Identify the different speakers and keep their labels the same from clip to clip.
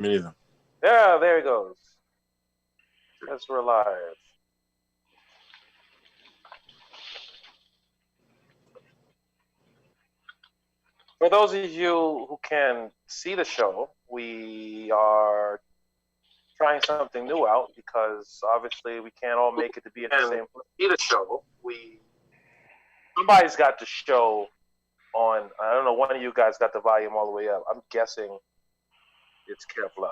Speaker 1: Me neither.
Speaker 2: Yeah, there he goes. Yes, we're live. For those of you who can see the show, we are trying something new out because obviously we can't all make it to be at the same place. See the show. Somebody's got the show on. I don't know. One of you guys got the volume all the way up. I'm guessing it's Kev Love.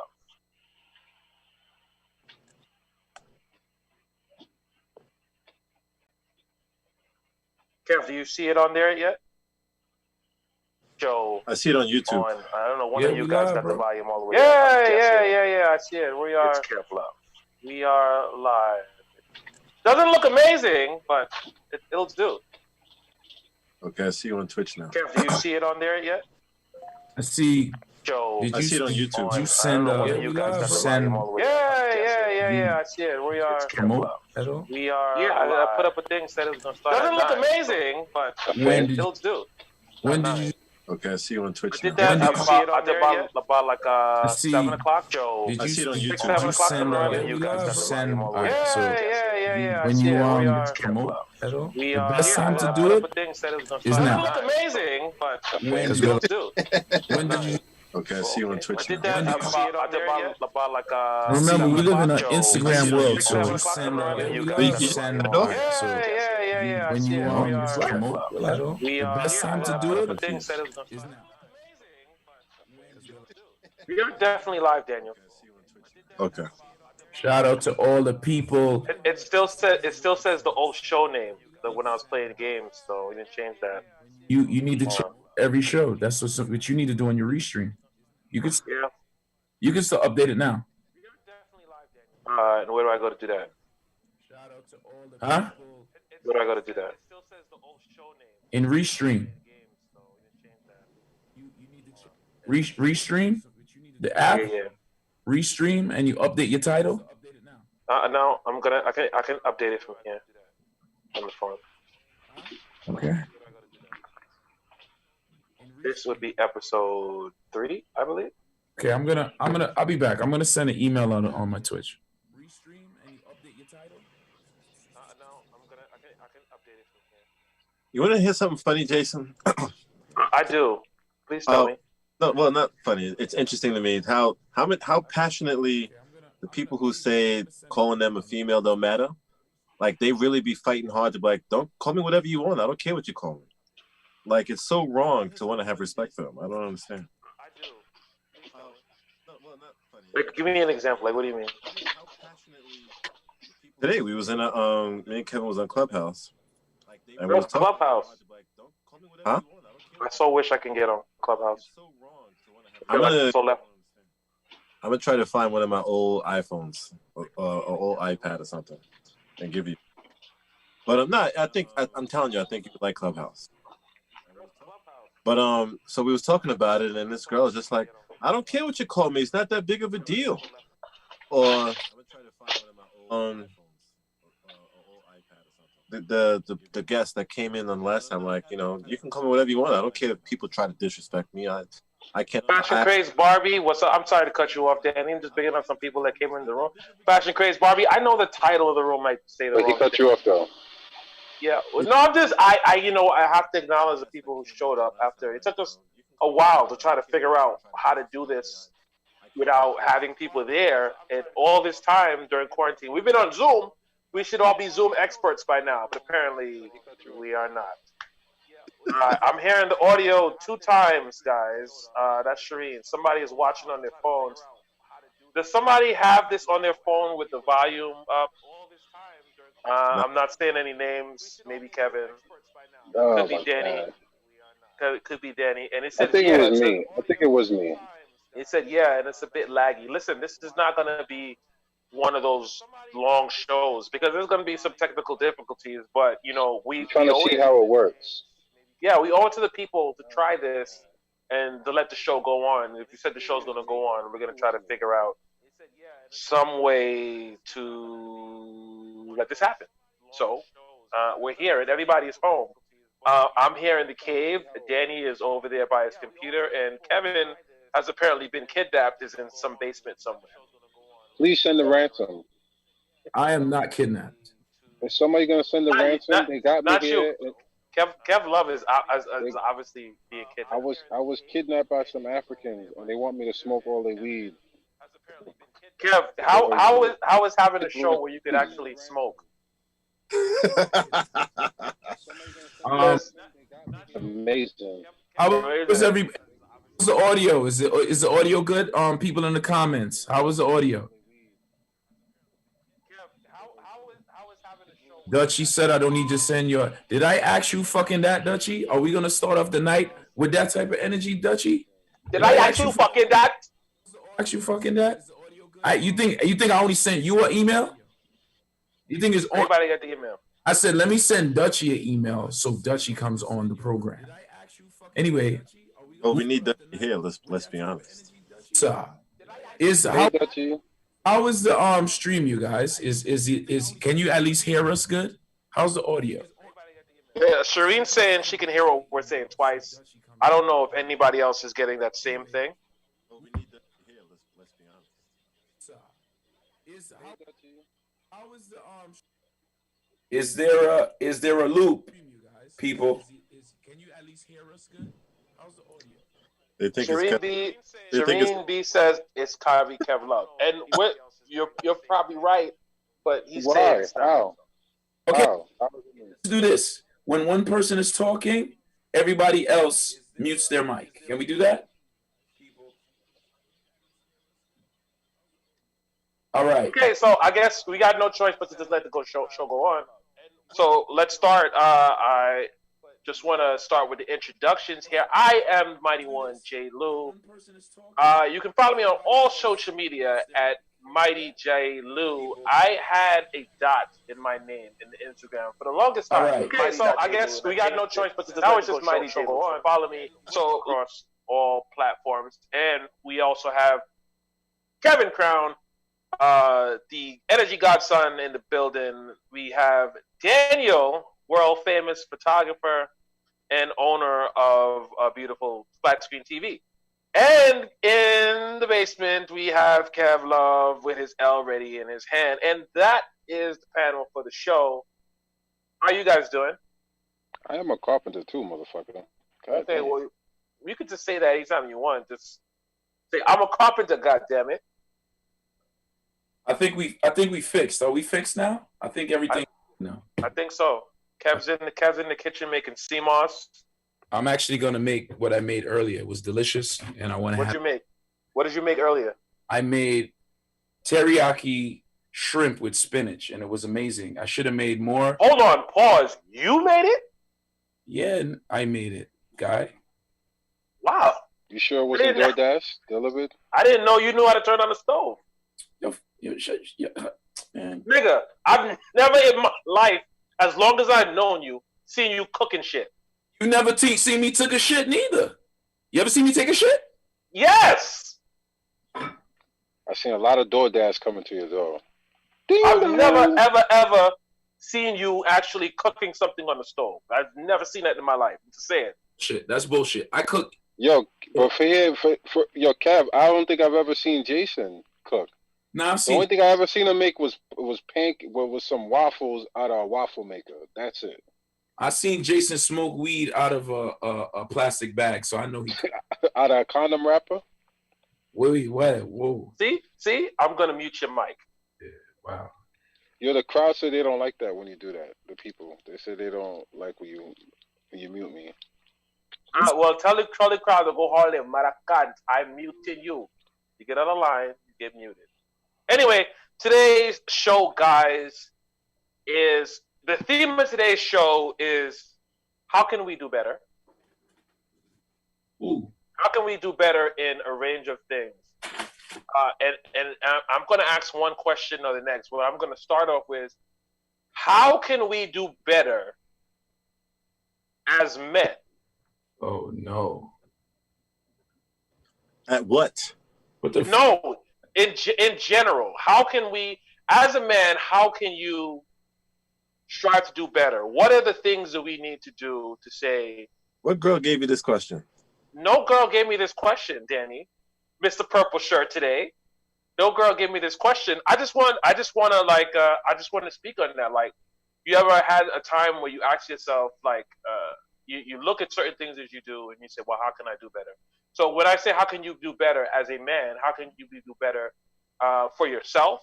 Speaker 2: Kev, do you see it on there yet? Show.
Speaker 1: I see it on YouTube.
Speaker 2: I don't know. One of you guys got the volume all the way up. Yeah. I see it. We are. It's Kev Love. We are live. Doesn't look amazing, but it'll do.
Speaker 1: Okay, I see you on Twitch now.
Speaker 2: Kev, do you see it on there yet?
Speaker 3: I see.
Speaker 2: Joe.
Speaker 1: I see it on YouTube.
Speaker 3: Did you send?
Speaker 2: You guys got the volume all the way up. Yeah. I see it. We are.
Speaker 3: Promote at all?
Speaker 2: We are. Yeah, I put up a thing said it was gonna start. Doesn't look amazing, but it'll do.
Speaker 3: When did you?
Speaker 1: Okay, I see you on Twitch
Speaker 2: I
Speaker 1: now.
Speaker 2: did that about like 7 o'clock, Joe.
Speaker 3: Did
Speaker 1: I see it on
Speaker 3: you,
Speaker 1: YouTube.
Speaker 2: 7 o'clock
Speaker 3: send?
Speaker 2: you guys got the
Speaker 3: Send.
Speaker 2: volume all the way
Speaker 3: Alright,
Speaker 2: up.
Speaker 3: so
Speaker 2: Yeah.
Speaker 3: when you promote at all, the best time to do it is now.
Speaker 2: Doesn't look amazing, but
Speaker 3: When
Speaker 2: do.
Speaker 3: When did you?
Speaker 1: Okay, I see you on Twitch
Speaker 2: I
Speaker 1: now.
Speaker 2: did that about like
Speaker 3: Remember, we live in an
Speaker 1: I
Speaker 3: Instagram
Speaker 1: see it on
Speaker 3: world,
Speaker 1: YouTube.
Speaker 3: so
Speaker 2: you
Speaker 3: send.
Speaker 1: You-
Speaker 3: Alright, so
Speaker 2: Yeah.
Speaker 3: when you promote at all,
Speaker 2: We
Speaker 3: the
Speaker 2: are.
Speaker 3: best time to do it
Speaker 2: is
Speaker 3: is now.
Speaker 2: We are definitely live, Daniel.
Speaker 1: Okay.
Speaker 3: Shout out to all the people.
Speaker 2: It still says the old show name when I was playing games, so we didn't change that.
Speaker 3: You need to check every show. That's what you need to do on your restream. You can still update it now.
Speaker 2: And where do I go to do that?
Speaker 3: Huh?
Speaker 2: Where do I go to do that?
Speaker 3: In restream. Restream the app.
Speaker 2: Yeah.
Speaker 3: Restream and you update your title.
Speaker 2: No, I can update it from here on the phone.
Speaker 3: Okay.
Speaker 2: This would be episode 3, I believe.
Speaker 3: Okay, I'll be back. I'm gonna send an email on my Twitch. Restream and you update your title.
Speaker 2: No, I can update it from here.
Speaker 1: You want to hear something funny, Jason?
Speaker 2: I do. Please tell me.
Speaker 1: No, well, not funny. It's interesting to me how passionately the people who say calling them a female don't matter, like they really be fighting hard to be like, don't call me whatever you want. I don't care what you call me. Like it's so wrong to want to have respect for them. I don't understand.
Speaker 2: I do. Like, give me an example. Like, what do you mean?
Speaker 1: Today we was in a me and Kevin was on Clubhouse. And
Speaker 2: Where's Clubhouse?
Speaker 1: Huh?
Speaker 2: I so wish I can get on Clubhouse.
Speaker 1: I'm gonna
Speaker 2: So left.
Speaker 1: I'm gonna try to find one of my old iPhones or old iPad or something and give you. But I'm not. I'm telling you, I think you would like Clubhouse. But so we was talking about it, and this girl is just like, I don't care what you call me. It's not that big of a deal. Or the guest that came in on last time, like, you can call me whatever you want. I don't care if people try to disrespect me. I can't.
Speaker 2: Fashion Craze Barbie, what's up? I'm sorry to cut you off, Danny. I'm just picking up some people that came in the room. Fashion Craze Barbie, I know the title of the room might say the wrong
Speaker 4: But he cut you off though.
Speaker 2: Yeah, no, I have to acknowledge the people who showed up after. It took us a while to try to figure out how to do this without having people there. And all this time during quarantine, we've been on Zoom. We should all be Zoom experts by now, but apparently we are not. I'm hearing the audio 2 times, guys. That's Shireen. Somebody is watching on their phones. Does somebody have this on their phone with the volume up? I'm not saying any names. Maybe Kevin. Could be Danny. Could be Danny. And it said,
Speaker 4: I think it was me. I think it was me.
Speaker 2: It said, yeah, and it's a bit laggy. Listen, this is not going to be one of those long shows because there's going to be some technical difficulties. But,
Speaker 4: I'm trying to see how it works.
Speaker 2: Yeah, we owe it to the people to try this and to let the show go on. If you said the show's going to go on, we're going to try to figure out some way to let this happen. So we're here and everybody is home. I'm here in the cave. Danny is over there by his computer, and Kevin has apparently been kidnapped, is in some basement somewhere.
Speaker 4: Please send the ransom.
Speaker 3: I am not kidnapped.
Speaker 4: Is somebody gonna send the ransom? They got me here.
Speaker 2: Kev Love is obviously being kidnapped.
Speaker 4: I was kidnapped by some Africans, and they want me to smoke all their weed.
Speaker 2: Kev, how is having a show where you could actually smoke?
Speaker 4: Amazing.
Speaker 3: How was the audio? Is the audio good? People in the comments, how was the audio? Dutchie said, I don't need to send your. Did I ask you fucking that, Dutchie? Are we gonna start off the night with that type of energy, Dutchie?
Speaker 2: Did I ask you fucking that?
Speaker 3: Ask you fucking that? You think I only sent you an email? You think it's on?
Speaker 2: Everybody got the email.
Speaker 3: I said, let me send Dutchie an email so Dutchie comes on the program. Anyway.
Speaker 1: Oh, we need Dutchie here. Let's be honest.
Speaker 3: How is the stream, you guys? Is can you at least hear us good? How's the audio?
Speaker 2: Yeah, Shireen's saying she can hear what we're saying twice. I don't know if anybody else is getting that same thing.
Speaker 1: Oh, we need Dutchie here. Let's be honest.
Speaker 3: How is the is there a loop, people? Can you at least hear us good? How's the audio?
Speaker 1: They think
Speaker 2: Shireen B says it's Kyrie Kev Love, and you're probably right, but he's saying it's not.
Speaker 3: Okay, let's do this. When one person is talking, everybody else mutes their mic. Can we do that? All right.
Speaker 2: Okay, so I guess we got no choice but to just let the show go on. So let's start. I just want to start with the introductions here. I am Mighty One J. Lou. You can follow me on all social media at Mighty J. Lou. I had a dot in my name in the Instagram for the longest time.
Speaker 3: Right.
Speaker 2: Okay, so I guess we got no choice but to just let the Mighty J. Lou on. Follow me across all platforms. And we also have Kevin Crown, the Energy Godson in the building. We have Daniel, world famous photographer and owner of a beautiful flat screen TV. And in the basement, we have Kev Love with his L ready in his hand. And that is the panel for the show. How you guys doing?
Speaker 4: I am a carpenter too, motherfucker.
Speaker 2: Okay, well, you could just say that anytime you want. Just say, I'm a carpenter, goddammit.
Speaker 3: I think we fixed. Are we fixed now? I think everything. No.
Speaker 2: I think so. Kev's in the kitchen making CMOS.
Speaker 3: I'm actually gonna make what I made earlier. It was delicious, and I want to.
Speaker 2: What'd you make? What did you make earlier?
Speaker 3: I made teriyaki shrimp with spinach, and it was amazing. I should have made more.
Speaker 2: Hold on, pause. You made it?
Speaker 3: Yeah, I made it, guy.
Speaker 2: Wow.
Speaker 4: You sure it wasn't DoorDash delivered?
Speaker 2: I didn't know you knew how to turn on the stove.
Speaker 3: Man.
Speaker 2: Nigga, I've never in my life, as long as I've known you, seen you cooking shit.
Speaker 3: You never seen me took a shit neither. You ever seen me take a shit?
Speaker 2: Yes.
Speaker 4: I seen a lot of DoorDash coming to your door.
Speaker 2: I've never, ever seen you actually cooking something on the stove. I've never seen that in my life. I'm just saying.
Speaker 3: Shit, that's bullshit. I cook.
Speaker 4: Yo, but for your Kev, I don't think I've ever seen Jason cook.
Speaker 3: Nah,
Speaker 4: the only thing I ever seen him make was some waffles out of a waffle maker. That's it.
Speaker 3: I seen Jason smoke weed out of a plastic bag, so I know he
Speaker 4: out of a condom wrapper.
Speaker 3: Wait, what? Whoa!
Speaker 2: See, I'm gonna mute your mic.
Speaker 3: Yeah, wow.
Speaker 4: Yo, the crowd said they don't like that when you do that. The people, they said they don't like when you mute me.
Speaker 2: Well, tell the crowd to go hard in Maracant. I'm muting you. You get on the line, you get muted. Anyway, today's show, guys, is the theme of today's show is how can we do better?
Speaker 3: Ooh.
Speaker 2: How can we do better in a range of things? And I'm going to ask one question or the next. What I'm going to start off with, how can we do better as men?
Speaker 3: Oh, no.
Speaker 1: At what?
Speaker 2: No, in general, how can we, as a man, how can you strive to do better? What are the things that we need to do to say?
Speaker 1: What girl gave you this question?
Speaker 2: No girl gave me this question, Danny. Mr. Purple Shirt today. No girl gave me this question. I just want to speak on that. Like, you ever had a time where you ask yourself, like, you look at certain things that you do and you say, well, how can I do better? So when I say, how can you do better as a man? How can you do better for yourself,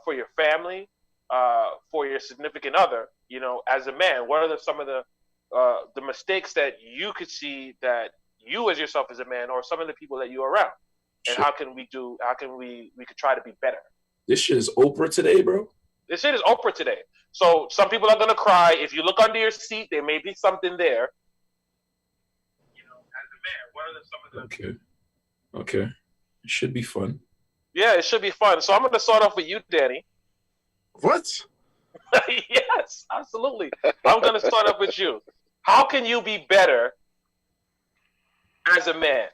Speaker 2: for your family, for your significant other? As a man, what are some of the mistakes that you could see that you as yourself as a man, or some of the people that you're around, and
Speaker 3: Shit.
Speaker 2: how can we could try to be better?
Speaker 3: This shit is Oprah today, bro.
Speaker 2: This shit is Oprah today. So some people are gonna cry. If you look under your seat, there may be something there. As a man, what are some of the
Speaker 3: Okay. It should be fun.
Speaker 2: Yeah, it should be fun. So I'm gonna start off with you, Danny.
Speaker 1: What?
Speaker 2: Yes, absolutely. I'm gonna start off with you. How can you be better as a man?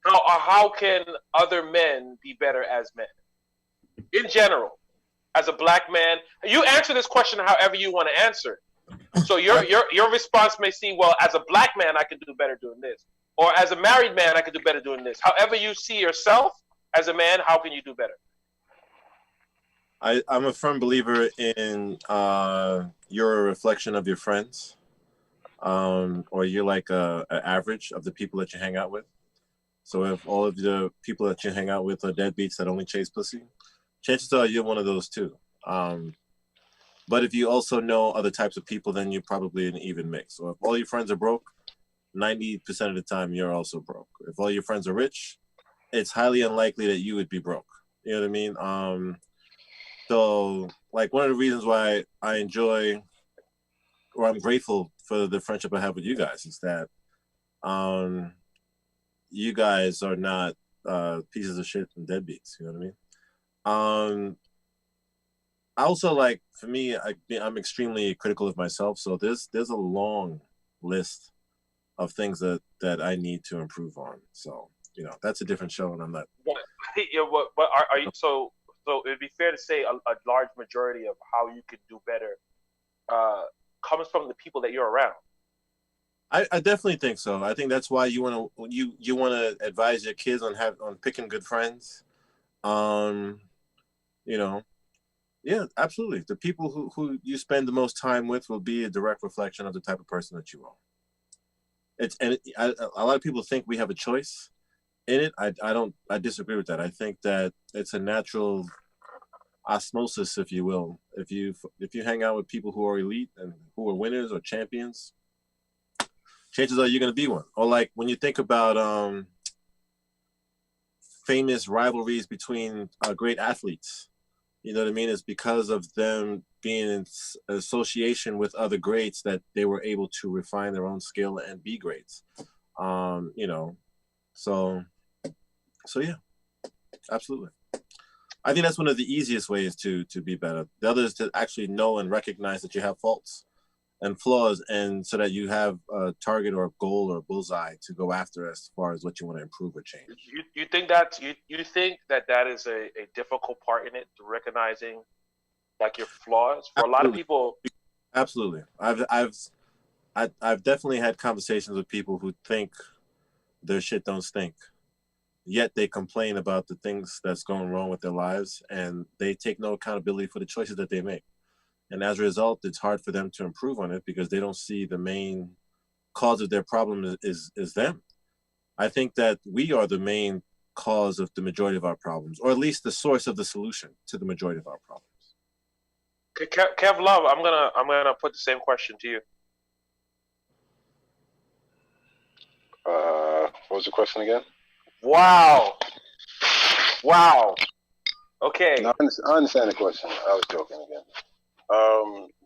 Speaker 2: How can other men be better as men? In general, as a black man, you answer this question however you want to answer it. So your response may seem, well, as a black man, I could do better doing this, or as a married man, I could do better doing this. However you see yourself as a man, how can you do better?
Speaker 1: I'm a firm believer in you're a reflection of your friends, or you're like an average of the people that you hang out with. So if all of the people that you hang out with are deadbeats that only chase pussy, chances are you're one of those too. But if you also know other types of people, then you're probably an even mix. So if all your friends are broke, 90% of the time you're also broke. If all your friends are rich, it's highly unlikely that you would be broke. You know what I mean? So like one of the reasons why I enjoy, or I'm grateful for the friendship I have with you guys, is that you guys are not pieces of shit and deadbeats. You know what I mean? I also, like, for me, I'm extremely critical of myself. So there's a long list of things that I need to improve on. So that's a different show, and I'm not.
Speaker 2: Yeah, but are you so? So it'd be fair to say a large majority of how you could do better comes from the people that you're around.
Speaker 1: I definitely think so. I think that's why you want to advise your kids on picking good friends. You know, yeah, absolutely. The people who you spend the most time with will be a direct reflection of the type of person that you are. A lot of people think we have a choice in it. I disagree with that. I think that it's a natural osmosis, if you will. If you hang out with people who are elite and who are winners or champions, chances are you're going to be one. Or like when you think about famous rivalries between great athletes, you know what I mean? It's because of them being in association with other greats that they were able to refine their own skill and be greats. So yeah, absolutely. I think that's one of the easiest ways to be better. The other is to actually know and recognize that you have faults and flaws, and so that you have a target or a goal or a bullseye to go after as far as what you want to improve or change.
Speaker 2: You think that is a difficult part in it, to recognizing like your flaws for a lot of people?
Speaker 1: Absolutely. I've definitely had conversations with people who think their shit don't stink, yet they complain about the things that's going wrong with their lives, and they take no accountability for the choices that they make. And as a result, it's hard for them to improve on it because they don't see the main cause of their problem is them. I think that we are the main cause of the majority of our problems, or at least the source of the solution to the majority of our problems.
Speaker 2: Kev Love, I'm gonna put the same question to you.
Speaker 4: What was the question again?
Speaker 2: Wow. Okay.
Speaker 4: No, I understand the question. I was joking again.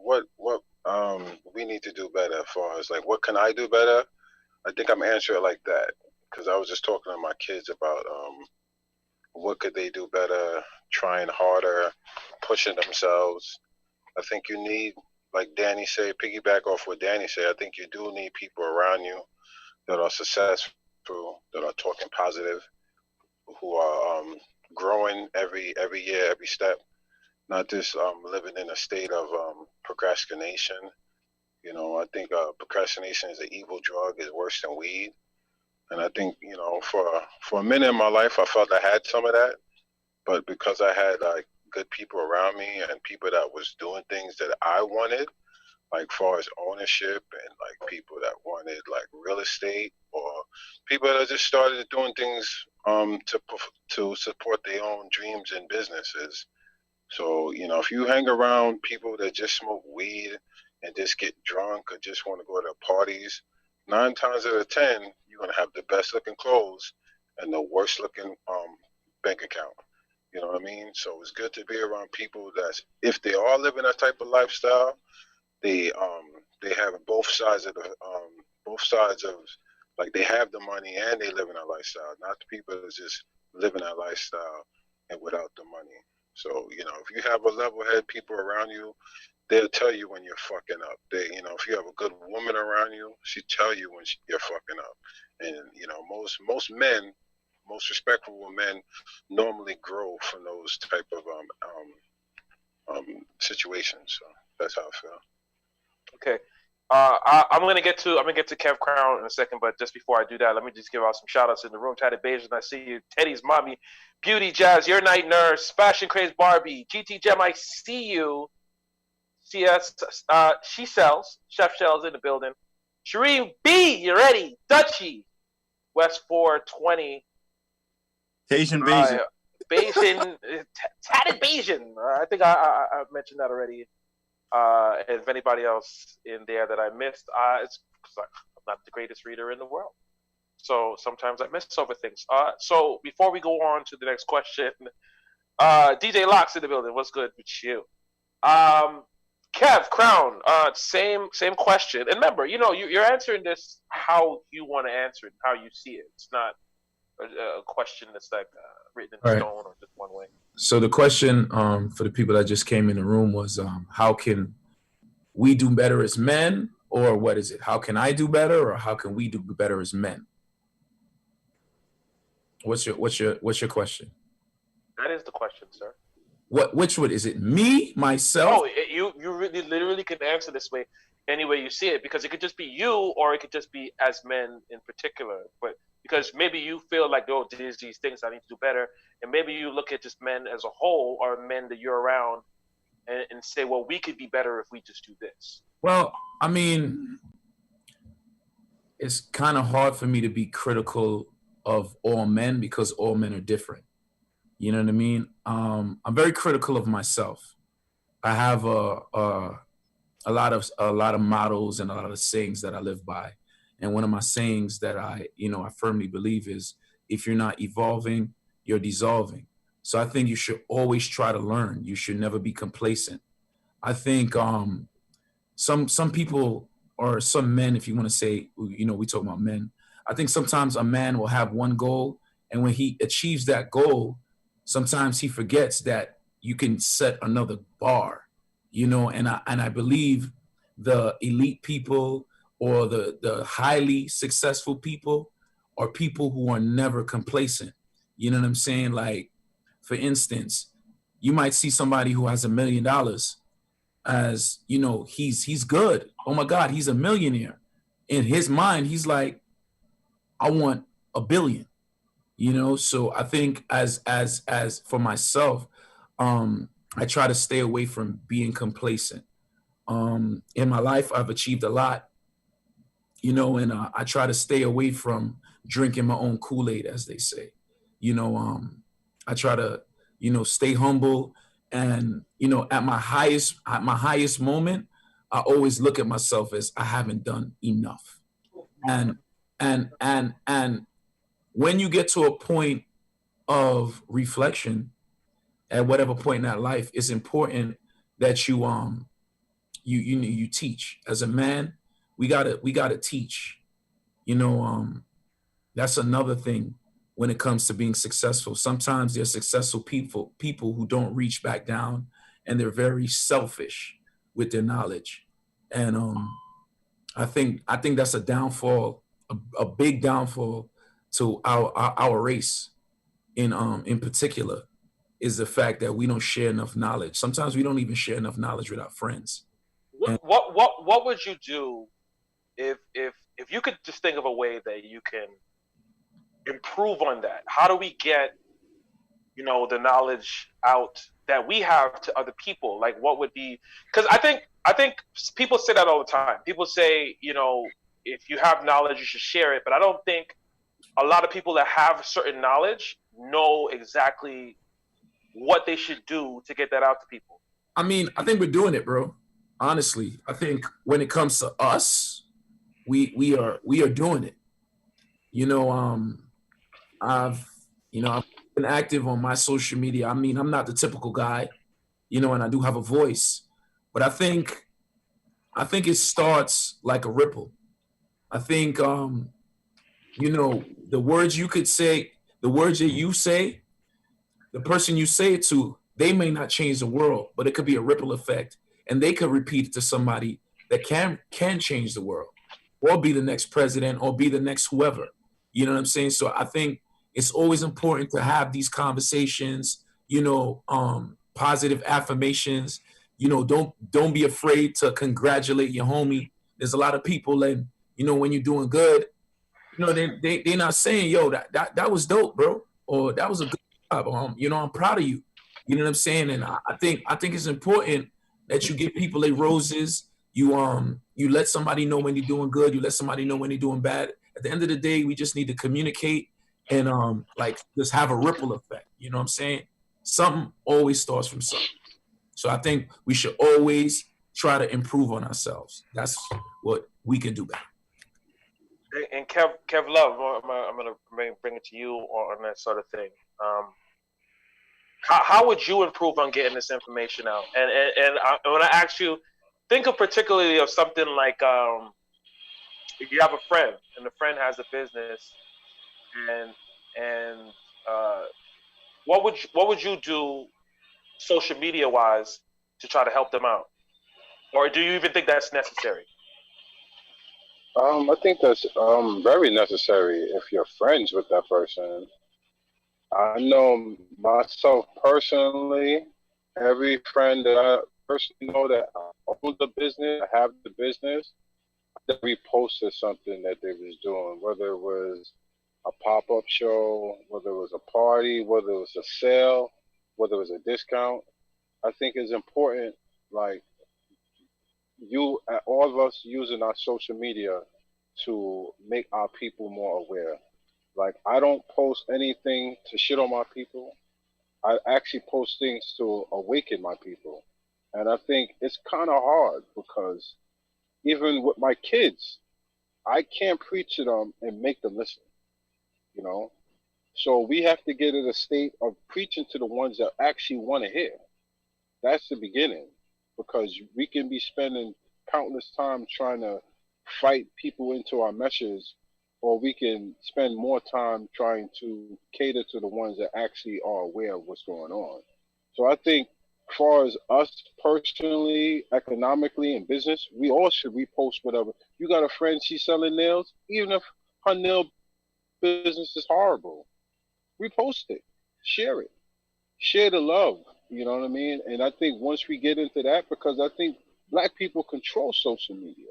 Speaker 4: What we need to do better as far as like what can I do better? I think I'm answering it like that because I was just talking to my kids about what could they do better, trying harder, pushing themselves. I think you need, like Danny said, piggyback off what Danny said. I think you do need people around you that are successful, that are talking positive, who are growing every year, every step. Not just living in a state of procrastination. I think procrastination is an evil drug. It's worse than weed. And I think, you know, for a minute in my life, I felt I had some of that, but because I had like good people around me and people that was doing things that I wanted, like far as ownership and like people that wanted like real estate or people that just started doing things to support their own dreams and businesses. So, you know, if you hang around people that just smoke weed and just get drunk or just want to go to parties, 9 times out of 10, you're going to have the best looking clothes and the worst looking bank account. You know what I mean? So it's good to be around people that's, if they are living that type of lifestyle, they have both sides of like they have the money and they live in that lifestyle, not the people that just live in that lifestyle and without the money. So, you know, if you have a level-headed people around you, they'll tell you when you're fucking up. They, you know, if you have a good woman around you, she tell you when you're fucking up. And, you know, most men, most respectful men normally grow from those type of situations. So that's how I feel.
Speaker 2: Okay. I'm gonna get to Kev Crown in a second, but just before I do that, let me just give out some shout outs in the room. Teddy Beijing, I see you. Teddy's mommy, Beauty Jazz, Your Night Nurse, Fashion Craze Barbie, GT Gem, I see you. CS, She Sells, Chef Shells in the building. Shereen B, you ready? Dutchie, West 420.
Speaker 1: Asian Bayesian.
Speaker 2: Bayesian, tatted Bayesian. I think I mentioned that already. If anybody else in there that I missed, it's because I'm not the greatest reader in the world. So sometimes I miss over things. So before we go on to the next question, DJ Locks in the building. What's good with you? Kev Crown, same question. And remember, you know, you're answering this how you want to answer it, how you see it. It's not a question that's like written in stone or just one way.
Speaker 3: So the question for the people that just came in the room was, how can we do better as men, or what is it? How can I do better, or how can we do better as men? What's your question?
Speaker 2: That is the question, sir.
Speaker 3: Which one is it? Me, myself?
Speaker 2: Oh, you really literally can answer this way any way you see it, because it could just be you, or it could just be as men in particular. But because maybe you feel like, oh, there's these things I need to do better, and maybe you look at just men as a whole, or men that you're around, and say, well, we could be better if we just do this.
Speaker 3: Well, I mean, it's kind of hard for me to be critical of all men because all men are different. You know what I mean? I'm very critical of myself. I have a lot of models and a lot of sayings that I live by. And one of my sayings that I firmly believe is, if you're not evolving, you're dissolving. So I think you should always try to learn. You should never be complacent. I think some people, or some men, if you want to say, you know, we talk about men. I think sometimes a man will have one goal, and when he achieves that goal, sometimes he forgets that you can set another bar, you know, and I believe the elite people or the highly successful people are people who are never complacent. You know what I'm saying? Like, for instance, you might see somebody who has $1 million as, you know, he's good. Oh my God, he's a millionaire. In his mind, he's like, I want $1 billion. You know, so I think as for myself, I try to stay away from being complacent. In my life, I've achieved a lot, you know, and I try to stay away from drinking my own Kool-Aid, as they say. You know, I try to, you know, stay humble, and, you know, at my highest moment, I always look at myself as I haven't done enough. And when you get to a point of reflection at whatever point in that life, it's important that you teach. As a man, we gotta teach. You know, that's another thing when it comes to being successful. Sometimes there's successful people who don't reach back down, and they're very selfish with their knowledge. And I think that's a downfall, a big downfall to our race in particular, is the fact that we don't share enough knowledge. Sometimes we don't even share enough knowledge with our friends.
Speaker 2: What would you do if you could just think of a way that you can improve on that? How do we get, the knowledge out that we have to other people? Like, what would be? Because I think people say that all the time. People say, if you have knowledge, you should share it. But I don't think a lot of people that have certain knowledge know exactly what they should do to get that out to people.
Speaker 3: I mean, I think we're doing it, bro. Honestly, I think when it comes to us, we are doing it. I've been active on my social media. I mean, I'm not the typical guy, and I do have a voice, but I think it starts like a ripple. I think the words you could say, the words that you say, the person you say it to, they may not change the world, but it could be a ripple effect, and they could repeat it to somebody that can change the world, or be the next president, or be the next whoever. You know what I'm saying? So I think it's always important to have these conversations, positive affirmations. Don't be afraid to congratulate your homie. There's a lot of people, and when you're doing good, they're not saying, yo, that was dope, bro, or that was a good job. I'm proud of you. You know what I'm saying? And I think it's important that you give people their roses. You let somebody know when you're doing good. You let somebody know when you're doing bad. At the end of the day, we just need to communicate and just have a ripple effect. You know what I'm saying? Something always starts from something. So I think we should always try to improve on ourselves. That's what we can do better.
Speaker 2: And Kev Love, I'm gonna bring it to you on that sort of thing. How would you improve on getting this information out? And when I ask you, think of particularly of something like if you have a friend and the friend has a business, and what would you do social media wise to try to help them out, or do you even think that's necessary?
Speaker 4: I think that's very necessary if you're friends with that person. I know myself personally, every friend that I personally know that owns the business, have the business, they reposted something that they was doing, whether it was a pop-up show, whether it was a party, whether it was a sale, whether it was a discount. I think it's important, like, all of us using our social media to make our people more aware. Like, I don't post anything to shit on my people. I actually post things to awaken my people. And I think it's kind of hard because even with my kids, I can't preach to them and make them listen, So we have to get in a state of preaching to the ones that actually want to hear. That's the beginning, because we can be spending countless time trying to fight people into our meshes, or we can spend more time trying to cater to the ones that actually are aware of what's going on. So I think as far as us personally, economically, and business, we all should repost whatever. You got a friend, she's selling nails, even if her nail business is horrible, repost it, share it, share the love, you know what I mean? And I think once we get into that, because I think Black people control social media.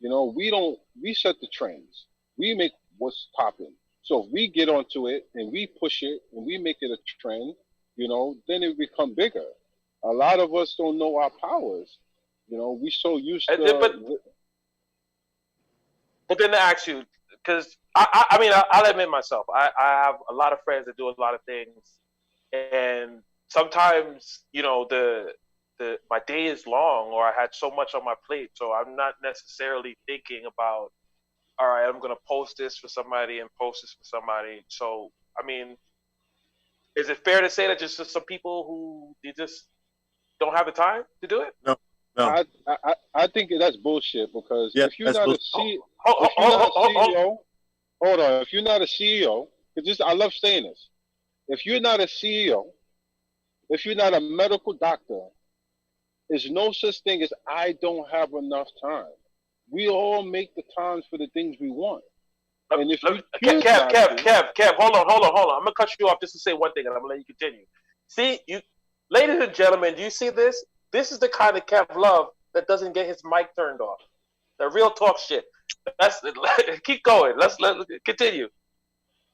Speaker 4: We set the trends. We make what's popping. So if we get onto it and we push it and we make it a trend, then it become bigger. A lot of us don't know our powers. We so used to.
Speaker 2: But then to ask you, because I mean, I'll admit myself, I have a lot of friends that do a lot of things, and sometimes my day is long, or I had so much on my plate, so I'm not necessarily thinking about, all right, I'm gonna post this for somebody and post this for somebody. So I mean, is it fair to say that just some people who they just don't have the time to do it?
Speaker 1: No.
Speaker 4: I think that's bullshit, because if you're not a CEO, hold on. If you're not a CEO, I love saying this. If you're not a CEO, if you're not a medical doctor, there's no such thing as I don't have enough time. We all make the times for the things we want. And if
Speaker 2: Kev, hold on. I'm gonna cut you off just to say one thing, and I'm gonna let you continue. See, ladies and gentlemen, do you see this? This is the kind of Kev Love that doesn't get his mic turned off. The real talk shit. Keep going. Let's continue.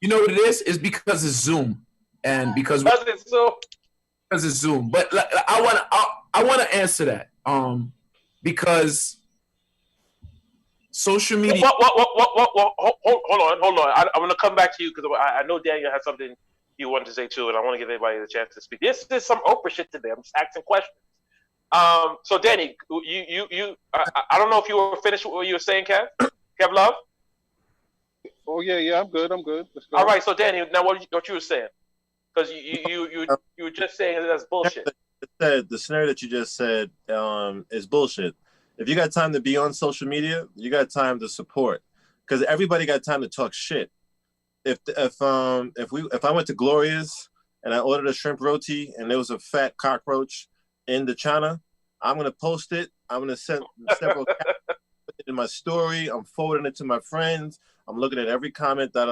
Speaker 3: You know what it is? It's because it's Zoom, and because it's Zoom. But like, I want to answer that. Because social media.
Speaker 2: Hold on. I'm going to come back to you because I know Daniel has something you wanted to say too, and I want to give everybody the chance to speak. This is some Oprah shit today. I'm just asking questions. So Danny, I don't know if you were finished with what you were saying, Kev Love.
Speaker 4: Oh yeah, I'm good.
Speaker 2: All right, so Danny, now what you were saying? Because you were just saying that's bullshit.
Speaker 1: The scenario that you just said is bullshit. If you got time to be on social media, you got time to support, because everybody got time to talk shit. If I went to Gloria's and I ordered a shrimp roti and there was a fat cockroach in the china, I'm gonna post it. I'm gonna send several in my story. I'm forwarding it to my friends. I'm looking at every comment, But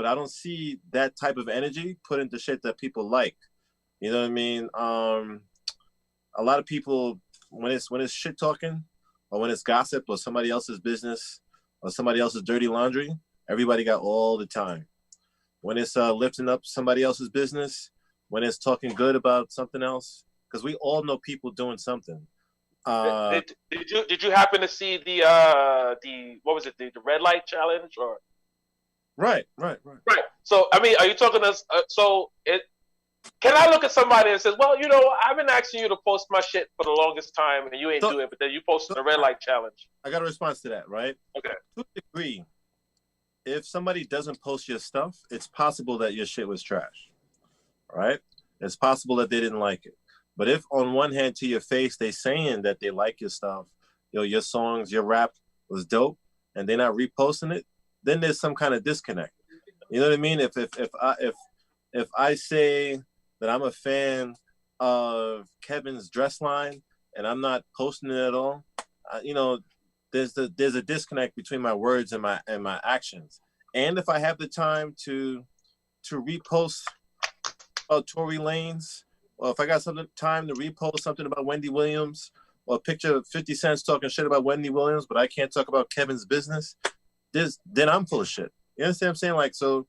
Speaker 1: I don't see that type of energy put into shit that people like. You know what I mean? A lot of people, when it's shit talking, or when it's gossip, or somebody else's business, or somebody else's dirty laundry, everybody got all the time. When it's lifting up somebody else's business, when it's talking good about something else, because we all know people doing something.
Speaker 2: Did you happen to see the what was it, the red light challenge or?
Speaker 1: Right.
Speaker 2: So I mean, are you talking to us? Can I look at somebody and say, well, I've been asking you to post my shit for the longest time and you ain't do it, but then you posted the red light challenge.
Speaker 1: I got a response to that, right?
Speaker 2: Okay.
Speaker 1: To a degree, if somebody doesn't post your stuff, it's possible that your shit was trash, right? It's possible that they didn't like it. But if on one hand to your face, they saying that they like your stuff, your songs, your rap was dope, and they're not reposting it, then there's some kind of disconnect. You know what I mean? If I say that I'm a fan of Kevin's dress line and I'm not posting it at all, there's a disconnect between my words and my actions. And if I have the time to repost about Tory Lanez, or if I got some time to repost something about Wendy Williams, or a picture of 50 Cent talking shit about Wendy Williams, but I can't talk about Kevin's business, then I'm full of shit. You understand what I'm saying? Like, so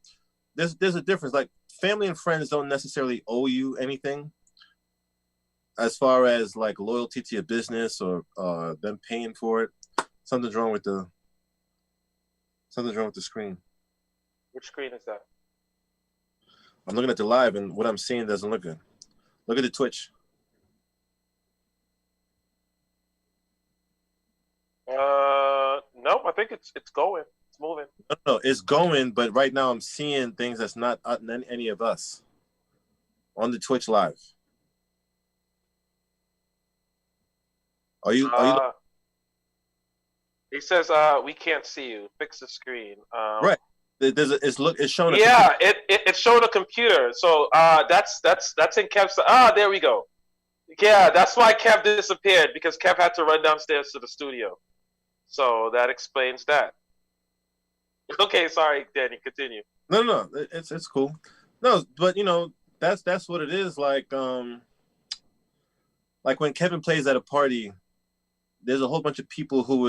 Speaker 1: there's a difference. Like, family and friends don't necessarily owe you anything as far as like loyalty to your business or them paying for it. Something's wrong with the screen.
Speaker 2: Which screen is that?
Speaker 1: I'm looking at the live and what I'm seeing doesn't look good. Look at the Twitch.
Speaker 2: No, I think it's going. It's moving.
Speaker 1: No, it's going, but right now I'm seeing things that's not any of us on the Twitch live. Are you?
Speaker 2: He says, "We can't see you. Fix the screen."
Speaker 1: Right. It's showing.
Speaker 2: Yeah, it's showing a computer. So that's in Kev's. There we go. Yeah, that's why Kev disappeared, because Kev had to run downstairs to the studio. So that explains that. Okay, sorry, Danny. Continue.
Speaker 1: No, it's cool. No, but that's what it is. Like when Kevin plays at a party, there's a whole bunch of people who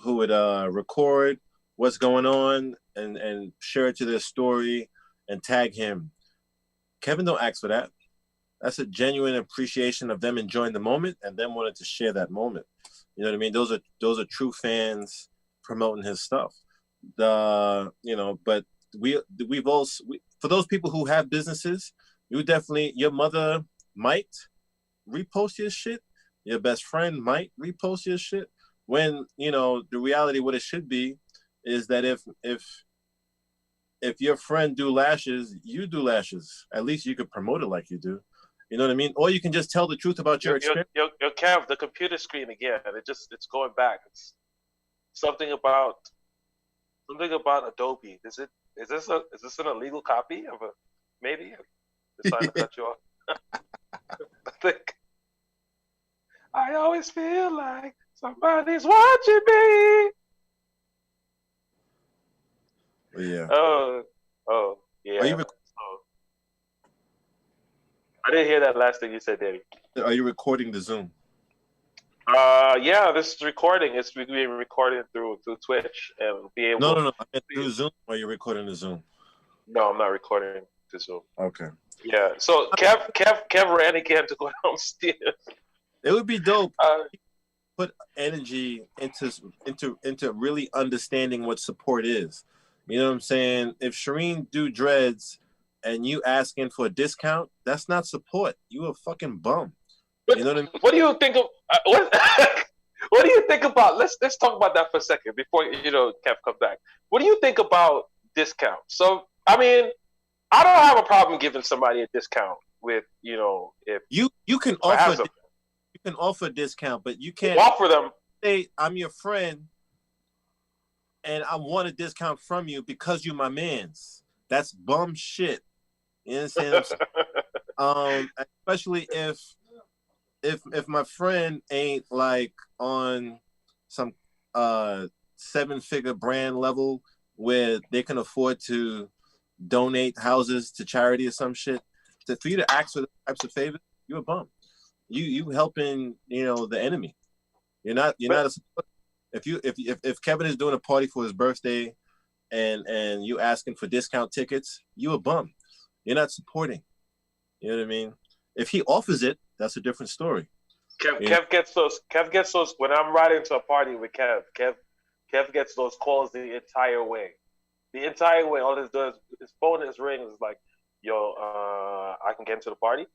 Speaker 1: would record what's going on and share it to their story and tag him. Kevin don't ask for that. That's a genuine appreciation of them enjoying the moment and them wanting to share that moment. You know what I mean? Those are true fans promoting his stuff. But we've also, for those people who have businesses, your mother might repost your shit. Your best friend might repost your shit. When the reality, what it should be, is that if your friend do lashes, you do lashes. At least you could promote it like you do. You know what I mean? Or you can just tell the truth about your experience.
Speaker 2: Your Kev, the computer screen again. It's going back. It's something about Adobe. Is this an illegal copy of a maybe? Decided to cut you off. I think I always feel like somebody's watching me.
Speaker 1: Yeah.
Speaker 2: Oh, yeah. I didn't hear that last thing you said, Danny.
Speaker 1: Are you recording the Zoom?
Speaker 2: Yeah, this is recording. It's being recorded through Twitch and be able.
Speaker 1: No. I mean, through Zoom. Or you're recording the Zoom?
Speaker 2: No, I'm not recording the Zoom.
Speaker 1: Okay.
Speaker 2: Yeah. So Kev ran again to go downstairs.
Speaker 1: It would be dope. Put energy into really understanding what support is. You know what I'm saying? If Shireen do dreads and you asking for a discount, that's not support. You a fucking bum.
Speaker 2: But
Speaker 1: you know what I mean?
Speaker 2: What do you think of what? What do you think about? Let's talk about that for a second before Kev comes back. What do you think about discounts? So I mean, I don't have a problem giving somebody a discount with if
Speaker 1: you can offer a discount, but you can't
Speaker 2: offer them.
Speaker 1: Say I'm your friend and I want a discount from you because you're my man's. That's bum shit. You understand what I'm saying? Especially if my friend ain't like on some 7-figure brand level where they can afford to donate houses to charity or some shit. For you to ask for the types of favors, you're a bum. You helping the enemy. You're not a if Kevin is doing a party for his birthday and you asking for discount tickets, you a bum. You're not supporting. You know what I mean? If he offers it, that's a different story.
Speaker 2: Kev gets those when I'm riding to a party with Kev gets those calls the entire way. The entire way, all this does, his phone is ringing. It's like, yo, I can get into the party.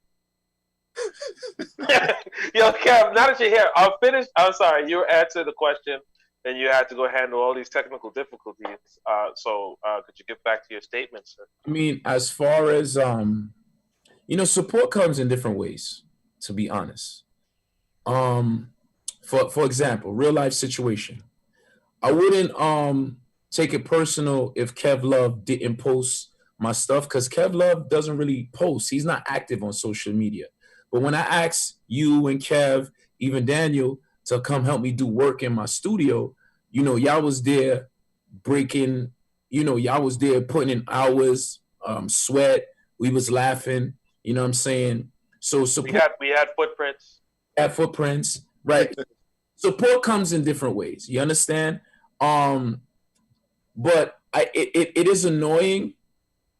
Speaker 2: Yo, Kev, now that you're here, I'll finish. I'm sorry, you answered the question, and you had to go handle all these technical difficulties. So could you get back to your statement, sir?
Speaker 3: I mean, as far as support comes in different ways. To be honest, for example, real life situation, I wouldn't take it personal if Kev Love didn't post my stuff, because Kev Love doesn't really post. He's not active on social media. But when I asked you and Kev, even Daniel, to come help me do work in my studio, y'all was there breaking, y'all was there putting in hours, sweat. We was laughing, you know what I'm saying? So support,
Speaker 2: we had footprints.
Speaker 3: Right? Support comes in different ways. You understand? But it is annoying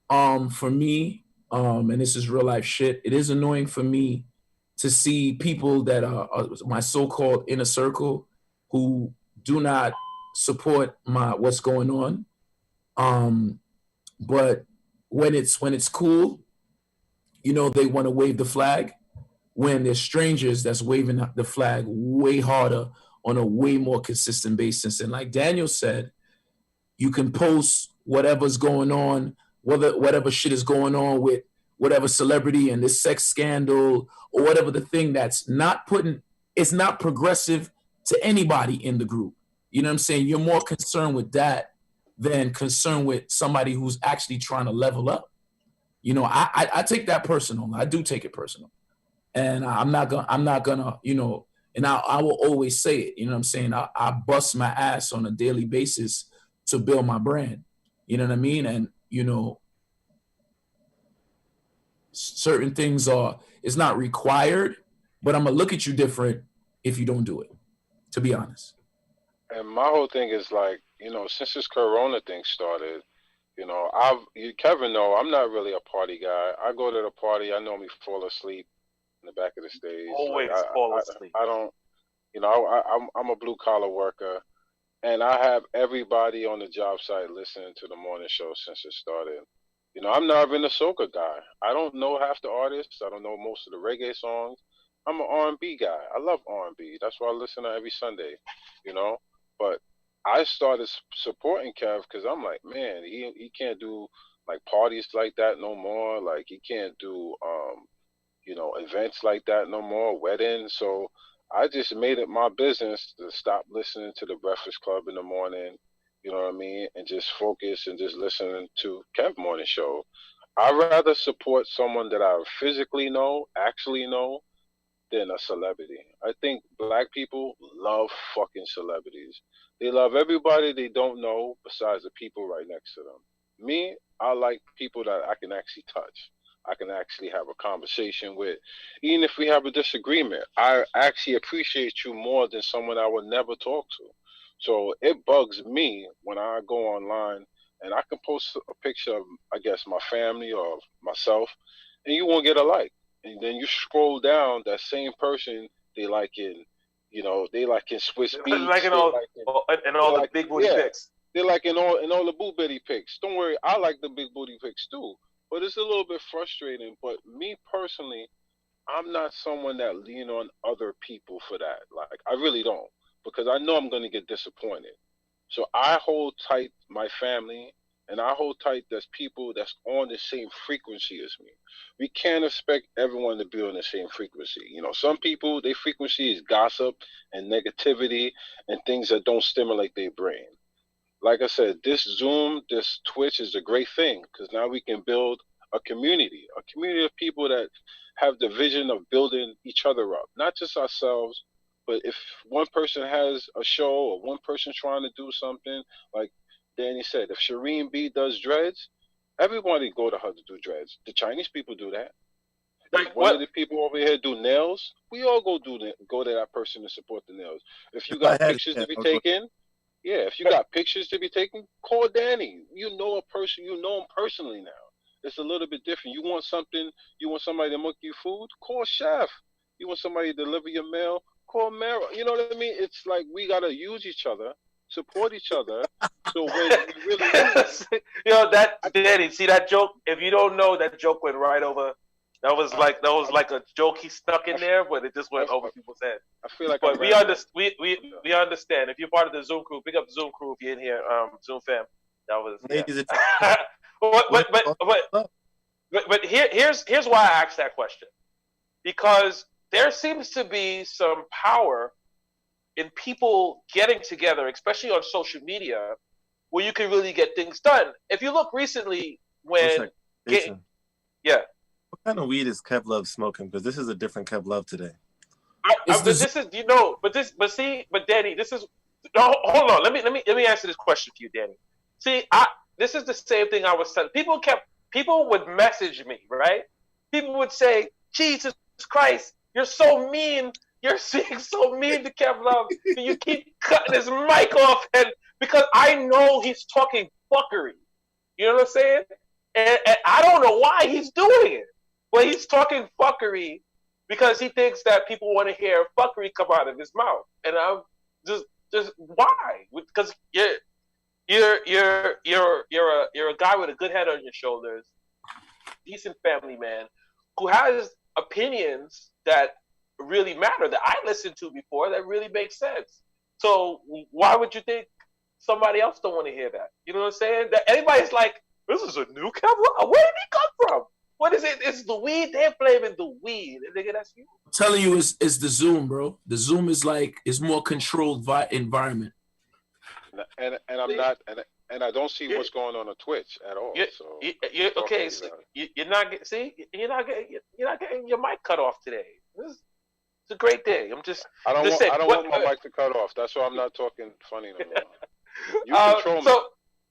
Speaker 3: for me, and this is real life shit. It is annoying for me to see people that are my so-called inner circle who do not support what's going on. But when it's cool, they want to wave the flag. When there's strangers that's waving the flag way harder on a way more consistent basis. And like Daniel said, you can post whatever's going on, whatever shit is going on with whatever celebrity and this sex scandal or whatever the thing that's it's not progressive to anybody in the group. You know what I'm saying? You're more concerned with that than concerned with somebody who's actually trying to level up. I take that personal. I do take it personal. And I'm not gonna, and I will always say it, you know what I'm saying? I bust my ass on a daily basis to build my brand. You know what I mean? And, certain things it's not required, but I'm gonna look at you different if you don't do it, to be honest.
Speaker 4: And my whole thing is like, since this Corona thing started, Kevin know I'm not really a party guy. I go to the party, I normally fall asleep in the back of the stage.
Speaker 2: Always fall asleep.
Speaker 4: I don't, I'm a blue collar worker, and I have everybody on the job site listening to the morning show since it started. I'm not even a soca guy. I don't know half the artists. I don't know most of the reggae songs. I'm an R&B guy. I love R&B. That's why I listen to every Sunday, But I started supporting Kev because I'm like, man, he can't do like parties like that no more. Like he can't do events like that no more, weddings. So I just made it my business to stop listening to the Breakfast Club in the morning, you know what I mean, and just focus and just listening to Kev Morning Show. I'd rather support someone that I physically know, actually know, than a celebrity. I think black people love fucking celebrities. They love everybody they don't know besides the people right next to them. Me, I like people that I can actually touch. I can actually have a conversation with. Even if we have a disagreement, I actually appreciate you more than someone I would never talk to. So it bugs me when I go online and I can post a picture of, I guess, my family or myself, and you won't get a like. And then you scroll down, that same person, they like in, they like in Swiss
Speaker 2: Like
Speaker 4: Beats,
Speaker 2: in
Speaker 4: they
Speaker 2: all
Speaker 4: like in,
Speaker 2: and
Speaker 4: they
Speaker 2: all the
Speaker 4: like,
Speaker 2: big booty
Speaker 4: yeah,
Speaker 2: pics.
Speaker 4: they like in all the boo bitty pics. Don't worry, I like the big booty pics too. But it's a little bit frustrating. But me personally, I'm not someone that lean on other people for that. Like I really don't, because I know I'm gonna get disappointed. So I hold tight my family, and I hold tight there's people that's on the same frequency as me. We can't expect everyone to be on the same frequency. Some people, their frequency is gossip and negativity and things that don't stimulate their brain. Like I said, this Zoom, this Twitch is a great thing because now we can build a community of people that have the vision of building each other up, not just ourselves, but if one person has a show or one person trying to do something, like Danny said, if Shireen B does dreads, everybody go to her to do dreads. The Chinese people do that.
Speaker 2: Like
Speaker 4: If one of the people over here do nails, we all go go to that person to support the nails. If you
Speaker 1: If I
Speaker 4: got
Speaker 1: had,
Speaker 4: pictures
Speaker 1: yeah,
Speaker 4: to be
Speaker 1: I was going-
Speaker 4: taken, yeah, if you got pictures to be taken, call Danny. You know a person, you know him personally now. It's a little bit different. You want somebody to make you food, call Chef. You want somebody to deliver your mail, call Mara. You know what I mean? It's like we gotta use each other, support each other. So when we really need,
Speaker 2: That Danny, see that joke? If you don't know, that joke went right over. That was like a joke he stuck in there, but it just went over people's head.
Speaker 4: I feel like
Speaker 2: But we understand. If you're part of the Zoom crew, pick up the Zoom crew if you're in here, Zoom fam. That was
Speaker 1: ladies and
Speaker 2: but here's why I asked that question. Because there seems to be some power in people getting together, especially on social media, where you can really get things done. If you look recently when yeah.
Speaker 1: What kind of weed is Kev Love smoking? Because this is a different Kev Love today.
Speaker 2: But Danny, this is no. Hold on. Let me answer this question for you, Danny. See, this is the same thing I was saying. People would message me, right? People would say, "Jesus Christ, you're so mean. You're being so mean to Kev Love. You keep cutting his mic off," and because I know he's talking fuckery. You know what I'm saying? And I don't know why he's doing it. But he's talking fuckery because he thinks that people want to hear fuckery come out of his mouth, and I'm just why? Because you're a guy with a good head on your shoulders, decent family man, who has opinions that really matter that I listened to before that really make sense. So why would you think somebody else don't want to hear that? You know what I'm saying? That anybody's like, this is a new Kevlar. Where did he come from? What is it? It's the weed. They're blaming the weed. Nigga, that's you.
Speaker 3: I'm telling you, it's the Zoom, bro. The Zoom is more controlled environment.
Speaker 4: And I'm not, and I don't see what's going on Twitch at all.
Speaker 2: Okay. So you're not getting your mic cut off today. It's a great day.
Speaker 4: I don't want my mic to cut off. That's why I'm not talking funny no more. You control me.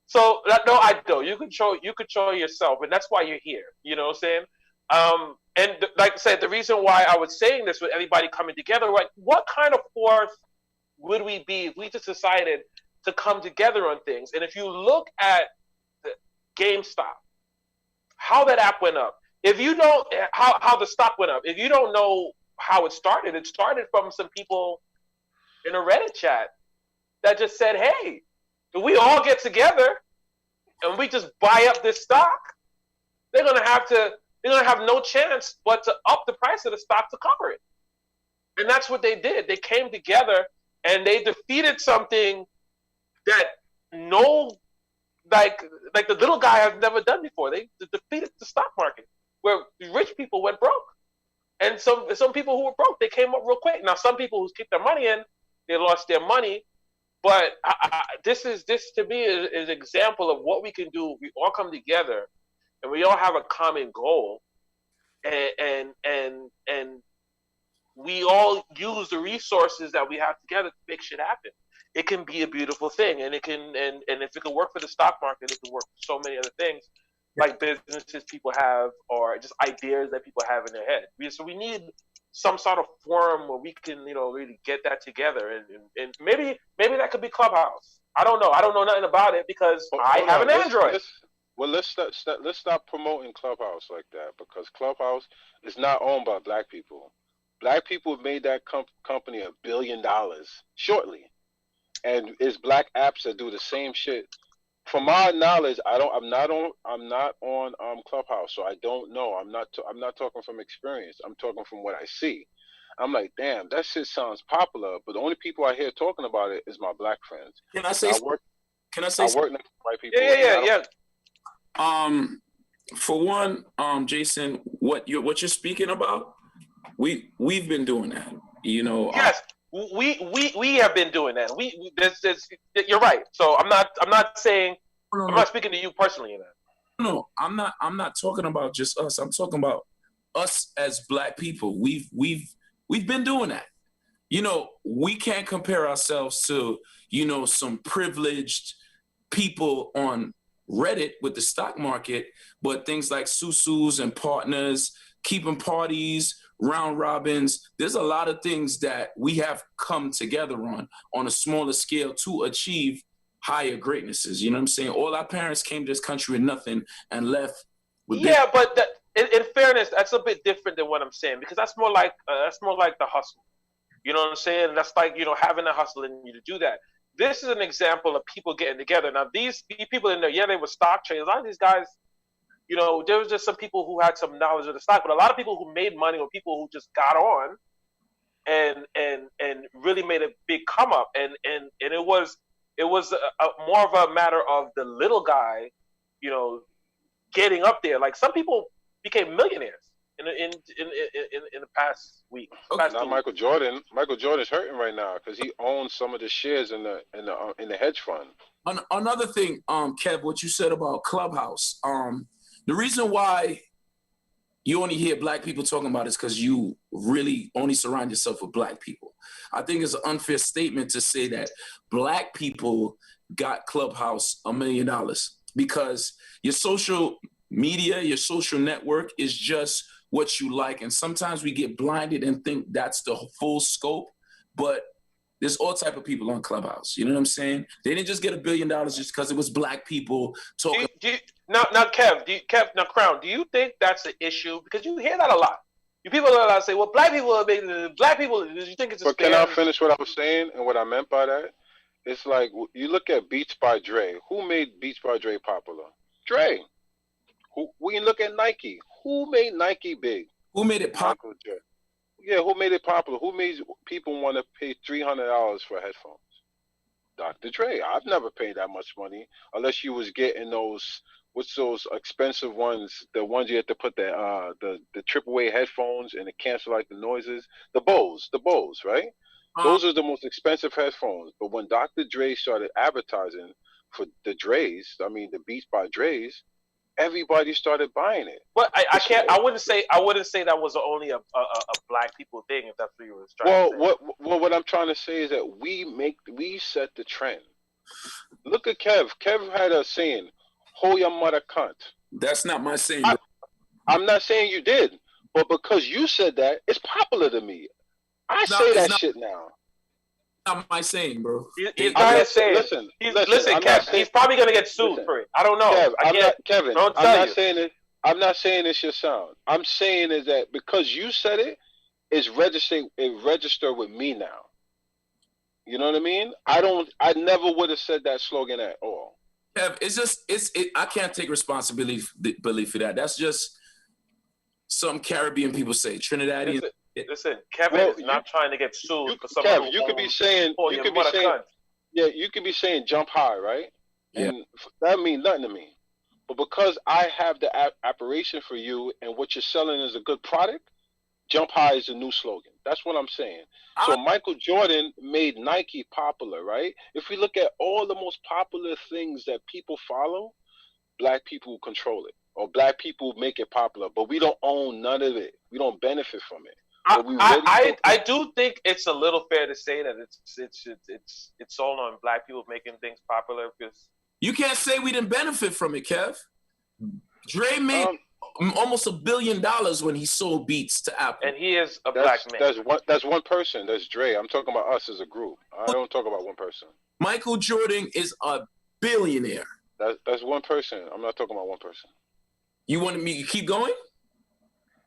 Speaker 2: So no, I don't. You control yourself, and that's why you're here. You know what I'm saying? And like I said, the reason why I was saying this with everybody coming together, like, what kind of force would we be if we just decided to come together on things? And if you look at the GameStop, how that app went up, if you don't, how the stock went up, if you don't know how it started from some people in a Reddit chat that just said, hey, if we all get together and we just buy up this stock, they're gonna have no chance but to up the price of the stock to cover it. And that's what they did. They came together and they defeated something that like the little guy has never done before. They defeated the stock market where rich people went broke. And some people who were broke, they came up real quick. Now, some people who keep their money in, they lost their money. But this to me is an example of what we can do. We all come together, and we all have a common goal, and we all use the resources that we have together to make shit happen. It can be a beautiful thing, and if it can work for the stock market, it can work for so many other things, like businesses people have, or just ideas that people have in their head. So we need some sort of forum where we can, really get that together, and maybe that could be Clubhouse. I don't know. I don't know nothing about it because I have an Android.
Speaker 4: Let's stop promoting Clubhouse like that, because Clubhouse is not owned by black people. Black people made that company $1 billion shortly, and it's black apps that do the same shit. From my knowledge, I'm not on Clubhouse, so I don't know. I'm not talking from experience. I'm talking from what I see. I'm like, damn, that shit sounds popular, but the only people I hear talking about it is my black friends.
Speaker 3: Can I say?
Speaker 4: I work next to white people.
Speaker 2: Yeah.
Speaker 3: For one, Jason, what you're speaking about, we've been doing that.
Speaker 2: Yes, we have been doing that. You're right. So I'm not saying I'm not speaking to you personally in that.
Speaker 3: No, I'm not talking about just us. I'm talking about us as black people. We've been doing that. We can't compare ourselves to, some privileged people on Reddit with the stock market, but things like Susus and Partners, keeping parties, round robins. There's a lot of things that we have come together on a smaller scale to achieve higher greatnesses. You know what I'm saying? All our parents came to this country with nothing and left with
Speaker 2: but in fairness, that's a bit different than what I'm saying, because that's more like the hustle. You know what I'm saying? That's like, having a hustle and you to do that. This is an example of people getting together. Now, these people in there, they were stock traders. A lot of these guys, there was just some people who had some knowledge of the stock, but a lot of people who made money were people who just got on and really made a big come up. And it was more of a matter of the little guy, getting up there. Like, some people became millionaires in the past week.
Speaker 4: Now Michael Jordan. Michael Jordan's hurting right now because he owns some of the shares in the hedge fund.
Speaker 3: Another thing, Kev, what you said about Clubhouse. The reason why you only hear black people talking about it is because you really only surround yourself with black people. I think it's an unfair statement to say that black people got Clubhouse $1 million, because your social media, your social network is just what you like. And sometimes we get blinded and think that's the full scope, but there's all type of people on Clubhouse. You know what I'm saying? They didn't just get $1 billion just because it was black people talking.
Speaker 2: Now, Crown, do you think that's the issue? Because you hear that a lot. You people a lot say, well, black people are making black people. Do you think it's a
Speaker 4: But can I finish what I was saying and what I meant by that? It's like, you look at Beats by Dre. Who made Beats by Dre popular? Dre. When you look at Nike, who made Nike big?
Speaker 3: Who made it popular?
Speaker 4: Yeah, who made it popular? Who made people want to pay $300 for headphones? Dr. Dre. I've never paid that much money unless you was getting those. What's those expensive ones? The ones you have to put the AAA headphones and it cancel like the noises. The Bose, right? Those are the most expensive headphones. But when Dr. Dre started advertising for the Dre's, the Beats by Dre's, everybody started buying it.
Speaker 2: But I wouldn't say that was only a black people thing, if that's what you were trying to say.
Speaker 4: What I'm trying to say is that we set the trend. Look at Kev. Kev had a saying, "Hold your mother cunt."
Speaker 3: That's not my saying.
Speaker 4: I'm not saying you did, but because you said that, it's popular to me. I say that shit now.
Speaker 3: Not my saying, bro.
Speaker 2: He's not saying. Listen, Kev. He's probably gonna get sued for it. I don't know.
Speaker 4: Kev, I'm not saying it's your sound. I'm saying is that because you said it, it's registered. It registered with me now. You know what I mean? I never would have said that slogan at all.
Speaker 3: Kev, I can't take responsibility for that. That's just some Caribbean people say. Trinidadian.
Speaker 2: Listen, Kevin is not trying to get sued for something.
Speaker 4: Kev, you could be saying, you could be saying jump high, right?
Speaker 3: Yeah.
Speaker 4: And that means nothing to me. But because I have the admiration for you and what you're selling is a good product, jump high is a new slogan. That's what I'm saying. So Michael Jordan made Nike popular, right? If we look at all the most popular things that people follow, black people control it, or black people make it popular, but we don't own none of it. We don't benefit from it.
Speaker 2: I do think it's a little fair to say that it's all on black people making things popular, because
Speaker 3: you can't say we didn't benefit from it, Kev. Dre made almost $1 billion when he sold Beats to Apple.
Speaker 2: And he is a black man.
Speaker 4: That's one person. That's Dre. I'm talking about us as a group. I don't talk about one person.
Speaker 3: Michael Jordan is a billionaire.
Speaker 4: That's one person. I'm not talking about one person.
Speaker 3: You wanted me to keep going?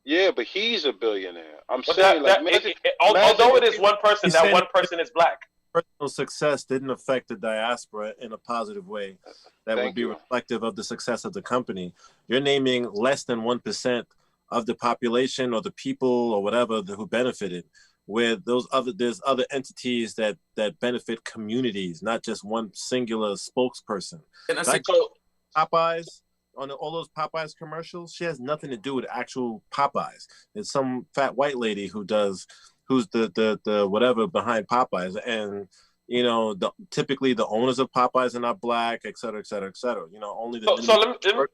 Speaker 4: Yeah, but he's a billionaire. I'm
Speaker 2: But
Speaker 4: saying,
Speaker 2: although it is one person, that one person is black.
Speaker 1: Personal success didn't affect the diaspora in a positive way that would be reflective of the success of the company. You're naming less than 1% of the population or the people or whatever who benefited. Where there's other entities that benefit communities, not just one singular spokesperson.
Speaker 3: And that's
Speaker 1: like Popeyes, on all those Popeyes commercials, she has nothing to do with actual Popeyes. It's some fat white lady who's the whatever behind Popeyes, and you know, typically the owners of Popeyes are not black, et cetera, et cetera, et cetera. You know, only the.
Speaker 2: So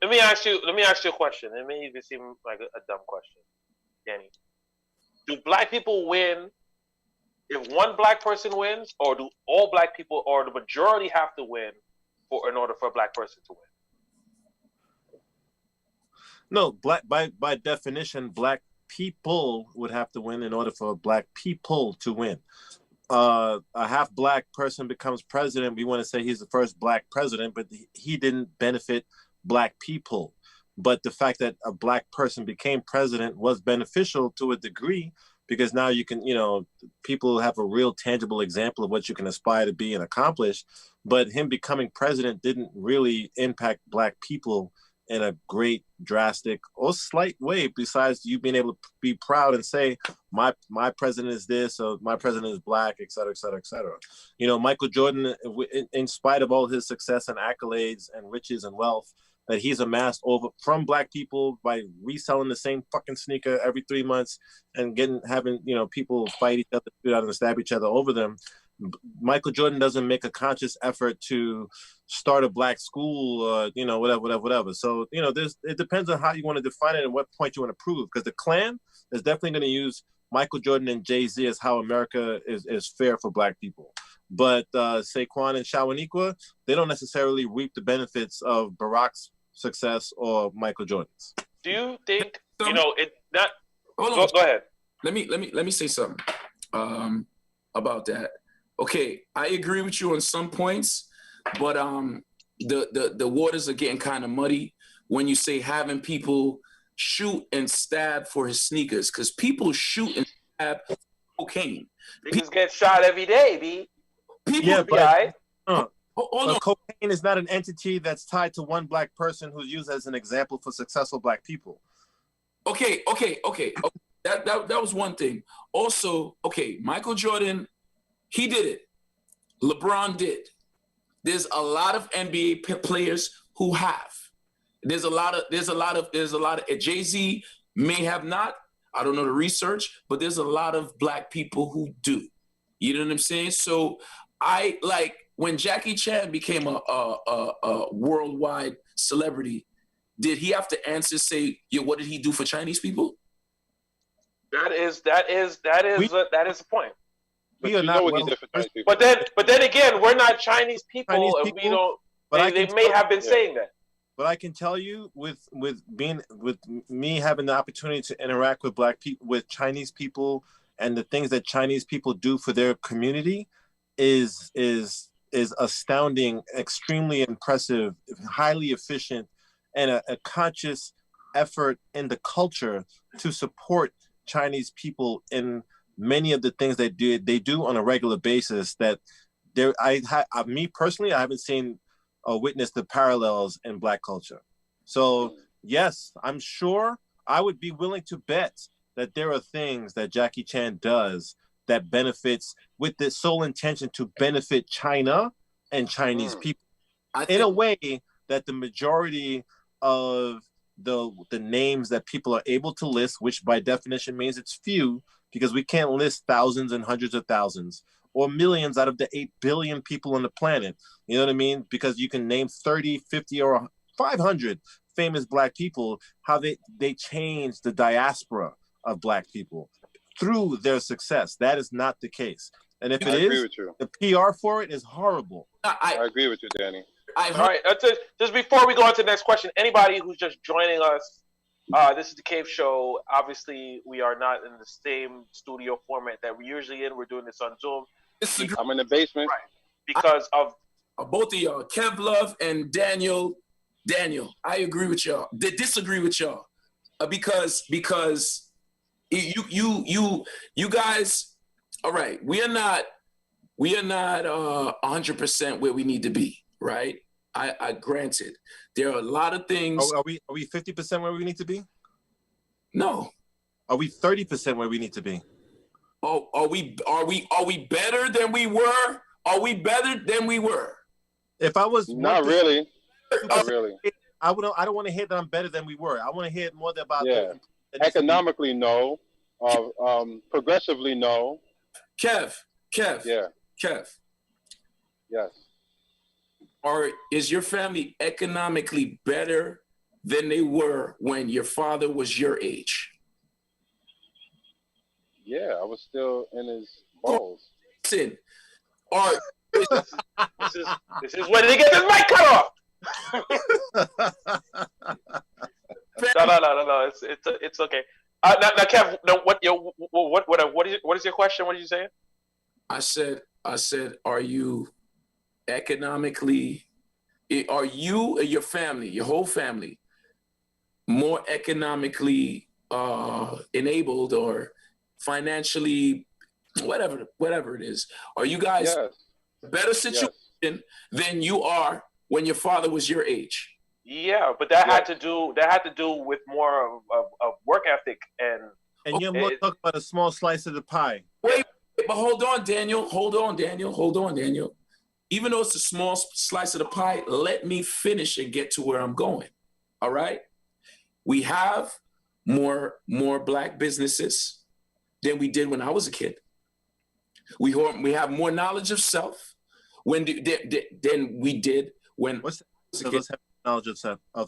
Speaker 2: let me ask you a question. It may even seem like a dumb question, Danny. Do black people win if one black person wins, or do all black people or the majority have to win in order for a black person to win?
Speaker 1: No, by definition, black people would have to win in order for black people to win. A half black person becomes president. We want to say he's the first black president, but he didn't benefit black people. But the fact that a black person became president was beneficial to a degree, because now you can, you know, people have a real tangible example of what you can aspire to be and accomplish. But him becoming president didn't really impact black people in a great, drastic or slight way, besides you being able to be proud and say, my president is this, or my president is black, et cetera, et cetera, et cetera. You know, Michael Jordan, in spite of all his success and accolades and riches and wealth that he's amassed from black people by reselling the same fucking sneaker every 3 months and having, you know, people fight each other, shoot out and stab each other over them. Michael Jordan doesn't make a conscious effort to start a black school or, you know, whatever. So, you know, it depends on how you want to define it and what point you want to prove. Because the Klan is definitely going to use Michael Jordan and Jay-Z as how America is fair for black people. But Saquon and Shawiniqua, they don't necessarily reap the benefits of Barack's success or Michael Jordan's.
Speaker 2: Do you think, you know, it not? Go ahead.
Speaker 3: Let me say something about that. Okay, I agree with you on some points, but the waters are getting kind of muddy when you say having people shoot and stab for his sneakers, because people shoot and stab cocaine.
Speaker 2: Niggas get shot every day, B.
Speaker 1: Yeah, but
Speaker 3: hold on.
Speaker 1: Cocaine is not an entity that's tied to one black person who's used as an example for successful black people.
Speaker 3: Okay. That was one thing. Also, okay, Michael Jordan, he did it. LeBron did. There's a lot of NBA players who have. There's a lot of Jay-Z may have not. I don't know the research, but there's a lot of black people who do. You know what I'm saying? So I like when Jackie Chan became a worldwide celebrity, did he have to answer, say, yo, what did he do for Chinese people?
Speaker 2: That is a point.
Speaker 1: We are not well,
Speaker 2: but then again, we're not Chinese people, and we don't. They may have been saying that.
Speaker 1: But I can tell you, with me having the opportunity to interact with black people, with Chinese people, and the things that Chinese people do for their community, is astounding, extremely impressive, highly efficient, and a conscious effort in the culture to support Chinese people in many of the things they do on a regular basis. That me personally, I haven't seen or witnessed the parallels in black culture. So yes, I'm sure I would be willing to bet that there are things that Jackie Chan does that benefits with the sole intention to benefit China and Chinese people in a way that the majority of the names that people are able to list, which by definition means it's few, because we can't list thousands and hundreds of thousands or millions out of the 8 billion people on the planet. You know what I mean? Because you can name 30, 50, or 500 famous black people, how they changed the diaspora of black people through their success. That is not the case. And if it is, the PR for it is horrible.
Speaker 4: I agree with you, Danny.
Speaker 2: All right, just before we go on to the next question, anybody who's just joining us, This is the Cave Show. Obviously, we are not in the same studio format that we're usually in. We're doing this on Zoom.
Speaker 4: I'm in the basement.
Speaker 2: Right. Because of
Speaker 3: both of y'all, Kev Love and Daniel. I agree with y'all. They disagree with y'all because you guys. All right, we are not 100% where we need to be. Right. I granted there are a lot of things.
Speaker 1: Are we 50% where we need to be?
Speaker 3: No.
Speaker 1: Are we 30% where we need to be?
Speaker 3: Oh, are we better than we were? Are we better than we were?
Speaker 1: If I was
Speaker 4: not really. Not really.
Speaker 1: I don't want to hear that I'm better than we were. I want to hear more about
Speaker 4: economically, no. Progressively, no.
Speaker 3: Kev.
Speaker 4: Yeah.
Speaker 3: Kev.
Speaker 4: Yes.
Speaker 3: Is your family economically better than they were when your father was your age?
Speaker 4: Yeah, I was still in his balls.
Speaker 3: Listen,
Speaker 2: this is when they get his mic cut off. No. It's okay. Now, Kev, what is your question? What are you saying?
Speaker 3: I said, are you economically? Are you or your family, your whole family, more economically enabled or financially, whatever it is? Are you guys better situation than you are when your father was your age?
Speaker 2: Yeah, but that had to do with more of work ethic and
Speaker 1: you're more talking about a small slice of the pie.
Speaker 3: Wait, but hold on, Daniel. Even though it's a small slice of the pie, let me finish and get to where I'm going. All right? We have more Black businesses than we did when I was a kid. We have more knowledge of self than we did when.
Speaker 1: What's the knowledge of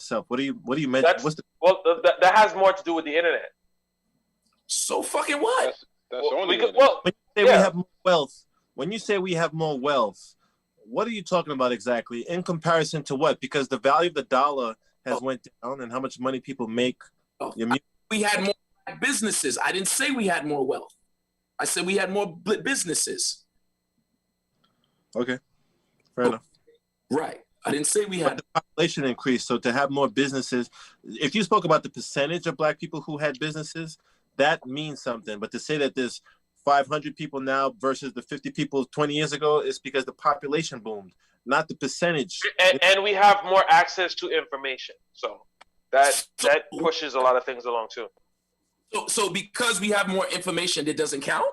Speaker 1: self? What do you mention?
Speaker 2: That has more to do with the internet.
Speaker 3: So fucking what?
Speaker 4: That's only.
Speaker 1: We have more wealth. When you say we have more wealth, what are you talking about exactly? In comparison to what? Because the value of the dollar has went down, and how much money people make.
Speaker 3: We had more businesses. I didn't say we had more wealth. I said we had more businesses.
Speaker 1: Okay, fair enough.
Speaker 3: Right. I didn't say we had.
Speaker 1: The population increased, so to have more businesses. If you spoke about the percentage of Black people who had businesses, that means something. But to say that there's 500 people now versus the 50 people 20 years ago is because the population boomed, not the percentage.
Speaker 2: And we have more access to information. So that pushes a lot of things along too.
Speaker 3: So because we have more information, it doesn't count?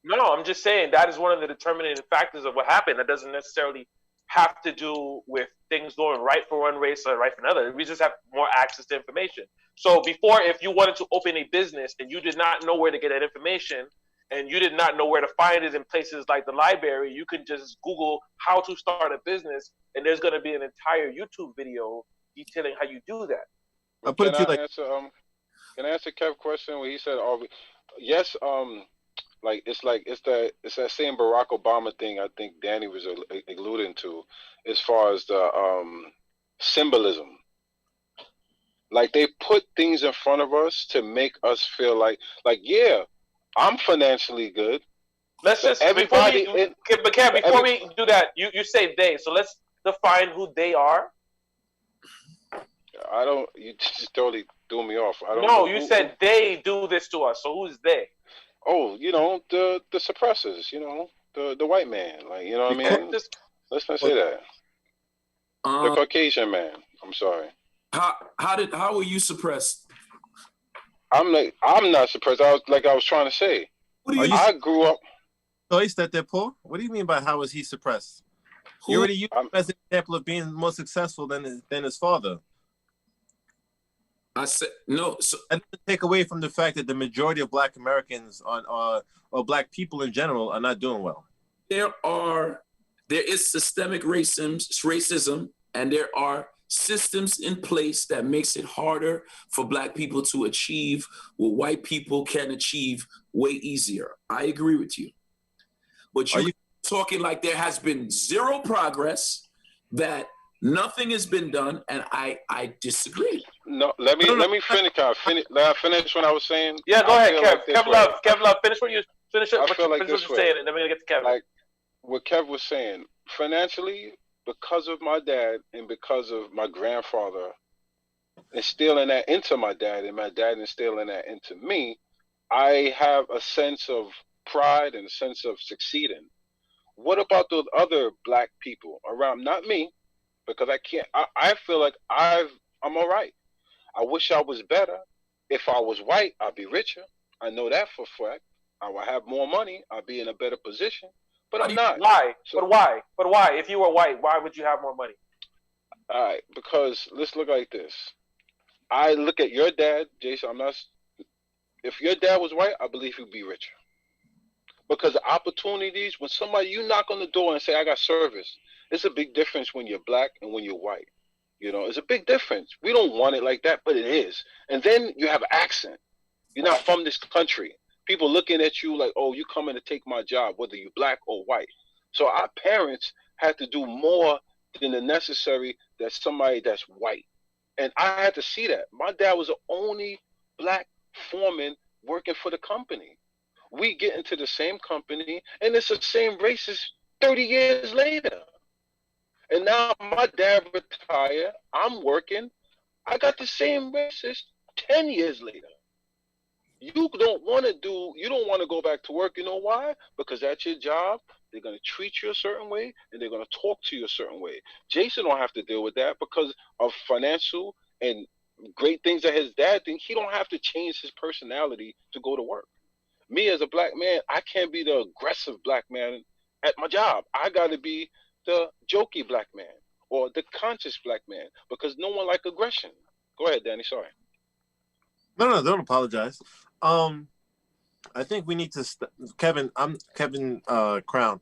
Speaker 2: No, I'm just saying that is one of the determining factors of what happened. That doesn't necessarily have to do with things going right for one race or right for another. We just have more access to information. So before, if you wanted to open a business and you did not know where to get that information, and you did not know where to find it in places like the library, you can just Google how to start a business, and there's going to be an entire YouTube video detailing how you do that.
Speaker 4: Can I answer Kev's question when he said, yes, it's that same Barack Obama thing I think Danny was alluding to, as far as the symbolism. Like, they put things in front of us to make us feel like yeah, I'm financially good.
Speaker 2: Let's just before we do that, you say they, so let's define who they are.
Speaker 4: You just totally threw me off.
Speaker 2: You said they do this to us. So who's they?
Speaker 4: Oh, the suppressors. The white man. Like, you know what I mean? Let's not say that. The Caucasian man. I'm sorry.
Speaker 3: How were you suppressed?
Speaker 4: I'm not suppressed. I was trying to say. I grew up.
Speaker 1: Choice that they're poor. What do you mean by how is he suppressed? You already used him as an example of being more successful than his father.
Speaker 3: I said no. So
Speaker 1: that doesn't take away from the fact that the majority of Black Americans or Black people in general are not doing well.
Speaker 3: There is systemic racism, and there are systems in place that makes it harder for Black people to achieve what white people can achieve way easier. I agree with you. But you're talking like there has been zero progress, that Nothing has been done, and I disagree.
Speaker 4: No, let me finish. Let I finish what I was saying.
Speaker 2: Yeah, go ahead, Kev.
Speaker 4: Like
Speaker 2: Kev Love, finish what you finish.
Speaker 4: I feel like this
Speaker 2: you're
Speaker 4: way.
Speaker 2: saying, and then we're gonna get to Kevin.
Speaker 4: Like what Kev was saying, financially, because of my dad and because of my grandfather instilling that into my dad, and my dad instilling that into me, I have a sense of pride and a sense of succeeding. What about those other black people around? Not me, because I can't. I feel like I'm all right. I wish I was better. If I was white, I'd be richer. I know that for a fact. I would have more money. I'd be in a better position. But I'm not.
Speaker 2: Why?
Speaker 4: So,
Speaker 2: but why? But why? If you were white, why would you have more money?
Speaker 4: all right, because let's look like this. I look at your dad, Jason. I'm not. If your dad was white, I believe he'd be richer. Because the opportunities, when somebody you knock on the door and say, "I got service," it's a big difference when you're black and when you're white. You know, it's a big difference. We don't want it like that, but it is. And then you have an accent. You're not from this country. People looking at you like, oh, you coming to take my job, whether you're black or white. So our parents had to do more than the necessary that somebody that's white. And I had to see that. My dad was the only black foreman working for the company. We get into the same company, and it's the same racist 30 years later. And now my dad retired. I'm working. I got the same racist 10 years later. You don't want to go back to work. You know why? Because at your job, they're going to treat you a certain way and they're going to talk to you a certain way. Jason don't have to deal with that because of financial and great things that his dad thinks. He don't have to change his personality to go to work. Me as a black man, I can't be the aggressive black man at my job. I got to be the jokey black man or the conscious black man because no one like aggression. Go ahead, Danny. Sorry.
Speaker 1: No, don't apologize. I think we need to Kevin. I'm Kevin Crown.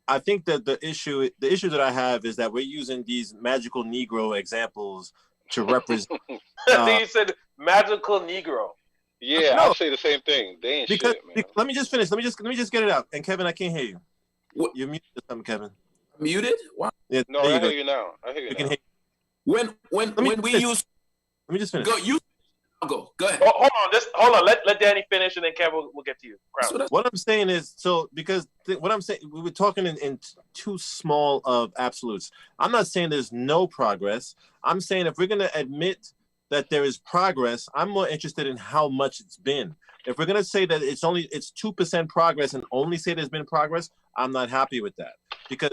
Speaker 1: I think that the issue that I have is that we're using these magical Negro examples to represent.
Speaker 2: You said magical Negro.
Speaker 4: Yeah, no. I'll say the same thing. They ain't
Speaker 1: because,
Speaker 4: shit, man.
Speaker 1: Let me just finish. Let me just get it out. And Kevin, I can't hear you.
Speaker 3: What?
Speaker 1: You're muted or something, Kevin.
Speaker 3: Muted? Wow.
Speaker 1: Yeah,
Speaker 4: no, I hear you now. I hear you now.
Speaker 1: Can hear
Speaker 3: you. When we use.
Speaker 1: Let me just finish.
Speaker 3: Go ahead.
Speaker 2: Hold on. Let Danny finish, and then Kevin will get to you.
Speaker 1: What I'm saying is, what I'm saying, we were talking in too small of absolutes. I'm not saying there's no progress. I'm saying if we're going to admit that there is progress, I'm more interested in how much it's been. If we're going to say that it's 2% progress and only say there's been progress, I'm not happy with that. Because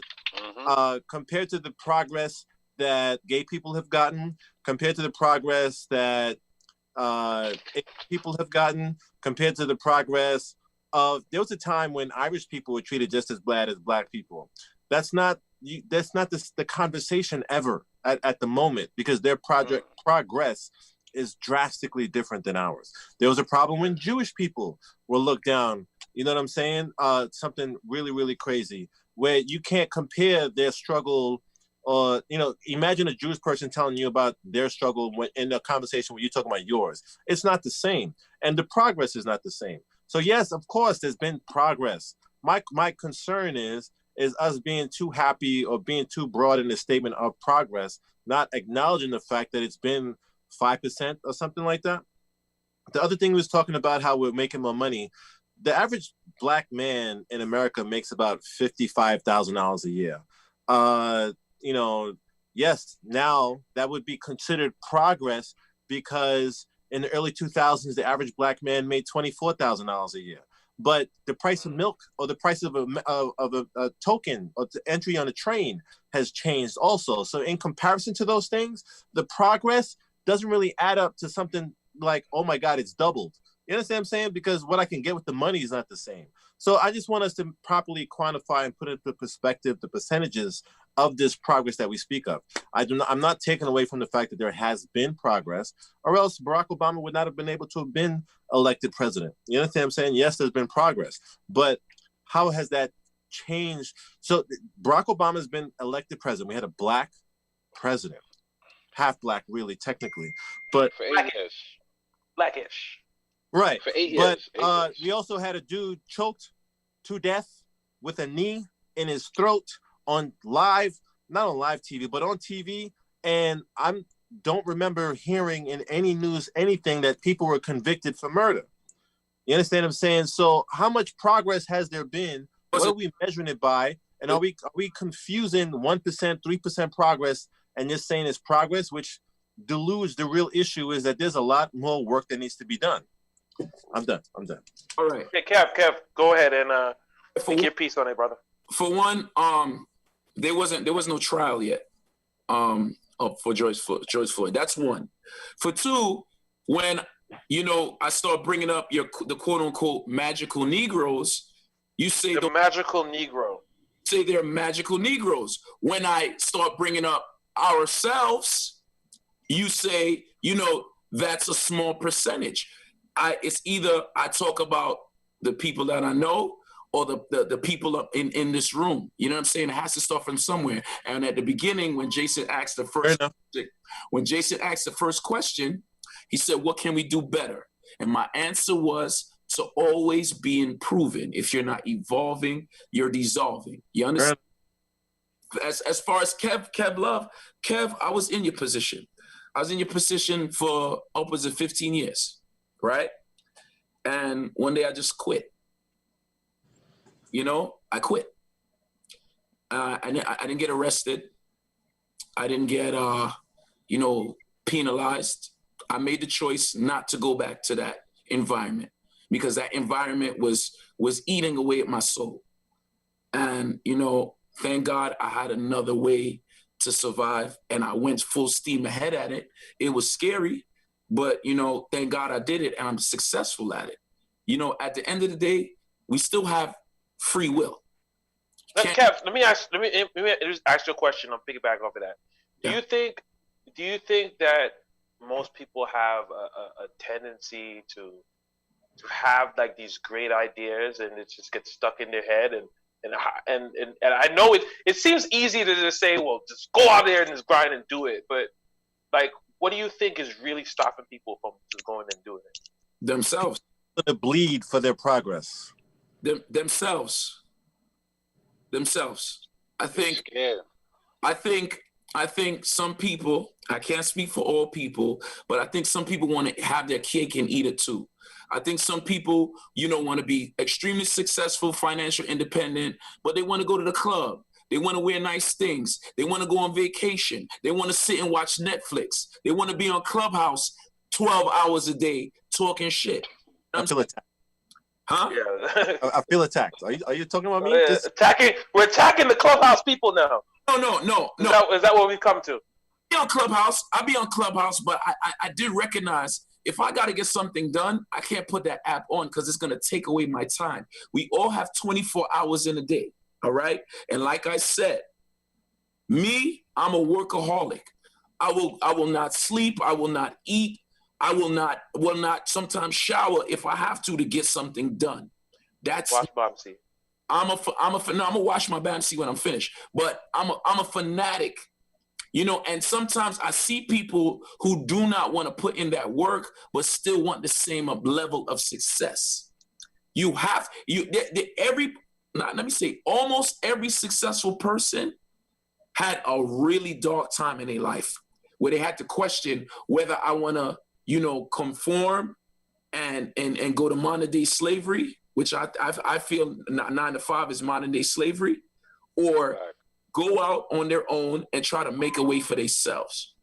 Speaker 1: compared to the progress that gay people have gotten, compared to the progress that people have gotten, compared to the progress of, there was a time when Irish people were treated just as bad as black people. That's not the conversation ever at the moment, because their progress is drastically different than ours. There was a problem when Jewish people were looked down. You know what I'm saying? Something really, really crazy, where you can't compare their struggle. Imagine a Jewish person telling you about their struggle in a conversation where you're talking about yours. It's not the same. And the progress is not the same. So yes, of course, there's been progress. My concern is us being too happy or being too broad in the statement of progress, not acknowledging the fact that it's been 5% or something like that. The other thing was talking about how we're making more money. The average black man in America makes about $55,000 a year. Yes, now that would be considered progress, because in the early 2000s, the average black man made $24,000 a year. But the price of milk or the price of a token or the entry on a train has changed also. So in comparison to those things, the progress doesn't really add up to something like, oh my God, it's doubled. You understand what I'm saying? Because what I can get with the money is not the same. So I just want us to properly quantify and put into perspective the percentages of this progress that we speak of. I'm not taking away from the fact that there has been progress, or else Barack Obama would not have been able to have been elected president. You understand what I'm saying? Yes, there's been progress, but how has that changed? So Barack Obama has been elected president. We had a black president, half black, really, technically, but
Speaker 4: for 8 years.
Speaker 2: Blackish.
Speaker 4: Right. For 8 years.
Speaker 1: But we also had a dude choked to death with a knee in his throat on live not on live TV, but on TV, and don't remember hearing in any news anything that people were convicted for murder. You understand what I'm saying? So how much progress has there been? What are we measuring it by? And are we confusing 1%, 3% progress and just saying it's progress, which deludes the real issue is that there's a lot more work that needs to be done. I'm done.
Speaker 3: All right.
Speaker 2: Hey, Kev, go ahead and make your piece on it, brother.
Speaker 3: For one, there was no trial yet for George Floyd. That's one. For two, when I start bringing up the quote unquote magical Negroes, you say
Speaker 2: the magical Negro.
Speaker 3: Say they're magical Negroes. When I start bringing up ourselves, you say, that's a small percentage. It's either I talk about the people that I know or the people up in this room. You know what I'm saying? It has to start from somewhere. And at the beginning, when Jason asked the first question, he said, what can we do better? And my answer was to always be improving. If you're not evolving, you're dissolving. You understand? As far as Kev Love, Kev, I was in your position. I was in your position for upwards of 15 years, right? And one day I just quit. I quit. I didn't get arrested. I didn't get, penalized. I made the choice not to go back to that environment because that environment was eating away at my soul. And, thank God I had another way to survive and I went full steam ahead at it. It was scary, but, thank God I did it and I'm successful at it. At the end of the day, we still have free will.
Speaker 2: Kev, let me just ask you a question. I'll piggyback off of that. Do you think that most people have a tendency to have like these great ideas and it just gets stuck in their head and I know it seems easy to just say, well, just go out there and just grind and do it, but like, what do you think is really stopping people from just going and doing it?
Speaker 3: Themselves.
Speaker 1: To bleed for their progress.
Speaker 3: Themselves. I think some people, I can't speak for all people, but I think some people want to have their cake and eat it too. I think some people, want to be extremely successful, financial independent, but they want to go to the club. They want to wear nice things. They want to go on vacation. They want to sit and watch Netflix. They want to be on Clubhouse 12 hours a day talking shit.
Speaker 1: I feel attacked.
Speaker 3: Huh?
Speaker 2: Yeah.
Speaker 1: I feel attacked. Are you talking about me?
Speaker 2: We're attacking the Clubhouse people now.
Speaker 3: No.
Speaker 2: Is that what we've come to?
Speaker 3: I be on Clubhouse, but I did recognize if I got to get something done, I can't put that app on because it's going to take away my time. We all have 24 hours in a day, all right? And like I said, I'm a workaholic. I will not sleep. I will not eat. I will not sometimes shower if I have to get something done. That's
Speaker 2: wash Bamsi.
Speaker 3: I'm gonna wash my Bamsi when I'm finished. But I'm a fanatic, and sometimes I see people who do not want to put in that work, but still want the same level of success. Almost every successful person had a really dark time in their life where they had to question whether I want to, conform and go to modern day slavery, which I feel 9 to 5 is modern day slavery, or go out on their own and try to make a way for themselves,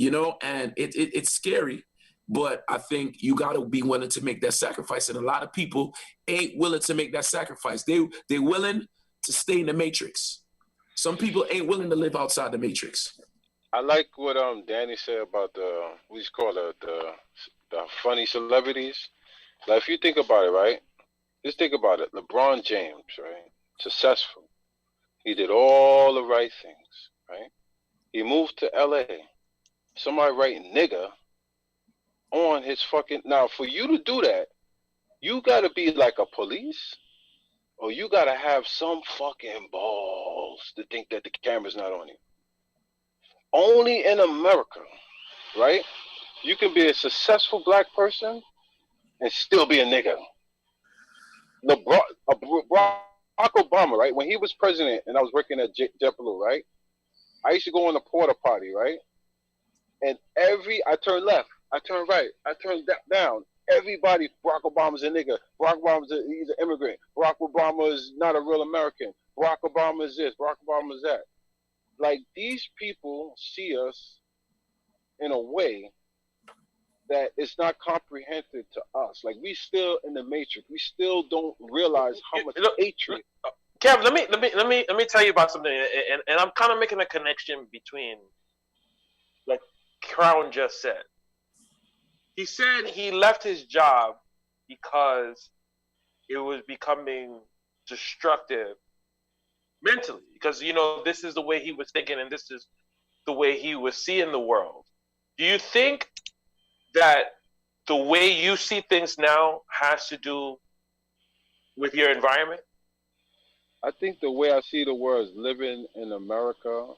Speaker 3: and it's scary, but I think you got to be willing to make that sacrifice. And a lot of people ain't willing to make that sacrifice. They're willing to stay in the matrix. Some people ain't willing to live outside the matrix.
Speaker 4: I like what Danny said about the funny celebrities. Like, if you think about it, right? Just think about it. LeBron James, right? Successful. He did all the right things, right? He moved to LA. Somebody write nigga on his fucking... Now, for you to do that, you got to be like a police, or you got to have some fucking balls to think that the camera's not on you. Only in America, right? You can be a successful black person and still be a nigga. Barack Obama, right? When he was president and I was working at JetBlue, right? I used to go on a porta potty, right? And I turn left, I turn right, I turn down. Everybody, Barack Obama's a nigga. Barack Obama's he's an immigrant. Barack Obama is not a real American. Barack Obama is this. Barack Obama is that. Like, these people see us in a way that it's not comprehended to us. Like, we still in the matrix. We still don't realize how much hatred.
Speaker 2: Kev, let me tell you about something, and I'm kind of making a connection between, like Crown just said. He said he left his job because it was becoming destructive mentally, because this is the way he was thinking and this is the way he was seeing the world. Do you think that the way you see things now has to do with your environment?
Speaker 4: I think the way I see the world is living in America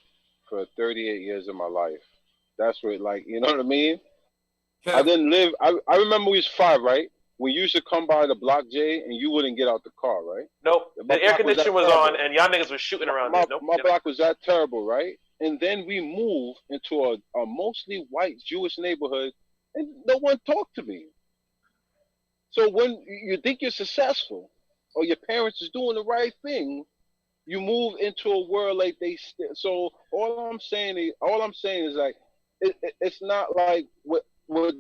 Speaker 4: for 38 years of my life. That's what, like, you know what I mean? Yeah. I didn't live. I remember we was 5, right? We used to come by the Block J and you wouldn't get out the car, right?
Speaker 2: Nope. The air conditioning was on and y'all niggas was shooting around there. Nope.
Speaker 4: My block was that terrible, right? And then we moved into a mostly white Jewish neighborhood and no one talked to me. So when you think you're successful or your parents is doing the right thing, you move into a world like so all I'm saying is like, it's not like what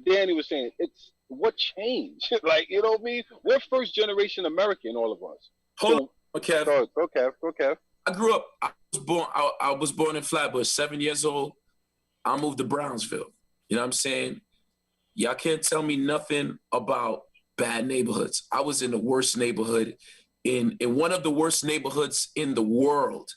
Speaker 4: Danny was saying. It's what changed. Like, you know what I mean? We're first generation American, all of us.
Speaker 3: Hold on, Kev.
Speaker 4: Go Kev.
Speaker 3: I grew up. I was born in Flatbush. 7 years old. I moved to Brownsville. You know what I'm saying? Y'all can't tell me nothing about bad neighborhoods. I was in the worst neighborhood, in one of the worst neighborhoods in the world.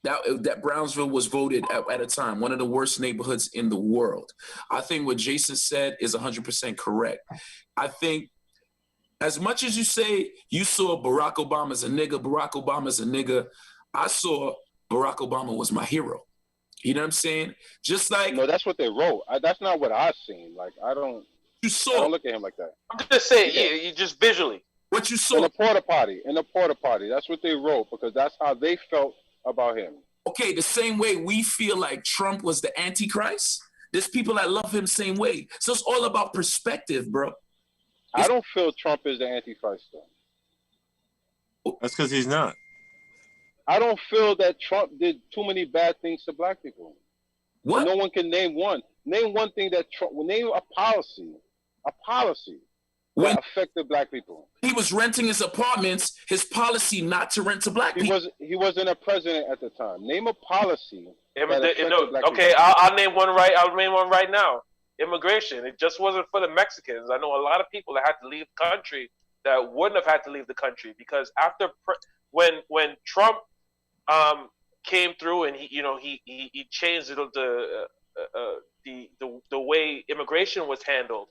Speaker 3: That Brownsville was voted at a time one of the worst neighborhoods in the world. I think what Jason said is 100% correct. I think as much as you say you saw Barack Obama as a nigga, I saw Barack Obama was my hero. You know what I'm saying? Just like...
Speaker 4: No, that's what they wrote. That's not what I've seen. Like, I don't look at him like that.
Speaker 2: I'm just saying, you just visually.
Speaker 3: What you saw...
Speaker 4: In a porta potty. That's what they wrote because that's how they felt about him.
Speaker 3: Okay, the same way we feel like Trump was the Antichrist, there's people that love him same way. So it's all about perspective, bro.
Speaker 4: I don't feel Trump is the Antichrist, though.
Speaker 1: That's because he's not.
Speaker 4: I don't feel that Trump did too many bad things to black people.
Speaker 3: What?
Speaker 4: And no one can name one. Name one thing that Trump, name a policy that affected black people.
Speaker 3: He was renting his apartments, his policy not to rent to black people.
Speaker 4: He wasn't a president at the time. Name a policy.
Speaker 2: Okay, I'll name one right. I'll name one right now. Immigration. It just wasn't for the Mexicans. I know a lot of people that had to leave the country that wouldn't have had to leave the country because after when Trump came through and he changed the way immigration was handled.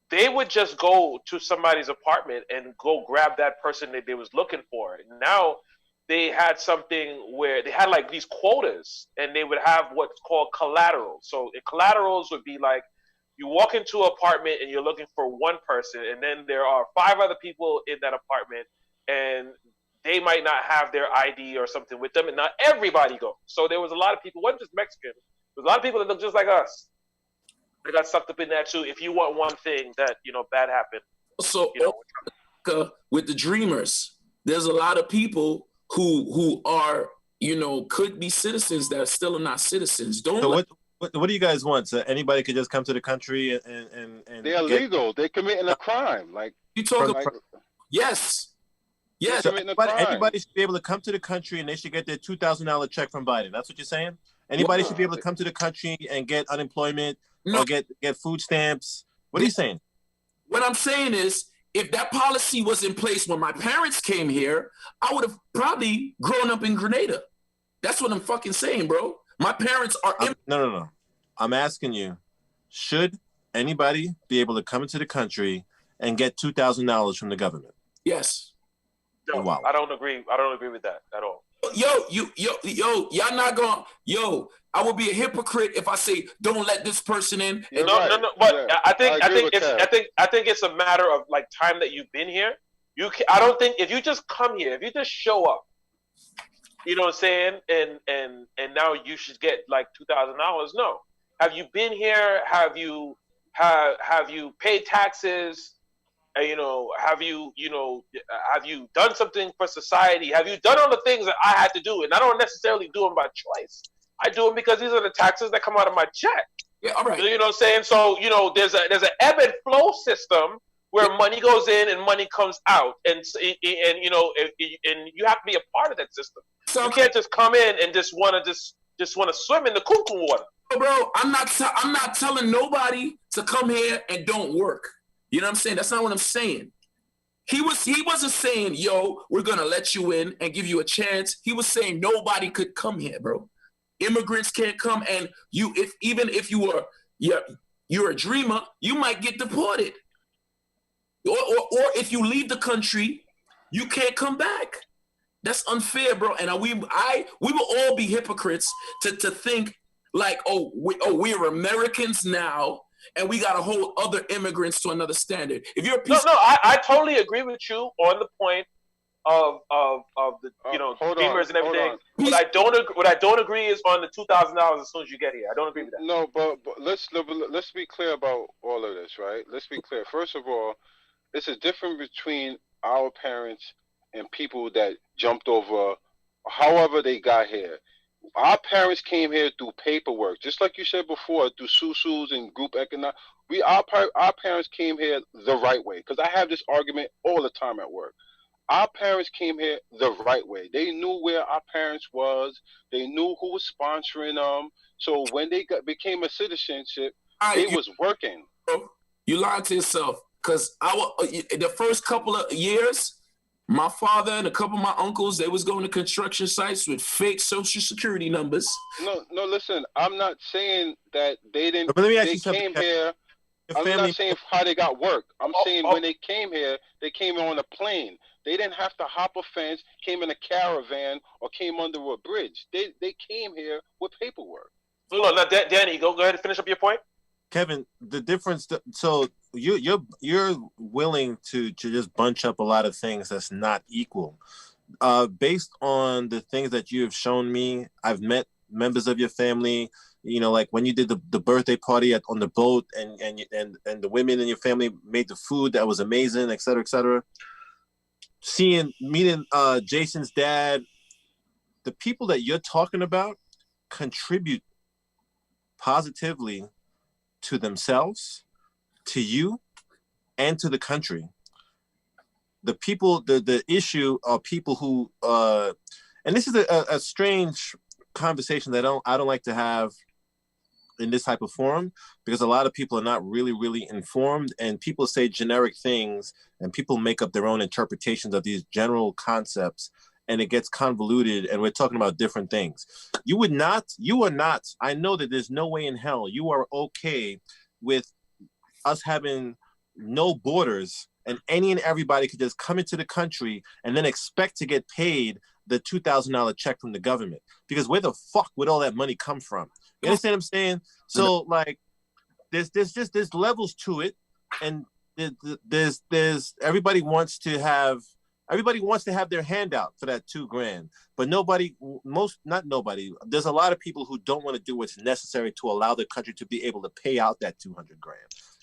Speaker 2: They would just go to somebody's apartment and go grab that person that they was looking for. And now they had something where they had like these quotas and they would have what's called collateral. So collaterals would be like you walk into an apartment and you're looking for one person and then there are 5 other people in that apartment and they might not have their ID or something with them and not everybody goes. So there was a lot of people, wasn't just Mexican, there was a lot of people that look just like us. They got sucked up in that too. If you want one thing that, bad happened.
Speaker 3: So with the dreamers, there's a lot of people who are, could be citizens that still are not citizens.
Speaker 1: What do you guys want? So anybody could just come to the country and
Speaker 4: they're illegal. They're committing a crime. Like
Speaker 3: you talk about yes. Yes.
Speaker 1: So anybody should be able to come to the country and they should get their $2,000 check from Biden. That's what you're saying? Anybody should be able to come to the country and get unemployment or get food stamps. What are you saying?
Speaker 3: What I'm saying is, if that policy was in place when my parents came here, I would have probably grown up in Grenada. That's what I'm fucking saying, bro. My parents are...
Speaker 1: No. I'm asking you, should anybody be able to come into the country and get $2,000 from the government?
Speaker 3: Yes.
Speaker 2: No, wow. I don't agree with that at all.
Speaker 3: Y'all not going. I would be a hypocrite if I say don't let this person in.
Speaker 2: No. But I think it's a matter of like time that you've been here. I don't think if you just come here, if you just show up, You know what I'm saying? And now you should get like $2,000. No. Have you been here? Have you paid taxes? Have you done something for society? Have you done all the things that I had to do? And I don't necessarily do them by choice. I do them because these are the taxes that come out of my check.
Speaker 3: Yeah, all right.
Speaker 2: You know what I'm saying? So, there's an ebb and flow system where money goes in and money comes out, and you have to be a part of that system. So you can't just come in and just want to swim in the cuckoo water.
Speaker 3: Bro, I'm not telling nobody to come here and don't work. You know what I'm saying? That's not what I'm saying. He wasn't saying, yo, we're gonna let you in and give you a chance. He was saying nobody could come here, bro. Immigrants can't come, and even if you're a dreamer, you might get deported. Or if you leave the country, you can't come back. That's unfair, bro. And we will all be hypocrites to think like, we're Americans now, and we got to hold other immigrants to another standard. If you're a piece
Speaker 2: I totally agree with you on the point of the dreamers and everything. What I don't agree is on the $2,000 as soon as you get here. I don't agree with that.
Speaker 4: No, but let's be clear about all of this, right? Let's be clear. First of all, it's a difference between our parents and people that jumped over, however they got here. Our parents came here through paperwork, just like you said before, through SUSUs and group economic. Our parents came here the right way, because I have this argument all the time at work. Our parents came here the right way. They knew where our parents was. They knew who was sponsoring them. So when they became a citizenship, they was working.
Speaker 3: You lied to yourself, because the first couple of years, my father and a couple of my uncles, they was going to construction sites with fake social security numbers.
Speaker 4: No, listen, I'm not saying that they didn't.
Speaker 1: But let me ask
Speaker 4: they
Speaker 1: you something.
Speaker 4: Came here. I'm not saying how they got work. I'm saying when they came here, they came on a plane. They didn't have to hop a fence, came in a caravan, or came under a bridge. They came here with paperwork.
Speaker 2: Hold on, now, Danny, go ahead and finish up your point.
Speaker 1: Kevin, the difference. So you're willing to just bunch up a lot of things that's not equal. Based on the things that you have shown me, I've met members of your family. Like when you did the birthday party on the boat, and the women in your family made the food that was amazing, et cetera, et cetera. Meeting Jason's dad, the people that you're talking about contribute positively to themselves, to you, and to the country. The people, the issue are people who, and this is a strange conversation that I don't like to have in this type of forum, because a lot of people are not really, really informed, and people say generic things, and people make up their own interpretations of these general concepts, and it gets convoluted, and we're talking about different things. You are not, I know that there's no way in hell you are okay with us having no borders and any and everybody could just come into the country and then expect to get paid the $2,000 check from the government, because where the fuck would all that money come from? You understand what I'm saying? So like, there's levels to it, and there's everybody wants to have their hand out for that $2,000, but not nobody. There's a lot of people who don't want to do what's necessary to allow the country to be able to pay out that $200,000.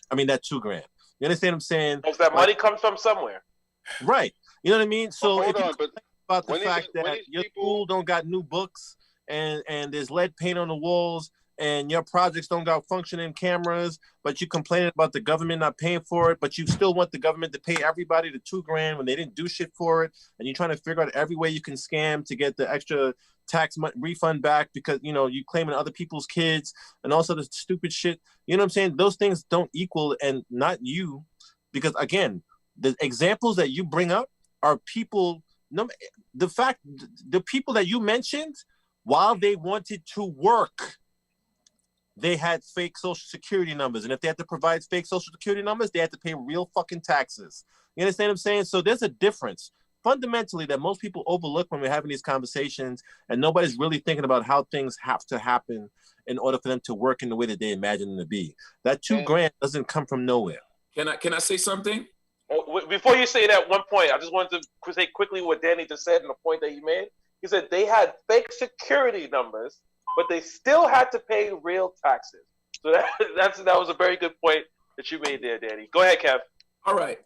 Speaker 1: I mean that $2,000. You understand what I'm saying?
Speaker 2: Because that money comes from somewhere,
Speaker 1: right? You know what I mean? So
Speaker 4: hold
Speaker 1: if you
Speaker 4: on, but
Speaker 1: about the fact that your school don't got new books, and there's lead paint on the walls, and your projects don't got functioning cameras, but you complaining about the government not paying for it, but you still want the government to pay everybody the $2,000 when they didn't do shit for it, and you're trying to figure out every way you can scam to get the extra tax refund back because you claiming other people's kids and also the stupid shit. You know what I'm saying? Those things don't equal, and not you, because again, the examples that you bring up are people. The people that you mentioned, while they wanted to work, they had fake social security numbers. And if they had to provide fake social security numbers, they had to pay real fucking taxes. You understand what I'm saying? So there's a difference fundamentally that most people overlook when we're having these conversations, and nobody's really thinking about how things have to happen in order for them to work in the way that they imagine them to be. That $2,000 doesn't come from nowhere.
Speaker 3: Can I say something?
Speaker 2: Before you say that, one point, I just wanted to say quickly what Danny just said and the point that he made. He said they had fake security numbers, but they still had to pay real taxes. So that was a very good point that you made there, Danny. Go ahead, Kev.
Speaker 3: All right.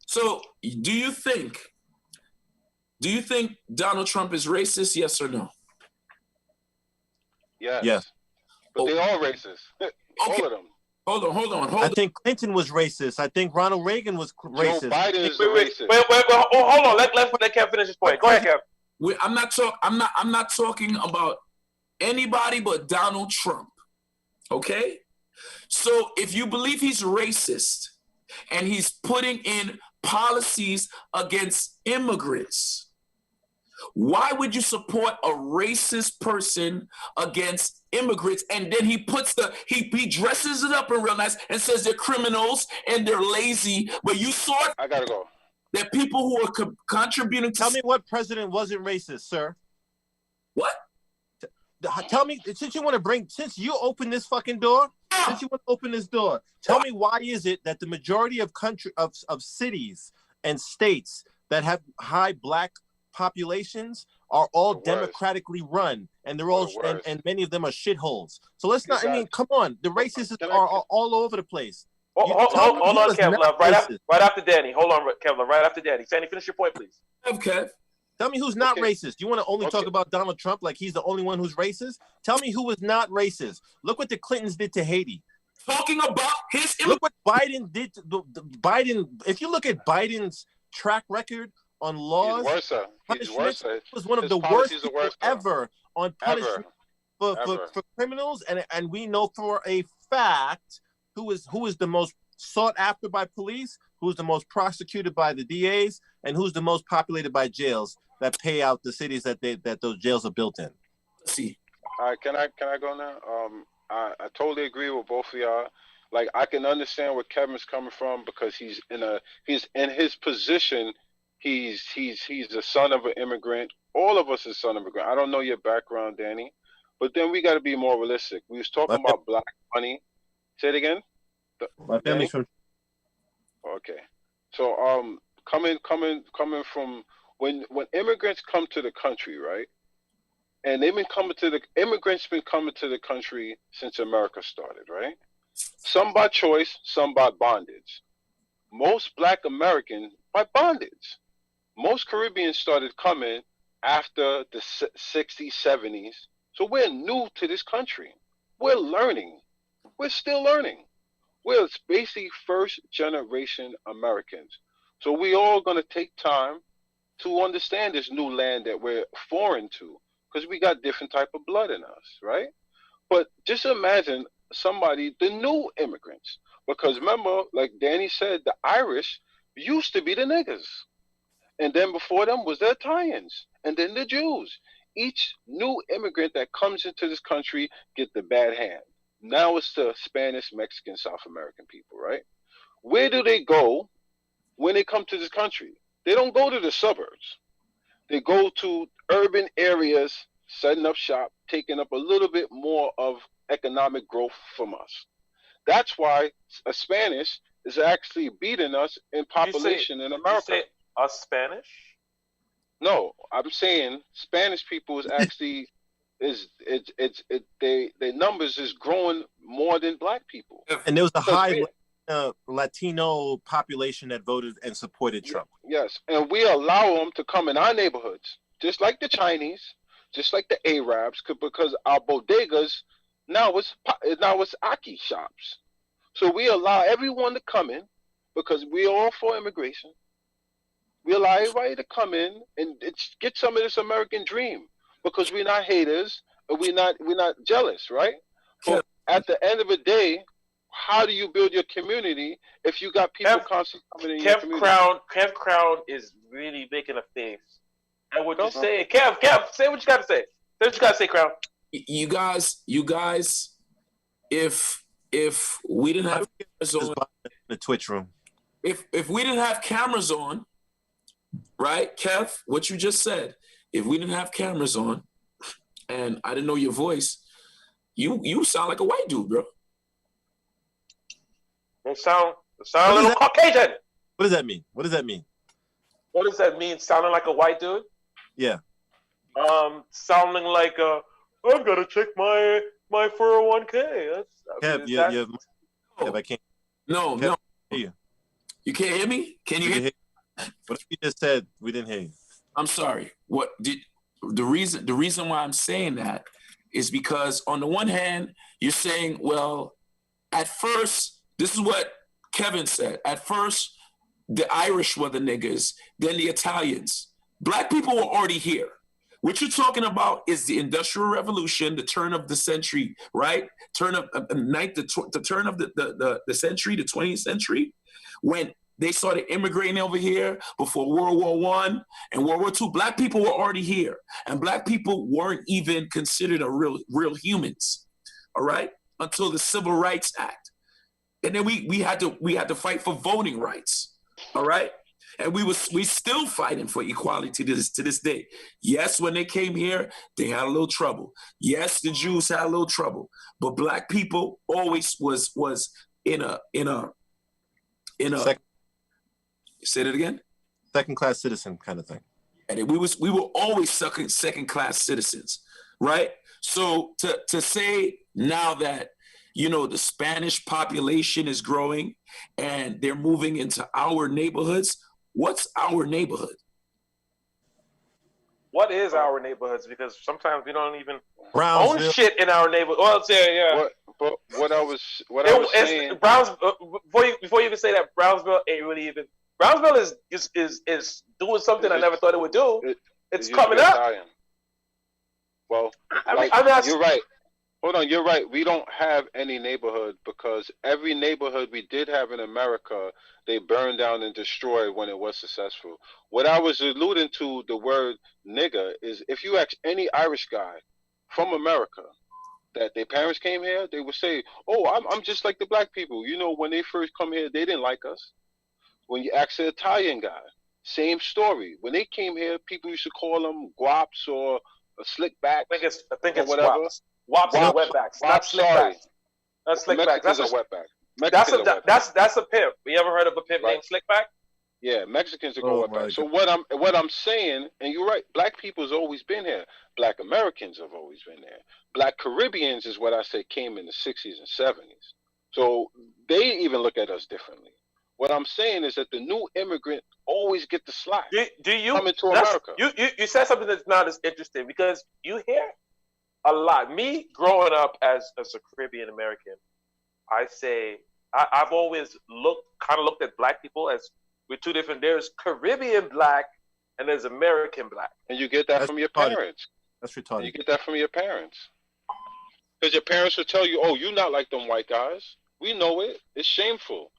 Speaker 3: So, do you think Donald Trump is racist? Yes or no?
Speaker 4: Yes. But they all racist. All of them.
Speaker 3: Hold on.
Speaker 1: I think Clinton was racist. I think Ronald Reagan was racist.
Speaker 4: Joe Biden is racist.
Speaker 2: Wait. Oh, hold on. Let Kev finish his point. Go ahead, Kev.
Speaker 3: I'm not talking about anybody but Donald Trump. Okay? So if you believe he's racist and he's putting in policies against immigrants, why would you support a racist person against immigrants? And then he puts he dresses it up in real nice and says they're criminals and they're lazy. But you saw
Speaker 4: I gotta go.
Speaker 3: That people who are contributing to.
Speaker 1: Tell me what president wasn't racist, sir.
Speaker 3: What?
Speaker 1: Tell me, since you opened this fucking door, since you want to open this door, tell me why is it that the majority of cities and states that have high black populations are all democratically run, and they're all and many of them are shitholes. So let's not. I mean, come on, the racists are all over the place.
Speaker 2: Hold on, Kevlar. Right after Danny. Hold on, Kevlar. Right after Danny. Sandy, finish your point, please.
Speaker 3: Okay.
Speaker 1: Tell me who's not racist. You want to only talk about Donald Trump like he's the only one who's racist? Tell me who was not racist. Look what the Clintons did to Haiti.
Speaker 3: Talking about his.
Speaker 1: Look what Biden did. Biden. If you look at Biden's track record on laws, punishment was one of the worst ever on punishment for criminals, and we know for a fact who is the most sought after by police, who's the most prosecuted by the DAs, and who's the most populated by jails that pay out the cities that those jails are built in.
Speaker 3: See.
Speaker 4: All right, can I go now? I totally agree with both of y'all. Like, I can understand where Kevin's coming from because he's in his position. He's the son of an immigrant. All of us is son of an immigrant. I don't know your background, Danny, but then we got to be more realistic. We was talking about black money. Say it again.
Speaker 1: My family's from.
Speaker 4: Okay, so coming from when immigrants come to the country, right? And immigrants been coming to the country since America started, right? Some by choice, some by bondage. Most Black Americans by bondage. Most Caribbeans started coming after the 60s, 70s. So we're new to this country. We're learning. We're still learning. We're basically first generation Americans. So we all going to take time to understand this new land that we're foreign to, because we got different type of blood in us, right? But just imagine the new immigrants, because remember, like Danny said, the Irish used to be the niggas. And then before them was the Italians, and then the Jews. Each new immigrant that comes into this country get the bad hand. Now it's the Spanish, Mexican, South American people, right? Where do they go when they come to this country? They don't go to the suburbs. They go to urban areas, setting up shop, taking up a little bit more of economic growth from us. That's why a Spanish is actually beating us in population in America.
Speaker 2: You say us Spanish?
Speaker 4: No, I'm saying Spanish people is actually their numbers is growing more than Black people.
Speaker 1: And there was a high Latino population that voted and supported Trump.
Speaker 4: Yes, and we allow them to come in our neighborhoods, just like the Chinese, just like the Arabs, because our bodegas now it's Aki shops. So we allow everyone to come in because we're all for immigration. We allow everybody to come in and get some of this American dream because we're not haters and we're not jealous, right? But at the end of the day, how do you build your community if you got people constantly coming in your community?
Speaker 2: Kev Crown is really making a face. And what you say, Kev, say what you got to say. Say what you got to say, Crown.
Speaker 3: You guys, if we didn't have cameras on
Speaker 1: the Twitch room,
Speaker 3: if we didn't have cameras on, right, Kev, what you just said, if we didn't have cameras on, and I didn't know your voice, you sound like a white dude, bro.
Speaker 2: You sound a little Caucasian.
Speaker 1: What does that mean? What does that mean?
Speaker 2: What does that mean? Sounding like a white dude?
Speaker 1: Yeah.
Speaker 2: Sounding like I've got to check my 401k.
Speaker 1: I can't.
Speaker 3: No,
Speaker 1: Kev,
Speaker 3: no.
Speaker 1: hear you.
Speaker 3: You can't hear me? Can you hear me?
Speaker 1: What you just said? We didn't hear you.
Speaker 3: I'm sorry. What did the reason why I'm saying that is because on the one hand, you're saying, well, at first, this is what Kevin said. At first, the Irish were the niggers, then the Italians. Black people were already here. What you're talking about is the Industrial Revolution, the turn of the century, right? Turn of the turn of the century, the 20th century, when they started immigrating over here before World War I and World War II. Black people were already here, and Black people weren't even considered a real humans, all right, until the Civil Rights Act, and then we had to fight for voting rights, all right. And we still fighting for equality to this day. Yes, when they came here, they had a little trouble. Yes, the Jews had a little trouble, but Black people always was in a. Say that again.
Speaker 1: Second class citizen kind of thing.
Speaker 3: And we were always second class citizens, right? So to say now that the Spanish population is growing and they're moving into our neighborhoods. What's our neighborhood?
Speaker 2: What is our neighborhoods? Because sometimes we don't even
Speaker 1: Brownsville.
Speaker 2: own shit in our neighborhood. Well, yeah.
Speaker 4: What I was saying.
Speaker 2: Before you even say that, Brownsville ain't really even. Brownsville is doing something I never thought it would do. It's coming up.
Speaker 4: Italian. Well,
Speaker 2: you're
Speaker 4: right. Hold on, you're right. We don't have any neighborhood because every neighborhood we did have in America, they burned down and destroyed when it was successful. What I was alluding to, the word nigger, is if you ask any Irish guy from America that their parents came here, they would say, oh, I'm just like the Black people. When they first come here, they didn't like us. When you ask an Italian guy, same story. When they came here, people used to call them guaps or slickbacks.
Speaker 2: I think it's
Speaker 4: whatever.
Speaker 2: guaps. Wops and wetbacks, not slickbacks. Not slickbacks. That's a wetback. That's a pimp. You ever heard of a pimp named Slickback?
Speaker 4: Yeah, Mexicans are going wetback. So what I'm saying, and you're right, Black people's always been here. Black Americans have always been there. Black Caribbeans is what I say came in the 60s and 70s. So they even look at us differently. What I'm saying is that the new immigrant always get the slack.
Speaker 2: Do you
Speaker 4: come into America?
Speaker 2: You said something that's not as interesting because you hear a lot. Me growing up as a Caribbean American, I say I've always looked at Black people as we're two different. There's Caribbean Black and there's American Black.
Speaker 4: And you get that from your parents.
Speaker 1: That's retarded.
Speaker 4: You get that from your parents. Because your parents will tell you, oh, you're not like them white guys. We know it. It's shameful.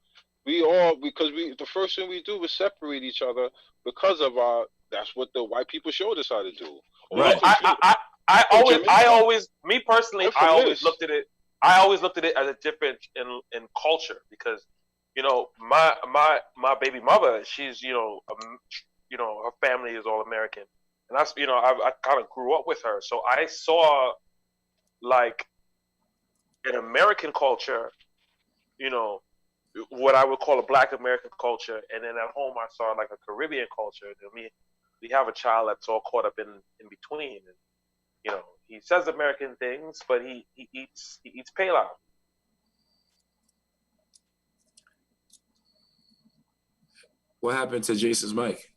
Speaker 4: The first thing we do is separate each other because of that's what the white people showed us how to do.
Speaker 1: Right.
Speaker 2: I always looked at it. I always looked at it as a difference in culture because, my baby mother, she's her family is all American, and that's I kind of grew up with her, so I saw like an American culture, what I would call a Black American culture, and then at home I saw like a Caribbean culture. And we have a child that's all caught up in between. And, he says American things, but he eats paella.
Speaker 3: What happened to Jason's mic?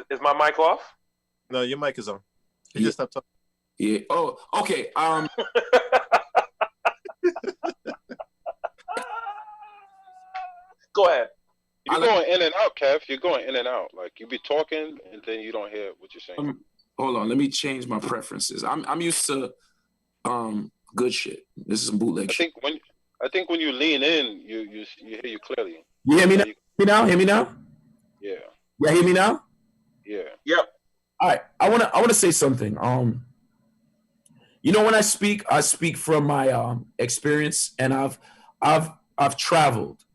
Speaker 2: Is my mic off?
Speaker 1: No, your mic is on. He just stopped talking.
Speaker 3: Yeah. Oh, okay.
Speaker 2: Go ahead.
Speaker 4: You're going in and out, Kev. You're going in and out. Like you be talking and then you don't hear what you're saying.
Speaker 3: Hold on, let me change my preferences. I'm used to good shit. This is some bootleg shit.
Speaker 4: I think when you lean in, you hear you clearly.
Speaker 3: You hear me now? Hear me now?
Speaker 4: Yeah.
Speaker 3: Yeah, hear me now?
Speaker 4: Yeah.
Speaker 2: Yep.
Speaker 3: All right. I wanna say something. When I speak from my experience, and I've traveled.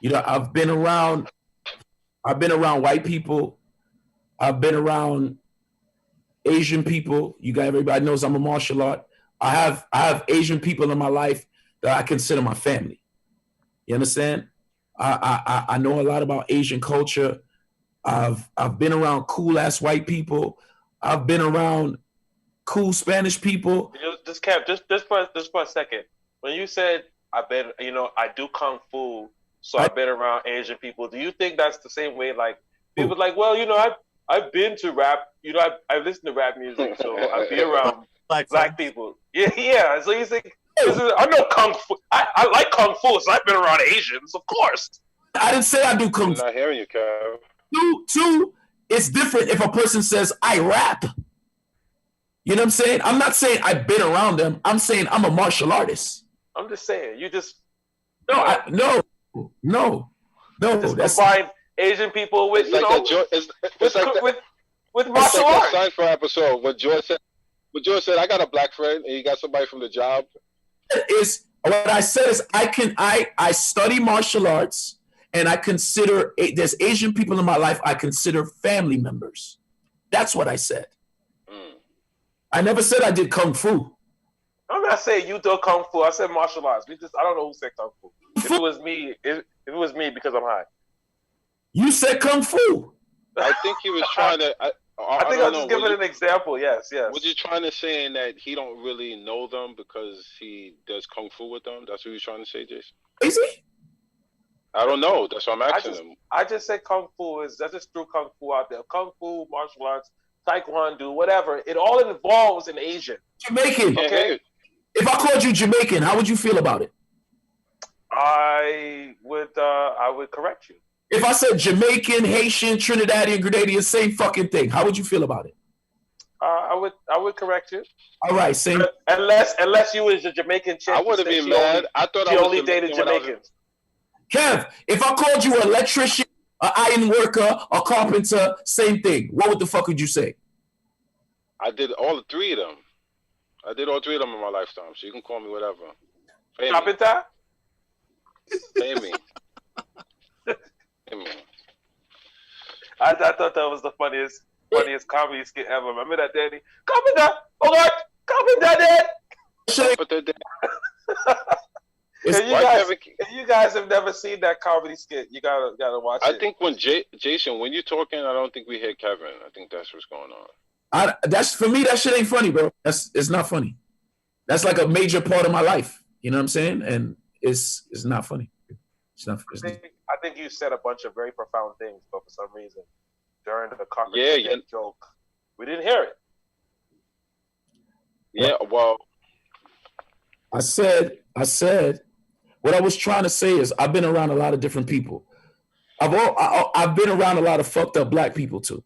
Speaker 3: I've been around white people. I've been around Asian people. Everybody knows I'm a martial art. I have Asian people in my life that I consider my family. You understand? I know a lot about Asian culture. I've been around cool ass white people. I've been around cool Spanish people.
Speaker 2: Just Kev, just for a second. When you said I do kung fu, so I've been around Asian people. Do you think that's the same way? Like people like, well, I've been to rap. I've listened to rap music, so I've been around black people. Yeah. So you think I know kung fu. I like kung fu, so I've been around Asians, of course.
Speaker 3: I didn't say I do kung fu.
Speaker 4: I'm not hearing you, Kev.
Speaker 3: Two, it's different if a person says I rap. You know what I'm saying? I'm not saying I've been around them. I'm saying I'm a martial artist.
Speaker 2: I'm just saying you just
Speaker 3: no.
Speaker 2: Just combine Asian people with with martial arts.
Speaker 4: Like Seinfeld episode when George said, "I got a black friend," and he got somebody from the job.
Speaker 3: Is what I said is I study martial arts, and I consider there's Asian people in my life I consider family members. That's what I said. I never said I did kung fu.
Speaker 2: I'm not saying you do kung fu. I said martial arts. I don't know who said kung fu. If it was me, because I'm high.
Speaker 3: You said kung fu.
Speaker 4: I think he was trying to.
Speaker 2: I think I was just giving an example. Yes.
Speaker 4: Was you trying to say that he don't really know them because he does kung fu with them? That's what you trying to say, Jason?
Speaker 3: Is he?
Speaker 4: I don't know. That's what I'm asking him.
Speaker 2: I just said kung fu I just threw kung fu out there. Kung fu, martial arts, taekwondo, whatever. It all involves an Asian.
Speaker 3: Jamaican.
Speaker 2: Okay.
Speaker 3: If I called you Jamaican, how would you feel about it?
Speaker 2: I would correct you.
Speaker 3: If I said Jamaican, Haitian, Trinidadian, Grenadian, same fucking thing, how would you feel about it?
Speaker 2: I would correct you.
Speaker 3: All right, same.
Speaker 2: Unless you was a Jamaican chick.
Speaker 4: I wouldn't be mad. I thought
Speaker 2: she
Speaker 4: I was
Speaker 2: only dated Jamaicans.
Speaker 3: Kev, if I called you an electrician, an iron worker, a carpenter, same thing, what the fuck would you say?
Speaker 4: I did all three of them. I did all three of them in my lifetime, so you can call me whatever.
Speaker 2: Carpenter?
Speaker 4: Pay me.
Speaker 2: I thought that was the funniest comedy skit ever. Remember that, Danny? Carpenter! Oh God! Carpenter, Dad! If you guys have never seen that comedy skit, you gotta watch it.
Speaker 4: I think when Jason, when you're talking, I don't think we hear Kevin. I think that's what's going on.
Speaker 3: That's for me. That shit ain't funny, bro. It's not funny. That's like a major part of my life. You know what I'm saying? And it's not funny. It's not.
Speaker 2: I think you said a bunch of very profound things, but for some reason, during the carpenter joke, we didn't hear it.
Speaker 4: Yeah, well,
Speaker 3: I said. What I was trying to say is I've been around a lot of different people. I've been around a lot of fucked up black people too.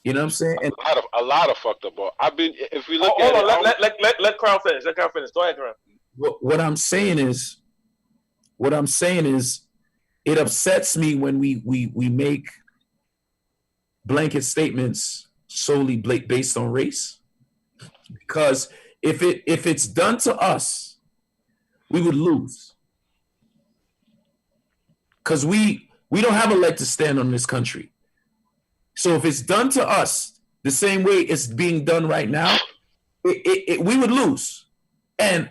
Speaker 3: You know what I'm saying? And
Speaker 4: a lot of fucked up. I've been. If we look
Speaker 2: at it, let Crown finish. Let Crown finish. Go ahead, Crown.
Speaker 3: What I'm saying is, it upsets me when we make blanket statements solely based on race, because if it's done to us, we would lose, because we don't have a leg to stand on in this country. So if it's done to us the same way it's being done right now, we would lose. And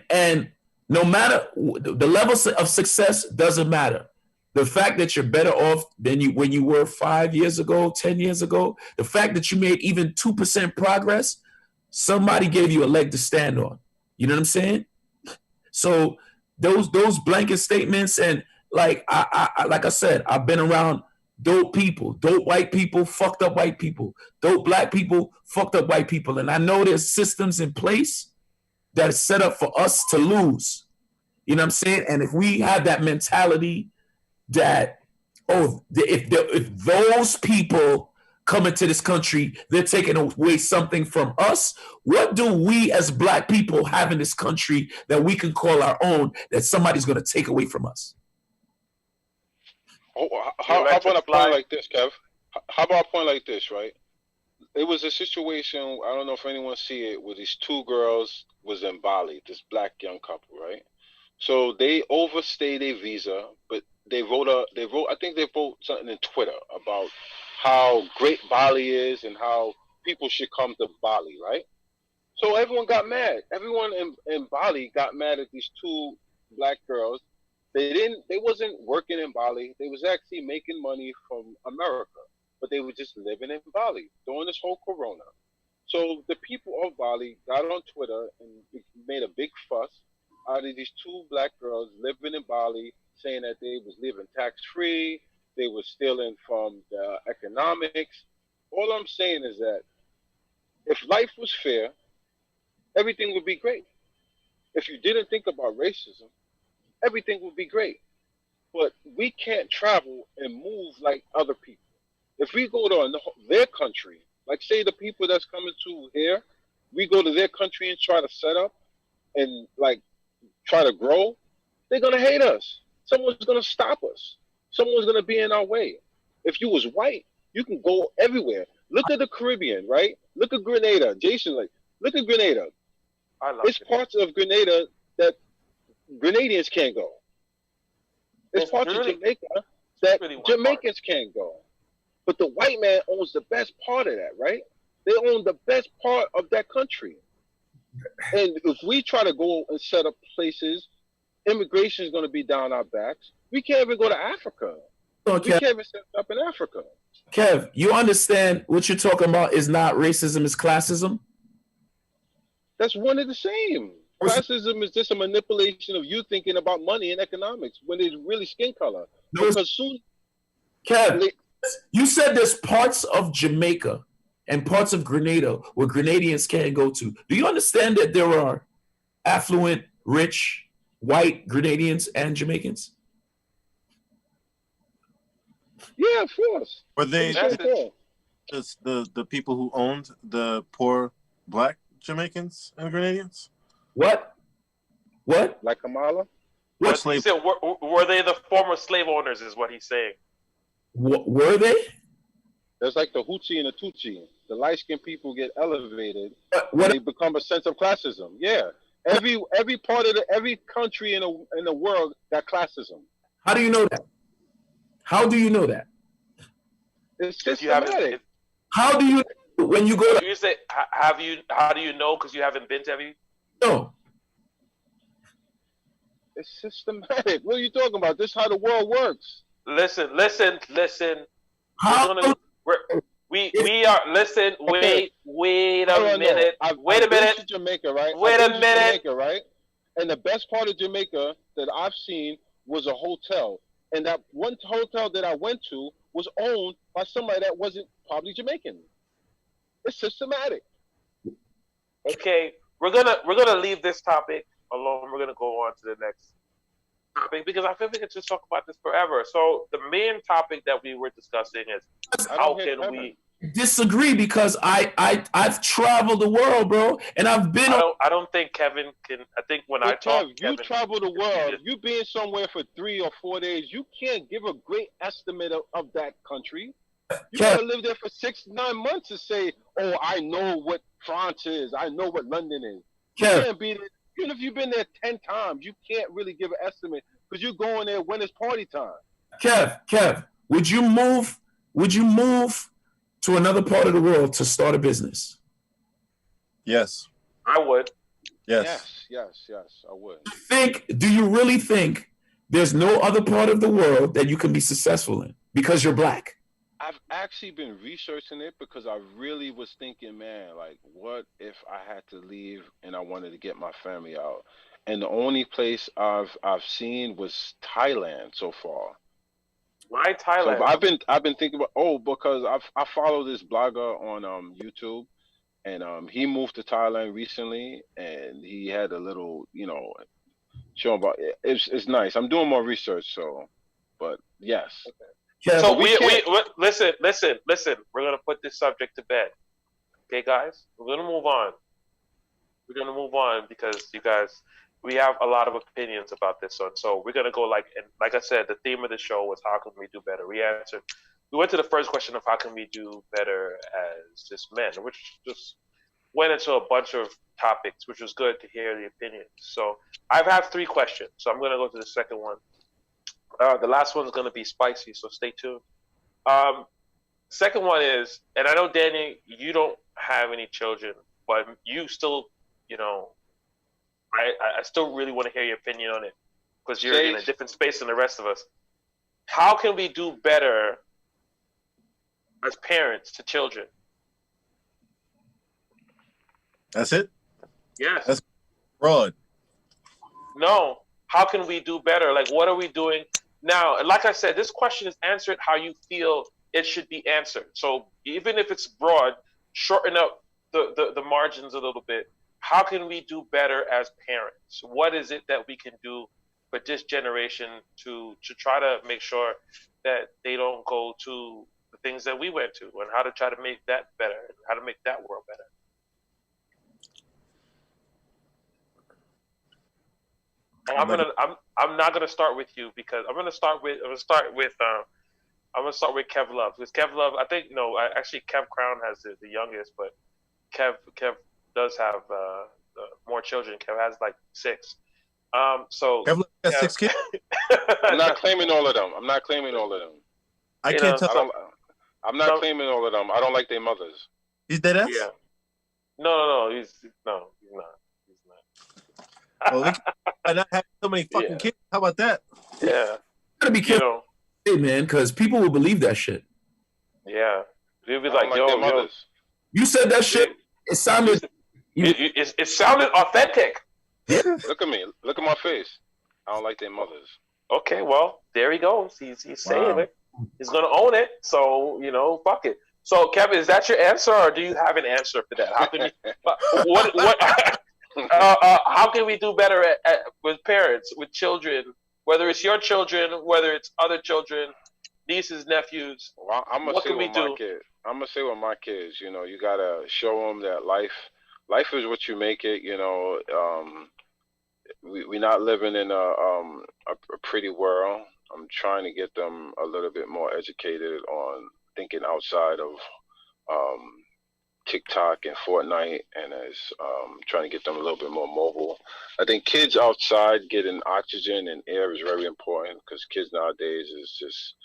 Speaker 3: no matter the levels of success, doesn't matter. The fact that you're better off than when you were 5 years ago, 10 years ago, the fact that you made even 2% progress, somebody gave you a leg to stand on. You know what I'm saying? So those blanket statements, and like I said, I've been around dope people, dope white people, fucked up white people, dope black people, fucked up white people. And I know there's systems in place that is set up for us to lose. You know what I'm saying? And if we have that mentality that, if those people come into this country, they're taking away something from us, what do we as black people have in this country that we can call our own that somebody's going to take away from us?
Speaker 4: How about a point like this, Kev? How about a point like this, right? It was a situation, I don't know if anyone see it, where these two girls was in Bali, this black young couple, right? So they overstayed their visa, but they wrote I think they wrote something in Twitter about how great Bali is and how people should come to Bali, right? So everyone got mad. Everyone in Bali got mad at these two black girls. They wasn't working in Bali. They was actually making money from America, but they were just living in Bali during this whole corona. So the people of Bali got on Twitter and made a big fuss out of these two black girls living in Bali, saying that they was living tax free, they were stealing from the economics. All I'm saying is that if life was fair, everything would be great. If you didn't think about racism, everything would be great. But we can't travel and move like other people. If we go to their country, like say the people that's coming to here, we go to their country and try to set up and like try to grow, they're gonna hate us. Someone's gonna stop us. Someone's gonna be in our way. If you was white, you can go everywhere. Look at the Caribbean, right? Look at Grenada. Jason, like, look at Grenada.
Speaker 2: I love
Speaker 4: It's
Speaker 2: it.
Speaker 4: parts of Grenada that Grenadians can't go. It's
Speaker 2: It's
Speaker 4: parts of
Speaker 2: really-
Speaker 4: Jamaica that
Speaker 2: really one
Speaker 4: Jamaicans can't go. But the white man owns the best part of that, right? They own the best part of that country. And if we try to go and set up places, immigration is going to be down our backs. We can't even go to Africa.
Speaker 3: No,
Speaker 4: We
Speaker 3: Kev,
Speaker 4: can't even set up in Africa.
Speaker 3: Kev, you understand what you're talking about is not racism, it's classism?
Speaker 4: That's one and the same. Classism is just a manipulation of you thinking about money and economics when it's really skin color.
Speaker 3: No, it's-
Speaker 4: Because soon,
Speaker 3: Kev, you said there's parts of Jamaica and parts of Grenada where Grenadians can't go to. Do you understand that there are affluent, rich, white Grenadians and Jamaicans?
Speaker 4: yeah, of course.
Speaker 1: Were they
Speaker 2: That's it.
Speaker 1: the people who owned the poor black Jamaicans and Grenadians?
Speaker 3: What? What?
Speaker 4: Like Kamala?
Speaker 1: What
Speaker 2: But he
Speaker 1: slave?
Speaker 2: said, were they the former slave owners? Is what he's saying.
Speaker 3: Were they?
Speaker 4: There's like the Hoochie and the Tutsi. The light skinned people get elevated.
Speaker 3: What?
Speaker 4: They become a sense of classism. Yeah. Every part of every country in the world got classism.
Speaker 3: How do you know that? How do you know that?
Speaker 4: It's
Speaker 2: If you haven't,
Speaker 4: systematic.
Speaker 3: How do you when you go to
Speaker 2: you say, have you? How do you know? Because you haven't been to every.
Speaker 3: no?
Speaker 4: It's systematic. What are you talking about? This is how the world works.
Speaker 2: Listen.
Speaker 3: How
Speaker 2: We are. Listen. Wait a minute. Wait a
Speaker 4: I've been
Speaker 2: minute.
Speaker 4: to Jamaica, right?
Speaker 2: Wait
Speaker 4: I've
Speaker 2: a
Speaker 4: been to
Speaker 2: minute.
Speaker 4: Jamaica, right? And the best part of Jamaica that I've seen was a hotel. And that one hotel that I went to was owned by somebody that wasn't probably Jamaican. It's systematic.
Speaker 2: Okay, we're gonna leave this topic alone. We're gonna go on to the next topic because I feel we could just talk about this forever. So the main topic that we were discussing is
Speaker 4: I
Speaker 2: how
Speaker 4: don't hate
Speaker 2: can
Speaker 4: Kevin.
Speaker 2: we?
Speaker 3: disagree because I've traveled the world, bro, and I've been
Speaker 2: I don't think Kevin can. I think when I
Speaker 4: But
Speaker 2: talk,
Speaker 4: Kev, you
Speaker 2: Kevin,
Speaker 4: travel the world.
Speaker 2: just-
Speaker 4: You being somewhere for 3 or 4 days, you can't give a great estimate of that country. You
Speaker 3: Kev,
Speaker 4: gotta live there for 6-9 months to say, "Oh, I know what France is. I know what London is." You
Speaker 3: Kev,
Speaker 4: can't be there. Even if you've been there 10 times, you can't really give an estimate because you're going there when it's party time.
Speaker 3: Kev, would you move to another part of the world to start a business?
Speaker 1: Yes.
Speaker 2: I would.
Speaker 1: Yes.
Speaker 4: Yes, I would.
Speaker 3: Do you really think there's no other part of the world that you can be successful in because you're black?
Speaker 4: I've actually been researching it because I really was thinking, man, like, what if I had to leave and I wanted to get my family out? And the only place I've seen was Thailand so far.
Speaker 2: Why Thailand?
Speaker 4: So I've been thinking about because I follow this blogger on YouTube, and he moved to Thailand recently, and he had a little show about it. It's nice. I'm doing more research, but yes.
Speaker 3: Kev,
Speaker 2: So
Speaker 4: we
Speaker 2: we
Speaker 4: can't-
Speaker 2: listen. We're gonna put this subject to bed. Okay, guys, we're gonna move on. We're gonna move on because you guys, we have a lot of opinions about this one. So we're gonna go like I said, the theme of the show was how can we do better. We went to the first question of how can we do better as just men, which just went into a bunch of topics, which was good to hear the opinions. So I have 3 questions. So I'm gonna go to the second one. The last one's going to be spicy, so stay tuned. Second one is, and I know, Danny, you don't have any children, but you still, I still really want to hear your opinion on it because you're in a different space than the rest of us. How can we do better as parents to children?
Speaker 1: That's it.
Speaker 2: Yes.
Speaker 1: That's broad.
Speaker 2: No. How can we do better? Like, what are we doing now? And like I said, this question is answered how you feel it should be answered. So even if it's broad, shorten up the margins a little bit. How can we do better as parents? What is it that we can do for this generation to try to make sure that they don't go to the things that we went to, and how to try to make that better, how to make that world better? And I'm not gonna start with you, because I'm gonna start with Kev Love, because Kev Love, I think, no, actually Kev Crown has the youngest, but Kev does have more children. Kev has like 6. So
Speaker 1: Kev got 6 kids.
Speaker 4: I'm not claiming all of them.
Speaker 1: I can't tell.
Speaker 4: I'm not claiming all of them. I don't like their mothers.
Speaker 1: He's dead ass?
Speaker 2: Yeah. No, he's not.
Speaker 1: Well, look, I not having so many fucking kids. How about that?
Speaker 2: Yeah.
Speaker 3: Gotta be careful, hey, man, because people will believe that shit.
Speaker 2: Yeah. You'll be
Speaker 4: I
Speaker 2: like,
Speaker 4: don't like their
Speaker 2: yo.
Speaker 4: mothers.
Speaker 3: You said that shit. It sounded.
Speaker 2: It sounded authentic.
Speaker 4: Look at me. Look at my face. I don't like their mothers.
Speaker 2: Okay, well, there he goes. He's saying it. He's gonna own it. So, fuck it. So, Kevin, is that your answer, or do you have an answer for that? How can how can we do better with parents, with children, whether it's your children, whether it's other children, nieces, nephews?
Speaker 4: Well, I'm gonna say with my kids, you gotta show them that life is what you make it. We're not living in a pretty world. I'm trying to get them a little bit more educated on thinking outside of TikTok and Fortnite, and as trying to get them a little bit more mobile. I think kids outside getting oxygen and air is very important, because kids nowadays is just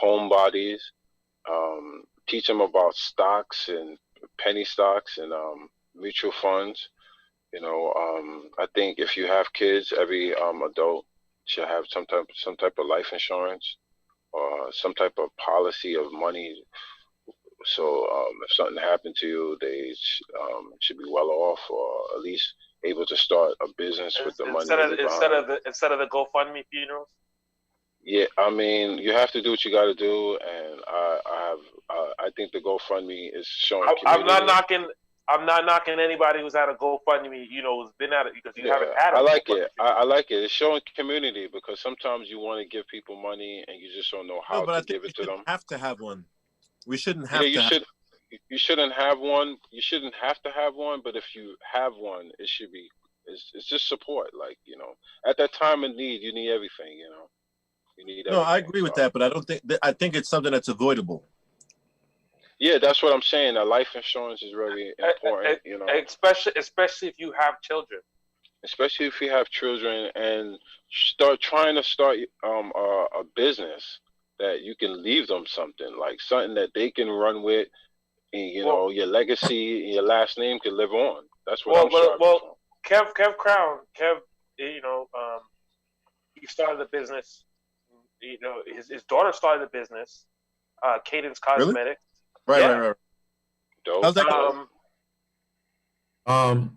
Speaker 4: homebodies. Teach them about stocks and penny stocks and mutual funds. I think if you have kids, every adult should have some type of life insurance or some type of policy of money. So if something happened to you, they should be well off, or at least able to start a business with the money.
Speaker 2: Instead of the GoFundMe funerals.
Speaker 4: Yeah, I mean, you have to do what you got to do, and I think the GoFundMe is showing.
Speaker 2: I'm not knocking anybody who's had a GoFundMe, who's been at it, because you haven't had it.
Speaker 4: I like it. I like it. It's showing community, because sometimes you want to give people money and you just don't know how to give it to them.
Speaker 1: Have to have one. We shouldn't have.
Speaker 4: You shouldn't have one. You shouldn't have to have one. But if you have one, it should be. It's just support. Like, at that time of need, you need everything. You need.
Speaker 1: No, I agree with that, but I don't think. I think it's something that's avoidable.
Speaker 4: Yeah, that's what I'm saying. That life insurance is really important.
Speaker 2: Especially if you have children.
Speaker 4: Especially if you have children, and trying to start a business that you can leave them something that they can run with, and your legacy and your last name can live on. That's what I'm striving for.
Speaker 2: Kev Crown, he started a business. His daughter started a business, Cadence Cosmetics.
Speaker 1: Really? Right.
Speaker 4: Dope.
Speaker 1: How's that
Speaker 3: going?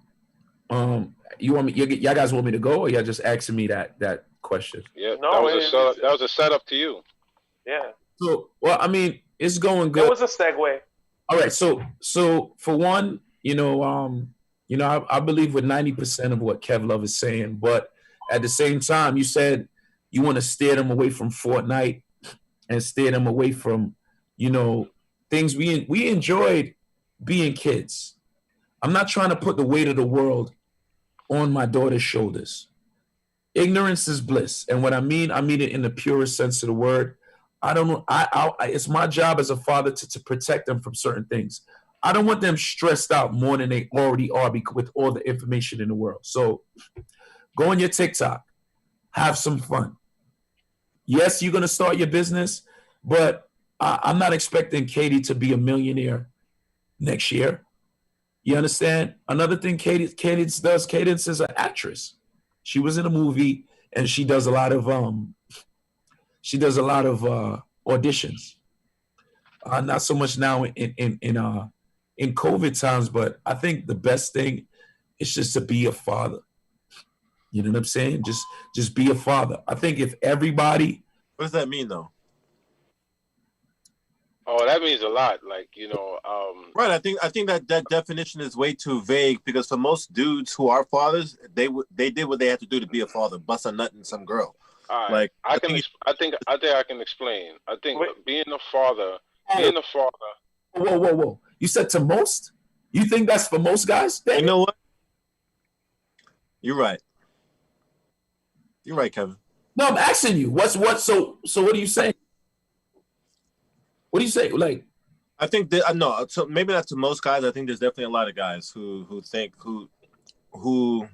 Speaker 3: You want me? Y'all guys want me to go, or y'all just asking me that question?
Speaker 4: Yeah, that was a setup to you.
Speaker 2: Yeah.
Speaker 3: So, well, I mean, it's going good.
Speaker 2: It was a segue.
Speaker 3: All right. So for one, I believe with 90% of what Kev Love is saying, but at the same time, you said you want to steer them away from Fortnite and steer them away from, things we enjoyed being kids. I'm not trying to put the weight of the world on my daughter's shoulders. Ignorance is bliss, and what I mean it in the purest sense of the word. I don't know. It's my job as a father to protect them from certain things. I don't want them stressed out more than they already are with all the information in the world. So go on your TikTok, have some fun. Yes, you're going to start your business, but I'm not expecting Katie to be a millionaire next year. You understand? Another thing Cadence does, Cadence is an actress. She was in a movie, and she does a lot of auditions. Not so much now in COVID times, but I think the best thing It's just to be a father. You know what I'm saying? Just be a father. I think if everybody.
Speaker 1: What does that mean, though?
Speaker 4: Oh, that means a lot. Like,
Speaker 1: Right. I think that definition is way too vague, because for most dudes who are fathers, they did what they had to do to be a father, bust a nut in some girl.
Speaker 4: all right.
Speaker 1: Like,
Speaker 4: I think I can explain. I think being a father.
Speaker 3: Whoa. You said to most? You think that's for most guys?
Speaker 1: You know what? You're right. You're right, Kevin.
Speaker 3: No, I'm asking you. So what are you saying? What do you say? Like,
Speaker 1: I think that no, so maybe not to most guys. I think there's definitely a lot of guys who think who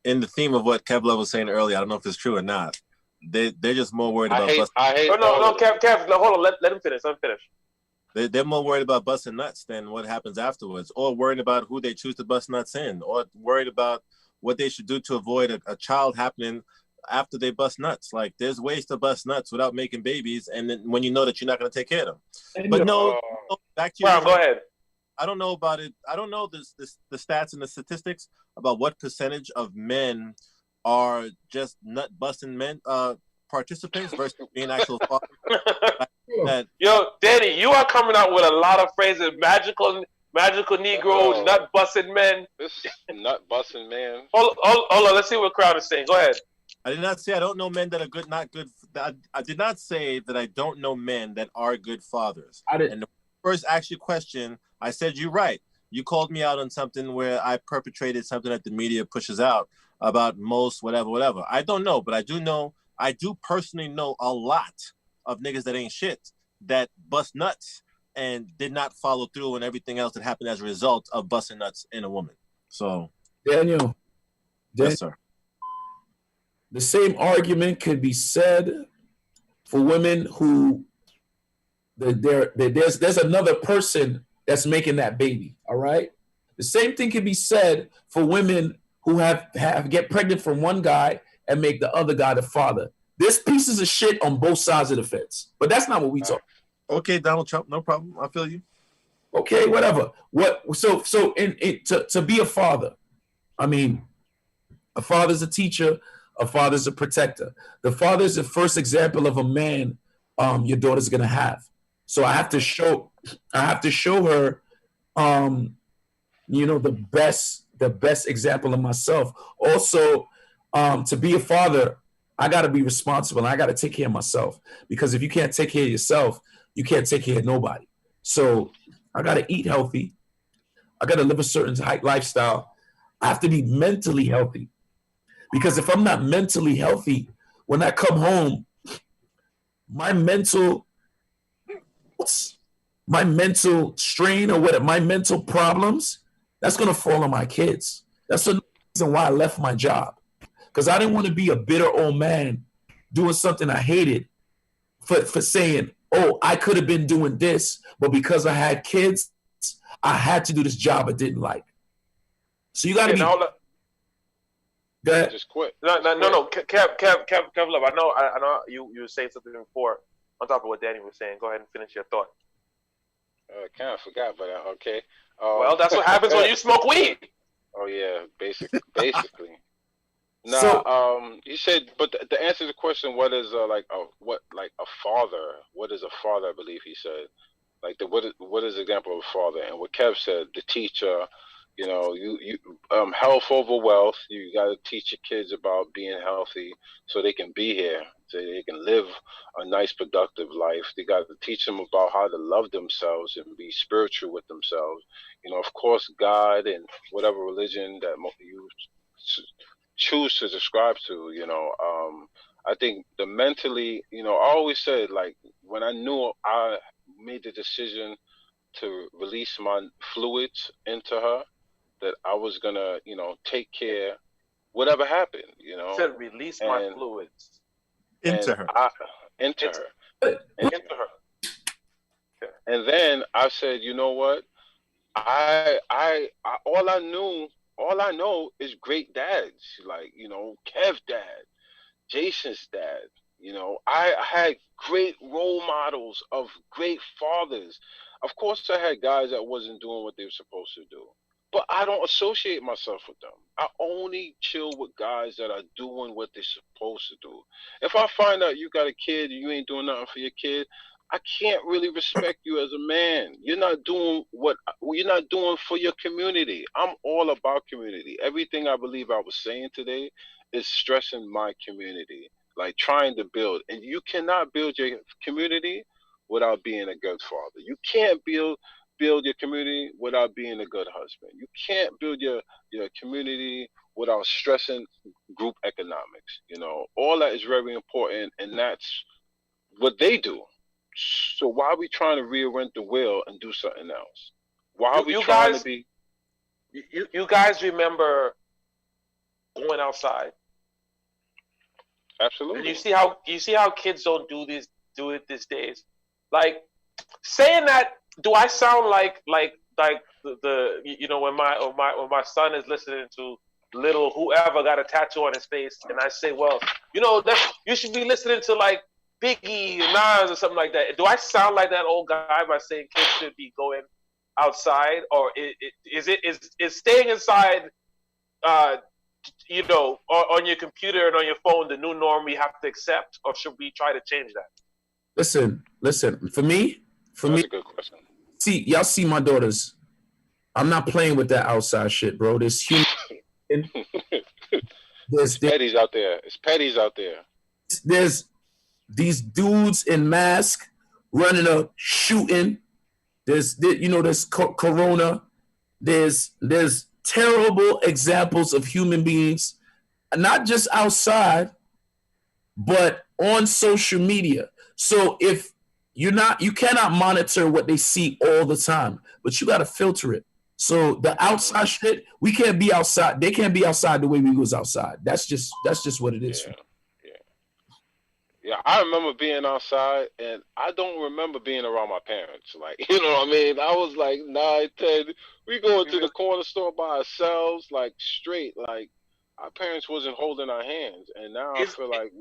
Speaker 1: in the theme of what Kev Love was saying earlier. I don't know if it's true or not. They're just more worried about.
Speaker 2: Kev, no, hold on. Let him finish. Let him finish.
Speaker 1: They're more worried about busting nuts than what happens afterwards, or worried about who they choose to bust nuts in, or worried about what they should do to avoid a child happening after they bust nuts. Like, there's ways to bust nuts without making babies, and then when you know that you're not going to take care of them. But no, back to you.
Speaker 2: Brown, go ahead.
Speaker 1: I don't know about it. I don't know the stats and the statistics about what percentage of men are just nut busting men participants versus being actual fathers.
Speaker 2: Yo, Danny, you are coming out with a lot of phrases. Magical Negroes, nut busting men.
Speaker 4: This nut busting man.
Speaker 2: Hold on. Let's see what crowd is saying. Go ahead.
Speaker 1: I did not say I don't know men that are good, not good. I did not say that I don't know men that are good fathers. And the first actual question, I said, you're right. You called me out on something where I perpetrated something that the media pushes out about most whatever. I don't know, but I do personally know a lot of niggas that ain't shit that bust nuts and did not follow through and everything else that happened as a result of busting nuts in a woman. So,
Speaker 3: Daniel.
Speaker 1: Yes, sir.
Speaker 3: The same argument could be said for women who there's another person that's making that baby. All right. The same thing can be said for women who have get pregnant from one guy and make the other guy the father. There's pieces of shit on both sides of the fence, but that's not what we talk.
Speaker 1: Okay, Donald Trump, no problem. I feel you.
Speaker 3: Okay, whatever. To be a father, I mean, a father's a teacher, a father's a protector. The father is the first example of a man your daughter's gonna have. So I have to show her, the best example of myself. Also, to be a father, I got to be responsible. And I got to take care of myself, because if you can't take care of yourself, you can't take care of nobody. So I got to eat healthy. I got to live a certain lifestyle. I have to be mentally healthy, because if I'm not mentally healthy, when I come home, my mental strain or my mental problems, that's going to fall on my kids. That's the reason why I left my job, because I didn't want to be a bitter old man doing something I hated for saying, oh, I could have been doing this, but because I had kids, I had to do this job I didn't like. So you got to be. Go ahead.
Speaker 4: Just quit.
Speaker 2: No. Kev Love, I know you were saying something before on top of what Danny was saying. Go ahead and finish your thought.
Speaker 4: I kind of forgot, but okay.
Speaker 2: Well, that's what happens when you smoke weed.
Speaker 4: Oh yeah, basically. You said, but to answer the question, what is a father? What is a father? I believe he said, what is the example of a father? And what Kev said, the teacher. You health over wealth. You got to teach your kids about being healthy so they can be here, so they can live a nice, productive life. They got to teach them about how to love themselves and be spiritual with themselves. Of course, God and whatever religion that you choose to subscribe to. I think the mentally, I always said, like, when I knew I made the decision to release my fluids into her, that I was gonna, take care, whatever happened,
Speaker 2: You said release my fluids
Speaker 1: into her.
Speaker 4: Into her. And then I said, you know what? I all I know is great dads, like, Kev dad, Jason's dad. I had great role models of great fathers. Of course, I had guys that wasn't doing what they were supposed to do. but I don't associate myself with them. I only chill with guys that are doing what they're supposed to do. If I find out you got a kid and you ain't doing nothing for your kid, I can't really respect you as a man. You're not doing for your community. I'm all about community. Everything I believe I was saying today is stressing my community, like trying to build. And you cannot build your community without being a good father. You can't build your community without being a good husband. You can't build your community without stressing group economics. All that is very important, and that's what they do. So why are we trying to reinvent the wheel and do something else? Why are we trying to be?
Speaker 2: You guys remember going outside?
Speaker 4: Absolutely.
Speaker 2: And you see how kids don't do it these days. Like saying that, do I sound like the when my son is listening to little whoever got a tattoo on his face, and I say, well, you should be listening to like Biggie and Nas or something like that. Do I sound like that old guy by saying kids should be going outside, or is staying inside, on your computer and on your phone the new norm we have to accept, or should we try to change that?
Speaker 3: Listen. For me,
Speaker 4: That's a good question.
Speaker 3: See, y'all see my daughters. I'm not playing with that outside shit, bro. There's human.
Speaker 4: It's petties out there. It's petties out there.
Speaker 3: There's these dudes in masks running up, shooting. There's Corona. There's terrible examples of human beings, not just outside, but on social media. So if you cannot monitor what they see all the time, but you got to filter it. So the outside shit, we can't be outside. They can't be outside the way we was outside. That's just what it is.
Speaker 4: Yeah, I remember being outside, and I don't remember being around my parents. Like, you know what I mean? I was like 9, 10. We going to the corner store by ourselves, like straight. Like our parents wasn't holding our hands, and now I feel like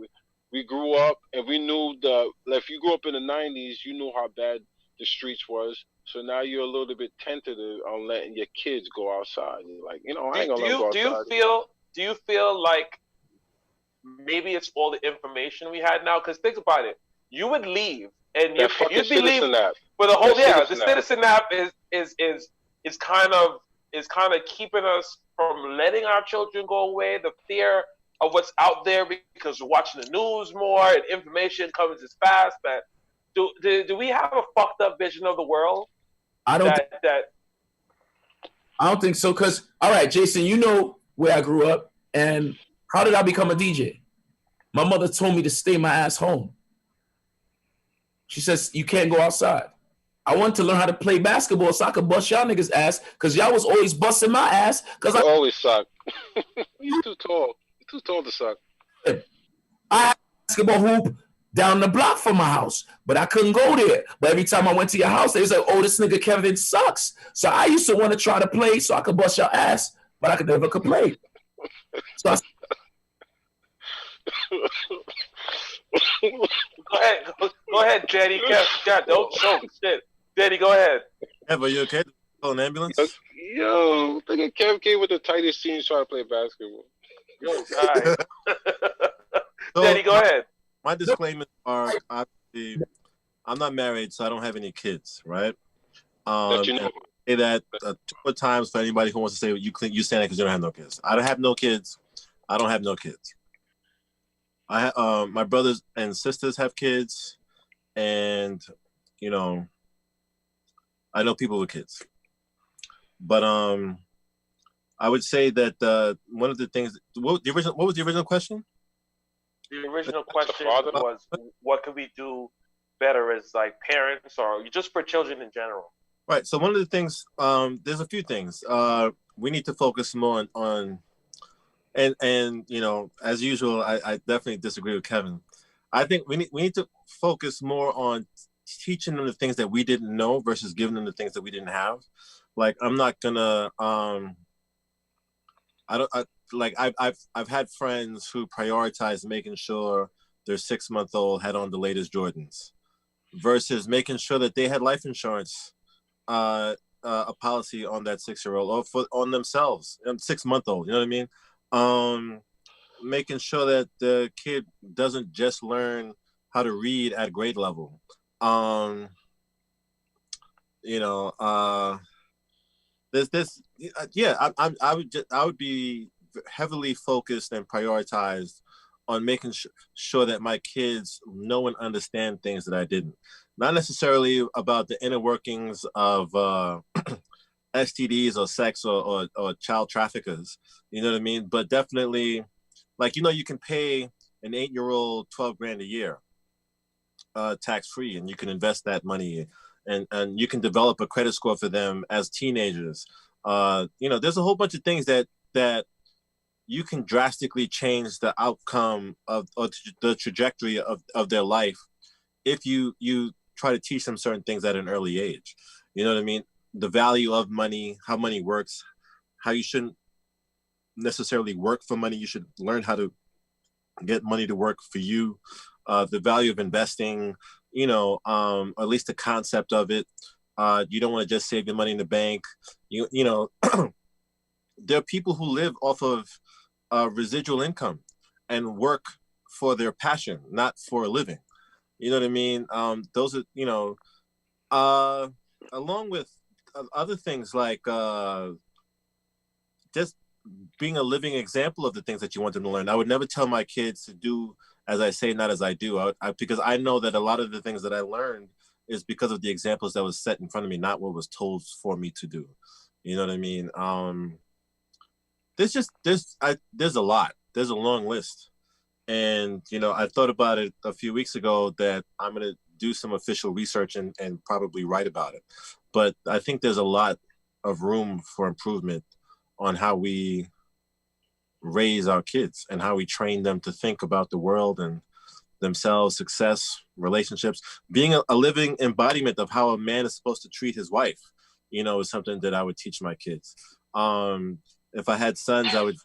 Speaker 4: we grew up, and we knew if you grew up in the 90s, you knew how bad the streets was. So now you're a little bit tentative on letting your kids go outside. You're like, I ain't gonna let them go outside.
Speaker 2: Do you feel like maybe it's all the information we had now? Because think about it, you would leave and you'd be leaving for the whole The Citizen app is kind of keeping us from letting our children go away. The fear of what's out there because we're watching the news more and information comes as fast. That do we have a fucked up vision of the world?
Speaker 3: I don't think so. Because all right, Jason, you know where I grew up, and how did I become a DJ? My mother told me to stay my ass home. She says you can't go outside. I wanted to learn how to play basketball so I could bust y'all niggas' ass because y'all was always busting my ass. Because I
Speaker 4: always suck. You're too tall. You're too tall to suck.
Speaker 3: I had a basketball hoop down the block from my house, but I couldn't go there. But every time I went to your house, they was like, oh, this nigga Kevin sucks. So I used to want to try to play so I could bust your ass, but I could never play. So
Speaker 2: Go ahead, Jenny. God, don't choke. Shit. Jenny, go ahead.
Speaker 1: Kev, are you okay? Call an ambulance?
Speaker 4: Yo, look at Kev came with the tightest jeans trying to play basketball.
Speaker 2: Yo, guy. Jenny, go ahead.
Speaker 1: My disclaimers are obviously, I'm not married, so I don't have any kids, right? Say that 2 more times for anybody who wants to say you saying that because you don't have no kids. I don't have no kids. I don't have no kids. My brothers and sisters have kids, and I know people with kids. But I would say that one of the things. What was the original question?
Speaker 2: The original question was, what can we do better as like parents or just for children in general?
Speaker 1: Right. So one of the things, there's a few things. We need to focus more on and as usual, I definitely disagree with Kevin. I think we need to focus more on teaching them the things that we didn't know versus giving them the things that we didn't have. Like I'm not gonna I've had friends who prioritize making sure their 6-month-old had on the latest Jordans versus making sure that they had life insurance a policy on that 6-year-old or on themselves, 6-month-old. You know what I mean? Making sure that the kid doesn't just learn how to read at grade level. You know, there's this. Yeah, I would be heavily focused and prioritized on making sure that my kids know and understand things that I didn't. Not necessarily about the inner workings of STDs or sex or child traffickers. You know what I mean? But definitely, like, you know, you can pay an 8-year-old $12,000 a year tax free, and you can invest that money, and you can develop a credit score for them as teenagers. You know, there's a whole bunch of things that you can drastically change the outcome of the trajectory of their life if you try to teach them certain things at an early age. You know what I mean? The value of money, how money works, how you shouldn't necessarily work for money. You should learn how to get money to work for you. The value of investing, you know, at least the concept of it. You don't want to just save your money in the bank. You know, there are people who live off of residual income and work for their passion, not for a living. You know what I mean? Those are, you know, along with other things like just being a living example of the things that you want them to learn. I would never tell my kids to do as I say, not as I do, because I know that a lot of the things that I learned is because of the examples that was set in front of me, not what was told for me to do. You know what I mean? There's a lot. There's a long list. And, you know, I thought about it a few weeks ago that I'm going to do some official research and probably write about it. But I think there's a lot of room for improvement on how we raise our kids and how we train them to think about the world and themselves, success, relationships. Being a living embodiment of how a man is supposed to treat his wife, you know, is something that I would teach my kids. If I had sons, I would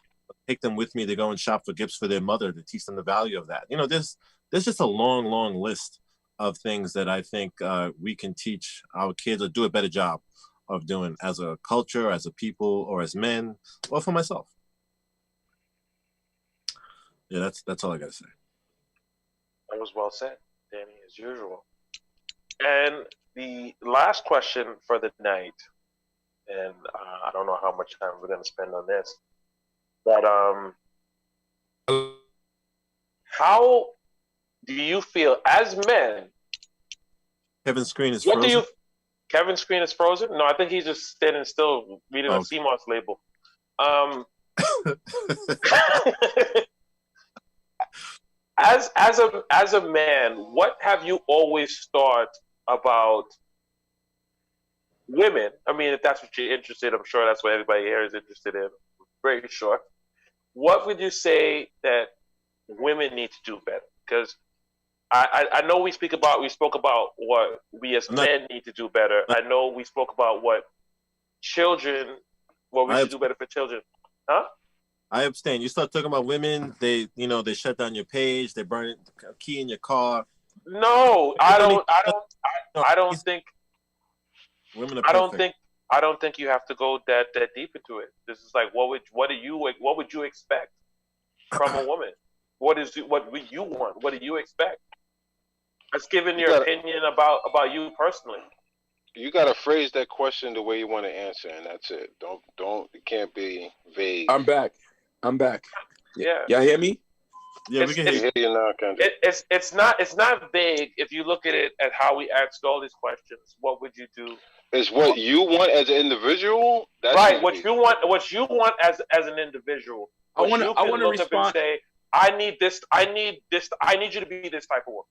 Speaker 1: take them with me to go and shop for gifts for their mother to teach them the value of that. You know, there's just a long, long list of things that I think we can teach our kids or do a better job of doing as a culture, as a people, or as men, or for myself. Yeah, that's all I gotta say.
Speaker 2: That was well said, Danny, as usual. And the last question for the night, and I don't know how much time we're going to spend on this, but how do you feel as men?
Speaker 1: Kevin's screen is
Speaker 2: what
Speaker 1: frozen.
Speaker 2: Kevin's screen is frozen? No, I think he's just standing still reading a CMOS label. As a man, what have you always thought about women? I mean, if that's what you're interested, I'm sure that's what everybody here is interested in. I'm very sure. What would you say that women need to do better? Because I know we spoke about what we as men need to do better. I know we spoke about what we should do better for children. Huh?
Speaker 1: I abstain. You start talking about women, they shut down your page, they burn a key in your car.
Speaker 2: No, I don't think
Speaker 1: women are perfect.
Speaker 2: I don't think you have to go that deep into it. This is like what would you expect from a woman? What would you want? What do you expect? Just giving your opinion about you personally.
Speaker 4: You gotta phrase that question the way you want to answer, and that's it. Don't it can't be vague.
Speaker 5: I'm back.
Speaker 2: Yeah.
Speaker 5: Y'all hear me?
Speaker 1: Yeah, we can hear
Speaker 4: you now, Kendra.
Speaker 2: It's not vague if you look at it at how we asked all these questions. What would you do?
Speaker 4: It's what you want as an individual. That's
Speaker 2: right. What you want as an individual.
Speaker 5: I want to respond.
Speaker 2: Up and say, I need this. I need you to be this type of woman.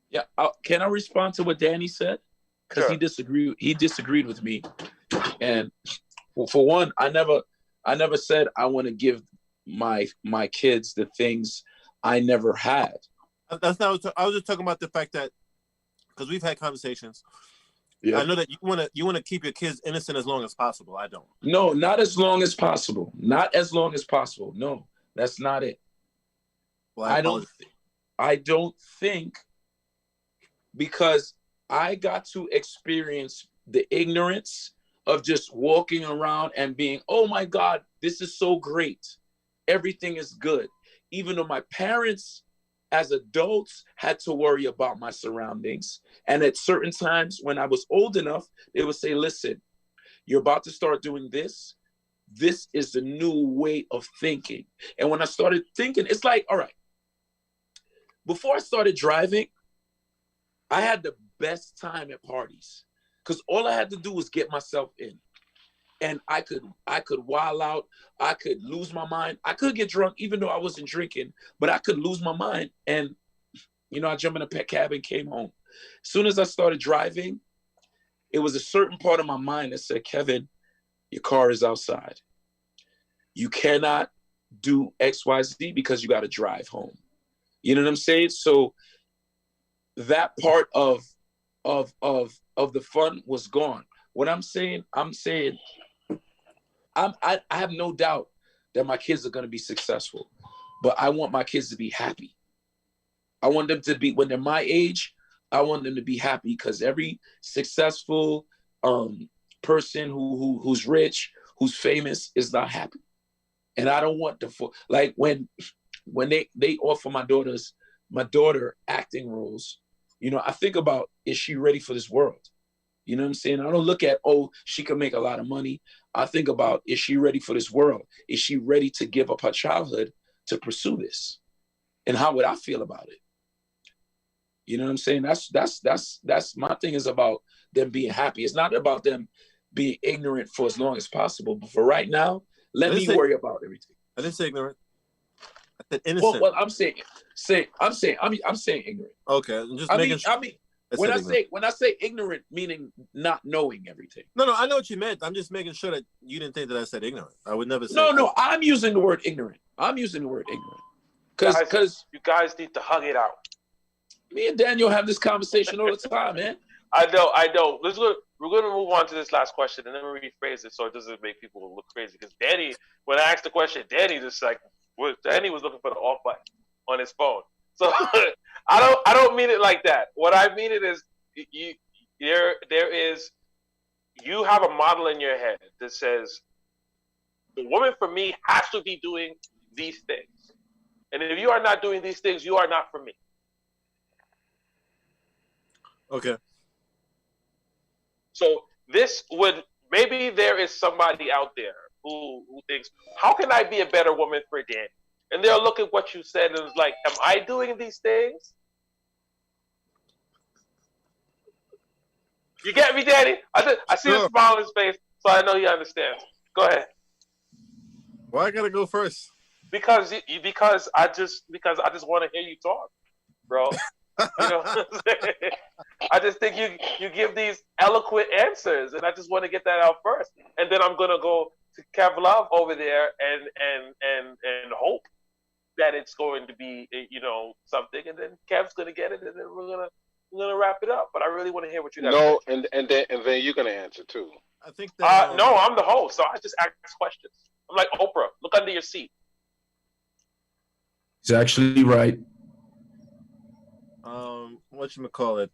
Speaker 5: Yeah. Can I respond to what Danny said? Because
Speaker 2: sure.
Speaker 5: He disagreed with me, and for one, I never said I want to give my kids the things I never had.
Speaker 1: That's not. I was just talking about the fact that because we've had conversations.
Speaker 5: Yeah.
Speaker 1: I know that you want to keep your kids innocent as long as possible. I don't.
Speaker 5: No, not as long as possible. Not as long as possible. No, that's not it.
Speaker 1: Well,
Speaker 5: I don't think, because I got to experience the ignorance of just walking around and being, oh my God, this is so great. Everything is good. Even though my parents as adults had to worry about my surroundings. And at certain times when I was old enough, they would say, listen, you're about to start doing this. This is the new way of thinking. And when I started thinking, it's like, all right, before I started driving, I had the best time at parties because all I had to do was get myself in. And I could wild out. I could lose my mind. I could get drunk even though I wasn't drinking, but I could lose my mind. And, you know, I jumped in a pet cab and came home. As soon as I started driving, it was a certain part of my mind that said, Kevin, your car is outside. You cannot do X, Y, Z because you got to drive home. You know what I'm saying? So that part of the fun was gone. What I'm saying, I have no doubt that my kids are going to be successful, but I want my kids to be happy. I want them to be, when they're my age, I want them to be happy because every successful person who's rich, who's famous is not happy. And I don't want to, like when they offer my daughter acting roles, you know, I think about, is she ready for this world? You know what I'm saying? I don't look at, oh, she can make a lot of money. I think about, is she ready for this world? Is she ready to give up her childhood to pursue this? And how would I feel about it? You know what I'm saying? That's my thing, is about them being happy. It's not about them being ignorant for as long as possible. But for right now, let me worry about everything.
Speaker 1: I didn't say ignorant. I said innocent.
Speaker 5: Well, I'm saying ignorant.
Speaker 1: Okay, I'm just
Speaker 5: making sure. When I say ignorant, meaning not knowing everything.
Speaker 1: No, I know what you meant. I'm just making sure that you didn't think that I said ignorant. I would never say.
Speaker 5: No, I'm using the word ignorant. Because
Speaker 2: you guys need to hug it out.
Speaker 5: Me and Daniel have this conversation all the time, man.
Speaker 2: I know. We're going to move on to this last question and then we rephrase it so it doesn't make people look crazy. Because Danny, when I asked the question, Danny was looking for the off button on his phone. So I don't mean it like that. What I mean it is you have a model in your head that says the woman for me has to be doing these things. And if you are not doing these things, you are not for me.
Speaker 1: Okay.
Speaker 2: So maybe there is somebody out there who thinks, how can I be a better woman for Danny? And they'll look at what you said and it's like, am I doing these things? You get me, Danny? I see the smile on his face, so I know he understands. Go ahead.
Speaker 1: Why I gotta go first?
Speaker 2: Because I just want to hear you talk, bro. You know, I just think you give these eloquent answers, and I just want to get that out first, and then I'm gonna go to Kev Love over there and hope that it's going to be, you know, something, and then Kev's gonna get it, and then we're gonna wrap it up. But I really want to hear what you guys.
Speaker 4: No, and then you're gonna answer too.
Speaker 1: I think that.
Speaker 2: No, I'm the host, so I just ask questions. I'm like Oprah. Look under your seat.
Speaker 3: He's actually right.
Speaker 1: Whatchamacallit?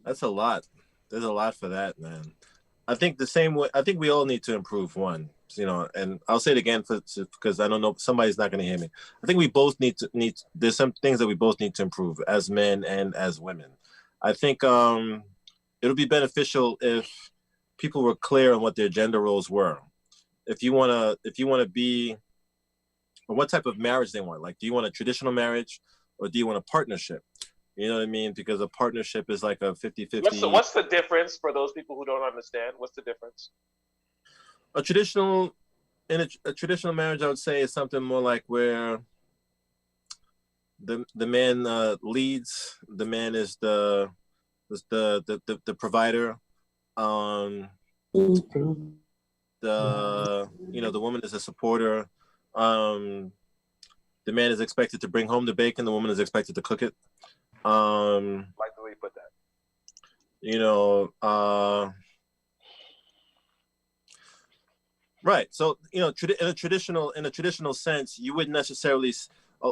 Speaker 1: That's a lot. There's a lot for that, man. I think the same way. I think we all need to improve one, you know, and I'll say it again because I don't know, somebody's not going to hear me. I think we both need. There's some things that we both need to improve as men and as women. I think it'll be beneficial if people were clear on what their gender roles were. If you want to be, or what type of marriage they want. Like, do you want a traditional marriage or do you want a partnership? You know what I mean? Because a partnership is like a 50-50.
Speaker 2: What's the difference for those people who don't understand? What's the difference?
Speaker 1: A traditional marriage, I would say, is something more like where the man leads, the man is the provider. The woman is a supporter. The man is expected to bring home the bacon. The woman is expected to cook it.
Speaker 2: Like the way you put that.
Speaker 1: You know, right. So, you know, in a traditional sense, you wouldn't necessarily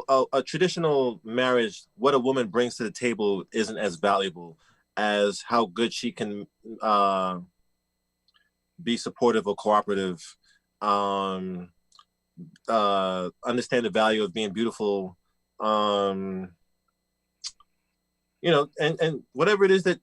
Speaker 1: a traditional marriage. What a woman brings to the table isn't as valuable as how good she can be supportive or cooperative, understand the value of being beautiful, and whatever it is that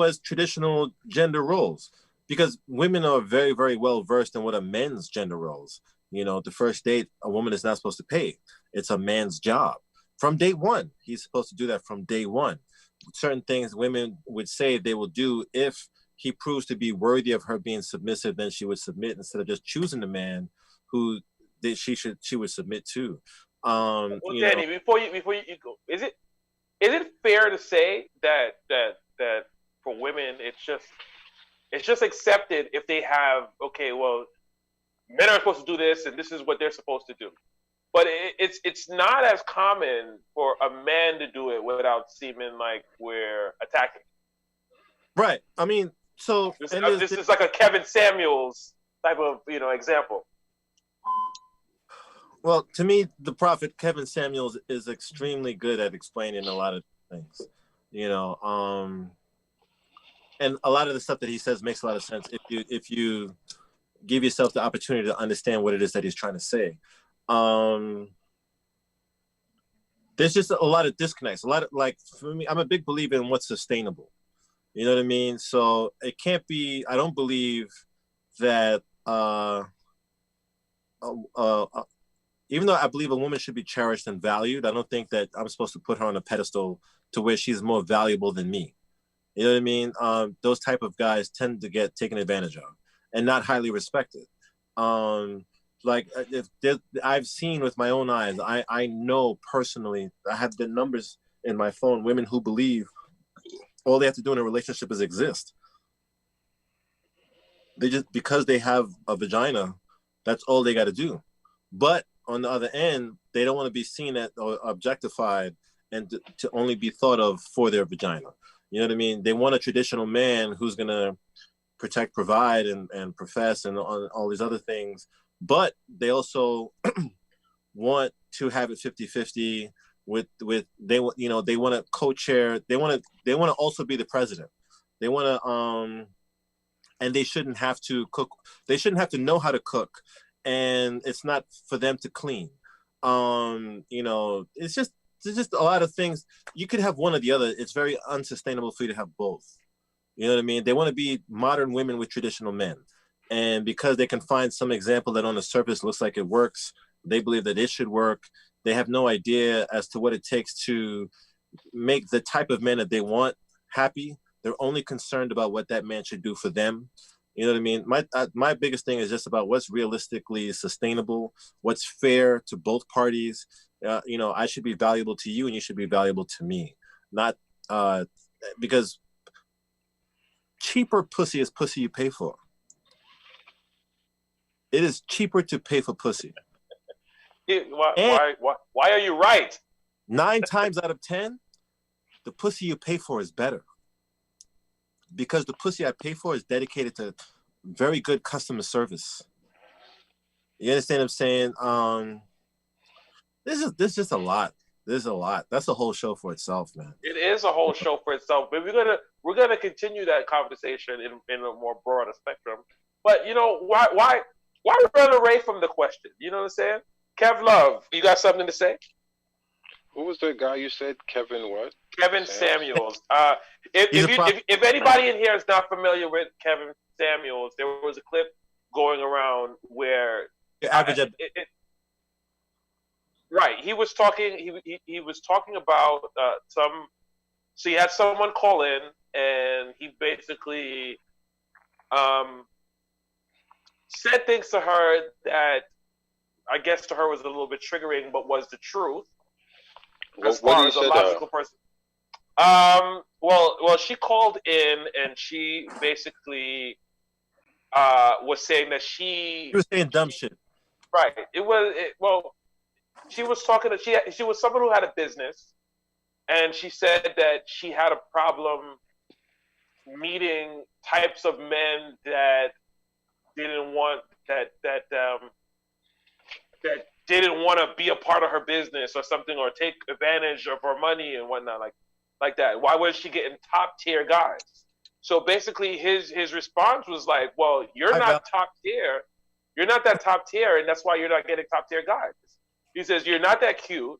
Speaker 1: as traditional gender roles, because women are very, very well versed in what are men's gender roles. The first date, a woman is not supposed to pay. It's a man's job from day one. He's supposed to do that from day one. Certain things women would say they will do if he proves to be worthy of her being submissive, then she would submit instead of just choosing the man who she would submit to.
Speaker 2: Danny, before you go, is it fair to say that for women it's just accepted if they have, okay, well, men are supposed to do this and this is what they're supposed to do, but it's not as common for a man to do it without seeming like we're attacking.
Speaker 1: Right. I mean, so
Speaker 2: this is like a Kevin Samuels type of example.
Speaker 1: Well, to me, the prophet Kevin Samuels is extremely good at explaining a lot of things, and a lot of the stuff that he says makes a lot of sense if you give yourself the opportunity to understand what it is that he's trying to say. There's just a lot of disconnects. A lot of, like, for me, I'm a big believer in what's sustainable. You know what I mean? So it can't be. I don't believe that. Even though I believe a woman should be cherished and valued, I don't think that I'm supposed to put her on a pedestal to where she's more valuable than me. You know what I mean? Those type of guys tend to get taken advantage of and not highly respected. Like I've seen with my own eyes, I know personally, I have the numbers in my phone, women who believe all they have to do in a relationship is exist. They just, because they have a vagina, that's all they got to do. But on the other end, they don't want to be seen as or objectified and to only be thought of for their vagina. You know what I mean? They want a traditional man who's going to protect, provide, and profess and all these other things. But they also want to have it 50-50 with they want to co-chair. They want to also be the president. They want to and they shouldn't have to cook. They shouldn't have to know how to cook, and it's not for them to clean. It's just there's just a lot of things. You could have one or the other. It's very unsustainable for you to have both. You know what I mean? They want to be modern women with traditional men. And because they can find some example that on the surface looks like it works, they believe that it should work. They have no idea as to what it takes to make the type of men that they want happy. They're only concerned about what that man should do for them. You know what I mean? My biggest thing is just about what's realistically sustainable, what's fair to both parties. I should be valuable to you and you should be valuable to me. Not because cheaper pussy is pussy you pay for. It is cheaper to pay for pussy.
Speaker 2: Why are you right?
Speaker 1: 9 times out of 10, the pussy you pay for is better. Because the pussy I pay for is dedicated to very good customer service. You understand what I'm saying? This is just a lot. There's a lot. That's a whole show for itself, man.
Speaker 2: It is a whole show for itself. But we're gonna continue that conversation in a more broader spectrum. But why run away from the question? You know what I'm saying? Kev Love, you got something to say?
Speaker 4: Who was the guy you said? Kevin what?
Speaker 2: Kevin Samuels. If anybody in here is not familiar with Kevin Samuels, there was a clip going around where right, he was talking. He was talking about some. So he had someone call in, and he basically said things to her that I guess to her was a little bit triggering, but was the truth. As far as a logical person. Well, she called in and she basically was saying that she
Speaker 1: was saying dumb shit.
Speaker 2: Right. She was talking to she was someone who had a business, and she said that she had a problem meeting types of men that didn't want that didn't want to be a part of her business or something, or take advantage of her money and whatnot. Like, like that? Why was she getting top tier guys? So basically, his response was like, "Well, you're not top tier. You're not that top tier, and that's why you're not getting top tier guys." He says, "You're not that cute."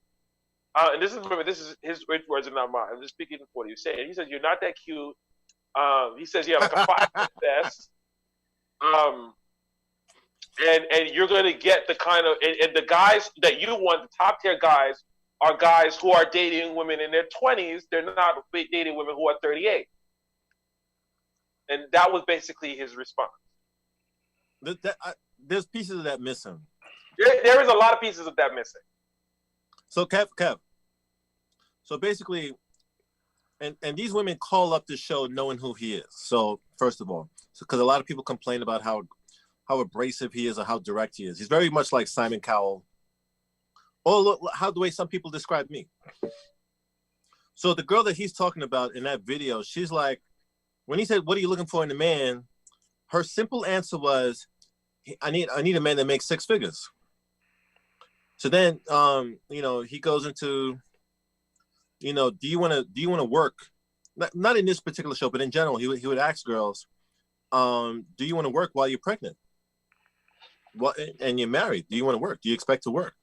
Speaker 2: And this is his words and not mine. I'm just speaking for what he was saying. He says, "You're not that cute." He says, "You have like a 5 best." And you're going to get the kind of and the guys that you want, the top tier guys, are guys who are dating women in their 20s. They're not dating women who are 38. And that was basically his response.
Speaker 1: There's pieces of that missing.
Speaker 2: There is a lot of pieces of that missing.
Speaker 1: So Kev. So basically, and these women call up the show knowing who he is. So first of all, because a lot of people complain about how abrasive he is or how direct he is. He's very much like Simon Cowell. Or how the way some people describe me. So the girl that he's talking about in that video, she's like, when he said, "What are you looking for in a man?" Her simple answer was, I need a man that makes 6 figures. So then, he goes into, do you want to work? Not in this particular show, but in general, he would ask girls, do you want to work while you're pregnant? And you're married? Do you want to work? Do you expect to work?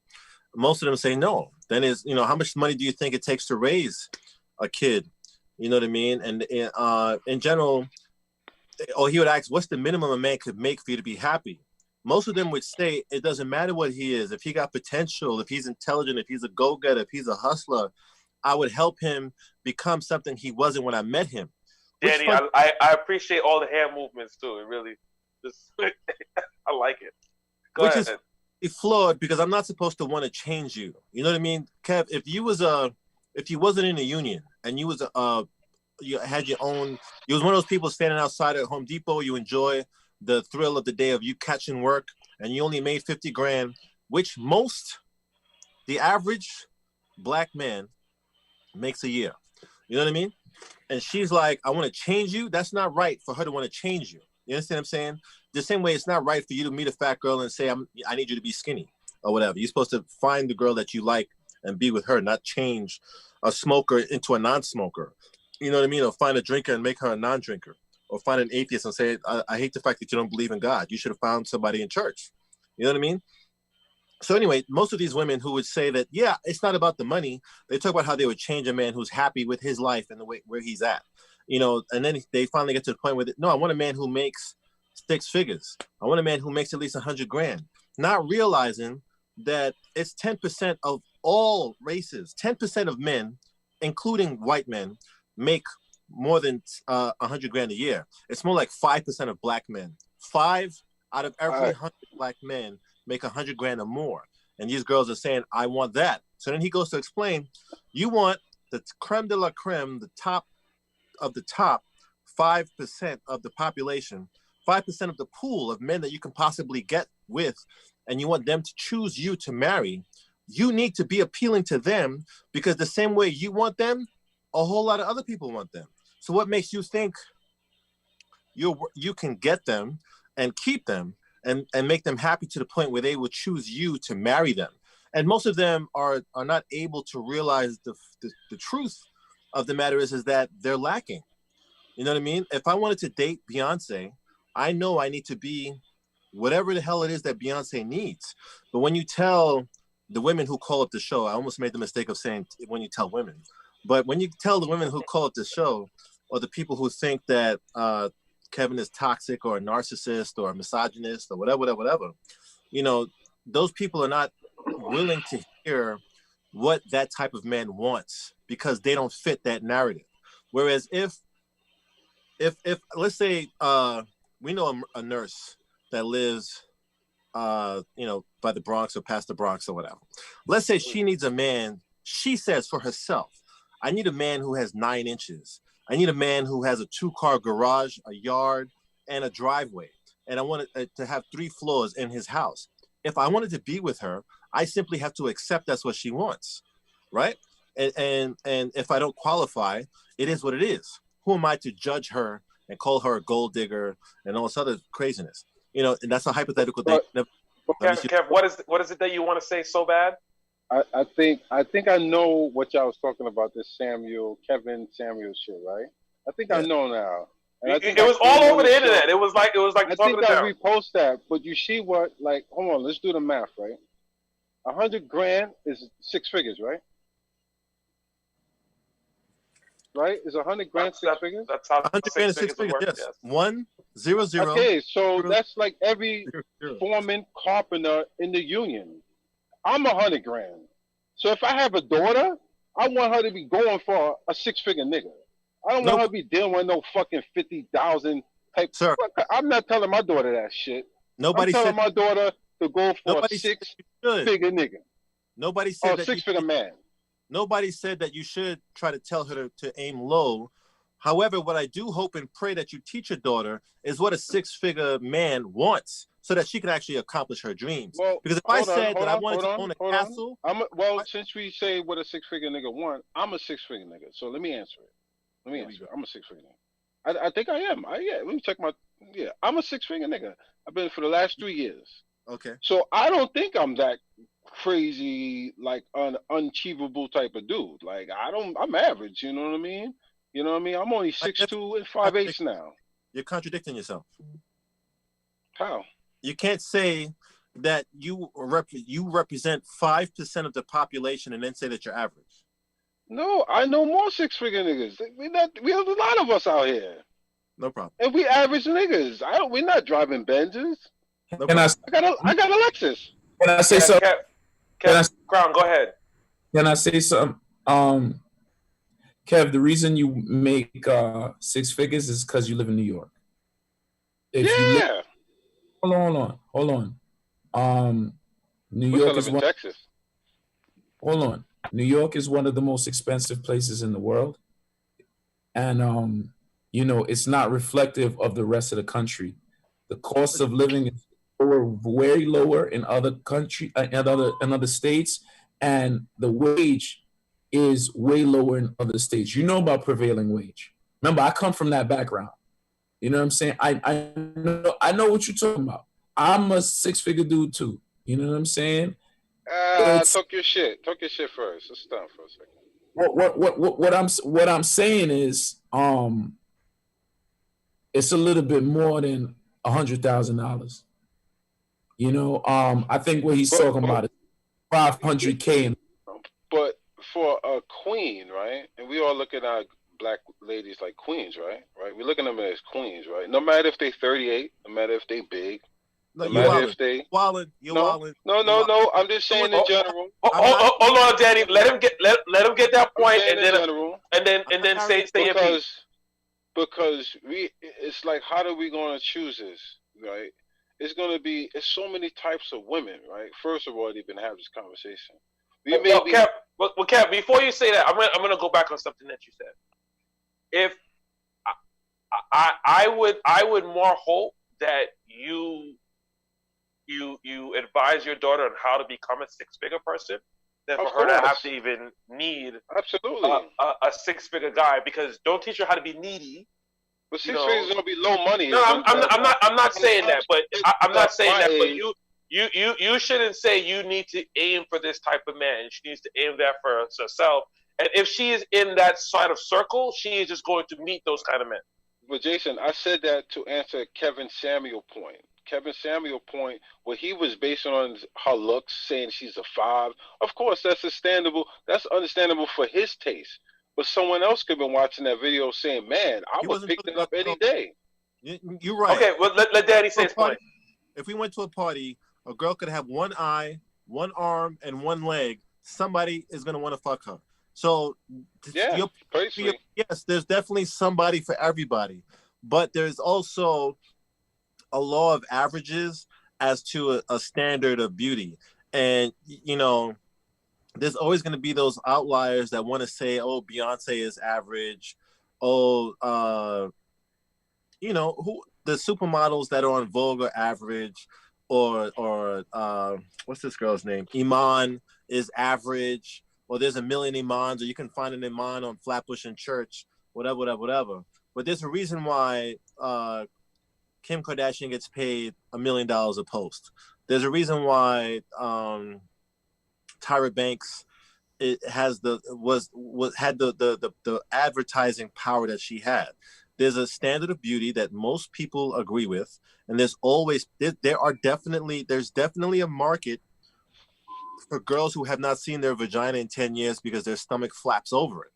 Speaker 1: Most of them say no. Then how much money do you think it takes to raise a kid? You know what I mean? And in general, or he would ask, what's the minimum a man could make for you to be happy? Most of them would say it doesn't matter what he is. If he got potential, if he's intelligent, if he's a go-getter, if he's a hustler, I would help him become something he wasn't when I met him.
Speaker 2: Danny, I appreciate all the hand movements too. It really just I like it. Go ahead.
Speaker 1: Which is flawed because I'm not supposed to want to change you. You know what I mean? Kev, if you wasn't in a union and you had your own, you was one of those people standing outside at Home Depot, you enjoy the thrill of the day of you catching work and you only made 50 grand, which the average black man makes a year. You know what I mean? And she's like, I want to change you. That's not right for her to want to change you. You understand what I'm saying? The same way it's not right for you to meet a fat girl and say, I need you to be skinny or whatever. You're supposed to find the girl that you like and be with her, not change a smoker into a non-smoker. You know what I mean? Or find a drinker and make her a non-drinker. Or find an atheist and say, I hate the fact that you don't believe in God. You should have found somebody in church. You know what I mean? So anyway, most of these women who would say that, yeah, it's not about the money. They talk about how they would change a man who's happy with his life and the way where he's at. And then they finally get to the point where, no, I want a man who makes 6 figures. I want a man who makes at least 100 grand. Not realizing that it's 10% of all races, 10% of men, including white men, make more than 100 grand a year. It's more like 5% of black men. 5 out of every 100 black men make 100 grand or more. And these girls are saying, I want that. So then he goes to explain, you want the creme de la creme, the top of the top 5% of the population, 5% of the pool of men that you can possibly get with, and you want them to choose you to marry. You need to be appealing to them because the same way you want them, a whole lot of other people want them. So what makes you think you can get them and keep them and make them happy to the point where they will choose you to marry them? And most of them are not able to realize the truth of the matter is that they're lacking. You know what I mean? If I wanted to date Beyonce, I know I need to be whatever the hell it is that Beyonce needs. But when you tell the women who call up the show, I almost made the mistake of saying when you tell women, but when you tell the women who call up the show or the people who think that Kevin is toxic or a narcissist or a misogynist or whatever, those people are not willing to hear what that type of man wants because they don't fit that narrative. Whereas if let's say we know a nurse that lives by the Bronx or past the Bronx or whatever. Let's say she needs a man, she says for herself, I need a man who has 9 inches. I need a man who has a 2-car garage, a yard, and a driveway. And I want to have 3 floors in his house. If I wanted to be with her, I simply have to accept that's what she wants, right? And if I don't qualify, it is what it is. Who am I to judge her and call her a gold digger and all this other craziness? And that's a hypothetical thing.
Speaker 2: Kev, what is it that you want to say so bad?
Speaker 4: I think I know what y'all was talking about, this Kevin Samuel shit, right? I think I
Speaker 1: Yeah.
Speaker 4: know now. And I think
Speaker 2: It
Speaker 4: I
Speaker 2: was
Speaker 4: came
Speaker 2: all
Speaker 4: on
Speaker 2: over the
Speaker 4: show.
Speaker 2: internet. It was like
Speaker 4: I
Speaker 2: talking
Speaker 4: think I
Speaker 2: down.
Speaker 4: repost that, but you see what? Like, hold on, let's do the math, right? 100 grand is 6 figures, right? Right? Is 100 grand 6 figures?
Speaker 2: That's how
Speaker 1: 100 grand
Speaker 2: six
Speaker 1: is 6
Speaker 2: figures would
Speaker 1: figures.
Speaker 2: work.
Speaker 1: Yes.
Speaker 2: Yes.
Speaker 1: 100.
Speaker 4: Okay, so that's like every
Speaker 1: 00.
Speaker 4: foreman carpenter in the union. I'm 100 grand. So if I have a daughter, I want her to be going for a 6-figure nigga. I don't want her to be dealing with no fucking 50,000 type.
Speaker 1: Sir,
Speaker 4: I'm not telling my daughter that shit.
Speaker 1: nobody
Speaker 4: I'm telling
Speaker 1: said
Speaker 4: my daughter to go for a
Speaker 1: nobody said you should.
Speaker 4: 6-figure nigga.
Speaker 1: Nobody
Speaker 4: Or
Speaker 1: said
Speaker 4: a
Speaker 1: that you
Speaker 4: 6-figure man.
Speaker 1: Nobody said that you should try to tell her to aim low. However, what I do hope and pray that you teach your daughter is what a 6-figure man wants, so that she can actually accomplish her dreams.
Speaker 4: Well,
Speaker 1: because if I said that I wanted to own a castle,
Speaker 4: since we say what a 6-figure nigga want, I'm a 6-figure nigga. So let me answer it. I'm a 6-figure nigga. I think I am. Let me check my. Yeah, I'm a 6-figure nigga. I've been for the last 3 years.
Speaker 1: okay.
Speaker 4: So I don't think I'm that crazy, like unachievable type of dude. Like I'm average. You know what I mean? You know what I mean? I'm only 6'2" and 5'8" now.
Speaker 1: You're contradicting yourself.
Speaker 4: How?
Speaker 1: You can't say that you represent 5% of the population and then say that you're average.
Speaker 4: No, I know more 6-figure niggas. We have a lot of us out here.
Speaker 1: No problem.
Speaker 4: And we average niggas. We're not driving Benzes.
Speaker 1: No
Speaker 3: Can I
Speaker 4: I got a Lexus.
Speaker 3: can I say something?
Speaker 2: Crown, go ahead.
Speaker 3: Can I say something? Kev, the reason you make 6 figures is because you live in New York. Hold on. New York is one.
Speaker 4: Texas.
Speaker 3: Hold on. New York is one of the most expensive places in the world, and it's not reflective of the rest of the country. The cost of living is way lower in other in other states, and the wage is way lower in other states. You know about prevailing wage. Remember, I come from that background. You know what I'm saying? I know what you're talking about. I'm a 6-figure dude too. You know what I'm saying?
Speaker 4: Talk your shit. Talk your shit first. Let's stop for a
Speaker 3: What
Speaker 4: second.
Speaker 3: I'm saying is, it's a little bit more than $100,000. I think what he's talking about is 500K.
Speaker 4: But for a queen, right? And we all look at our black ladies like queens, right? Right? We look at them as queens, right? No matter if they 38, no matter if they big,
Speaker 1: No,
Speaker 4: no matter if they No. I'm just saying in general.
Speaker 2: Hold on, Daddy. Let him get that point, and then say your piece.
Speaker 4: Because it's like, how are we going to choose this, right? It's so many types of women, right? First of all, they've been having this conversation.
Speaker 2: Cap, before you say that, I'm gonna go back on something that you said. If I would more hope that you advise your daughter on how to become a 6-figure person than for her to have to even need a 6-figure guy, because don't teach her how to be needy.
Speaker 4: But 6 figures is gonna be low money.
Speaker 2: No, I'm not saying that, but you shouldn't say you need to aim for this type of man. She needs to aim that for herself. And if she is in that side of circle, she is just going to meet those kind of men.
Speaker 4: But Jason, I said that to answer Kevin Samuel point. Kevin Samuel point, where he was based on her looks, saying she's a 5. Of course, that's understandable. That's understandable for his taste. But someone else could have been watching that video saying, "Man, I would pick that up any day."
Speaker 1: You're right.
Speaker 2: Okay, well, let Daddy say his point.
Speaker 1: If we went to a party, a girl could have one eye, one arm, and one leg. Somebody is going to want to fuck her. So, yes, there's definitely somebody for everybody. But there's also a law of averages as to a standard of beauty. And, there's always going to be those outliers that want to say, oh, Beyonce is average. Oh, who the supermodels that are on Vogue are average, or what's this girl's name? Iman is average, or there's a million Imans, or you can find an Iman on Flatbush and Church, whatever. But there's a reason why Kim Kardashian gets paid $1 million a post. There's a reason why Tyra Banks it has the had the advertising power that she had. There's a standard of beauty that most people agree with, and there's definitely a market for girls who have not seen their vagina in 10 years because their stomach flaps over it.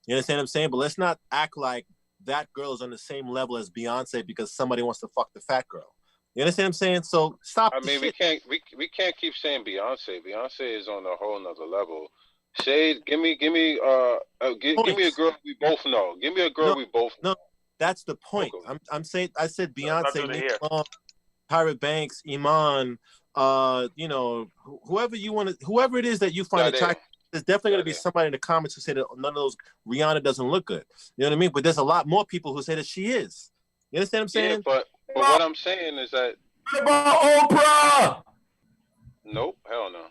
Speaker 1: You understand what I'm saying? But let's not act like that girl is on the same level as Beyonce because somebody wants to fuck the fat girl. You understand what I'm saying? So stop.
Speaker 4: I mean, we can't keep saying Beyonce. Beyonce is on a whole nother level. Shade, give me a girl we both know. Give me a girl we both know.
Speaker 1: No, that's the point. I'm saying I said Beyonce, Nicki Minaj, Tyra Banks, Iman, whoever it is that you find attractive. There's definitely going to be somebody in the comments who say that none of those Rihanna doesn't look good. You know what I mean? But there's a lot more people who say that she is. You understand what I'm saying?
Speaker 4: Yeah, but what I'm saying is that.
Speaker 3: What about Oprah?
Speaker 4: Nope, hell no.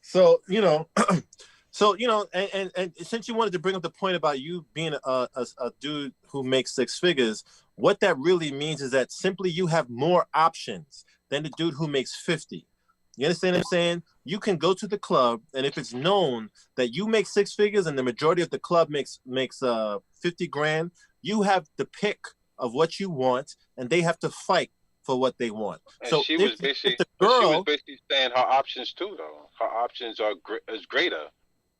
Speaker 1: So and since you wanted to bring up the point about you being a dude who makes six figures, what that really means is that simply you have more options than the dude who makes 50. You understand what I'm saying? You can go to the club, and if it's known that you make six figures and the majority of the club makes 50 grand, you have the pick of what you want, and they have to fight for what they want.
Speaker 4: And
Speaker 1: so
Speaker 4: she was basically saying her options too, though. Her options are greater.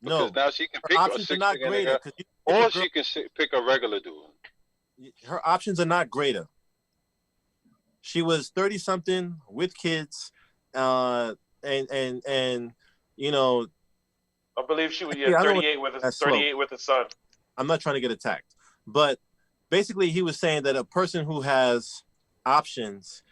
Speaker 4: Because now she can pick options are not greater, or she can pick a regular dude.
Speaker 1: Her options are not greater. She was 30-something with kids, and
Speaker 2: I believe she was 38 with a son.
Speaker 1: I'm not trying to get attacked, but basically he was saying that a person who has options,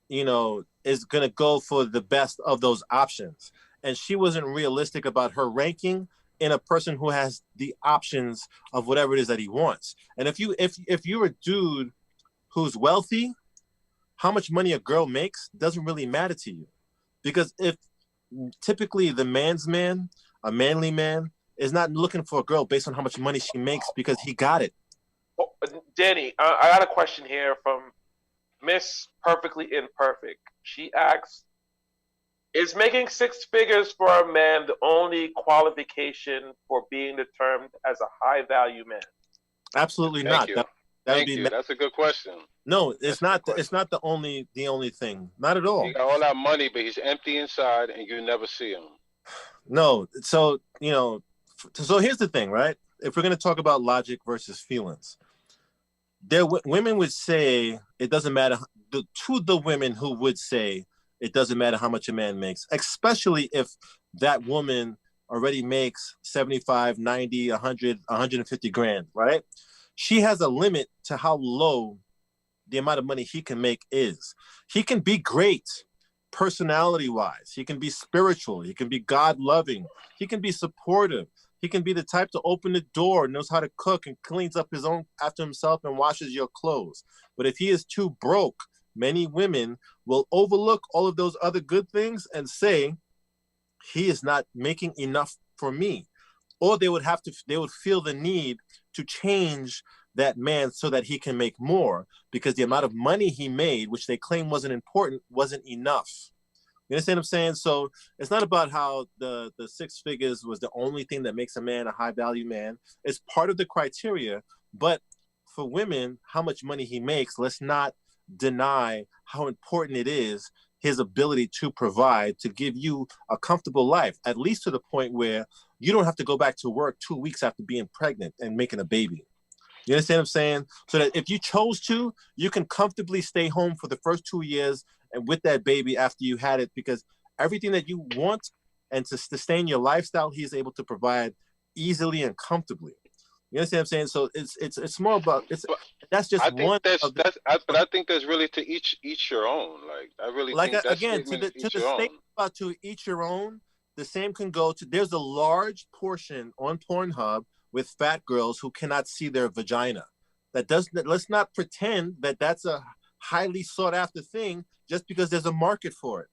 Speaker 1: is going to go for the best of those options. And she wasn't realistic about her ranking in a person who has the options of whatever it is that he wants. And if you're a dude who's wealthy, how much money a girl makes doesn't really matter to you. Because if typically the man's man, a manly man, is not looking for a girl based on how much money she makes because he got it.
Speaker 2: Oh, Danny, I got a question here from Miss Perfectly Imperfect. She asks, is making six figures for a man the only qualification for being determined as a high value man?
Speaker 1: Absolutely
Speaker 4: not.
Speaker 1: Thank you.
Speaker 4: That's a good question.
Speaker 1: No, it's not. It's not the only thing. Not at all.
Speaker 4: He got all that money, but he's empty inside, and you never see him.
Speaker 1: No. So so here's the thing, right? If we're going to talk about logic versus feelings, women would say it doesn't matter. To the women who would say it doesn't matter how much a man makes, especially if that woman already makes 75, 90, 100, 150 grand, right? She has a limit to how low the amount of money he can make is. He can be great personality-wise. He can be spiritual. He can be God-loving. He can be supportive. He can be the type to open the door, knows how to cook, and cleans up his own after himself and washes your clothes. But if he is too broke, many women will overlook all of those other good things and say, he is not making enough for me. Or they would feel the need to change that man so that he can make more because the amount of money he made, which they claim wasn't important, wasn't enough. You understand what I'm saying? So it's not about how the six figures was the only thing that makes a man a high value man. It's part of the criteria, but for women, how much money he makes, let's not deny how important it is, his ability to provide, to give you a comfortable life, at least to the point where you don't have to go back to work 2 weeks after being pregnant and making a baby. You understand what I'm saying? So that if you chose to, you can comfortably stay home for the first 2 years and with that baby after you had it, because everything that you want and to sustain your lifestyle, he's able to provide easily and comfortably. You understand what I'm saying? So it's more about that's just one.
Speaker 4: But I think that's really to each your own. Like I really think that's
Speaker 1: again to the statement about to each your own. The same can go to. There's a large portion on Pornhub with fat girls who cannot see their vagina. Let's not pretend that that's a highly sought after thing just because there's a market for it.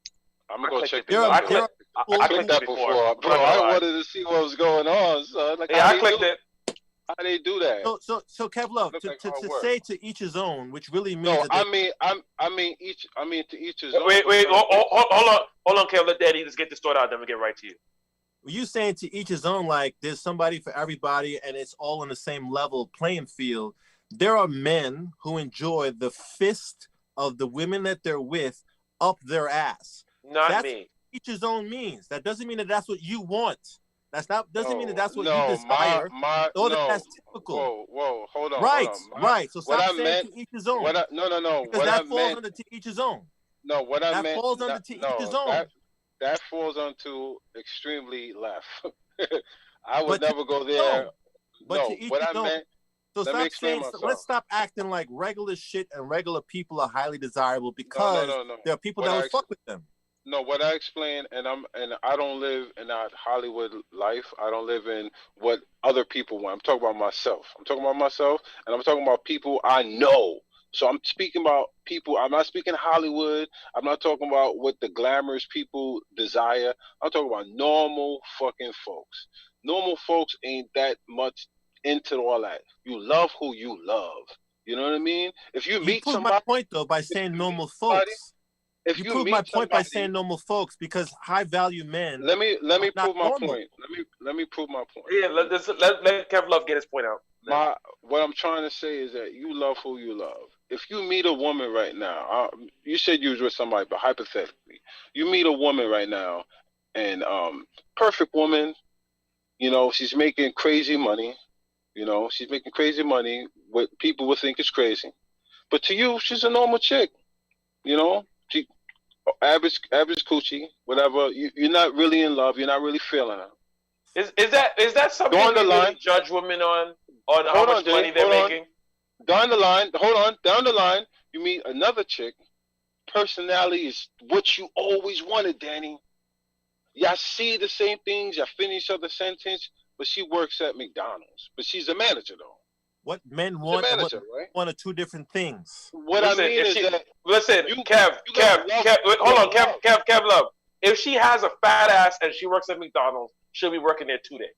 Speaker 4: I'm gonna go check it
Speaker 2: out.
Speaker 4: I clicked that before. Bro, I wanted to see what was going on. So
Speaker 2: I clicked it.
Speaker 4: How they do that?
Speaker 1: So Kevlov,
Speaker 4: Look like
Speaker 1: to
Speaker 4: hard work.
Speaker 1: say to each his own, which really means
Speaker 4: No,
Speaker 1: that
Speaker 4: I mean to each his own.
Speaker 2: Wait, hold on, Kev. Let Daddy just get this thought out, then we get right to you.
Speaker 1: you saying to each his own, like there's somebody for everybody and it's all on the same level playing field. There are men who enjoy the fist of the women that they're with up their ass.
Speaker 2: Not me.
Speaker 1: Each his own means. That doesn't mean that that's what you want. Doesn't mean that that's what
Speaker 4: no,
Speaker 1: you desire. Or that
Speaker 4: no.
Speaker 1: that's typical.
Speaker 4: Whoa, hold on.
Speaker 1: Right,
Speaker 4: hold on.
Speaker 1: right. So stop saying to each his own.
Speaker 4: No.
Speaker 1: Because that falls under to each his own.
Speaker 4: No, what I meant.
Speaker 1: That falls under to each his own.
Speaker 4: That falls onto extremely left. I would never go there.
Speaker 1: But to each
Speaker 4: what I
Speaker 1: his own.
Speaker 4: meant.
Speaker 1: So
Speaker 4: Let me explain
Speaker 1: let's
Speaker 4: myself.
Speaker 1: stop acting like regular shit and regular people are highly desirable because there are people that would fuck with them.
Speaker 4: No, what I explained, and I don't live in that Hollywood life. I don't live in what other people want. I'm talking about myself. And I'm talking about people I know. So I'm speaking about people. I'm not speaking Hollywood. I'm not talking about what the glamorous people desire. I'm talking about normal fucking folks. Normal folks ain't that much into all that. You love who you love. You know what I mean? If you meet somebody,
Speaker 1: my point though by saying normal folks.
Speaker 4: If
Speaker 1: you
Speaker 4: you
Speaker 1: prove
Speaker 4: meet
Speaker 1: my point
Speaker 4: somebody,
Speaker 1: by saying normal folks because high value men.
Speaker 4: Let me prove my
Speaker 1: normal.
Speaker 4: point. Let me prove my point.
Speaker 2: Yeah, let Kevin Love get his point out.
Speaker 4: What I'm trying to say is that you love who you love. If you meet a woman right now, you said you was with somebody, but hypothetically, you meet a woman right now, and perfect woman, you know, she's making crazy money. You know, she's making crazy money. What people would think is crazy, but to you, she's a normal chick. You know, she average coochie, whatever. You're not really in love. You're not really feeling her.
Speaker 2: Is that something you really judge women on how much money they're making?
Speaker 4: Down the line, you meet another chick. Personality is what you always wanted, Danny. Y'all see the same things. Y'all finish each other's sentence, but she works at McDonald's. But she's a manager, though.
Speaker 1: What men want,
Speaker 4: manager, right?
Speaker 1: One are two different things.
Speaker 2: What I mean is that Kev, hold on, Kev Love. If she has a fat ass and she works at McDonald's, she'll be working there 2 days.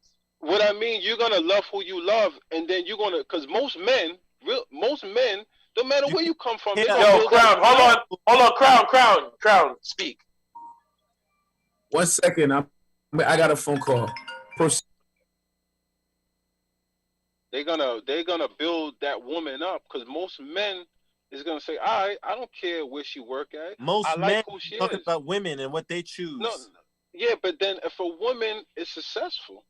Speaker 4: What I mean, you're gonna love who you love, and then you're gonna, because most men, no matter where you come from.
Speaker 2: Yo, Crown, hold on, Crown, speak.
Speaker 3: 1 second, I got a phone call.
Speaker 4: They're gonna build that woman up, because most men is gonna say, all right, I don't care where she work at.
Speaker 1: Most
Speaker 4: men
Speaker 1: talking about women and what they choose.
Speaker 4: No, yeah, but then if a woman is successful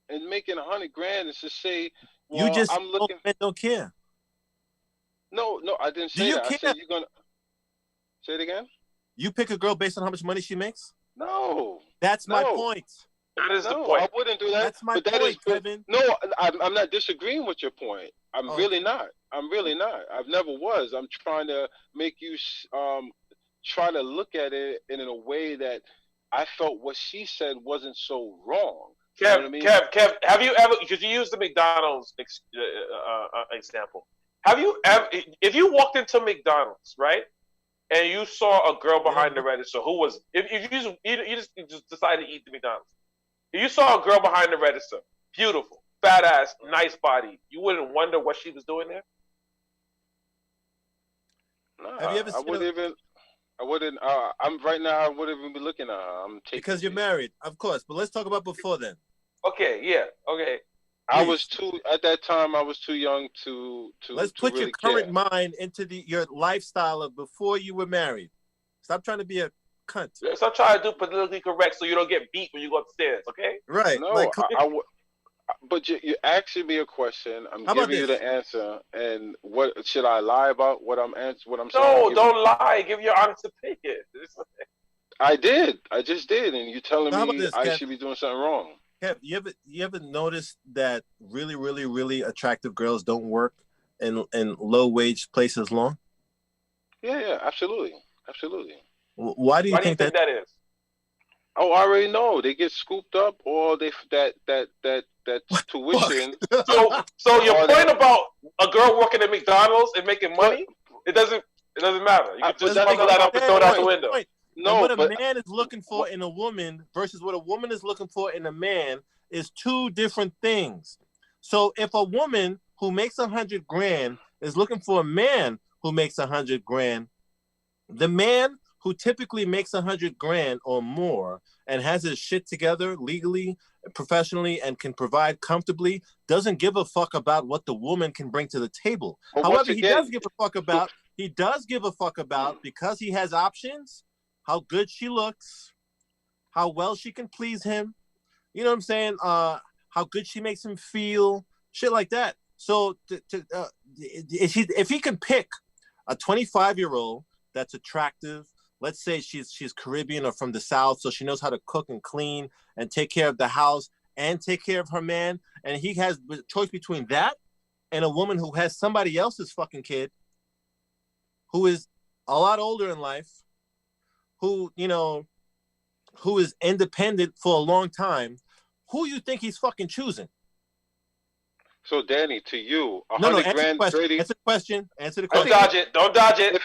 Speaker 4: and making $100 grand, is to say, well,
Speaker 1: you just
Speaker 4: I'm looking.
Speaker 1: Men don't care.
Speaker 4: No, I didn't say that. I said you're gonna say it again.
Speaker 1: You pick a girl based on how much money she makes?
Speaker 4: No,
Speaker 1: that's my point.
Speaker 2: That is the point.
Speaker 4: I wouldn't do that.
Speaker 1: That's my point, Kevin.
Speaker 4: No, I'm not disagreeing with your point. I'm really not. I've never was. I'm trying to make you try to look at it in a way that I felt what she said wasn't so wrong.
Speaker 2: Kev, you know what I mean? Kev, have you ever, because you used the McDonald's example, have you ever, if you walked into McDonald's, right, and you saw a girl behind the register who was, if you just decided to eat the McDonald's, if you saw a girl behind the register, beautiful, fat ass, nice body, you wouldn't wonder what she was doing there?
Speaker 4: No, have you ever seen I wouldn't. Right now. I wouldn't even be looking at her.
Speaker 1: Because you're married, of course. But let's talk about before then.
Speaker 2: Okay. Yeah. Okay.
Speaker 4: I was at that time. I was too young to.
Speaker 1: Let's put your current mind into your lifestyle of before you were married. Stop trying to be a cunt.
Speaker 2: Stop trying to do politically correct so you don't get beat when you go upstairs. Okay.
Speaker 1: Right.
Speaker 4: No. But you're asking me a question. I'm giving you the answer. And what should I lie about? What I'm saying?
Speaker 2: No, don't lie. Give your honest opinion.
Speaker 4: I did. I just did. And you're telling me I should be doing something wrong.
Speaker 1: Kev, you ever noticed that really, really, really attractive girls don't work in low wage places long?
Speaker 4: Yeah, absolutely.
Speaker 1: Why do you think that
Speaker 2: is?
Speaker 4: Oh, I already know. They get scooped up, or that tuition.
Speaker 2: So your point about a girl working at McDonald's and making money, it doesn't matter. You can just figure that up and throw it out the window.
Speaker 1: No, what a man is looking for in a woman versus what a woman is looking for in a man is two different things. So if a woman who makes 100 grand is looking for a man who makes 100 grand, the man who typically makes 100 grand or more and has his shit together legally, professionally, and can provide comfortably doesn't give a fuck about what the woman can bring to the table.
Speaker 4: But
Speaker 1: However,
Speaker 4: once
Speaker 1: he
Speaker 4: again,
Speaker 1: does give a fuck about, because he has options, how good she looks, how well she can please him. You know what I'm saying? How good she makes him feel, shit like that. So if he can pick a 25-year-old that's attractive, let's say she's Caribbean or from the South, so she knows how to cook and clean and take care of the house and take care of her man, and he has the choice between that and a woman who has somebody else's fucking kid, who is a lot older in life, who, you know, who is independent for a long time, who you think he's fucking choosing?
Speaker 4: So Danny, to you,
Speaker 1: No,
Speaker 4: 100 grand trading.
Speaker 1: Answer the question. Answer the
Speaker 2: Don't
Speaker 1: question.
Speaker 2: dodge it. Don't dodge it.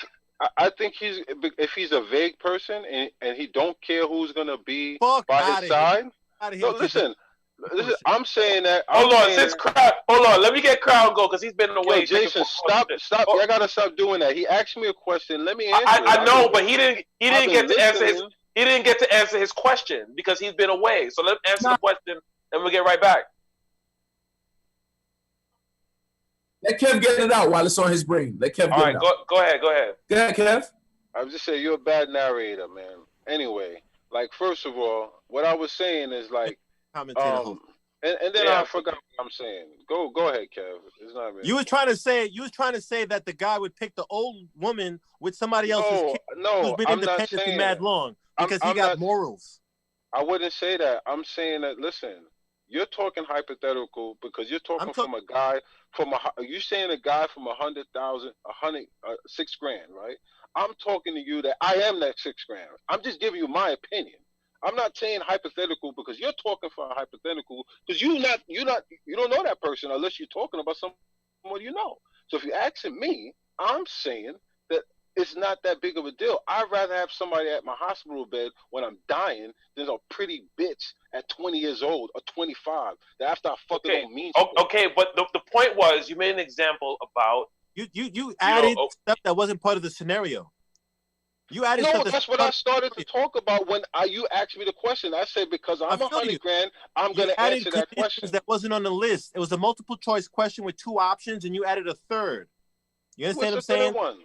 Speaker 4: I think if he's a vague person and he don't care who's gonna be
Speaker 1: Fuck
Speaker 4: by
Speaker 1: outta
Speaker 4: his
Speaker 1: here.
Speaker 4: side.
Speaker 1: Outta here
Speaker 4: No,
Speaker 1: with your
Speaker 4: listen.
Speaker 1: bullshit.
Speaker 4: I'm saying that.
Speaker 2: Hold on. Let me get Crown go because he's been away.
Speaker 4: Yo, Jason, stop!
Speaker 2: Oh.
Speaker 4: I gotta stop doing that. He asked me a question. Let me answer.
Speaker 2: I know, but he didn't get to answer his.
Speaker 4: listening.
Speaker 2: He didn't get to answer his question because he's been away. So let's answer the question and we'll get right back.
Speaker 3: Let Kev get it out while it's on his brain. Let Kev
Speaker 2: All
Speaker 3: get
Speaker 2: right,
Speaker 3: it out.
Speaker 2: go ahead.
Speaker 3: Go ahead, Kev.
Speaker 4: I was just saying you're a bad narrator, man. Anyway, like first of all, what I was saying is like, and then
Speaker 2: Yeah.
Speaker 4: I forgot what I'm saying. Go ahead, Kev. It's not me.
Speaker 1: You was trying to say that the guy would pick the old woman with somebody else's kid who's
Speaker 4: No,
Speaker 1: been
Speaker 4: I'm not
Speaker 1: independent for
Speaker 4: saying
Speaker 1: mad
Speaker 4: that.
Speaker 1: long because he
Speaker 4: I'm
Speaker 1: got
Speaker 4: not-
Speaker 1: morals.
Speaker 4: I wouldn't say that. I'm saying that. Listen, you're talking hypothetical because you're talking from a guy you're saying a guy from 100,000, 6 grand, right? I'm talking to you that I am that 6 grand. I'm just giving you my opinion. I'm not saying hypothetical because you're talking for a hypothetical because you don't know that person unless you're talking about someone you know. So if you're asking me, I'm saying that it's not that big of a deal. I'd rather have somebody at my hospital bed when I'm dying than a pretty bitch at 20 years old or 25 that after I fuck it don't mean shit.
Speaker 2: Okay, but the point was you made an example about
Speaker 1: you added stuff that wasn't part of the scenario. You added
Speaker 4: No,
Speaker 1: stuff
Speaker 4: that's what I started to talk about when you asked me the question. I said because I'm 100 grand, I'm going to answer that question.
Speaker 1: That wasn't on the list. It was a multiple choice question with 2 options, and you added a third. You understand what I'm saying?
Speaker 4: One?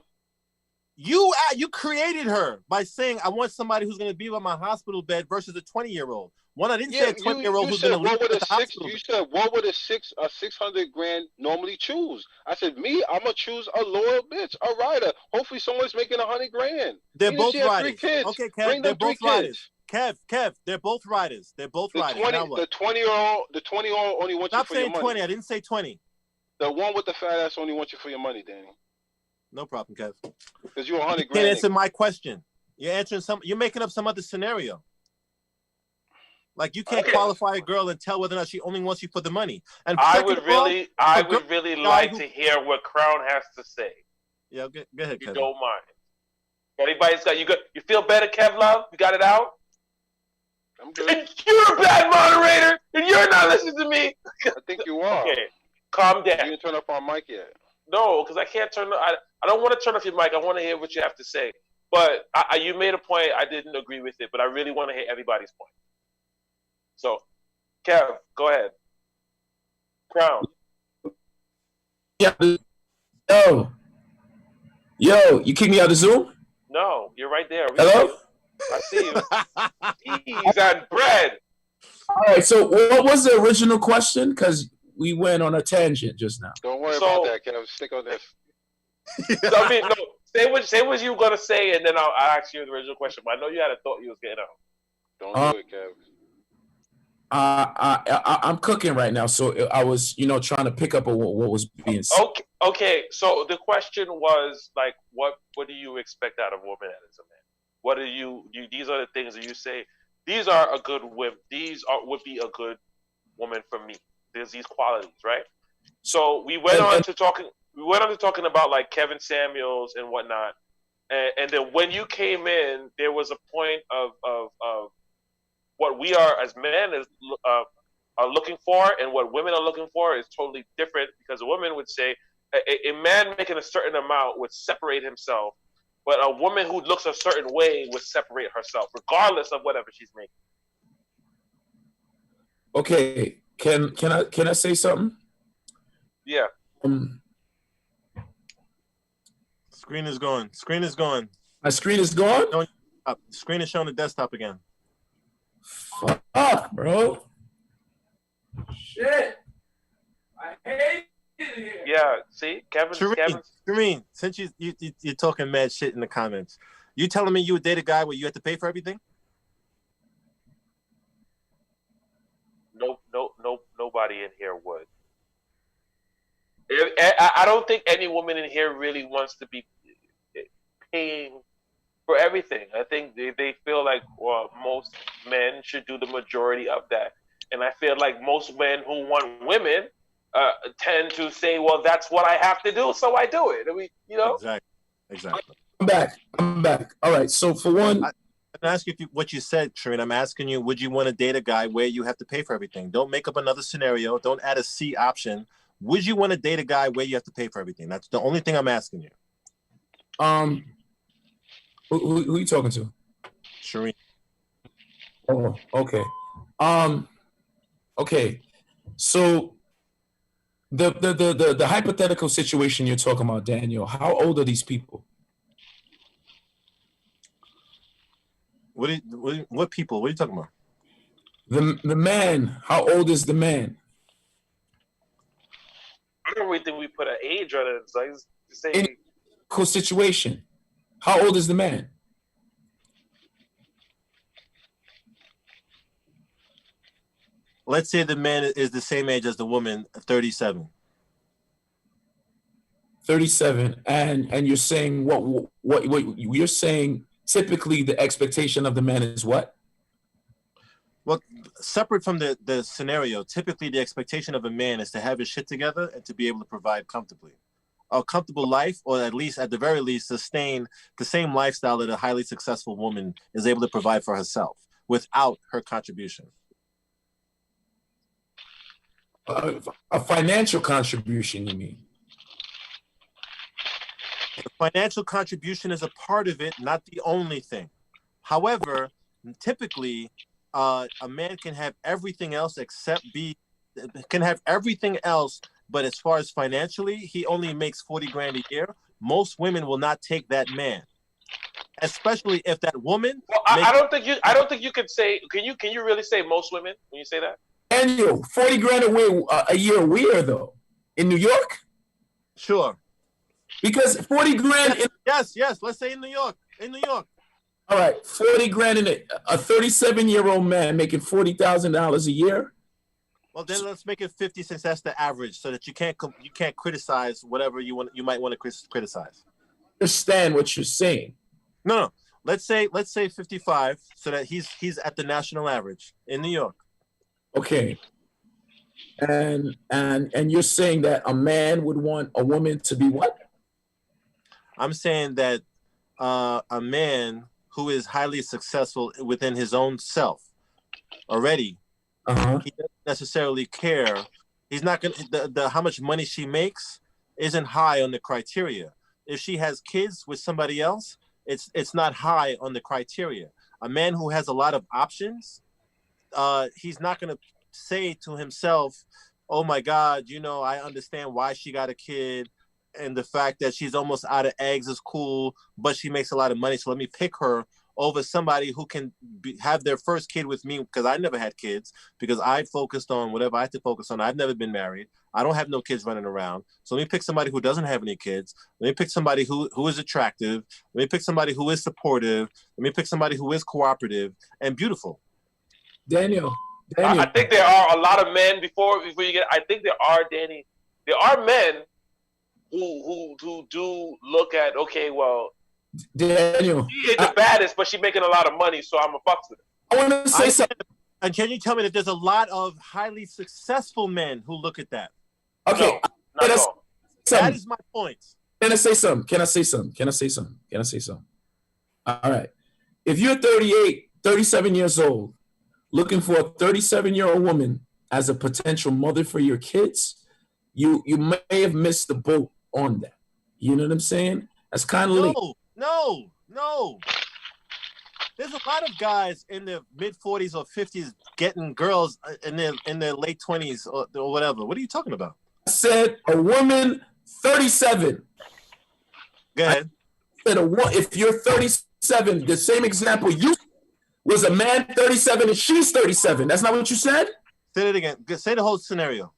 Speaker 1: You created her by saying I want somebody who's going to be on my hospital bed versus a 20-year-old. One, I didn't say a 20-year-old who's going to leave the hospital.
Speaker 4: You said what would a 600 grand normally choose? I said me, I'm gonna choose a loyal bitch, a rider. Hopefully someone's making 100 grand.
Speaker 1: They're both riders.
Speaker 4: 3 kids.
Speaker 1: Okay, Kev, they're both riders. Kev, they're both riders. They're both riders.
Speaker 4: The 20-year-old only wants you for your money.
Speaker 1: Stop saying 20. I didn't say 20.
Speaker 4: The one with the fat ass only wants you for your money, Danny.
Speaker 1: No problem, Kev.
Speaker 4: Because you're 100 grand.
Speaker 1: You can't answer my question. You're making up some other scenario. Like you can't qualify a girl and tell whether or not she only wants you for the money. And
Speaker 2: I would really like to hear what Crown has to say.
Speaker 1: Yeah, go ahead, Kev.
Speaker 2: You don't mind. Anybody's got you good? You feel better, Kev Love? You got it out?
Speaker 4: I'm good.
Speaker 2: And you're a bad moderator, and you're not listening to me.
Speaker 4: I think you are.
Speaker 2: Okay, calm down.
Speaker 4: You didn't turn off our mic yet.
Speaker 2: No, because I can't turn. I don't want to turn off your mic. I want to hear what you have to say. But you made a point. I didn't agree with it, but I really want to hear everybody's point. So, Kev, go ahead. Crown.
Speaker 3: Yeah. Yo, you kicked me out of Zoom?
Speaker 2: No, you're right there.
Speaker 3: Hello?
Speaker 2: I see you. Cheese and bread.
Speaker 3: All right, so what was the original question? Because we went on a tangent just now.
Speaker 4: Don't worry about that, Kev. Stick on this.
Speaker 2: I mean, no, say what you were going to say, and then I'll ask you the original question. But I know you had a thought you was getting out.
Speaker 4: Don't do it, Kev.
Speaker 3: I'm cooking right now, so I was, trying to pick up on what was being said.
Speaker 2: Okay. So the question was like, what do you expect out of a woman as a man? What do you? These are the things that you say. These are a good women. Would be a good woman for me. There's these qualities, right? So we went on to talking about like Kevin Samuels and whatnot, and then when you came in, there was a point of what we are as men is are looking for and what women are looking for is totally different, because a woman would say a man making a certain amount would separate himself, but a woman who looks a certain way would separate herself, regardless of whatever she's making.
Speaker 3: Okay, can I say something?
Speaker 2: Yeah.
Speaker 1: Screen is going. Screen is going.
Speaker 3: My screen is gone?
Speaker 1: No, screen is showing the desktop again.
Speaker 3: Fuck, bro. Shit. I hate it here.
Speaker 2: Yeah, see?
Speaker 1: Shireen, since you're talking mad shit in the comments, you telling me you would date a guy where you had to pay for everything?
Speaker 2: Nobody in here would. I don't think any woman in here really wants to be paying for everything. I think they feel like most men should do the majority of that. And I feel like most men who want women tend to say, well, that's what I have to do, so I do it. I mean, you know?
Speaker 1: Exactly.
Speaker 3: I'm back. All right, so for one...
Speaker 1: I'm asking you what you said, Shireen. I'm asking you, would you want to date a guy where you have to pay for everything? Don't make up another scenario. Don't add a C option. Would you want to date a guy where you have to pay for everything? That's the only thing I'm asking you.
Speaker 3: Who are you talking to?
Speaker 1: Shireen.
Speaker 3: Oh, okay. Okay. So the hypothetical situation you're talking about, Daniel, how old are these people?
Speaker 1: What people? What are you talking about?
Speaker 3: The man, how old is the man?
Speaker 2: I don't really think we put an age on it. It's like saying
Speaker 3: situation. How old is the man?
Speaker 1: Let's say the man is the same age as the woman, 37.
Speaker 3: 37, and you're saying what you're saying? Typically, the expectation of the man is what?
Speaker 1: Well, separate from the scenario, typically the expectation of a man is to have his shit together and to be able to provide comfortably. A comfortable life, or at the very least, sustain the same lifestyle that a highly successful woman is able to provide for herself without her contribution.
Speaker 3: A financial contribution, you mean?
Speaker 1: The financial contribution is a part of it, not the only thing. However, typically, a man can have everything else but as far as financially, he only makes 40 grand a year. Most women will not take that man, especially if that woman.
Speaker 2: Well, I don't think you could say. Can you really say most women when you say that?
Speaker 3: Annual 40 grand a year. Where though? In New York?
Speaker 1: Sure.
Speaker 3: Because 40 grand.
Speaker 1: Yes. Let's say in New York.
Speaker 3: All right, 40 grand in a 37-year-old man making $40,000 a year.
Speaker 1: Well, then let's make it 50 since that's the average, so that you can't criticize whatever you might want to criticize.
Speaker 3: Understand what you're saying?
Speaker 1: No. Let's say 55, so that he's at the national average in New York.
Speaker 3: Okay. And you're saying that a man would want a woman to be what?
Speaker 1: I'm saying that a man who is highly successful within his own self already, he doesn't necessarily care. He's not going to, how much money she makes isn't high on the criteria. If she has kids with somebody else, it's not high on the criteria. A man who has a lot of options, he's not going to say to himself, oh my God, I understand why she got a kid. And the fact that she's almost out of eggs is cool, but she makes a lot of money, so let me pick her over somebody who can have their first kid with me, because I never had kids, because I focused on whatever I had to focus on. I've never been married. I don't have no kids running around. So let me pick somebody who doesn't have any kids. Let me pick somebody who is attractive. Let me pick somebody who is supportive. Let me pick somebody who is cooperative and beautiful.
Speaker 3: Daniel.
Speaker 2: I think there are a lot of men before you get. I think there are, Danny. There are men who do look at, okay, well,
Speaker 3: Daniel,
Speaker 2: she is the baddest, but she's making a lot of money, so I'm a fuck with her.
Speaker 3: I want to say something.
Speaker 1: And can you tell me that there's a lot of highly successful men who look at that?
Speaker 3: Okay,
Speaker 2: no.
Speaker 1: That is my point.
Speaker 3: Can I say something? All right. If you're 38, 37 years old, looking for a 37-year-old woman as a potential mother for your kids, you may have missed the boat on that. You know what I'm saying? That's kind of late.
Speaker 1: No. There's a lot of guys in their mid 40s or 50s getting girls in their late 20s or whatever. What are you talking about?
Speaker 3: I said a woman 37.
Speaker 1: Go ahead.
Speaker 3: I said if you're 37, the same example you was a man 37 and she's 37. That's not what you said?
Speaker 1: Say it again. Say the whole scenario.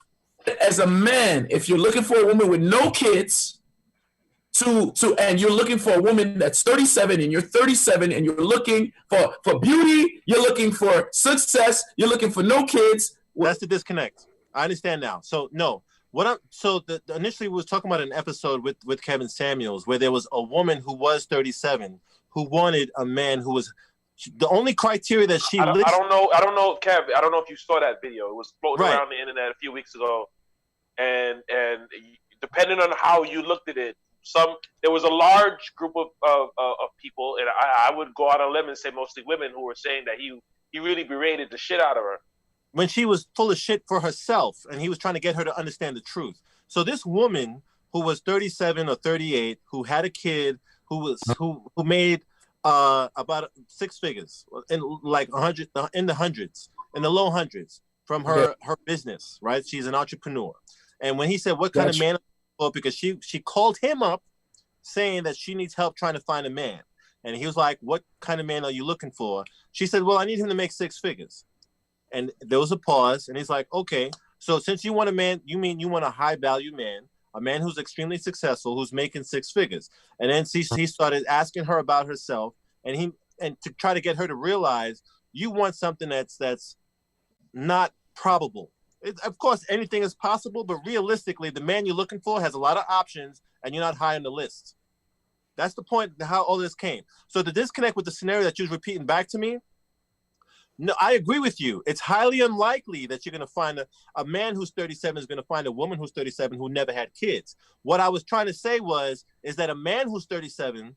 Speaker 3: As a man, if you're looking for a woman with no kids, and you're looking for a woman that's 37 and you're 37 and you're looking for beauty, you're looking for success, you're looking for no kids.
Speaker 1: That's the disconnect. I understand now. So no, initially we was talking about an episode with Kevin Samuels where there was a woman who was 37 who wanted a man who was the only criteria that she.
Speaker 2: I don't know, Kev. I don't know if you saw that video. It was floating around the internet a few weeks ago, and depending on how you looked at it. There was a large group of people, and I would go out on a limb and say mostly women who were saying that he really berated the shit out of her.
Speaker 1: When she was full of shit for herself, and he was trying to get her to understand the truth. So this woman who was 37 or 38, who had a kid, who made about 6 figures, in like 100, in the hundreds, in the low hundreds from her business, right? She's an entrepreneur. And when he said, what kind of man, because she called him up saying that she needs help trying to find a man. And he was like, what kind of man are you looking for? She said, well, I need him to make 6 figures. And there was a pause. And he's like, okay, so since you want a man, you mean you want a high value man, a man who's extremely successful, who's making 6 figures. And then he started asking her about herself and to try to get her to realize you want something that's not probable. Of course, anything is possible, but realistically, the man you're looking for has a lot of options, and you're not high on the list. That's the point of how all this came. So the disconnect with the scenario that you was repeating back to me, no, I agree with you. It's highly unlikely that you're going to find a man who's 37 is going to find a woman who's 37 who never had kids. What I was trying to say is that a man who's 37,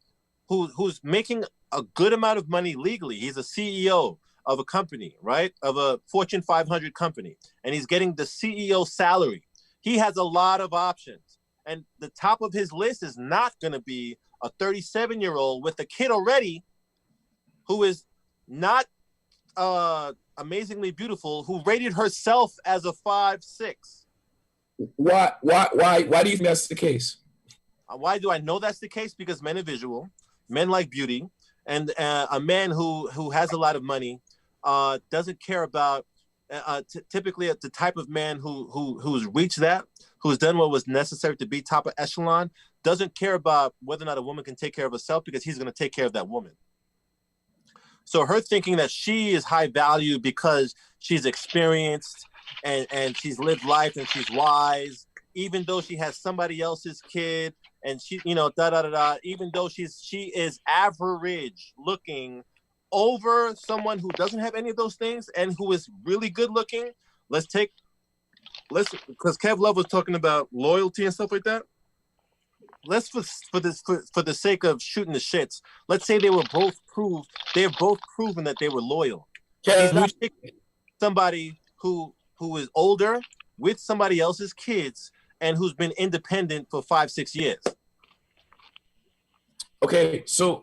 Speaker 1: who's making a good amount of money legally, he's a CEO of a company, right? Of a Fortune 500 company. And he's getting the CEO salary. He has a lot of options. And the top of his list is not going to be a 37-year-old with a kid already who is not amazingly beautiful, who rated herself as a 5'6".
Speaker 3: Why do you think that's the case?
Speaker 1: Why do I know that's the case? Because men are visual. Men like beauty. And a man who has a lot of money doesn't care about typically the type of man who's reached that, who's done what was necessary to be top of echelon, doesn't care about whether or not a woman can take care of herself because he's going to take care of that woman. So her thinking that she is high value because she's experienced and she's lived life and she's wise, even though she has somebody else's kid and she, even though she is average looking over someone who doesn't have any of those things and who is really good looking. Because Kev Love was talking about loyalty and stuff like that. Let's for the sake of shooting the shits, let's say they've both proven that they were loyal. He's not picking somebody who is older with somebody else's kids and who's been independent for 5-6 years.
Speaker 3: Okay, so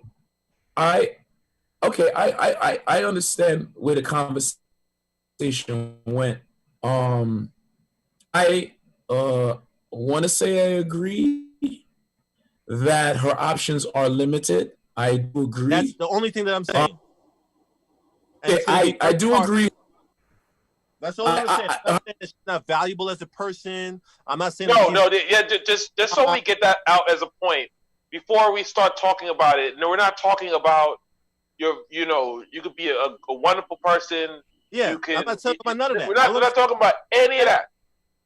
Speaker 3: I understand where the conversation went. I want to say I agree that her options are limited. I do agree.
Speaker 1: That's the only thing that I'm saying.
Speaker 3: I do agree.
Speaker 1: That's all I'm saying. I'm saying that she's not valuable as a person. I'm not saying
Speaker 2: just so we get that out as a point before we start talking about it. No, we're not talking about you could be a wonderful person.
Speaker 1: Yeah, I'm not talking about none of that.
Speaker 2: We're not talking about any of that.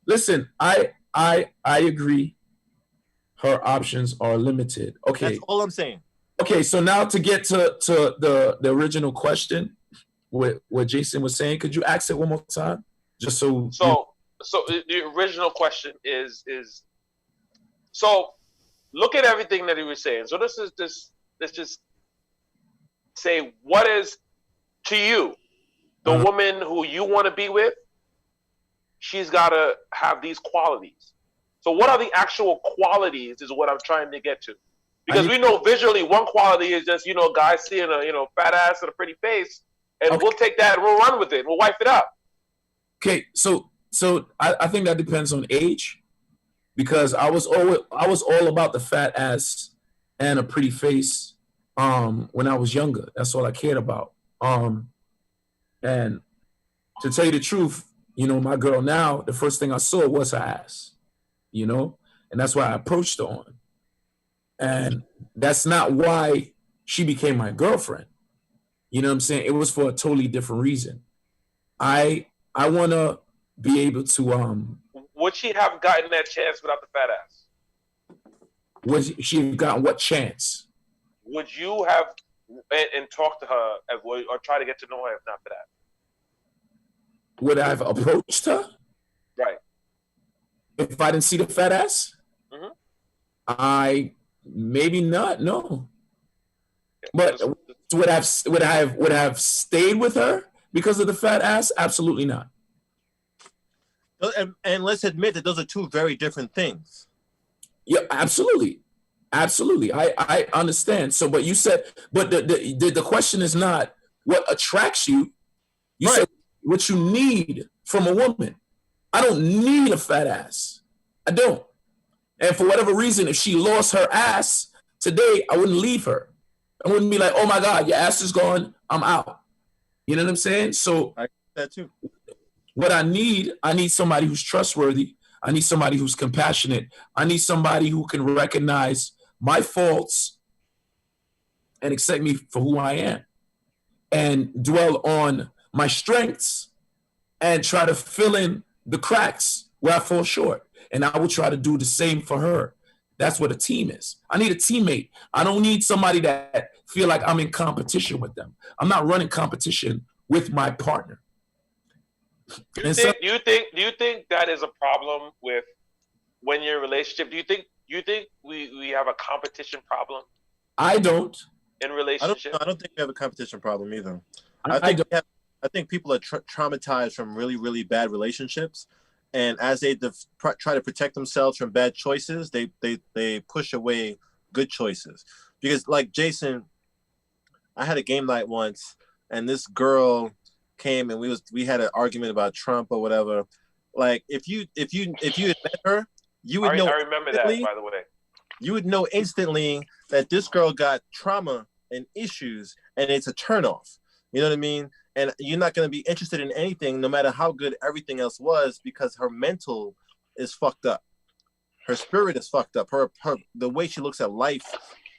Speaker 3: Listen, I agree. Her options are limited. Okay.
Speaker 1: That's all I'm saying.
Speaker 3: Okay, so now to get to the original question, what Jason was saying, could you ask it one more time? Just so
Speaker 2: the original question is so look at everything that he was saying. So let's just say, what is to you the woman who you want to be with she's got to have these qualities. So what are the actual qualities is what I'm trying to get to. Because we know visually one quality is just, guys seeing a, fat ass and a pretty face, and we'll take that and we'll run with it. We'll wipe it up.
Speaker 3: Okay, so I think that depends on age, because I was all about the fat ass and a pretty face when I was younger. That's all I cared about. And to tell you the truth, my girl now, the first thing I saw was her ass, and that's why I approached her on. And that's not why she became my girlfriend. You know what I'm saying? It was for a totally different reason. I want to be able to
Speaker 2: Would she have gotten that chance without the fat ass?
Speaker 3: Would she have gotten what chance?
Speaker 2: Would you have and talk to her or try to get to know her if not for that?
Speaker 3: Would I have approached her?
Speaker 2: Right.
Speaker 3: If I didn't see the fat ass?
Speaker 2: Mm-hmm.
Speaker 3: I maybe not, no. But would I have stayed with her because of the fat ass? Absolutely not.
Speaker 1: And let's admit that those are two very different things.
Speaker 3: Yeah, absolutely. Absolutely. I understand. So, but you said, but the question is not what attracts you. You said what you need from a woman. I don't need a fat ass. I don't. And for whatever reason, if she lost her ass today, I wouldn't leave her. I wouldn't be like, oh my God, your ass is gone, I'm out. You know what I'm saying? So
Speaker 1: I get that too.
Speaker 3: What I need somebody who's trustworthy. I need somebody who's compassionate. I need somebody who can recognize my faults and accept me for who I am and dwell on my strengths and try to fill in the cracks where I fall short. And I will try to do the same for her. That's what a team is. I need a teammate. I don't need somebody that feel like I'm in competition with them. I'm not running competition with my partner.
Speaker 2: Do you think that is a problem with when you're in a relationship? Do you think we have a competition problem?
Speaker 3: I don't.
Speaker 2: In relationship?
Speaker 1: I don't think we have a competition problem either. I think people are traumatized from really, really bad relationships. And as they try to protect themselves from bad choices, they push away good choices. Because like Jason, I had a game night once, and this girl came and we had an argument about Trump or whatever. Like if you had met her, you would know.
Speaker 2: I remember that, by the way.
Speaker 1: You would know instantly that this girl got trauma and issues, and it's a turnoff. You know what I mean? And you're not going to be interested in anything, no matter how good everything else was, because her mental is fucked up. Her spirit is fucked up. The way she looks at life,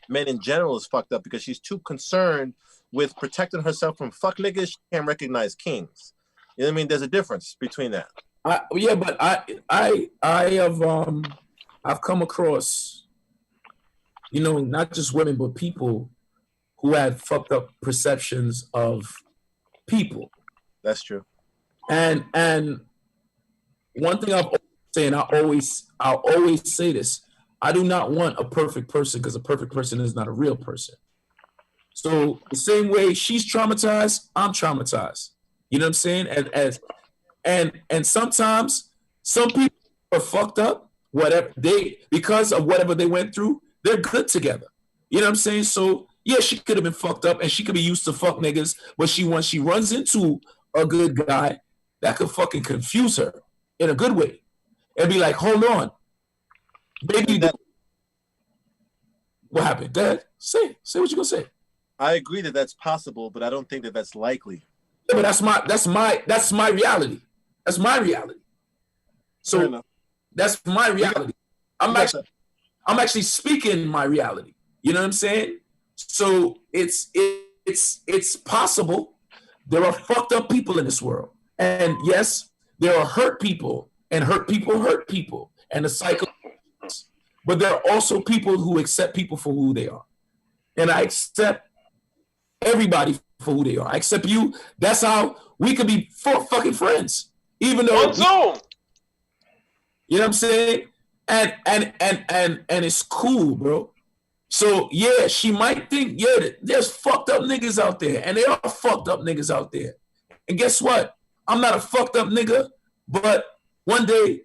Speaker 1: men in general, is fucked up because she's too concerned with protecting herself from fuck niggas. She can't recognize kings. You know what I mean? There's a difference between that.
Speaker 3: But I've come across, not just women, but people who had fucked up perceptions of people.
Speaker 1: That's true.
Speaker 3: And one thing I've always said, and I'll always say this: I do not want a perfect person, because a perfect person is not a real person. So the same way she's traumatized, I'm traumatized. You know what I'm saying? And sometimes some people are fucked up, because of whatever they went through, they're good together. You know what I'm saying? So yeah, she could have been fucked up and she could be used to fuck niggas, but once she runs into a good guy, that could fucking confuse her in a good way. And be like, hold on. Baby, what happened? Go ahead. Say what you're gonna say.
Speaker 1: I agree that that's possible, but I don't think that that's likely.
Speaker 3: Yeah, but that's my reality. That's my reality. So that's my reality. I'm actually speaking my reality. You know what I'm saying? So it's possible. There are fucked up people in this world. And yes, there are hurt people, and hurt people, and the cycle. But there are also people who accept people for who they are. And I accept everybody for who they are. I accept you. That's how we could be fucking friends. Even though
Speaker 2: on Zoom.
Speaker 3: You know what I'm saying? And it's cool, bro. So yeah, she might think, there's fucked up niggas out there, and there are fucked up niggas out there. And guess what? I'm not a fucked up nigga, but one day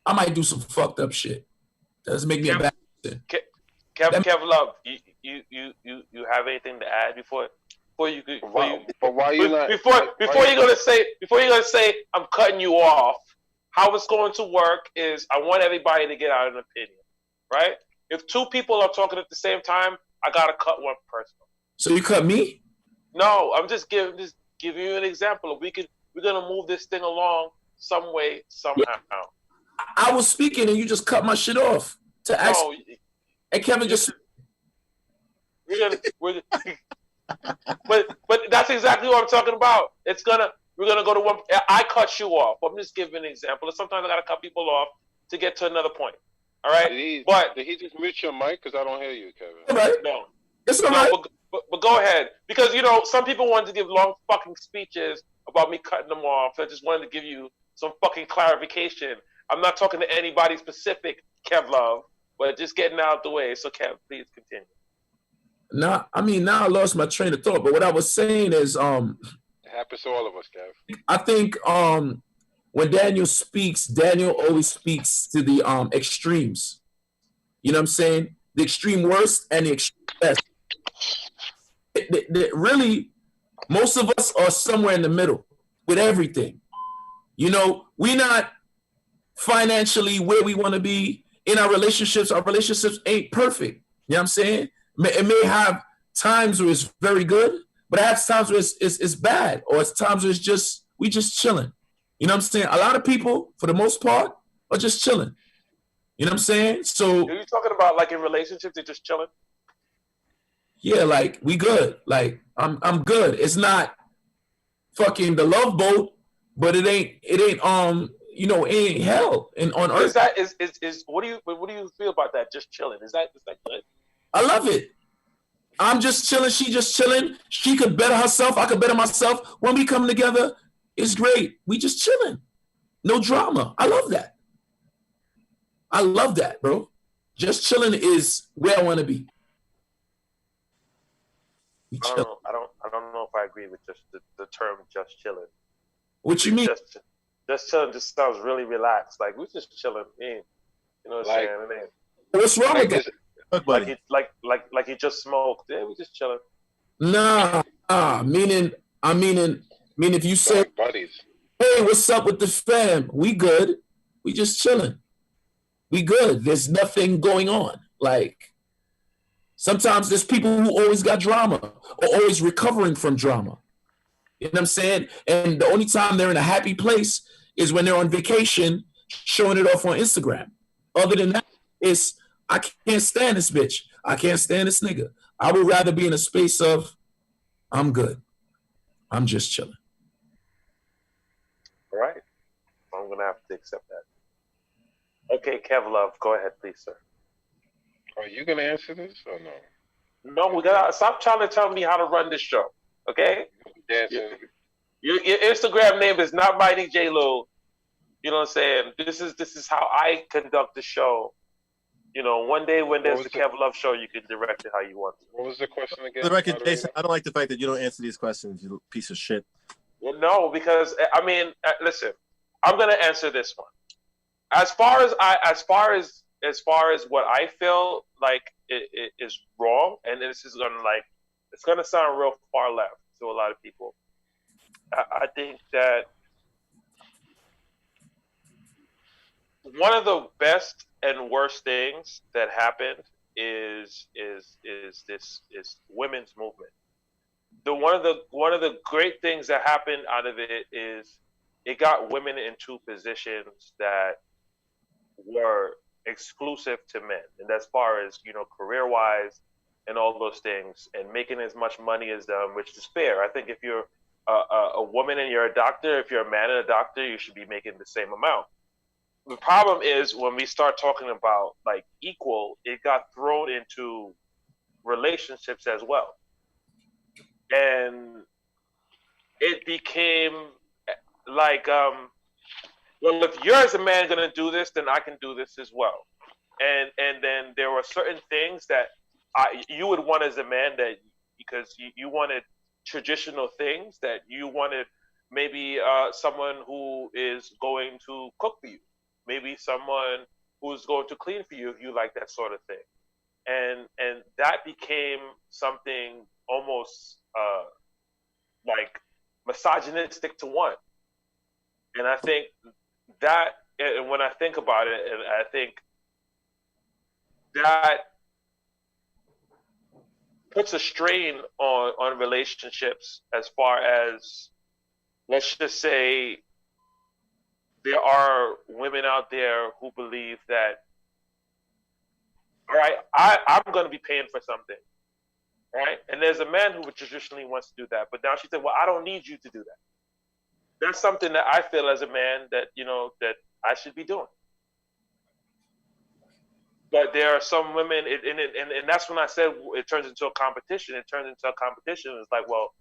Speaker 3: I might do some fucked up shit. That doesn't make me a bad person.
Speaker 2: Kev Love, you have anything to add before you before you're gonna say I'm cutting you off? How it's going to work is I want everybody to get out an opinion, right? If two people are talking at the same time, I gotta cut one person.
Speaker 3: So you cut me?
Speaker 2: No, I'm just giving you an example. We're gonna move this thing along some way, somehow.
Speaker 3: Yeah. I was speaking and you just cut my shit off to ask. No, and Kevin just.
Speaker 2: But that's exactly what I'm talking about. We're gonna go to one. I cut you off. I'm just giving an example. Sometimes I gotta cut people off to get to another point. All right.
Speaker 4: Did he just mute your mic? Because I don't hear you, Kevin.
Speaker 3: All right.
Speaker 2: No.
Speaker 3: It's all right.
Speaker 2: But go ahead, because some people wanted to give long fucking speeches about me cutting them off. I just wanted to give you some fucking clarification. I'm not talking to anybody specific, Kev Love, but just getting out of the way. So Kev, please continue.
Speaker 3: Now I lost my train of thought. But what I was saying is,
Speaker 4: it happens to all of us, Kev.
Speaker 3: I think when Daniel speaks, Daniel always speaks to the extremes. You know what I'm saying? The extreme worst and the extreme best. Really, most of us are somewhere in the middle with everything. We're not financially where we want to be in our relationships. Our relationships ain't perfect. You know what I'm saying? It may have times where it's very good, but it has times where it's bad, or it's times where we just chilling. You know what I'm saying? A lot of people, for the most part, are just chilling. You know what I'm saying? So
Speaker 2: are you talking about like in relationships, they're just chilling?
Speaker 3: Yeah, like we good. Like I'm good. It's not fucking the Love Boat, but it ain't it ain't hell on earth.
Speaker 2: Is what do you feel about that? Just chilling. Is that good?
Speaker 3: I love it. I'm just chilling. She just chilling. She could better herself. I could better myself. When we come together, it's great. We just chilling. No drama. I love that. I love that, bro. Just chilling is where I want to be.
Speaker 2: I don't know if I agree with just the term "just chilling."
Speaker 3: What you mean?
Speaker 2: Just chilling just sounds really relaxed. Like we're just chilling. You know what I'm saying?
Speaker 3: What's wrong with that?
Speaker 2: Like he just smoked. Yeah, we just chilling.
Speaker 3: Nah. Meaning if you say,
Speaker 4: buddies,
Speaker 3: hey, what's up with the fam? We good. We just chilling. We good. There's nothing going on. Like. Sometimes there's people who always got drama or always recovering from drama. You know what I'm saying? And the only time they're in a happy place is when they're on vacation showing it off on Instagram. Other than that, I can't stand this bitch. I can't stand this nigga. I would rather be in a space of I'm good. I'm just chilling.
Speaker 2: All right. I'm going to have to accept that. Okay, Kev Love, go ahead, please, sir.
Speaker 4: Are you gonna answer this or no?
Speaker 2: No, we gotta stop trying to tell me how to run this show. Okay? Your Instagram name is not Mighty J. Lou. You know what I'm saying? This is how I conduct the show. One day when there's the Kev Love show, you can direct it how you want to.
Speaker 4: What was the question again?
Speaker 1: For the record, Jason, I don't like the fact that you don't answer these questions, you piece of shit.
Speaker 2: Well, no, because listen, I'm gonna answer this one. As far as what I feel like it is wrong, and this is it's gonna sound real far left to a lot of people. I think that one of the best and worst things that happened is women's movement. One of the great things that happened out of it is it got women into positions that were exclusive to men, and as far as career wise and all those things, and making as much money as them, which is fair. I think if you're a woman and you're a doctor, if you're a man and a doctor, you should be making the same amount. The problem is when we start talking about like equal, it got thrown into relationships as well, and it became like well, if you're as a man going to do this, then I can do this as well. And then there were certain things that you would want as a man, that because you wanted traditional things, that you wanted maybe someone who is going to cook for you, maybe someone who's going to clean for you if you like that sort of thing. And that became something almost like misogynistic to want. And I think that, and when I think about it, and I think that puts a strain on relationships as far as, let's just say, there are women out there who believe that, all right, I'm going to be paying for something, right? And there's a man who traditionally wants to do that, but now she said, well, I don't need you to do that. That's something that I feel as a man that, that I should be doing. But there are some women, and that's when I said it turns into a competition. It turns into a competition. It's like, well,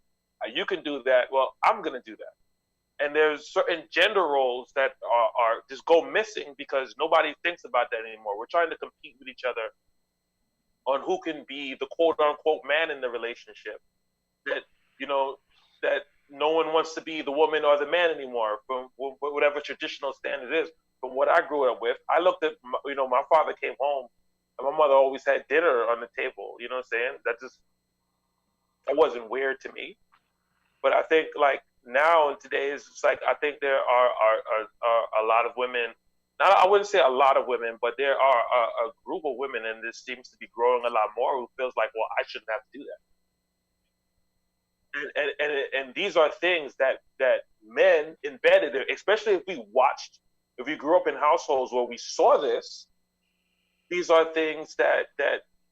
Speaker 2: you can do that. Well, I'm going to do that. And there's certain gender roles that are just go missing because nobody thinks about that anymore. We're trying to compete with each other on who can be the quote unquote man in the relationship. That, that no one wants to be the woman or the man anymore from whatever traditional standard is. From what I grew up with, I looked at, my father came home and my mother always had dinner on the table. You know what I'm saying? That wasn't weird to me. But I think like now in today's, it's like, I think there are a lot of women, not, I wouldn't say a lot of women, but there are a group of women, and this seems to be growing a lot more, who feels like, well, I shouldn't have to do that. And these are things that men embedded, especially if we grew up in households where we saw this. These are things that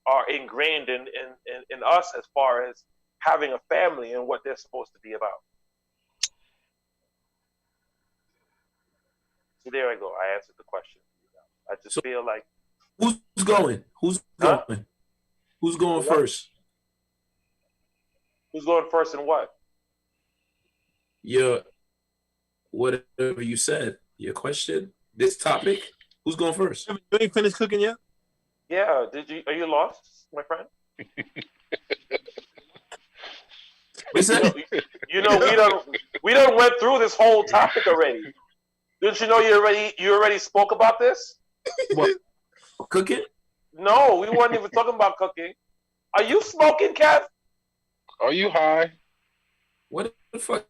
Speaker 2: are ingrained in us as far as having a family and what they're supposed to be about. So there I go. I answered the question. I just feel like,
Speaker 3: who's going? Who's going? Who's going first?
Speaker 2: Who's going first and what?
Speaker 3: Whatever you said. Your question, this topic. Who's going first?
Speaker 1: You ain't finished cooking yet?
Speaker 2: Yeah. Are you lost, my friend? We done went through this whole topic already. Didn't you know you already spoke about this?
Speaker 3: What? Cooking?
Speaker 2: No, we weren't even talking about cooking. Are you smoking, Kev?
Speaker 4: Are you high?
Speaker 3: What the fuck?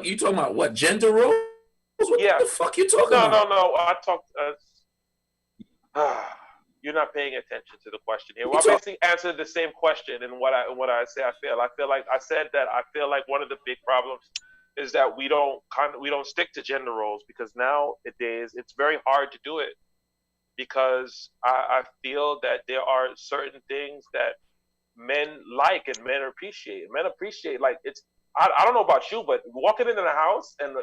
Speaker 3: You talking about what? Gender roles? What the fuck you talking about?
Speaker 2: No. I talked. You're not paying attention to the question here. Well, I basically answered the same question, and what I say. I feel like I said that I feel like one of the big problems is that we don't stick to gender roles, because nowadays it's very hard to do it, because I feel that there are certain things that men like and men appreciate. Men appreciate, like, it's, I don't know about you, but walking into the house and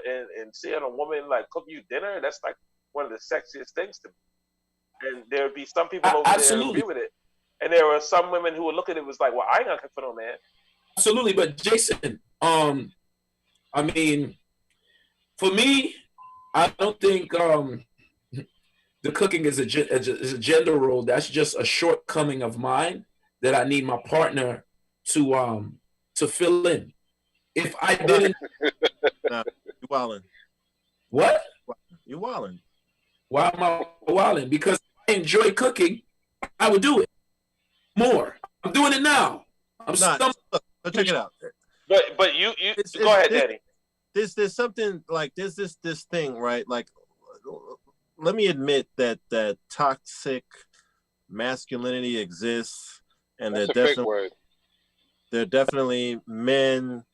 Speaker 2: seeing a woman like cook you dinner, that's like one of the sexiest things to me. And there would be some people over there who agree with it, and there were some women who would look at it was like, well, I ain't gonna cook for no man.
Speaker 3: Absolutely, but Jason, I mean, for me, I don't think the cooking is a gender role. That's just a shortcoming of mine that I need my partner to fill in. If I didn't,
Speaker 1: nah, you wildin'.
Speaker 3: What?
Speaker 1: You wildin'.
Speaker 3: Why am I wildin'? Because I enjoy cooking, I would do it more. I'm doing it now.
Speaker 1: Check it out.
Speaker 2: But you go ahead, Danny.
Speaker 1: There's something like this thing, right? Like, let me admit that toxic masculinity exists, and there are definitely men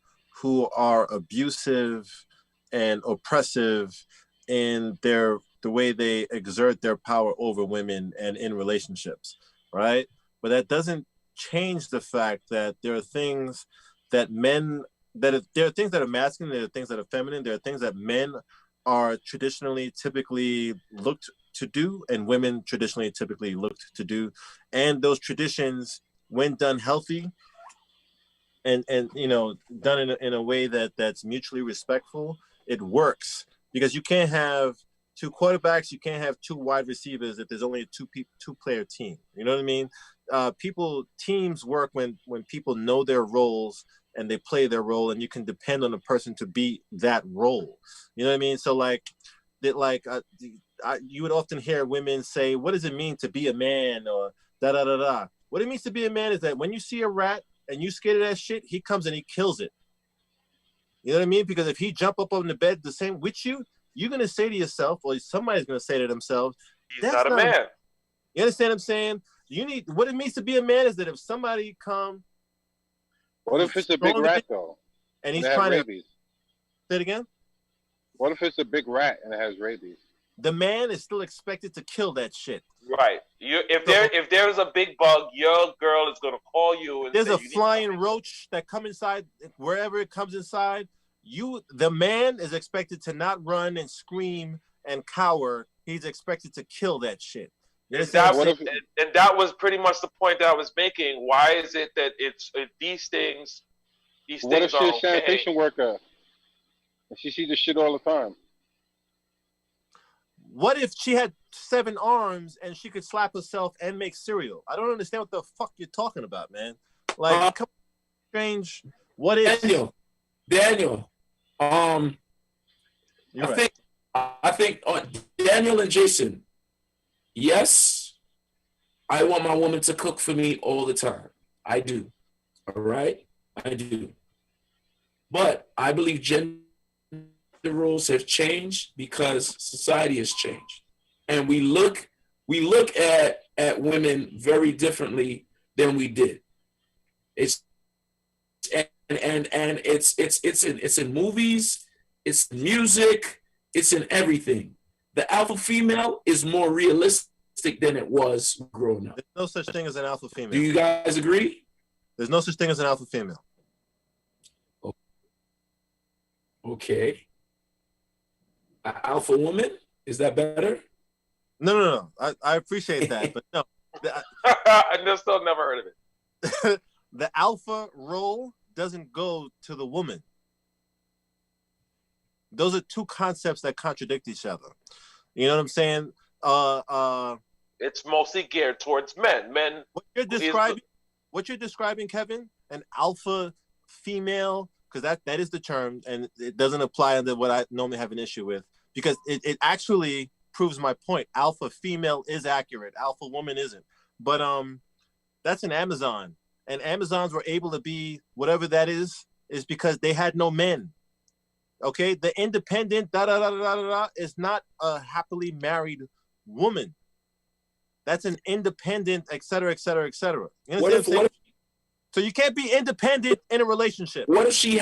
Speaker 1: who are abusive and oppressive in the way they exert their power over women and in relationships, right? But that doesn't change the fact that there are things that there are things that are masculine, there are things that are feminine, there are things that men are traditionally typically looked to do and women traditionally typically looked to do. And those traditions, when done healthy and done in a way that's mutually respectful, it works. Because you can't have two quarterbacks, you can't have two wide receivers if there's only a two-player team. You know what I mean? teams work when people know their roles and they play their role, and you can depend on the person to be that role. You know what I mean? So you would often hear women say, "What does it mean to be a man?" or da da da da. What it means to be a man is that when you see a rat and you scared of that shit, he comes and he kills it. You know what I mean? Because if he jump up on the bed the same with you, you're gonna say to yourself, or somebody's gonna say to themselves,
Speaker 2: He's not a man.
Speaker 1: You understand what I'm saying? What it means to be a man is that if somebody come.
Speaker 6: What if it's a big rat though?
Speaker 1: And he's trying
Speaker 6: rabies?
Speaker 1: Say it again?
Speaker 6: What if it's a big rat and it has rabies?
Speaker 1: The man is still expected to kill that shit.
Speaker 2: Right. If there's a big bug, your girl is gonna call you and
Speaker 1: there's
Speaker 2: say,
Speaker 1: a flying roach that come inside wherever it comes inside. The man is expected to not run and scream and cower. He's expected to kill that shit.
Speaker 2: And that was pretty much the point that I was making. Why is it that these things?
Speaker 6: What if she's a sanitation worker and she sees this shit all the time?
Speaker 1: What if she had 7 arms and she could slap herself and make cereal? I don't understand what the fuck you're talking about, man. Like, come on, strange. What if
Speaker 3: Daniel? I think Daniel and Jason. Yes, I want my woman to cook for me all the time. I do. All right, I do. But I believe gender roles have changed because society has changed, and we look at women very differently than we did. It's in movies, it's in music, it's in everything. The alpha female is more realistic than it was growing up.
Speaker 1: There's no such thing as an alpha female.
Speaker 3: Do you guys agree?
Speaker 1: There's no such thing as an alpha female.
Speaker 3: Okay. An alpha woman? Is that better?
Speaker 1: No. I appreciate that, but no.
Speaker 2: I still never heard of it.
Speaker 1: The alpha role doesn't go to the woman. Those are two concepts that contradict each other. You know what I'm saying?
Speaker 2: It's mostly geared towards men.
Speaker 1: What you're describing, Kevin, an alpha female, because that is the term, and it doesn't apply to what I normally have an issue with, because it actually proves my point. Alpha female is accurate. Alpha woman isn't. But that's an Amazon. And Amazons were able to be whatever that is because they had no men. Okay, the independent is not a happily married woman. That's an independent, et cetera, et cetera, et cetera. You understand? So you can't be independent in a relationship.
Speaker 3: What if she?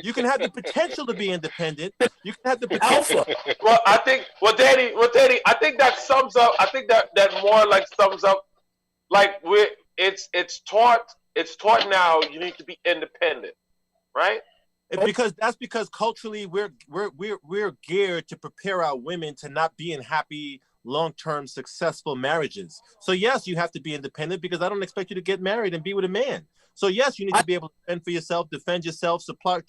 Speaker 1: You can have the potential to be independent. You can have the potential.
Speaker 2: Well, I think, Danny, I think that sums up. I think that more like sums up. Like it's taught now. You need to be independent, right?
Speaker 1: That's because culturally we're geared to prepare our women to not be in happy, long-term, successful marriages. So yes, you have to be independent because I don't expect you to get married and be with a man. So yes, you need to be able to fend for yourself, defend yourself, supply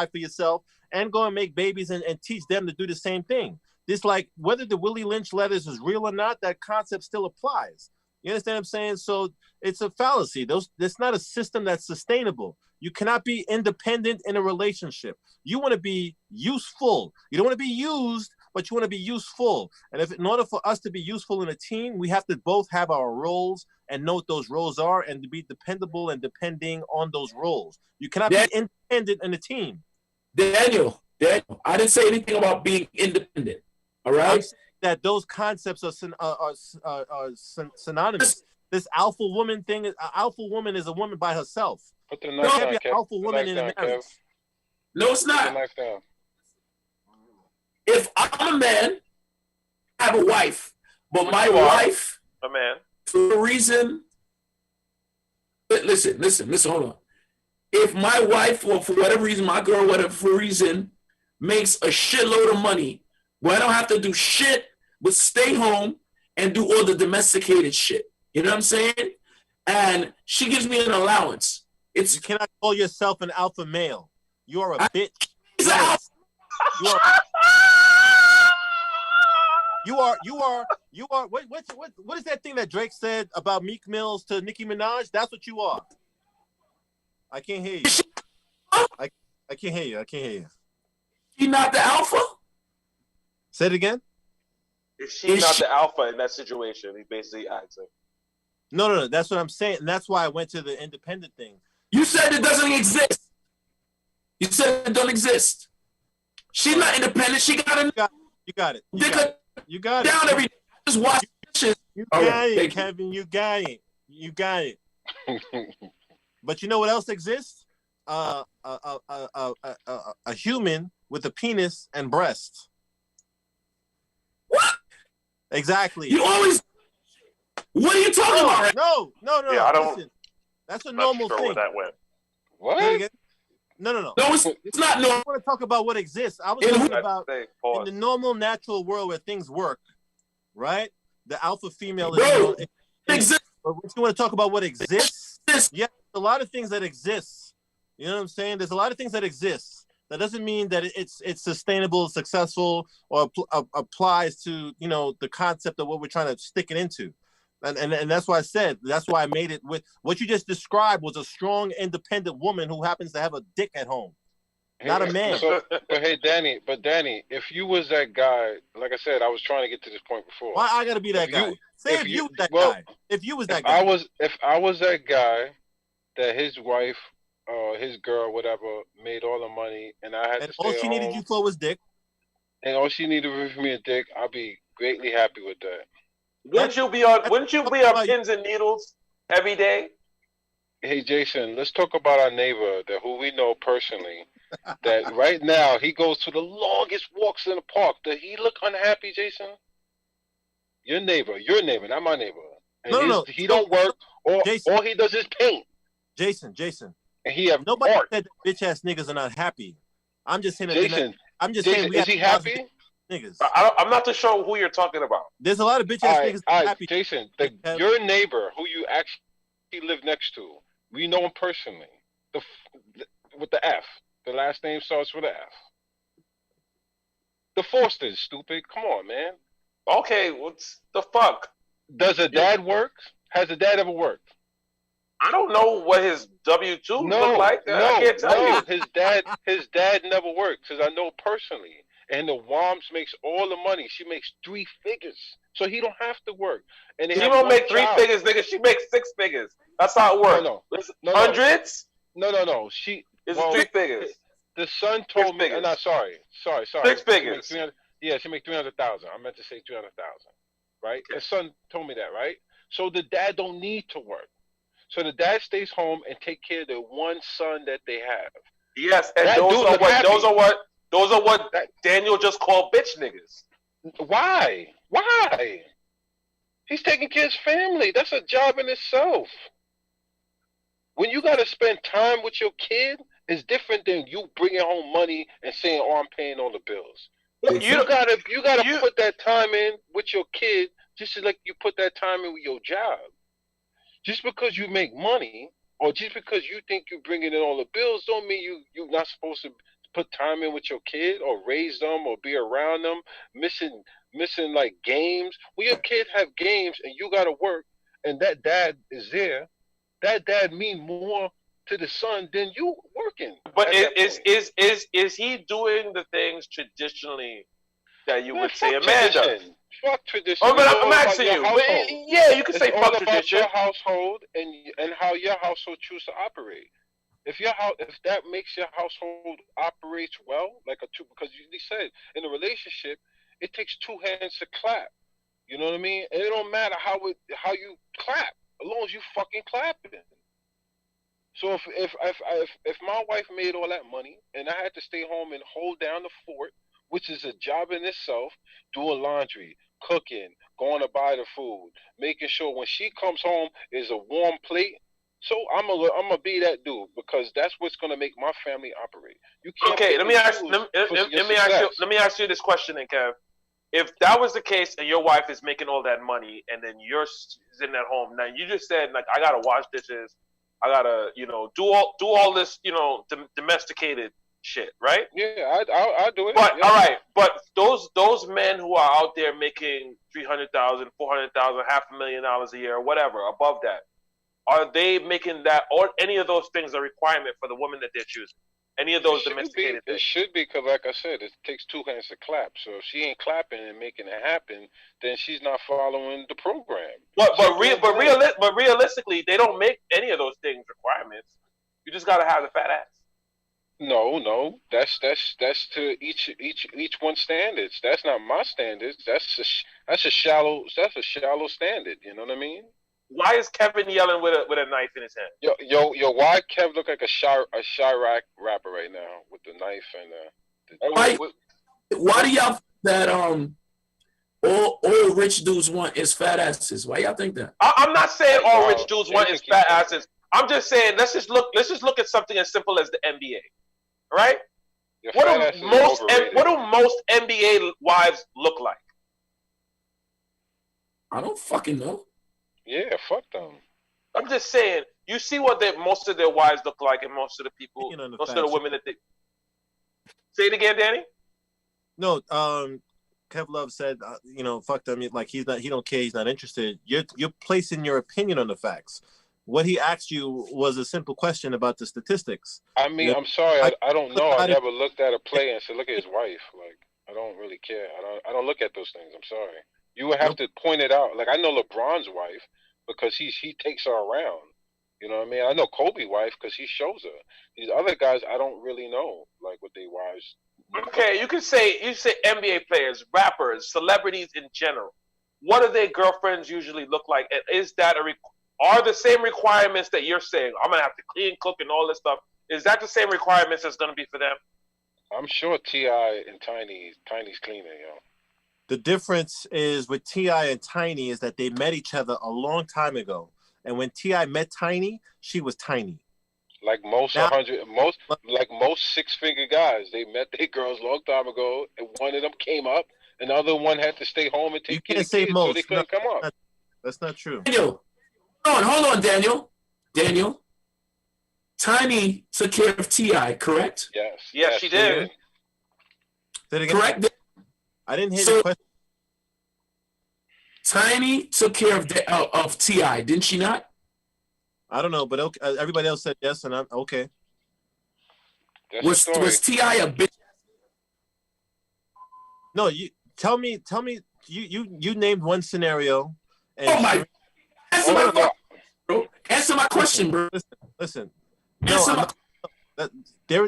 Speaker 1: for yourself, and go and make babies and teach them to do the same thing. This, like, whether the Willie Lynch letters is real or not, that concept still applies. You understand what I'm saying? So it's a fallacy. It's not a system that's sustainable. You cannot be independent in a relationship. You want to be useful. You don't want to be used, but you want to be useful. And in order for us to be useful in a team, we have to both have our roles and know what those roles are and to be dependable and depending on those roles. You cannot be independent in a team.
Speaker 3: Daniel, I didn't say anything about being independent. All right?
Speaker 1: That those concepts are synonymous. This alpha woman thing, alpha woman is a woman by herself.
Speaker 6: Put the knife down, Kev.
Speaker 1: Alpha woman in a marriage.
Speaker 3: No, it's not.
Speaker 6: Put the knife down.
Speaker 3: If I'm a man, I have a wife, but my wife,
Speaker 2: a man,
Speaker 3: for a reason, listen, hold on. If my wife, or for whatever reason, my girl, whatever reason, makes a shitload of money, where I don't have to do shit but stay home and do all the domesticated shit. You know what I'm saying? And she gives me an allowance.
Speaker 1: You cannot call yourself an alpha male. You are a bitch. You are. What is that thing that Drake said about Meek Mills to Nicki Minaj? That's what you are. I can't hear you. I can't hear you. I can't hear you.
Speaker 3: She not the alpha?
Speaker 1: Say it again.
Speaker 2: Is she not the alpha in that situation? He basically asks her.
Speaker 1: No. That's what I'm saying. And that's why I went to the independent thing.
Speaker 3: You said it doesn't exist. You said it don't exist. She's not independent. She got a.
Speaker 1: You got it. You got it.
Speaker 3: Down every day. Just watch shit.
Speaker 1: You got it, Kevin. You got it. You got it. But you know what else exists? A human with a penis and breasts.
Speaker 3: What?
Speaker 1: Exactly.
Speaker 3: You always. What are you talking about? Right?
Speaker 1: No.
Speaker 2: Yeah, I don't.
Speaker 1: Listen, that's a normal thing.
Speaker 2: Where that went.
Speaker 6: What?
Speaker 1: No.
Speaker 3: No, it's not normal.
Speaker 1: I want to talk about what exists. I was talking about in the normal, natural world where things work, right? The alpha female is.
Speaker 3: Exists.
Speaker 1: But you want to talk about what exists? Yeah, a lot of things that exist. You know what I'm saying? There's a lot of things that exist. That doesn't mean that it's sustainable, successful, or applies to the concept of what we're trying to stick it into. And that's why I said, that's why I made it with what you just described was a strong, independent woman who happens to have a dick at home, not a man.
Speaker 6: But hey, Danny, if you was that guy, like I said, I was trying to get to this point before.
Speaker 1: Why I gotta be that guy? Say if you was that guy. If you was that guy.
Speaker 6: If I was that guy, that his wife, his girl, whatever, made all the money, and I had to stay
Speaker 1: all she needed you for was dick.
Speaker 6: And all she needed was me a dick. I'll be greatly happy with that.
Speaker 2: Wouldn't you be on pins and needles every day?
Speaker 6: Hey Jason, let's talk about our neighbor who we know personally. That right now he goes to the longest walks in the park. Does he look unhappy, Jason? Your neighbor, not my neighbor. And
Speaker 1: no.
Speaker 6: He don't work. All he does is paint.
Speaker 1: Jason.
Speaker 6: And he have
Speaker 1: nobody
Speaker 6: art.
Speaker 1: said that bitch ass niggas are not happy. I'm just saying.
Speaker 6: Jason,
Speaker 1: saying.
Speaker 6: Is he happy?
Speaker 1: Niggas.
Speaker 2: I'm not too sure who you're talking about.
Speaker 1: There's a lot of bitch ass niggas happy.
Speaker 6: Jason, your neighbor who you actually live next to, we know him personally. With the F. The last name starts with an F. The Forsters, stupid. Come on, man.
Speaker 2: Okay, what's the fuck?
Speaker 6: Does a dad work? Has a dad ever worked?
Speaker 2: I don't know what his W-2 look like. I can't tell you.
Speaker 6: His dad never worked, because I know personally. And the moms makes all the money. She makes 3 figures, so he don't have to work. And
Speaker 2: she don't make 3 figures, nigga. She makes 6 figures. That's how it works.
Speaker 6: No.
Speaker 2: Hundreds?
Speaker 6: No.
Speaker 2: It's 3 figures.
Speaker 6: The son told me. No, sorry.
Speaker 2: 6 figures.
Speaker 6: She makes 300,000. I meant to say 300,000. Right? The son told me that. Right? So the dad don't need to work. So the dad stays home and take care of the one son that they have.
Speaker 2: Yes, and those are what Daniel just called bitch niggas.
Speaker 6: Why? He's taking care of his family. That's a job in itself. When you got to spend time with your kid, it's different than you bringing home money and saying, "Oh, I'm paying all the bills." You gotta put that time in with your kid, just like you put that time in with your job. Just because you make money, or just because you think you're bringing in all the bills, don't mean you're not supposed to put time in with your kid or raise them or be around them, missing like games. When your kids have games and you gotta work and that dad is there, that dad mean more to the son than you working.
Speaker 2: But is he doing the things traditionally that you would say a man does?
Speaker 6: Fuck tradition.
Speaker 2: Oh, but I'm asking you. Yeah, you can say fuck tradition.
Speaker 6: It's all about your household and how your household chooses to operate. If that makes your household operates well, because you said in a relationship, it takes 2 hands to clap. You know what I mean? And it don't matter how you clap, as long as you fucking clapping. So if my wife made all that money and I had to stay home and hold down the fort, which is a job in itself, doing laundry, cooking, going to buy the food, making sure when she comes home is a warm plate. So I'm gonna be that dude, because that's what's gonna make my family operate. You can't.
Speaker 2: Okay, let me ask you this question, then, Kev. If that was the case, and your wife is making all that money, and then you're sitting at home, now you just said like I gotta wash dishes, I gotta do all this domesticated shit, right?
Speaker 6: Yeah, I'll do it.
Speaker 2: But
Speaker 6: Yeah.
Speaker 2: all right, but those men who are out there making $300,000, $400,000, $500,000 a year, or whatever, above that, are they making that or any of those things a requirement for the woman that they're choosing? Any of those domesticated
Speaker 6: It
Speaker 2: things?
Speaker 6: should be, because like I said, it takes two hands to clap. So if she ain't clapping and making it happen, then she's not following the program.
Speaker 2: But realistically, they don't make any of those things requirements. You just gotta have the fat ass.
Speaker 6: No, that's to each one's standards. That's not my standards. That's a shallow standard. You know what I mean?
Speaker 2: Why is Kevin yelling with a knife in his hand?
Speaker 6: Yo, why Kev look like a Chirac rapper right now with the knife and
Speaker 3: Why do y'all think that all rich dudes want is fat asses? Why y'all think that?
Speaker 2: I'm not saying all rich dudes want is fat asses. I'm just saying let's just look at something as simple as the NBA, right? What do most NBA wives look like?
Speaker 3: I don't fucking know.
Speaker 6: Yeah, fuck them.
Speaker 2: I'm just saying, you see what most of their wives look like, and most of the people, most of the women that they. Say it again, Danny.
Speaker 1: No, Kev Love said, fuck them. Like he don't care. He's not interested. You're placing your opinion on the facts. What he asked you was a simple question about the statistics.
Speaker 6: I mean, I'm sorry, I don't know. I never looked at a player and said, look at his wife. Like, I don't really care. I don't look at those things. I'm sorry. You would have to point it out. Like, I know LeBron's wife because he takes her around. You know what I mean? I know Kobe's wife because he shows her. These other guys, I don't really know, like, what their wives.
Speaker 2: Okay, you say NBA players, rappers, celebrities in general. What do their girlfriends usually look like? And is that are the same requirements that you're saying? I'm gonna have to clean, cook, and all this stuff. Is that the same requirements that's gonna be for them?
Speaker 6: I'm sure T.I. and Tiny's cleaning, yo.
Speaker 1: The difference is with T.I. and Tiny is that they met each other a long time ago. And when T.I. met Tiny, she was tiny.
Speaker 6: Like most six-figure guys, they met their girls a long time ago, and one of them came up, and the other one had to stay home and take care of kids, so they couldn't come up.
Speaker 1: That's not true.
Speaker 3: Daniel, hold on, Daniel. Daniel, Tiny took care of T.I., correct?
Speaker 2: Yes, she did.
Speaker 3: Correct.
Speaker 1: I didn't hear the question.
Speaker 3: Tiny took care of T.I., didn't she not?
Speaker 1: I don't know, but okay, everybody else said yes, and I'm okay.
Speaker 3: Was T.I. a bitch?
Speaker 1: No, you tell me. You named one scenario.
Speaker 3: And answer my question, bro.
Speaker 1: Listen. No,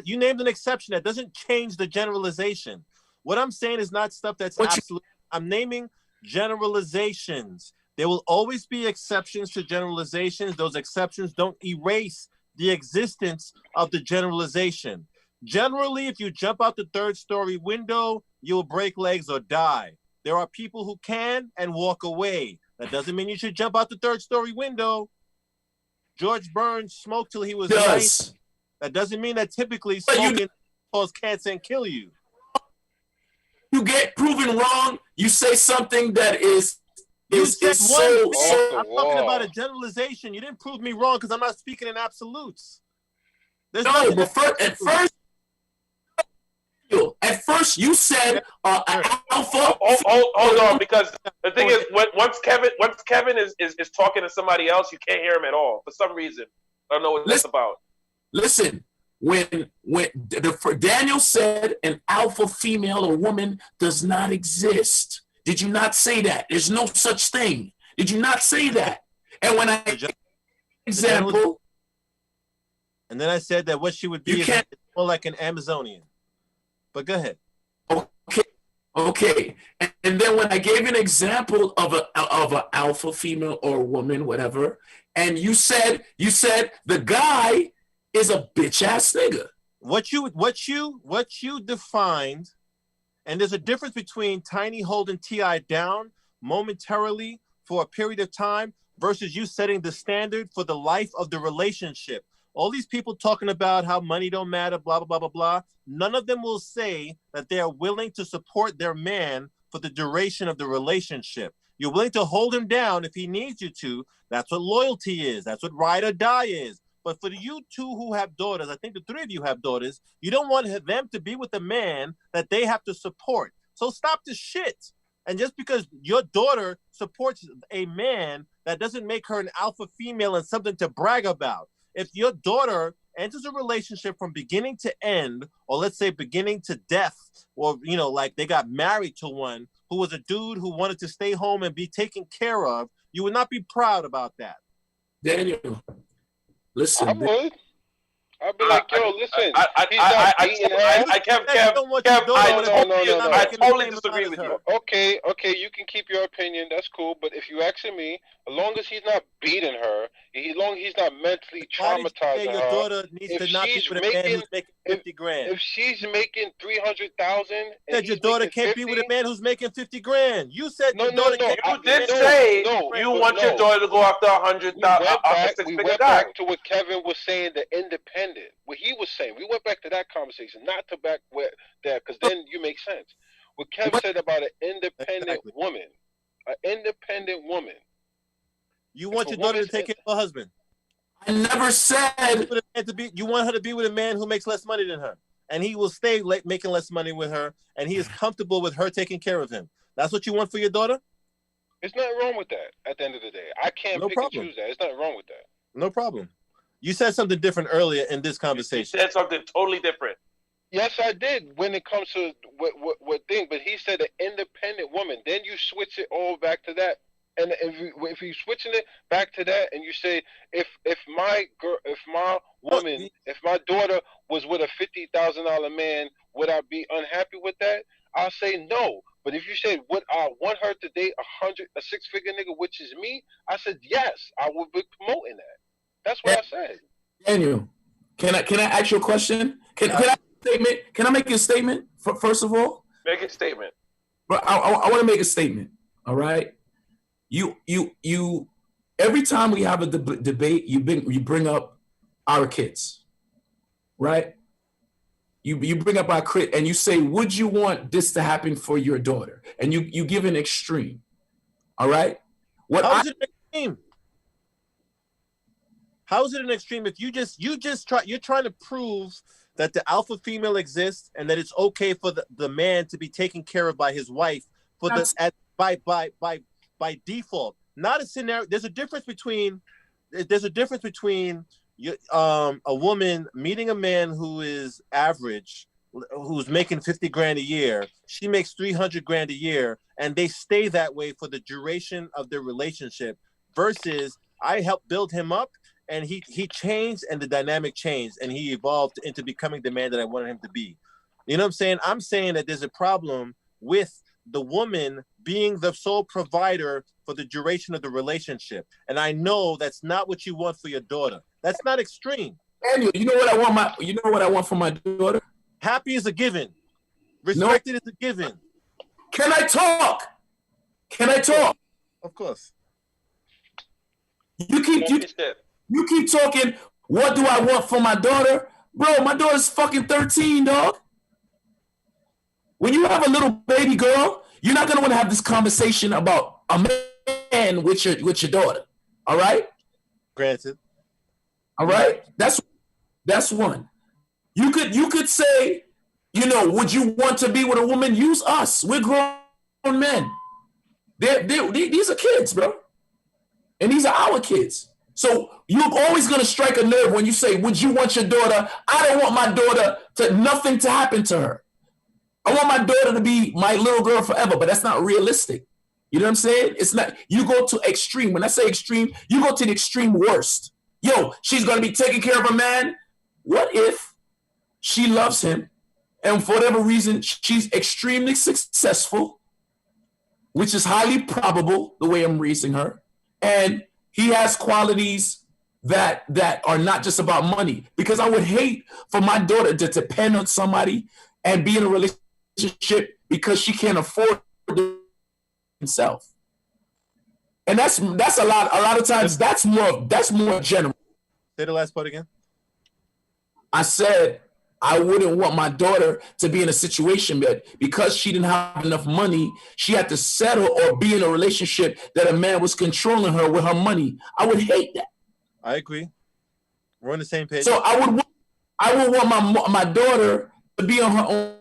Speaker 1: you named an exception that doesn't change the generalization. What I'm saying is not stuff that's absolute. I'm naming generalizations. There will always be exceptions to generalizations. Those exceptions don't erase the existence of the generalization. Generally, if you jump out the third-story window, you'll break legs or die. There are people who can and walk away. That doesn't mean you should jump out the third-story window. George Burns smoked till he was 90. That doesn't mean that typically smoking cause cancer and kill you.
Speaker 3: You get proven wrong. You say something that is
Speaker 1: so. I'm talking about a generalization. You didn't prove me wrong because I'm not speaking in absolutes.
Speaker 3: But at first you said alpha.
Speaker 2: Hold on, because the thing is, once Kevin is talking to somebody else, you can't hear him at all for some reason. I don't know what that's about.
Speaker 3: Listen, when Daniel said an alpha female or woman does not exist, did you not say that? There's no such thing. Did you not say that? And when example,
Speaker 1: and then I said that what she would be is more like an Amazonian. But go ahead.
Speaker 3: Okay. And then when I gave an example of a alpha female or woman, whatever, and you said the guy is a bitch ass nigga.
Speaker 1: What you defined, and there's a difference between Tiny holding T.I. down momentarily for a period of time versus you setting the standard for the life of the relationship. All these people talking about how money don't matter, blah, blah, blah, blah, blah. None of them will say that they are willing to support their man for the duration of the relationship. You're willing to hold him down if he needs you to. That's what loyalty is. That's what ride or die is. But for you two who have daughters, I think the three of you have daughters, you don't want them to be with a man that they have to support. So stop the shit. And just because your daughter supports a man, that doesn't make her an alpha female and something to brag about. If your daughter enters a relationship from beginning to end, or let's say beginning to death, or, you know, like they got married to one who was a dude who wanted to stay home and be taken care of, you would not be proud about that.
Speaker 3: Daniel, listen.
Speaker 6: I would. I'd be like, yo, listen.
Speaker 2: I totally disagree with you.
Speaker 6: Okay, you can keep your opinion. That's cool. But if you asking me, as long as he's not beating her, as long as he's not mentally traumatizing
Speaker 1: your
Speaker 6: her,
Speaker 1: daughter needs to not be with a man who's making 50 grand.
Speaker 6: If she's making 300,000,
Speaker 1: said your daughter can't 50, be with a man who's making 50 grand. You said
Speaker 2: your daughter can't. You did say you want your daughter to go after 100,000.
Speaker 6: We went back to what Kevin was saying, the independent. What he was saying, we went back to that conversation, not to back where there, because then you make sense. What Kevin said about an independent woman,
Speaker 1: You want your daughter to take care of her husband.
Speaker 3: I never said
Speaker 1: you want her to be with a man who makes less money than her, and he will stay making less money with her, and he is comfortable with her taking care of him. That's what you want for your daughter?
Speaker 6: There's nothing wrong with that. At the end of the day, I can't pick and choose that. There's nothing wrong with that.
Speaker 1: No problem. You said something different earlier in this conversation.
Speaker 2: You said something totally different.
Speaker 6: Yes, I did when it comes to what thing, but he said an independent woman. Then you switch it all back to that. And if you're switching it back to that, and you say, if my daughter was with a $50,000 man, would I be unhappy with that? I'll say no. But if you say, would I want her to date a six-figure nigga, which is me? I said yes. I would be promoting that. That's what I said.
Speaker 3: Daniel, can I ask you a question? Can I make a statement first of all?
Speaker 2: Make a statement.
Speaker 3: But I want to make a statement. All right. You every time we have a debate, you bring up our kids, right? You bring up our kid and you say, would you want this to happen for your daughter? And you give an extreme. All right.
Speaker 1: How is it an extreme? How is it an extreme if you're trying to prove that the alpha female exists and that it's okay for the man to be taken care of by his wife by default? Not a scenario. There's a difference between a woman meeting a man who is average, who's making 50 grand a year. She makes 300 grand a year, and they stay that way for the duration of their relationship. Versus, I helped build him up, and he changed, and the dynamic changed, and he evolved into becoming the man that I wanted him to be. You know what I'm saying? I'm saying that there's a problem with the woman being the sole provider for the duration of the relationship. And I know that's not what you want for your daughter. That's not extreme.
Speaker 3: Daniel, you know what I want for my daughter?
Speaker 1: Happy is a given. Respected is a given.
Speaker 3: Can I talk?
Speaker 1: Of course.
Speaker 3: You keep talking, what do I want for my daughter? Bro, my daughter's fucking 13, dog. When you have a little baby girl, you're not gonna want to have this conversation about a man with your daughter. All right?
Speaker 1: Granted.
Speaker 3: All right? That's one. You could say, would you want to be with a woman? Use us. We're grown men. These are kids, bro. And these are our kids. So you're always going to strike a nerve when you say, would you want your daughter? I don't want my daughter nothing to happen to her. I want my daughter to be my little girl forever, but that's not realistic. You know what I'm saying? It's not, you go to extreme. When I say extreme, you go to the extreme worst. Yo, she's going to be taking care of a man. What if she loves him and for whatever reason, she's extremely successful, which is highly probable the way I'm raising her, and he has qualities that are not just about money? Because I would hate for my daughter to depend on somebody and be in a relationship because she can't afford it himself. And that's a lot of times that's more general.
Speaker 1: Say the last part again.
Speaker 3: I said I wouldn't want my daughter to be in a situation that because she didn't have enough money, she had to settle or be in a relationship that a man was controlling her with her money. I would hate that.
Speaker 1: I agree. We're on the same page.
Speaker 3: So I would want my daughter to be on her own.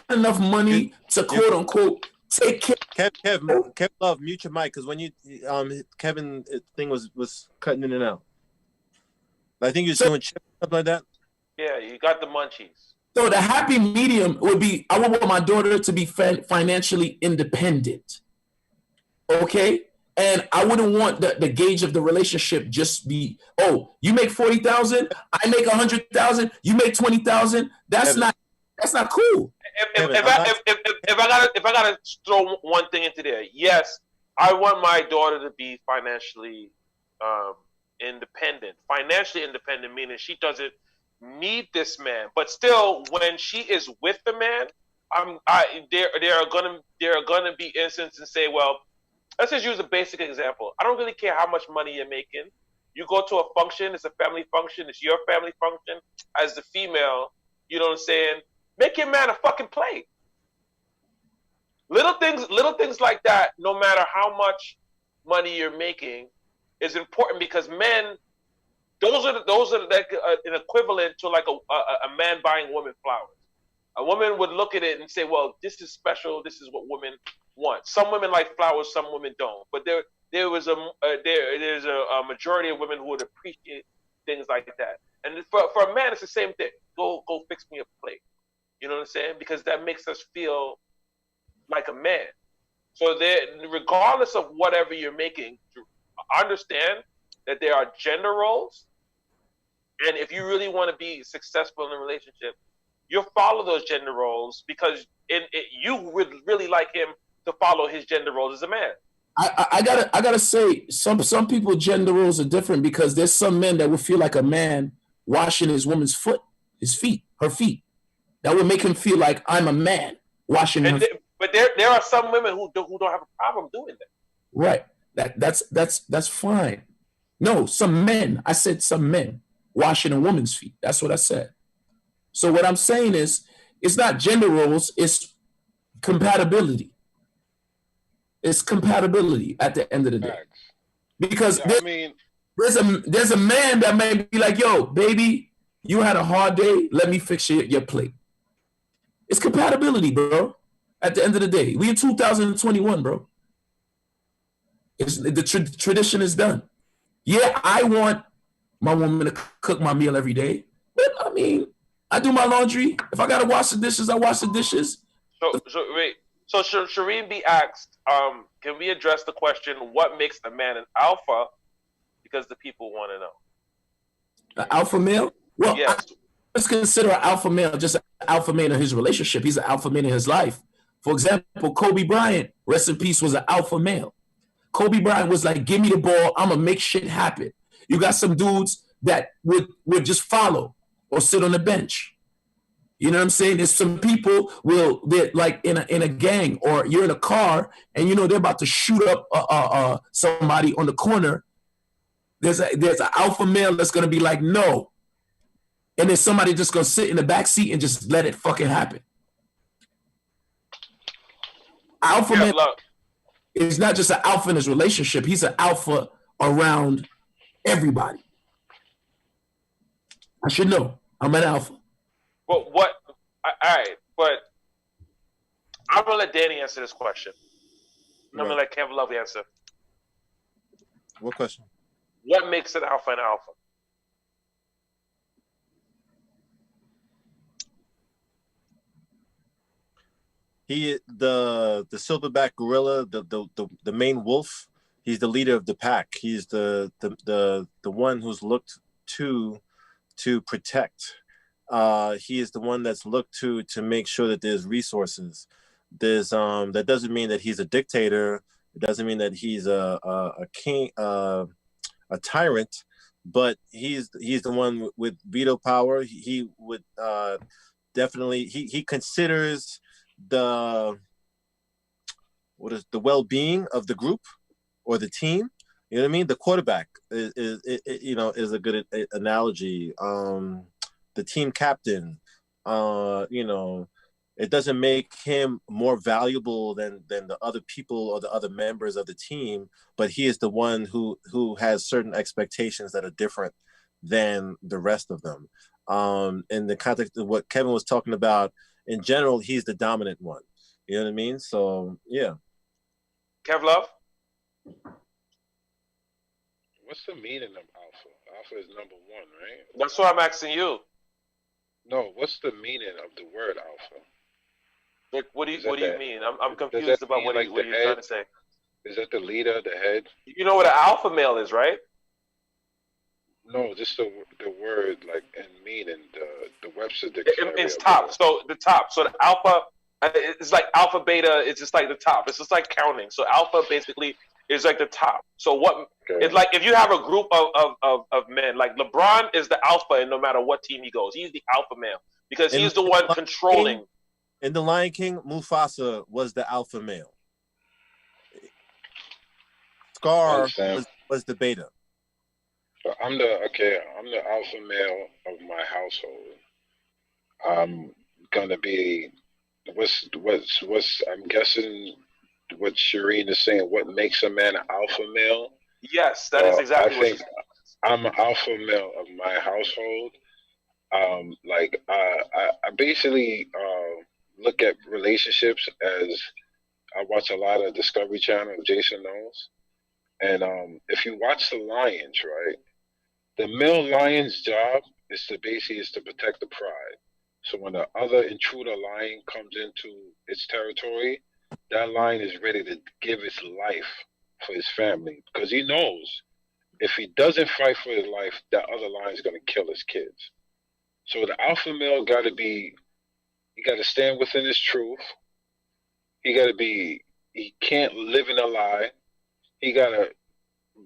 Speaker 3: Enough money to quote unquote take care.
Speaker 1: Kev, love, mute your mic because when you Kevin thing was cutting in and out. I think you're doing chips, something like that.
Speaker 2: Yeah, you got the munchies.
Speaker 3: So the happy medium would be I would want my daughter to be financially independent. Okay? And I wouldn't want the gauge of the relationship just be, oh, you make 40,000, I make 100,000, you make 20,000. That's not cool.
Speaker 2: If I gotta throw one thing into there, yes, I want my daughter to be financially independent. Financially independent meaning she doesn't need this man, but still, when she is with the man, there are gonna be instances and say, well, let's just use a basic example. I don't really care how much money you're making. You go to a function, it's a family function, it's your family function. As the female, you know what I'm saying? Make your man a fucking plate. Little things like that, no matter how much money you're making, is important because men, those are like an equivalent to like a man buying woman flowers. A woman would look at it and say, well, this is special, this is what women want. Some women like flowers, some women don't. But there's a majority of women who would appreciate things like that. And for a man, it's the same thing. Go fix me a plate. You know what I'm saying? Because that makes us feel like a man. So regardless of whatever you're making, understand that there are gender roles. And if you really want to be successful in a relationship, you'll follow those gender roles because you would really like him to follow his gender roles as a man.
Speaker 3: I gotta say some people gender roles are different because there's some men that would feel like a man washing his woman's her feet. That would make him feel like I'm a man washing her.
Speaker 2: But there are some women who don't have a problem doing that.
Speaker 3: Right. That's fine. No, some men. I said some men washing a woman's feet. That's what I said. So what I'm saying is, it's not gender roles. It's compatibility. It's compatibility at the end of the day. Because there's a man that may be like, yo, baby, you had a hard day. Let me fix your plate. It's compatibility, bro. At the end of the day, we in 2021, bro. The tradition is done. Yeah, I want my woman to cook my meal every day, but I mean, I do my laundry. If I gotta wash the dishes, I wash the dishes.
Speaker 2: So wait. So Shireen B asked, can we address the question, what makes a man an alpha? Because the people want to know.
Speaker 3: An alpha male? Well,
Speaker 2: yes.
Speaker 3: Let's consider an alpha male just an alpha male in his relationship. He's an alpha male in his life. For example, Kobe Bryant, rest in peace, was an alpha male. Kobe Bryant was like, give me the ball, I'm gonna make shit happen. You got some dudes that would just follow or sit on the bench. You know what I'm saying? There's some people they're like in a gang, or you're in a car and you know they're about to shoot up somebody on the corner. There's an alpha male that's gonna be like, no. And then somebody just gonna sit in the back seat and just let it fucking happen. Alpha man is not just an alpha in his relationship. He's an alpha around everybody. I should know. I'm an alpha.
Speaker 2: But all right, but I'm gonna let Danny answer this question. I'm gonna let Kevin Love answer.
Speaker 1: What question?
Speaker 2: What makes an alpha an alpha?
Speaker 1: He the silverback gorilla, the main wolf. He's the leader of the pack. He's the one who's looked to protect. He is the one that's looked to make sure that there's resources. There's that doesn't mean that he's a dictator. It doesn't mean that he's a king, a tyrant. But he's the one with veto power. He would definitely he considers the well-being of the group or the team. You know what I mean? The quarterback is a good analogy. The team captain, it's it doesn't make him more valuable than the other people or the other members of the team, but he is the one who has certain expectations that are different than the rest of them. In the context of what Kevin was talking about, in general, he's the dominant one. You know what I mean? So yeah.
Speaker 2: Kev Love?
Speaker 6: What's the meaning of alpha? Alpha is number one, right?
Speaker 2: That's what I'm asking you.
Speaker 6: No, what's the meaning of the word alpha?
Speaker 2: Like, what do you mean? I'm
Speaker 6: Does
Speaker 2: confused
Speaker 6: that
Speaker 2: about
Speaker 6: mean
Speaker 2: what
Speaker 6: like
Speaker 2: you're
Speaker 6: the
Speaker 2: trying
Speaker 6: head?
Speaker 2: to say.
Speaker 6: Is that the leader, the head?
Speaker 2: You know what an alpha male is, right?
Speaker 6: No, just the word like and meaning the Webster dictionary.
Speaker 2: It's
Speaker 6: of the
Speaker 2: top.
Speaker 6: word.
Speaker 2: So the top. So the alpha, it's like alpha beta. It's just like the top. It's just like counting. So alpha basically is like the top. So what?
Speaker 6: Okay.
Speaker 2: It's like if you have a group of men, like LeBron is the alpha, and no matter what team he goes, he's the alpha male because he's the one controlling.
Speaker 1: In The Lion King, Mufasa was the alpha male. Scar was the beta.
Speaker 6: So I'm the alpha male of my household. I'm gonna be what's I'm guessing what Shireen is saying. What makes a man an alpha male?
Speaker 2: Yes, that is exactly what
Speaker 6: I think I'm an alpha male of my household. I basically look at relationships as I watch a lot of Discovery Channel. Jason knows, and if you watch the lions, right, the male lion's job is to protect the pride. So when the other intruder lion comes into its territory, that lion is ready to give its life for his family because he knows if he doesn't fight for his life, that other lion is going to kill his kids. So the alpha male got to stand within his truth. He can't live in a lie. He got to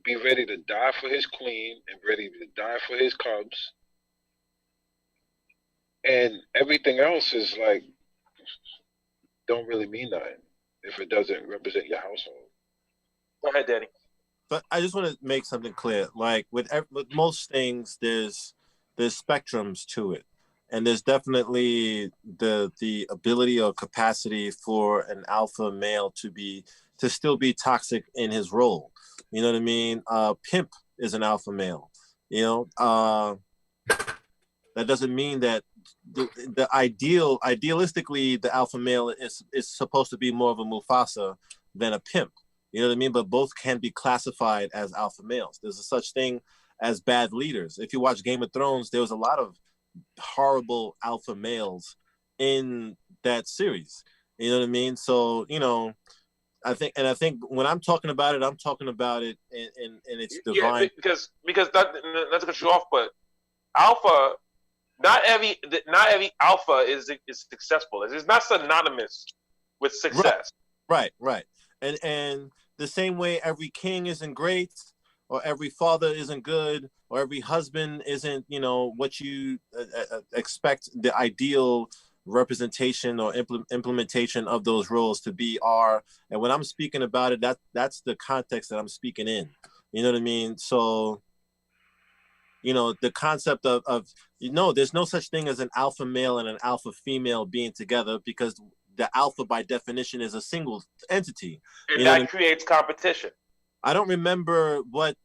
Speaker 6: be ready to die for his queen and ready to die for his cubs. And everything else is like, don't really mean nothing if it doesn't represent your household.
Speaker 2: Go ahead, Danny.
Speaker 1: But I just want to make something clear. Like with most things, there's spectrums to it, and there's definitely the ability or capacity for an alpha male to still be toxic in his role. You know what I mean? Pimp is an alpha male. You know, that doesn't mean that the idealistically the alpha male is supposed to be more of a Mufasa than a pimp. You know what I mean? But both can be classified as alpha males. There's a such thing as bad leaders. If you watch Game of Thrones, there was a lot of horrible alpha males in that series. You know what I mean? So, you know, I think when I'm talking about it in its divine.
Speaker 2: Yeah, because not to cut you off, but alpha, not every alpha is successful. It's not synonymous with success.
Speaker 1: Right. And the same way every king isn't great, or every father isn't good, or every husband isn't, you know, what you expect the ideal representation or implementation of those roles to be are. And when I'm speaking about it, that's the context that I'm speaking in. You know what I mean? So, you know, the concept of there's no such thing as an alpha male and an alpha female being together, because the alpha by definition is a single entity.
Speaker 2: And that creates competition.
Speaker 1: I don't remember what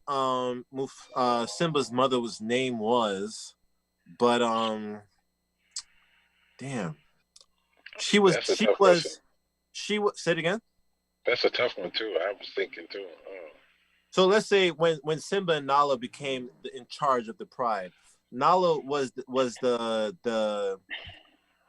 Speaker 1: Simba's mother's name was, but damn, she was say it again.
Speaker 6: That's a tough one too. I was thinking too.
Speaker 1: So let's say when Simba and Nala became in charge of the pride, Nala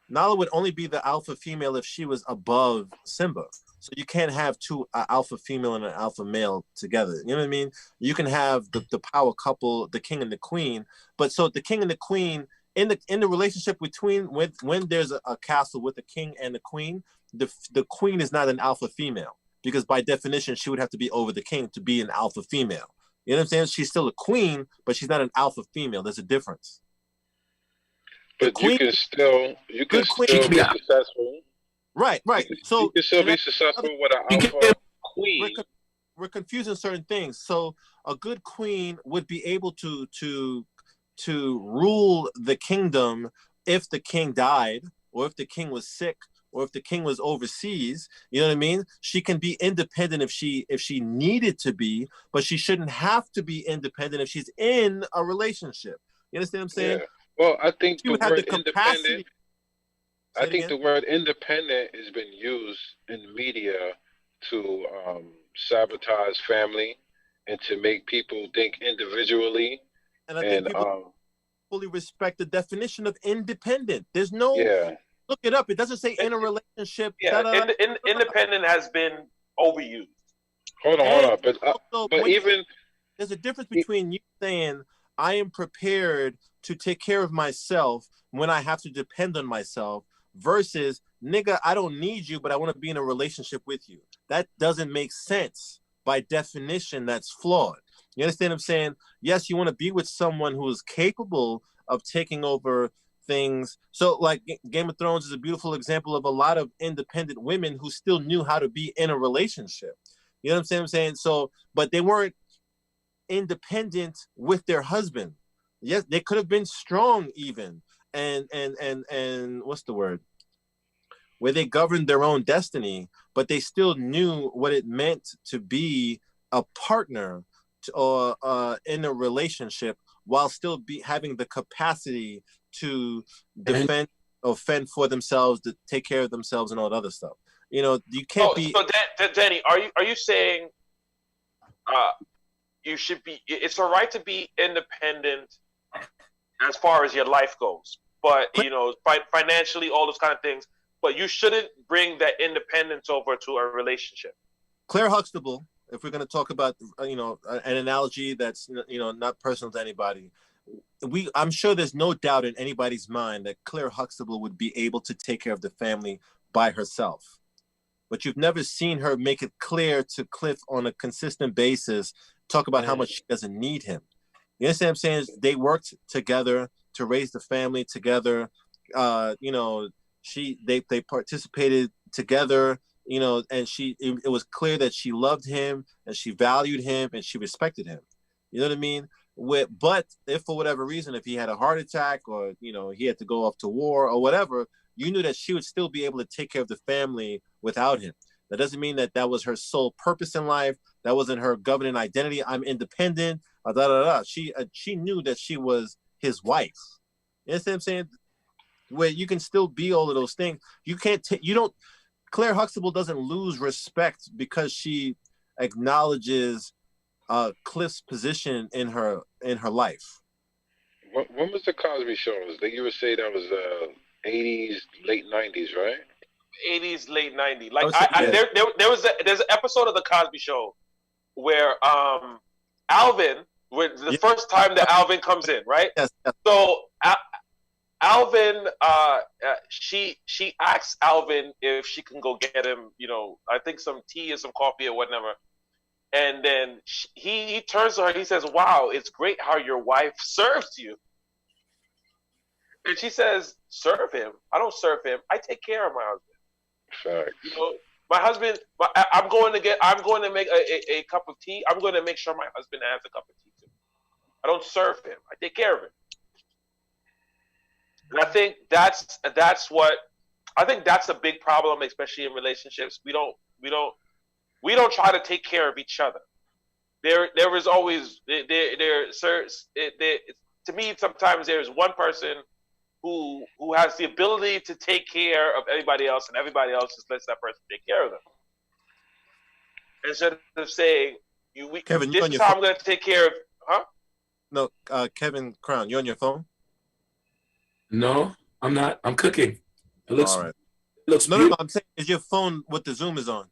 Speaker 1: Nala would only be the alpha female if she was above Simba. So you can't have two alpha female and an alpha male together. You know what I mean? You can have the power couple, the king and the queen. But so the king and the queen in the relationship between when there's a castle with the king and the queen, the queen is not an alpha female, because by definition she would have to be over the king to be an alpha female. You know what I'm saying? She's still a queen, but she's not an alpha female. There's a difference.
Speaker 6: But you can still be successful.
Speaker 1: Right. So
Speaker 6: you can still be successful with an alpha queen.
Speaker 1: We're confusing certain things. So a good queen would be able to rule the kingdom if the king died, or if the king was sick, or if the king was overseas, you know what I mean? She can be independent if she needed to be, but she shouldn't have to be independent if she's in a relationship. You understand what I'm saying?
Speaker 6: Yeah. Well, I think
Speaker 1: She
Speaker 6: the
Speaker 1: would have
Speaker 6: word
Speaker 1: the capacity.
Speaker 6: independent. I think the word independent has been used in media to sabotage family and to make people think individually.
Speaker 1: And I think people fully respect the definition of independent. There's no look it up. It doesn't say in a relationship.
Speaker 2: Yeah, independent has been overused.
Speaker 6: Hold on. But even
Speaker 1: there's a difference between you saying I am prepared to take care of myself when I have to depend on myself versus nigga, I don't need you, but I want to be in a relationship with you. That doesn't make sense. By definition, that's flawed. You understand what I'm saying? Yes, you want to be with someone who is capable of taking over things. So like Game of Thrones is a beautiful example of a lot of independent women who still knew how to be in a relationship. You know what I'm saying? So, but they weren't independent with their husband. Yes, they could have been strong even. And what's the word? Where they governed their own destiny, but they still knew what it meant to be a partner or in a relationship while still having the capacity to defend or fend for themselves, to take care of themselves and all that other stuff. You know, you can't be.
Speaker 2: So Danny, are you saying you should be? It's all right to be independent as far as your life goes, but you know, financially, all those kind of things. But you shouldn't bring that independence over to a relationship.
Speaker 1: Claire Huxtable, if we're going to talk about, you know, an analogy that's, you know, not personal to anybody, I'm sure there's no doubt in anybody's mind that Claire Huxtable would be able to take care of the family by herself. But you've never seen her make it clear to Cliff on a consistent basis, talk about how much she doesn't need him. You understand what I'm saying? They worked together to raise the family together. You know, they participated together, you know, and it was clear that she loved him and she valued him and she respected him. You know what I mean? But if for whatever reason, if he had a heart attack or, you know, he had to go off to war or whatever, you knew that she would still be able to take care of the family without him. That doesn't mean that that was her sole purpose in life. That wasn't her governing identity. I'm independent. She knew that she was his wife. You understand what I'm saying? Where you can still be all of those things. Claire Huxtable doesn't lose respect because she acknowledges Cliff's position in her life.
Speaker 6: When was the Cosby Show? You would say that was 80s, late 90s, right?
Speaker 2: 80s, late 90s. Like there's an episode of the Cosby Show where Alvin, the first time that Alvin comes in, right?
Speaker 1: Yes.
Speaker 2: So Alvin, she asks Alvin if she can go get him, you know, I think some tea or some coffee or whatever. And then he turns to her, he says, "Wow, it's great how your wife serves you." And she says, "Serve him? I don't serve him. I take care of my husband."
Speaker 6: Facts.
Speaker 2: You know, my husband. I'm going to make a cup of tea. I'm going to make sure my husband has a cup of tea too. I don't serve him. I take care of him. And I think that's a big problem, especially in relationships. We don't try to take care of each other. There is always to me sometimes there's one person who has the ability to take care of everybody else, and everybody else just lets that person take care of them. Instead of saying,
Speaker 1: Kevin,
Speaker 2: this is how I'm going to take care of, huh?
Speaker 1: No, Kevin Crown, you on your phone?
Speaker 3: No, I'm not. I'm cooking. It looks.
Speaker 1: All right.
Speaker 3: It looks.
Speaker 1: No. I'm saying, is your phone what the Zoom is on?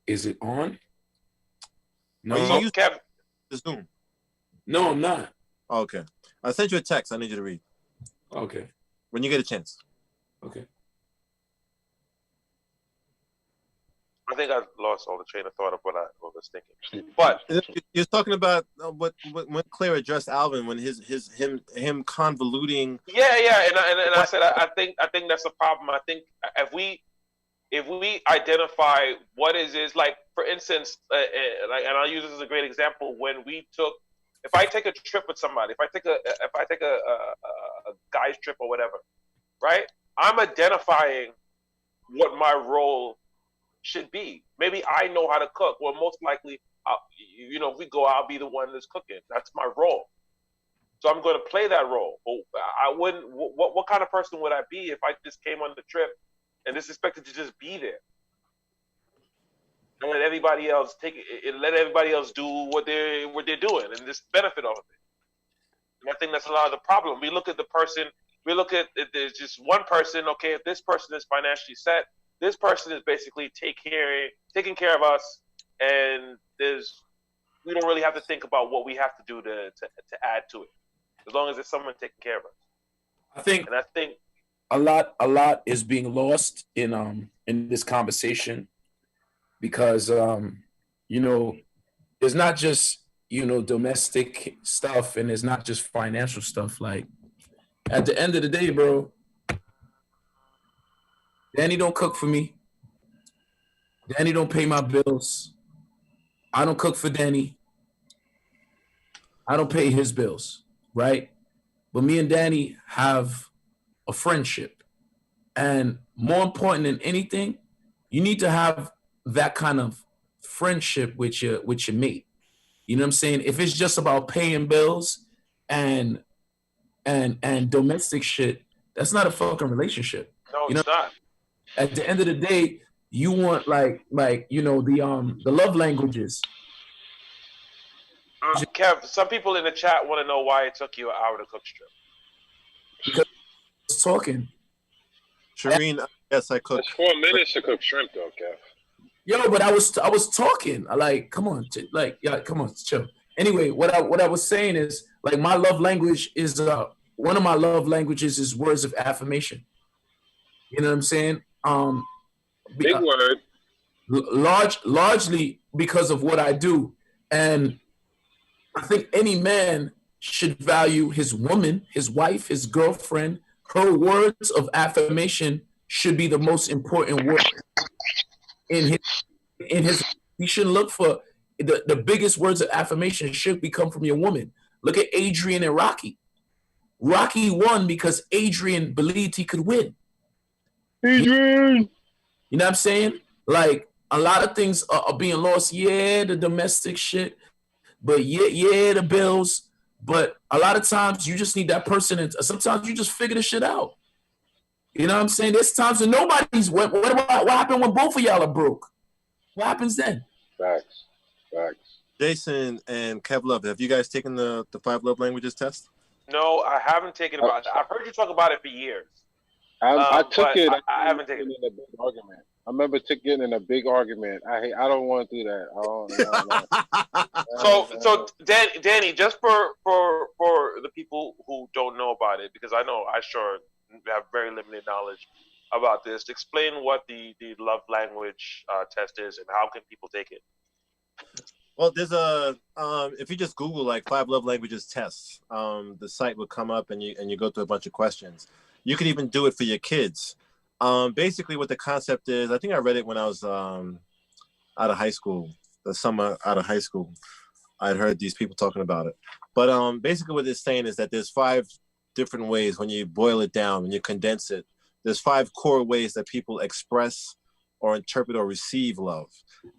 Speaker 3: Is it on? No.
Speaker 1: Are you using the Zoom?
Speaker 3: No, I'm not.
Speaker 1: Oh, okay. I sent you a text. I need you to read.
Speaker 3: Okay.
Speaker 1: When you get a chance.
Speaker 3: Okay.
Speaker 2: I think I lost all the train of thought of what I was thinking. But
Speaker 1: you're talking about when Claire addressed Alvin, when him convoluting.
Speaker 2: Yeah, and I said I think that's a problem. I think if we identify what is like, for instance, and I'll use this as a great example. If I take a trip with somebody, if I take a guy's trip or whatever, right? I'm identifying what my role should be. Maybe I know how to cook. Well, most likely, if we go, I'll be the one that's cooking. That's my role. So I'm going to play that role. But I wouldn't. What kind of person would I be if I just came on the trip and just expected to just be there and let everybody else let everybody else do what they're doing and just benefit off of it? And I think that's a lot of the problem. We look at the person. We look at there's just one person. Okay, if this person is financially set, this person is basically taking care of us, and we don't really have to think about what we have to do to add to it, as long as there's someone taking care of us.
Speaker 3: I think a lot is being lost in this conversation because there's not just domestic stuff and it's not just financial stuff. Like at the end of the day, bro, Danny don't cook for me. Danny don't pay my bills. I don't cook for Danny. I don't pay his bills, right? But me and Danny have a friendship. And more important than anything, you need to have that kind of friendship with your mate. You know what I'm saying? If it's just about paying bills and domestic shit, that's not a fucking relationship.
Speaker 2: No, it's not.
Speaker 3: At the end of the day, you want the love languages.
Speaker 2: Kev, some people in the chat want to know why it took you an hour to cook shrimp.
Speaker 3: Because I was talking.
Speaker 1: Shireen, yes, I cook.
Speaker 6: It's 4 minutes to cook shrimp, though, Kev.
Speaker 3: Yo, but I was talking. Come on, come on, chill. Anyway, what I was saying is like my love language is one of my love languages is words of affirmation. You know what I'm saying?
Speaker 6: Big word.
Speaker 3: Largely because of what I do, and I think any man should value his woman, his wife, his girlfriend. Her words of affirmation should be the most important word in his. He shouldn't look for the biggest words of affirmation should come from your woman. Look at Adrian and Rocky. Rocky won because Adrian believed he could win.
Speaker 6: Adrian!
Speaker 3: You know what I'm saying? Like a lot of things are being lost. Yeah, the domestic shit, but yeah, the bills. But a lot of times you just need that person, and sometimes you just figure the shit out. You know what I'm saying? There's times when nobody's. What happened when both of y'all are broke? What happens then?
Speaker 6: Facts.
Speaker 1: Jason and Kev Love, have you guys taken the 5 love languages test?
Speaker 2: No, I haven't taken about it. I've heard you talk about it for years.
Speaker 6: I took it.
Speaker 2: I haven't taken it.
Speaker 6: In a big argument. I remember getting in a big argument. I don't want to do that.
Speaker 2: So Danny, just for the people who don't know about it, because I know I sure have very limited knowledge about this. Explain what the love language test is and how can people take it.
Speaker 1: Well, there's if you just Google like 5 love languages tests, the site will come up and you go through a bunch of questions. You can even do it for your kids. Basically what the concept is, I think I read it when I was out of high school, the summer out of high school. I'd heard these people talking about it. But basically what it's saying is that there's 5 different ways when you boil it down, when you condense it. There's 5 core ways that people express or interpret or receive love.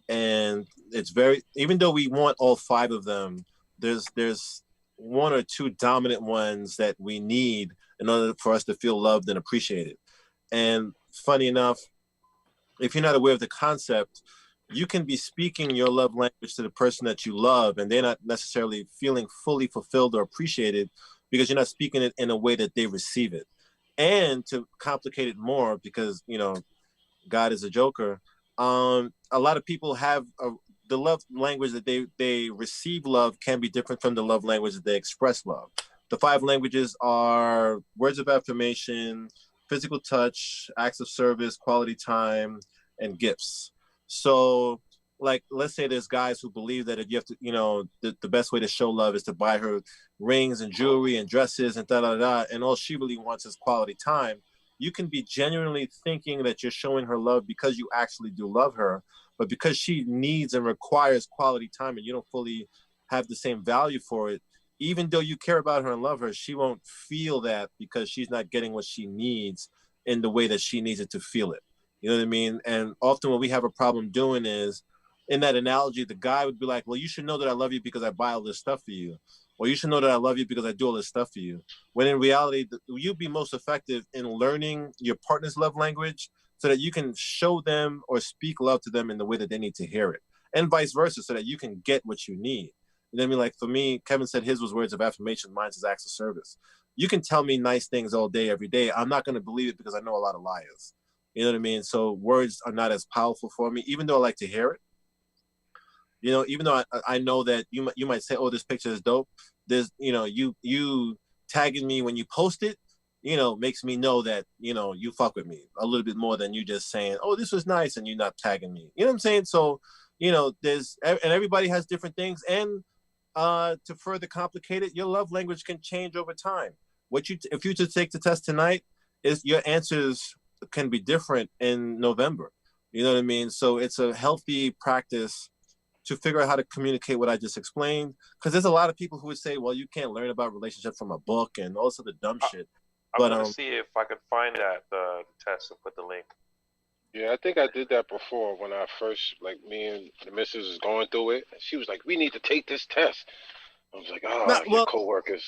Speaker 1: And it's even though we want all 5 of them, there's 1 or 2 dominant ones that we need in order for us to feel loved and appreciated. And funny enough, if you're not aware of the concept, you can be speaking your love language to the person that you love, and they're not necessarily feeling fully fulfilled or appreciated because you're not speaking it in a way that they receive it. And to complicate it more, because, God is a joker, a lot of people have the love language that they receive love can be different from the love language that they express love. The 5 languages are words of affirmation, physical touch, acts of service, quality time, and gifts. So, like, let's say there's guys who believe that if you have to, the best way to show love is to buy her rings and jewelry and dresses and da-da-da, and all she really wants is quality time. You can be genuinely thinking that you're showing her love because you actually do love her, but because she needs and requires quality time and you don't fully have the same value for it, even though you care about her and love her, she won't feel that because she's not getting what she needs in the way that she needs it to feel it. You know what I mean? And often what we have a problem doing is, in that analogy, the guy would be like, well, you should know that I love you because I buy all this stuff for you. Or you should know that I love you because I do all this stuff for you. When in reality, you'd be most effective in learning your partner's love language so that you can show them or speak love to them in the way that they need to hear it. And vice versa, so that you can get what you need. You know what I mean? Like for me, Kevin said his was words of affirmation, mine's is acts of service. You can tell me nice things all day, every day. I'm not going to believe it because I know a lot of liars. You know what I mean? So words are not as powerful for me, even though I like to hear it. You know, even though I know that you might say, oh, this picture is dope. There's, you know, you tagging me when you post it, you know, makes me know that, you know, you fuck with me a little bit more than you just saying, oh, this was nice, and you not tagging me. You know what I'm saying? So, you know, and everybody has different things. And to further complicate it, your love language can change over time. If you just take the test tonight, is your answers can be different in November. You know what I mean? So it's a healthy practice to figure out how to communicate what I just explained. Because there's a lot of people who would say, well, you can't learn about relationships from a book and all this other dumb shit.
Speaker 2: I'm going to see if I could find that the test and put the link.
Speaker 6: Yeah, I think I did that before when I first, like, me and the missus was going through it. And she was like, we need to take this test. I was like, oh, your coworkers.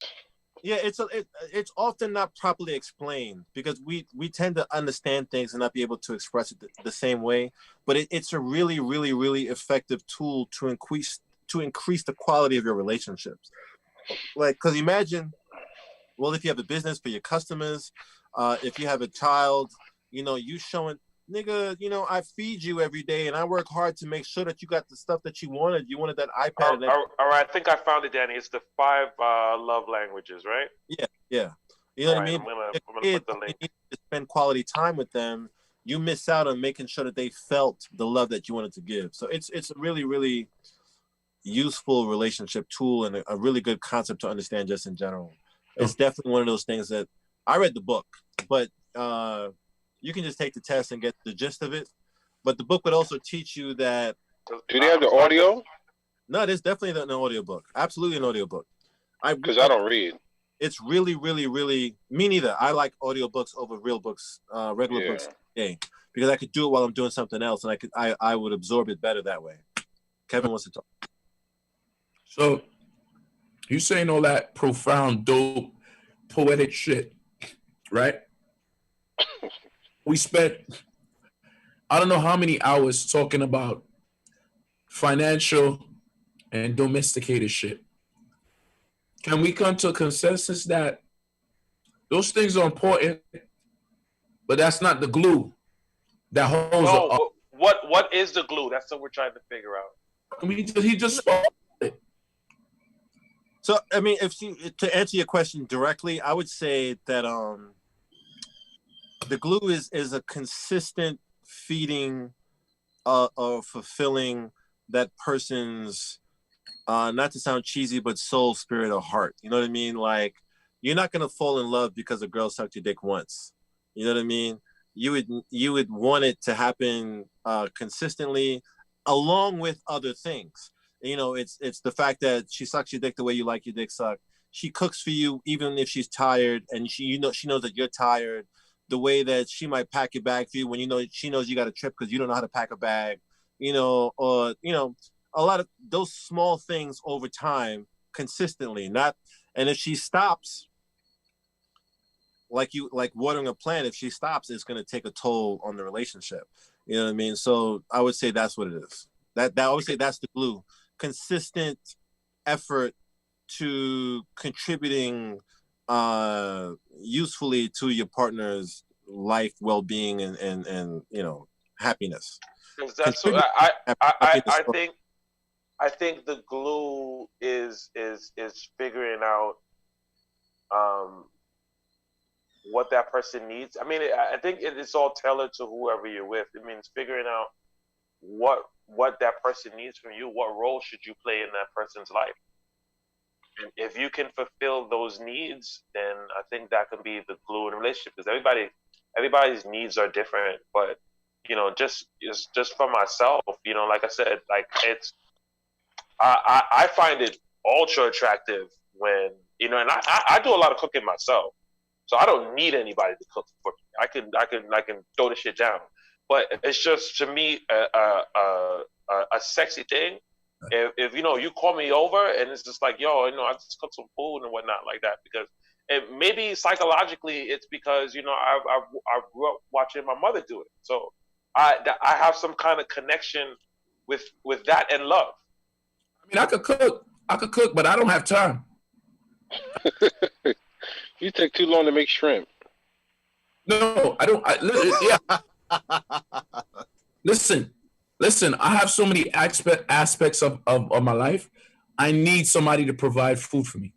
Speaker 1: Yeah, it's often not properly explained because we tend to understand things and not be able to express it the same way. But it's a really, really, really effective tool to increase the quality of your relationships. Like, because imagine, well, if you have a business for your customers, if you have a child, you know, you showing, nigga, you know, I feed you every day and I work hard to make sure that you got the stuff that you wanted. You wanted that iPad.
Speaker 2: All right, I think I found it, Danny. It's the 5 love languages, right?
Speaker 1: Yeah. You know what I mean?
Speaker 2: I'm gonna put the link.
Speaker 1: If you need to spend quality time with them, you miss out on making sure that they felt the love that you wanted to give. So it's a really, really useful relationship tool and a really good concept to understand just in general. It's definitely one of those things that I read the book, but you can just take the test and get the gist of it. But the book would also teach you that.
Speaker 6: Do they have the audio?
Speaker 1: No, there's definitely an audio book. Absolutely an audio book.
Speaker 6: Because I don't read.
Speaker 1: It's really, really, really, me neither. I like audiobooks over real books, regular books, because I could do it while I'm doing something else, and I would absorb it better that way. Kevin wants to talk.
Speaker 3: So, you saying all that profound, dope, poetic shit, right? We spent, I don't know how many hours talking about financial and domesticated shit. Can we come to a consensus that those things are important, but that's not the glue that holds it up?
Speaker 2: What is the glue? That's what we're trying to figure out.
Speaker 3: He just spoke it.
Speaker 1: So, I mean, to answer your question directly, I would say that the glue is a consistent feeding or fulfilling that person's, not to sound cheesy, but soul, spirit, or heart. You know what I mean? Like, you're not going to fall in love because a girl sucked your dick once. You know what I mean? You would want it to happen consistently along with other things. You know, it's the fact that she sucks your dick the way you like your dick sucked. She cooks for you even if she's tired, and she knows that you're tired. The way that she might pack your bag for you when she knows you got a trip because you don't know how to pack a bag. You know, or a lot of those small things over time, consistently. And if she stops, like watering a plant, if she stops, it's going to take a toll on the relationship. You know what I mean? So I would say that's what it is. That I would say that's the glue. Consistent effort to contributing usefully to your partner's life, well-being, and happiness.
Speaker 2: That's what I think the glue is figuring out what that person needs. I mean, I think it's all tailored to whoever you're with. It means figuring out what that person needs from you. What role should you play in that person's life? And if you can fulfill those needs, then I think that can be the glue in a relationship. Because everybody's needs are different. But just for myself, like I said, like I find it ultra attractive when and I do a lot of cooking myself, so I don't need anybody to cook for me. I can throw the shit down. but it's just to me a sexy thing. If you know you call me over and it's just like, yo, you know, I just cook some food and whatnot like that, because maybe psychologically it's because, you know, I grew up watching my mother do it, so I have some kind of connection with that and love.
Speaker 3: I mean, I could cook, but I don't have time.
Speaker 6: You take too long to make shrimp.
Speaker 3: No, I don't. Listen. I have so many aspects of my life. I need somebody to provide food for me.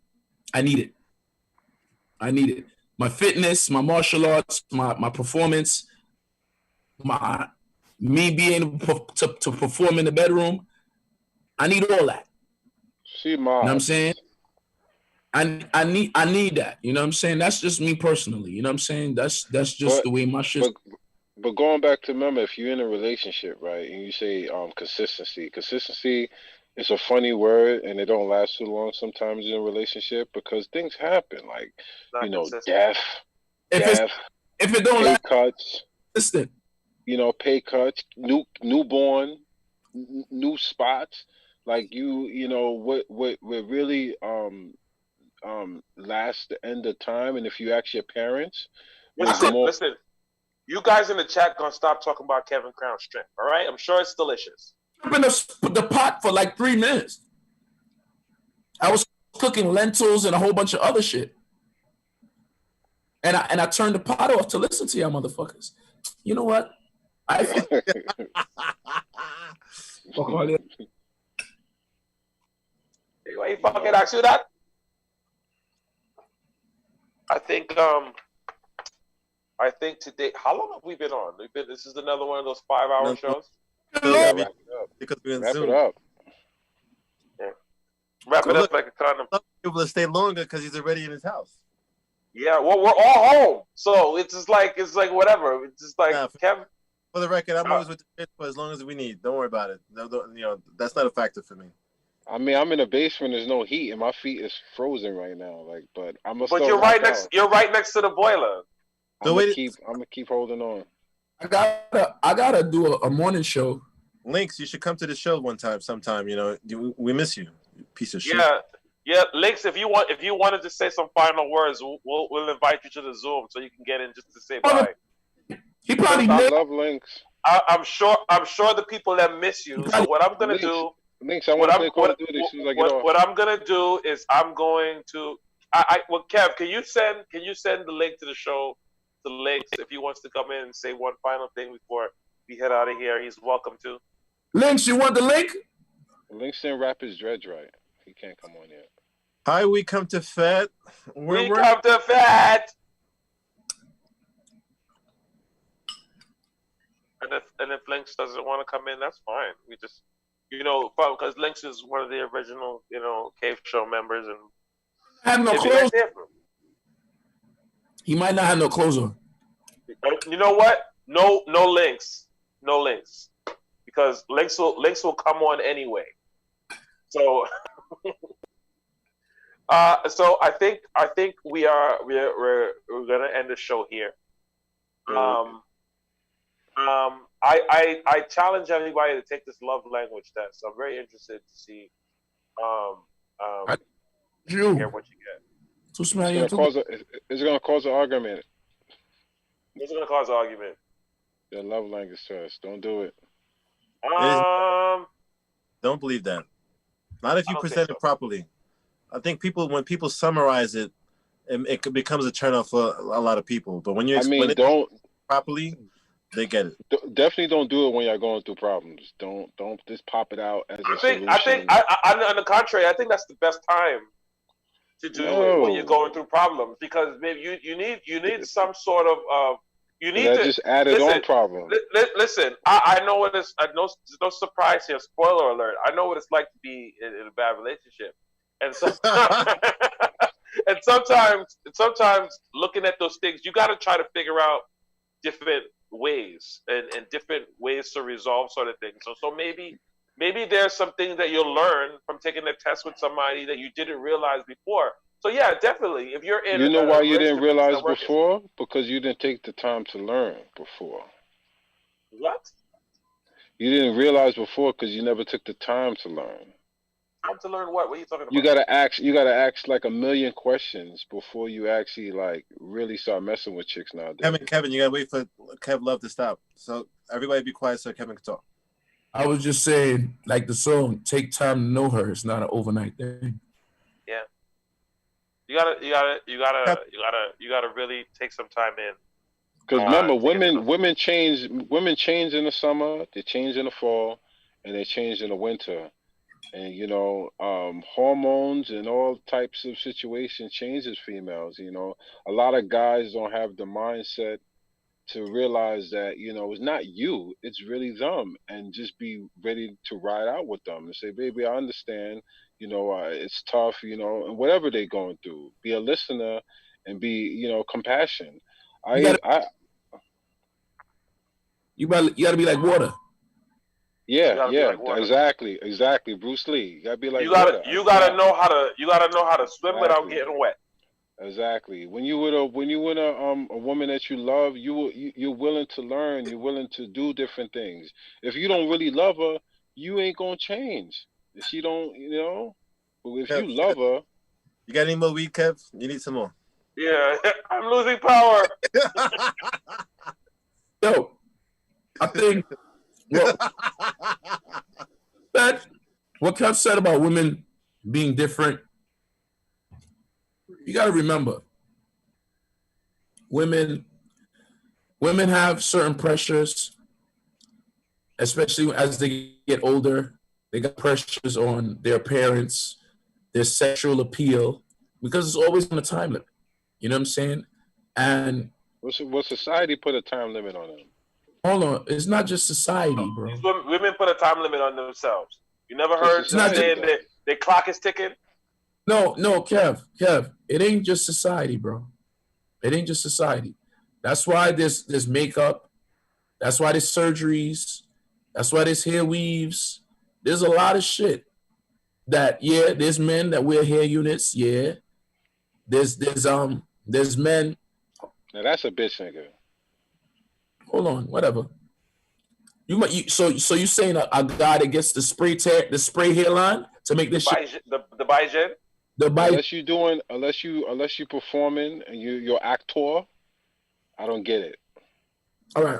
Speaker 3: I need it. My fitness, my martial arts, my performance, me being able to perform in the bedroom. I need all that.
Speaker 6: See,
Speaker 3: you know what I'm saying? I need that. You know what I'm saying? That's just me personally. You know what I'm saying? That's just the way my shit.
Speaker 6: But going back to, remember, if you're in a relationship, right, and you say consistency is a funny word, and it don't last too long sometimes in a relationship because things happen, like, you know, death,
Speaker 3: if it don't
Speaker 6: pay
Speaker 3: last,
Speaker 6: cuts,
Speaker 3: consistent.
Speaker 6: You know, pay cuts, newborn, new spots, like you know what really lasts the end of time, and if you ask your parents,
Speaker 2: listen. You guys in the chat gonna stop talking about Kevin Crown shrimp, all right? I'm sure it's delicious.
Speaker 3: I've been in the pot for like 3 minutes. I was cooking lentils and a whole bunch of other shit, and I turned the pot off to listen to y'all motherfuckers. You know what? Why
Speaker 2: you fucking ask you that? I think today. How long have we been on? This is another one of those 5-hour shows.
Speaker 6: Yeah, wrap it up.
Speaker 1: Because we're in
Speaker 6: Wrap
Speaker 1: Zoom.
Speaker 6: it up.
Speaker 2: Yeah. Wrap it up like a condom.
Speaker 1: Some people to stay longer because he's already in his house.
Speaker 2: Yeah, well, we're all home, so it's like whatever. It's just like Kevin.
Speaker 1: For the record, I'm always with the kids for as long as we need. Don't worry about it. You know, that's not a factor for me.
Speaker 6: I mean, I'm in a basement. There's no heat, and my feet is frozen right now. Like, but I'm gonna.
Speaker 2: But you're right next. You're right next to the boiler.
Speaker 6: I'm gonna keep holding on.
Speaker 3: I gotta do a morning show.
Speaker 1: Lynx, you should come to the show sometime. You know, we miss you piece of shit.
Speaker 2: Yeah, Lynx. If you wanted to say some final words, we'll invite you to the Zoom so you can get in just to say bye.
Speaker 3: He probably.
Speaker 6: I love Lynx.
Speaker 2: I'm sure the people that miss you. So what I'm gonna do.
Speaker 6: Lynx, I want to play Call of Duty as soon as I get off.
Speaker 2: What I'm gonna do is I'm going to. Kev, can you send the link to the show to Lynx if he wants to come in and say one final thing before we head out of here? He's welcome to.
Speaker 3: Lynx, you want the link?
Speaker 6: Lynx didn't wrap his dreads right. He can't come on yet.
Speaker 1: Hi, we come to Fat.
Speaker 2: We come to Fat. And if Lynx doesn't want to come in, that's fine. We just, because Lynx is one of the original, Cave Show members, and
Speaker 3: have no clothes. He might not have no clothes on.
Speaker 2: You know what? No Lynx, because Lynx will come on anyway. So, so I think we're gonna end the show here. I challenge everybody to take this love language test. I'm very interested to see hear what you get.
Speaker 6: It's going to cause an argument.
Speaker 2: It's going to cause an argument.
Speaker 6: The love language test. Don't do it.
Speaker 1: Don't believe that. Not if you present it properly. I think when people summarize it, it becomes a turnoff for a lot of people. But when you explain it properly, they get it.
Speaker 6: Definitely don't do it when you're going through problems. Don't just pop it out as a solution.
Speaker 2: I think on the contrary, I think that's the best time to do it when you're going through problems, because maybe you need some sort of you need to
Speaker 6: just added on problem.
Speaker 2: Listen, I know what it's. No surprise here. Spoiler alert. I know what it's like to be in a bad relationship, and so and sometimes looking at those things, you got to try to figure out different ways and different ways to resolve sort of things. So maybe there's something that you'll learn from taking a test with somebody that you didn't realize before. So yeah, definitely. If you're in,
Speaker 6: why you didn't realize before? Because you didn't take the time to learn before.
Speaker 2: What?
Speaker 6: You didn't realize before because you never took the time to learn.
Speaker 2: Time to learn what? What are you talking about?
Speaker 6: You gotta ask. You gotta ask like a million questions before you actually like really start messing with chicks nowadays.
Speaker 1: Kevin, you gotta wait for Kev Love to stop. So everybody be quiet so Kevin can talk.
Speaker 3: I was just saying, like the song, take time to know her. It's not an overnight thing.
Speaker 2: Yeah. You gotta really take some time in.
Speaker 6: Because remember, women change in the summer, they change in the fall, and they change in the winter. And you know, hormones and all types of situations changes females. You know, a lot of guys don't have the mindset to realize that, you know, it's not you, it's really them, and just be ready to ride out with them and say, baby, I understand, you know, it's tough, you know, and whatever they're going through, be a listener and be, you know, compassion.
Speaker 3: You gotta be like water.
Speaker 6: Yeah,
Speaker 2: like
Speaker 6: exactly. Bruce Lee. You gotta be like
Speaker 2: you
Speaker 6: water.
Speaker 2: You gotta know how to swim without getting wet.
Speaker 6: Exactly. When you with a woman that you love, you're willing to learn. You're willing to do different things. If you don't really love her, you ain't gonna change. If she don't, you know. But if you love her,
Speaker 1: you got any more weed, Kev? You need some more.
Speaker 2: Yeah, I'm losing power.
Speaker 3: Yo, I think what Kev said about women being different. You got to remember, women have certain pressures, especially as they get older. They got pressures on their appearance, their sexual appeal, because it's always on a time limit. You know what I'm saying? And
Speaker 6: what society put a time limit on them?
Speaker 3: Hold on, it's not just society, bro.
Speaker 2: Women put a time limit on themselves. You never heard saying that their clock is ticking?
Speaker 3: No, Kev, it ain't just society, bro. It ain't just society. That's why there's makeup. That's why there's surgeries. That's why there's hair weaves. There's a lot of shit that, yeah, there's men that wear hair units, yeah. There's men.
Speaker 6: Now that's a bitch nigga.
Speaker 3: Hold on, whatever. So you saying a guy that gets the spray hairline to make this shit
Speaker 2: the Biogen?
Speaker 6: Unless you performing and you're actor, I don't get it.
Speaker 3: All right,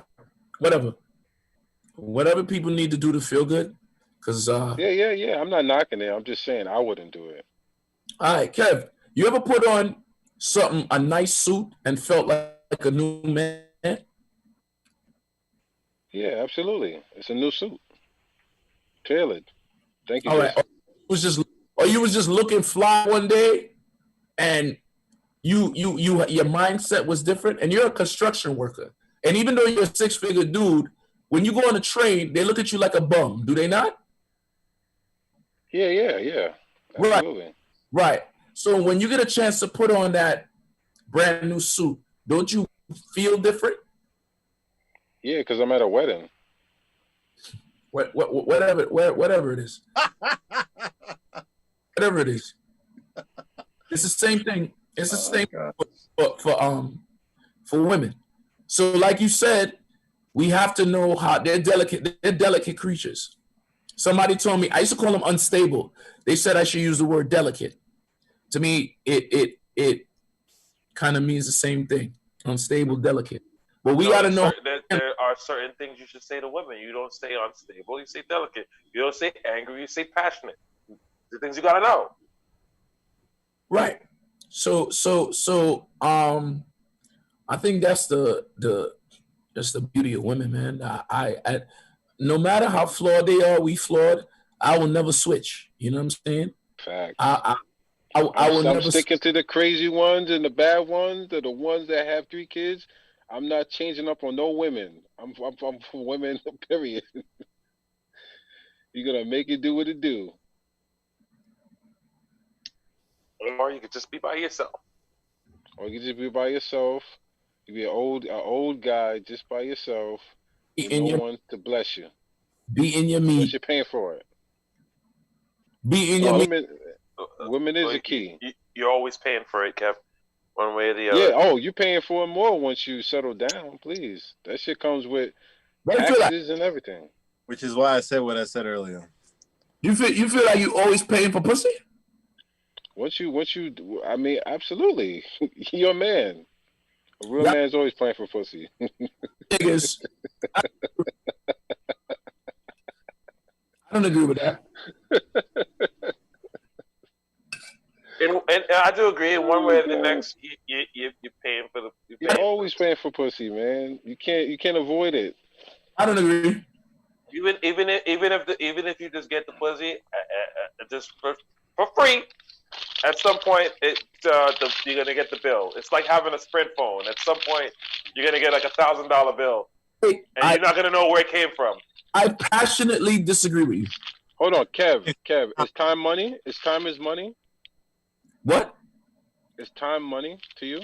Speaker 3: whatever people need to do to feel good, because
Speaker 6: yeah. I'm not knocking it. I'm just saying I wouldn't do it.
Speaker 3: All right, Kev, you ever put on a nice suit and felt like a new man?
Speaker 6: Yeah, absolutely. It's a new suit, tailored. Thank you.
Speaker 3: All right, you was just looking fly one day, and your mindset was different, and you're a construction worker, and even though you're a 6-figure dude, when you go on a train, they look at you like a bum, do they not?
Speaker 6: Yeah. Absolutely.
Speaker 3: Right. So when you get a chance to put on that brand new suit, don't you feel different?
Speaker 6: Yeah, because I'm at a wedding.
Speaker 3: Whatever it is. Whatever it is. It's the same thing. It's the same for women. So like you said, we have to know how they're delicate creatures. Somebody told me, I used to call them unstable. They said I should use the word delicate. To me, it kind of means the same thing. Unstable, delicate. But we got to know.
Speaker 2: There are certain things you should say to women. You don't say unstable, you say delicate. You don't say angry, you say passionate. The things you got to know.
Speaker 3: Right. So I think that's the beauty of women, man. I no matter how flawed they are, we flawed. I will never switch. You know what I'm saying?
Speaker 6: Fact.
Speaker 3: I will never.
Speaker 6: I'm sticking to the crazy ones and the bad ones, the ones that have 3 kids. I'm not changing up on no women. I'm for women, period. You're gonna make it do what it do.
Speaker 2: Or you could just be by yourself.
Speaker 6: Or you could just be by yourself. You be an old guy just by yourself. With no one to bless you.
Speaker 3: Be in your meat.
Speaker 6: Unless you're paying for it.
Speaker 3: Be in your meat.
Speaker 6: Women is a key.
Speaker 2: You're always paying for it, Kev. One way or the other.
Speaker 6: Yeah, you're paying for it more once you settle down, please. That shit comes with
Speaker 3: What do you feel like?
Speaker 6: taxes and everything.
Speaker 1: Which is why I said what I said earlier.
Speaker 3: You feel like you always paying for pussy?
Speaker 6: Once you, I mean, absolutely. You're a man. A real man's always playing for pussy.
Speaker 3: Niggas. I don't agree with that.
Speaker 2: And I do agree. One way or the next, you're paying for the.
Speaker 6: You're always paying for pussy, man. You can't avoid it.
Speaker 3: I don't agree.
Speaker 2: Even if you just get the pussy just for free, at some point you're gonna get the bill. It's like having a Sprint phone. At some point, you're gonna get like $1,000 bill, and you're not gonna know where it came from.
Speaker 3: I passionately disagree with you.
Speaker 6: Hold on, Kev. Is time money? Is time is money?
Speaker 3: What?
Speaker 6: Is time money to you?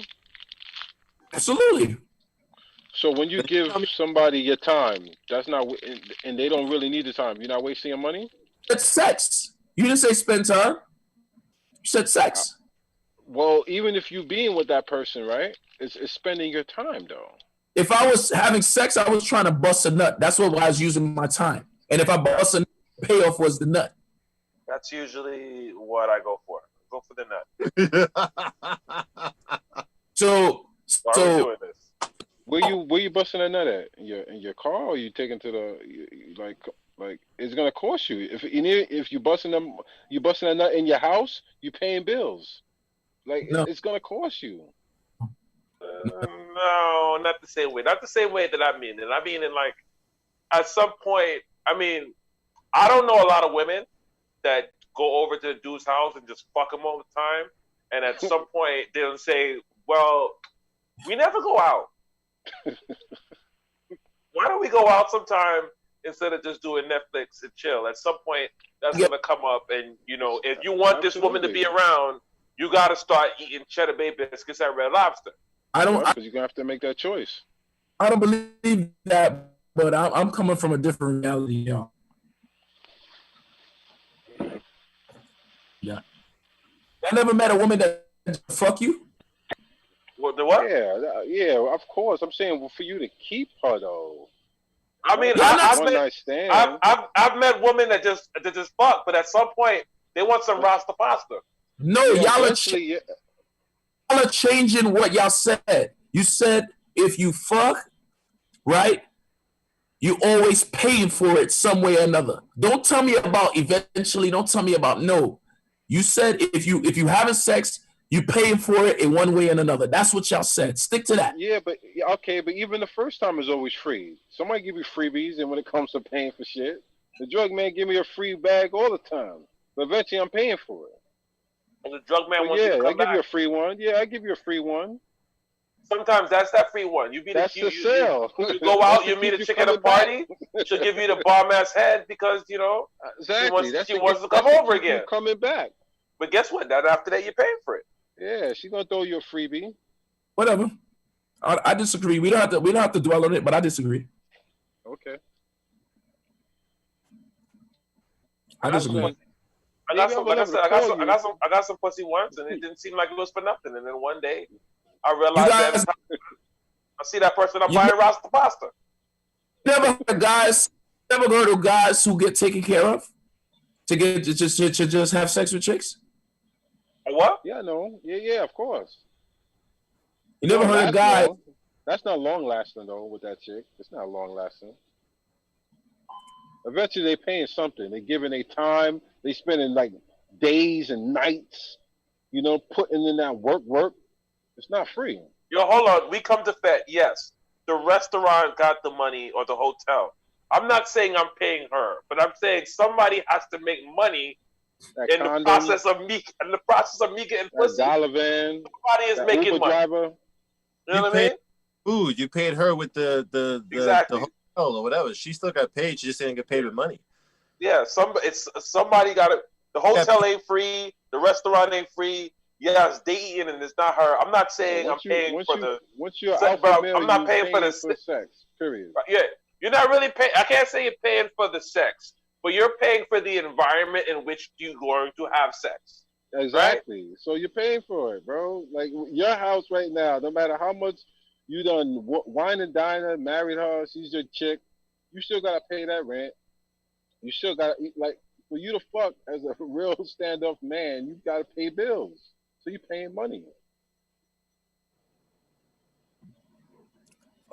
Speaker 3: Absolutely.
Speaker 6: So when you give somebody your time, that's not, and they don't really need the time. You're not wasting your money.
Speaker 3: It's sex. You didn't say spend time. You said sex.
Speaker 6: Well, even if you being with that person, right? It's spending your time though.
Speaker 3: If I was having sex, I was trying to bust a nut. That's what I was using my time. And if I bust a nut, the payoff was the nut.
Speaker 2: That's usually what I go for. Go for the nut.
Speaker 3: So
Speaker 2: Why are we doing this?
Speaker 6: Where you busting a nut at? In your car, or you taking to the like it's gonna cost you if you busting a nut in your house, you paying bills. Like
Speaker 3: No.
Speaker 6: it's gonna cost you.
Speaker 2: No, not the same way. Not the same way that I mean it. I mean, in like at some point. I mean, I don't know a lot of women that go over to the dude's house and just fuck him all the time. And at some point, they'll say, well, we never go out. Why don't we go out sometime instead of just doing Netflix and chill? At some point, that's going to come up. And, if you want this woman to be around, you got to start eating Cheddar Bay biscuits at Red Lobster.
Speaker 6: Because you're going to have to make that choice.
Speaker 3: I don't believe that, but I'm coming from a different reality, y'all. Yeah. I never met a woman that fuck you.
Speaker 2: What? The what?
Speaker 6: Yeah, of course. I'm saying for you to keep her though.
Speaker 2: I mean, I've met women that just fuck, but at some point they want some Rasta pasta.
Speaker 3: No, y'all are changing what y'all said. You said if you fuck, right? You always paying for it some way or another. Don't tell me about eventually. Don't tell me about no. You said if you having sex, you paying for it in one way and another. That's what y'all said. Stick to that.
Speaker 6: Yeah, but even the first time is always free. Somebody give you freebies, and when it comes to paying for shit, the drug man give me a free bag all the time. But eventually, I'm paying for it.
Speaker 2: And the drug man wants to come
Speaker 6: I give you a free one. Yeah, I give you a free one.
Speaker 2: Sometimes that's that free one. You
Speaker 6: that's the sale.
Speaker 2: You go out, you meet a chick at a party. She'll give you the bomb ass head because
Speaker 6: exactly.
Speaker 2: she wants to come over again.
Speaker 6: Coming back.
Speaker 2: But guess what? After that, you're paying for it.
Speaker 6: Yeah, she's gonna throw you a freebie.
Speaker 3: Whatever. I disagree. We don't have to dwell on it, but I disagree.
Speaker 6: Okay.
Speaker 3: I disagree.
Speaker 2: I got some pussy once, and it didn't seem like it was for nothing. And then one day, I realized that I see that person, I'm buying Rasta pasta.
Speaker 3: Never heard of guys who get taken care of to just have sex with chicks?
Speaker 2: What?
Speaker 6: Yeah, no. Yeah, of course.
Speaker 3: You never heard of guys?
Speaker 6: That's not long lasting though with that chick. It's not long lasting. Eventually they paying something. They giving their time. They spending like days and nights, putting in that work. It's not free.
Speaker 2: Yo, hold on. We come to Fed. Yes, the restaurant got the money or the hotel. I'm not saying I'm paying her, but I'm saying somebody has to make money the process of me getting pussy.
Speaker 6: Dollar van.
Speaker 2: Somebody is making
Speaker 6: Uber
Speaker 2: money.
Speaker 6: Driver.
Speaker 2: You know what I mean?
Speaker 1: Food. You paid her with the hotel or whatever. She still got paid. She just didn't get paid with money.
Speaker 2: Yeah, somebody got it. The hotel ain't free. The restaurant ain't free. Yes, they eating and it's not her. I'm not saying I'm paying for the.
Speaker 6: Once you're
Speaker 2: sex,
Speaker 6: alpha male,
Speaker 2: I'm not paying for the
Speaker 6: sex. Period.
Speaker 2: Yeah, you're not really paying. I can't say you're paying for the sex, but you're paying for the environment in which you're going to have sex.
Speaker 6: Exactly.
Speaker 2: Right?
Speaker 6: So you're paying for it, bro. Like your house right now, no matter how much you done wine and dine her, married her, she's your chick. you still gotta pay that rent. You still gotta eat. Like for you to fuck as a real stand up man, you gotta pay bills. So you paying money.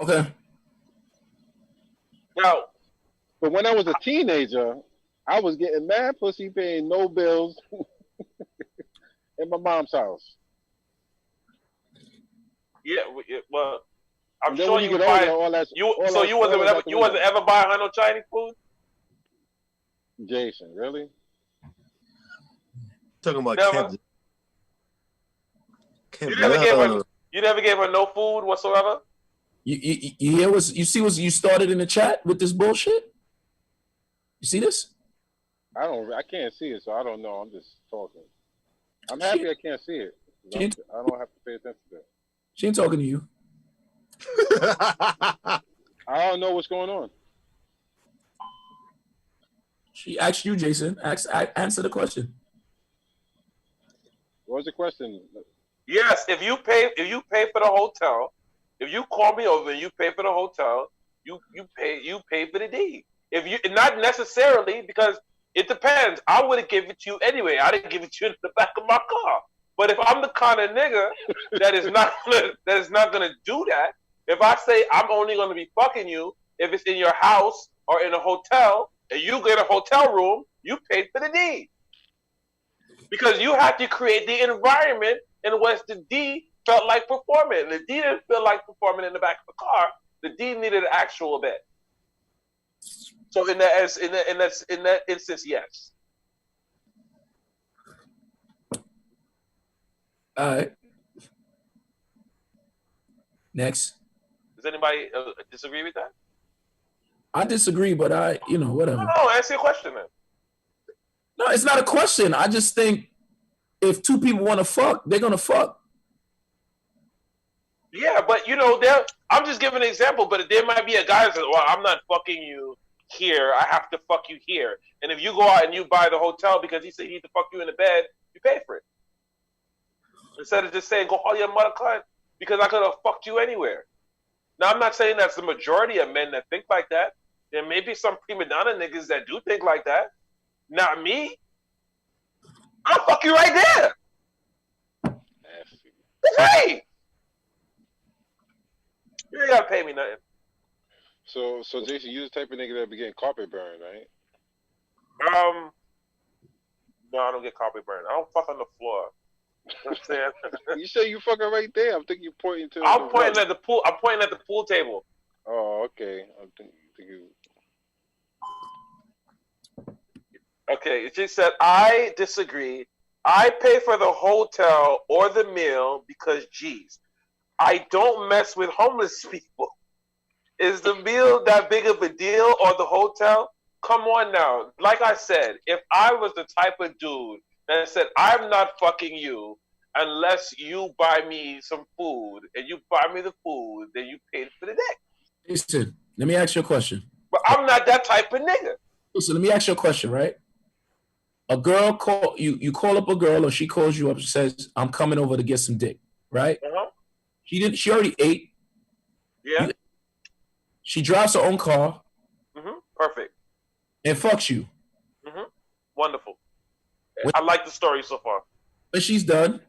Speaker 3: Okay.
Speaker 2: Now,
Speaker 6: But when I was a teenager, I was getting mad pussy paying no bills in my mom's house.
Speaker 2: yeah, well, I'm
Speaker 6: And then
Speaker 2: sure
Speaker 6: when you
Speaker 2: you
Speaker 6: get
Speaker 2: buy.
Speaker 6: older, all that.
Speaker 2: You
Speaker 6: all
Speaker 2: so
Speaker 6: that-
Speaker 2: you
Speaker 6: all
Speaker 2: wasn't
Speaker 6: that
Speaker 2: ever,
Speaker 6: out the
Speaker 2: you wasn't
Speaker 6: window.
Speaker 2: ever buying her no Chinese food.
Speaker 6: Jason, really?
Speaker 1: Talking about
Speaker 2: Never.
Speaker 1: Kev.
Speaker 2: You never gave her.
Speaker 1: No.
Speaker 2: You never gave her no food whatsoever.
Speaker 3: You hear what you see what you started in the chat with this bullshit? You see this?
Speaker 6: I can't see it, so I don't know. I'm just talking. I'm happy I can't see it. I don't have to pay attention to it.
Speaker 3: She ain't talking to you.
Speaker 6: I don't know what's going on.
Speaker 3: She asked you, Jason. Answer the question.
Speaker 6: What was the question?
Speaker 2: Yes, if you pay for the hotel, if you call me over and you pay for the hotel, you pay for the D. If you not necessarily, because it depends. I would have given it to you anyway. I didn't give it to you in the back of my car. But if I'm the kind of nigga that is not gonna do that, if I say I'm only gonna be fucking you if it's in your house or in a hotel and you get a hotel room, you paid for the D. Because you have to create the environment in which the D felt like performing. The D didn't feel like performing in the back of the car. The D needed an actual bed. So in that instance, yes.
Speaker 3: All right. Next.
Speaker 2: Does anybody disagree with that?
Speaker 3: I disagree, but whatever.
Speaker 2: No, answer your question then.
Speaker 3: No, it's not a question. I just think if two people want to fuck, they're gonna fuck.
Speaker 2: Yeah, but I'm just giving an example. But there might be a guy that says, "Well, I'm not fucking you here. I have to fuck you here." And if you go out and you buy the hotel because he said he need to fuck you in the bed, you pay for it. Instead of just saying, "Go haul your mother cunt," because I could have fucked you anywhere. Now, I'm not saying that's the majority of men that think like that. There may be some prima donna niggas that do think like that. Not me. I'll fuck you right there.
Speaker 6: Nasty.
Speaker 2: Hey! You ain't gotta pay me nothing.
Speaker 6: So Jason, you the type of nigga that be getting carpet burned, right?
Speaker 2: No, I don't get carpet burn. I don't fuck on the floor. You know what I'm saying?
Speaker 6: You say you fucking right there. I'm thinking you're pointing to.
Speaker 2: I'm pointing at the pool. I'm pointing at the pool table.
Speaker 6: Oh, okay. I'm thinking you.
Speaker 2: Okay, she said, I disagree. I pay for the hotel or the meal because, geez, I don't mess with homeless people. Is the meal that big of a deal or the hotel? Come on now. Like I said, if I was the type of dude that said, I'm not fucking you unless you buy me some food and you buy me the food, then you paid for the day.
Speaker 3: Listen, let me ask you a question.
Speaker 2: But I'm not that type of nigga.
Speaker 3: Listen, let me ask you a question, right? A girl you call up a girl or she calls you up and says, I'm coming over to get some dick, right?
Speaker 2: Uh-huh.
Speaker 3: She already ate.
Speaker 2: Yeah.
Speaker 3: She drives her own car.
Speaker 2: Mm-hmm. Perfect.
Speaker 3: And fucks you.
Speaker 2: Mm-hmm. Wonderful. I like the story so far.
Speaker 3: When she's done,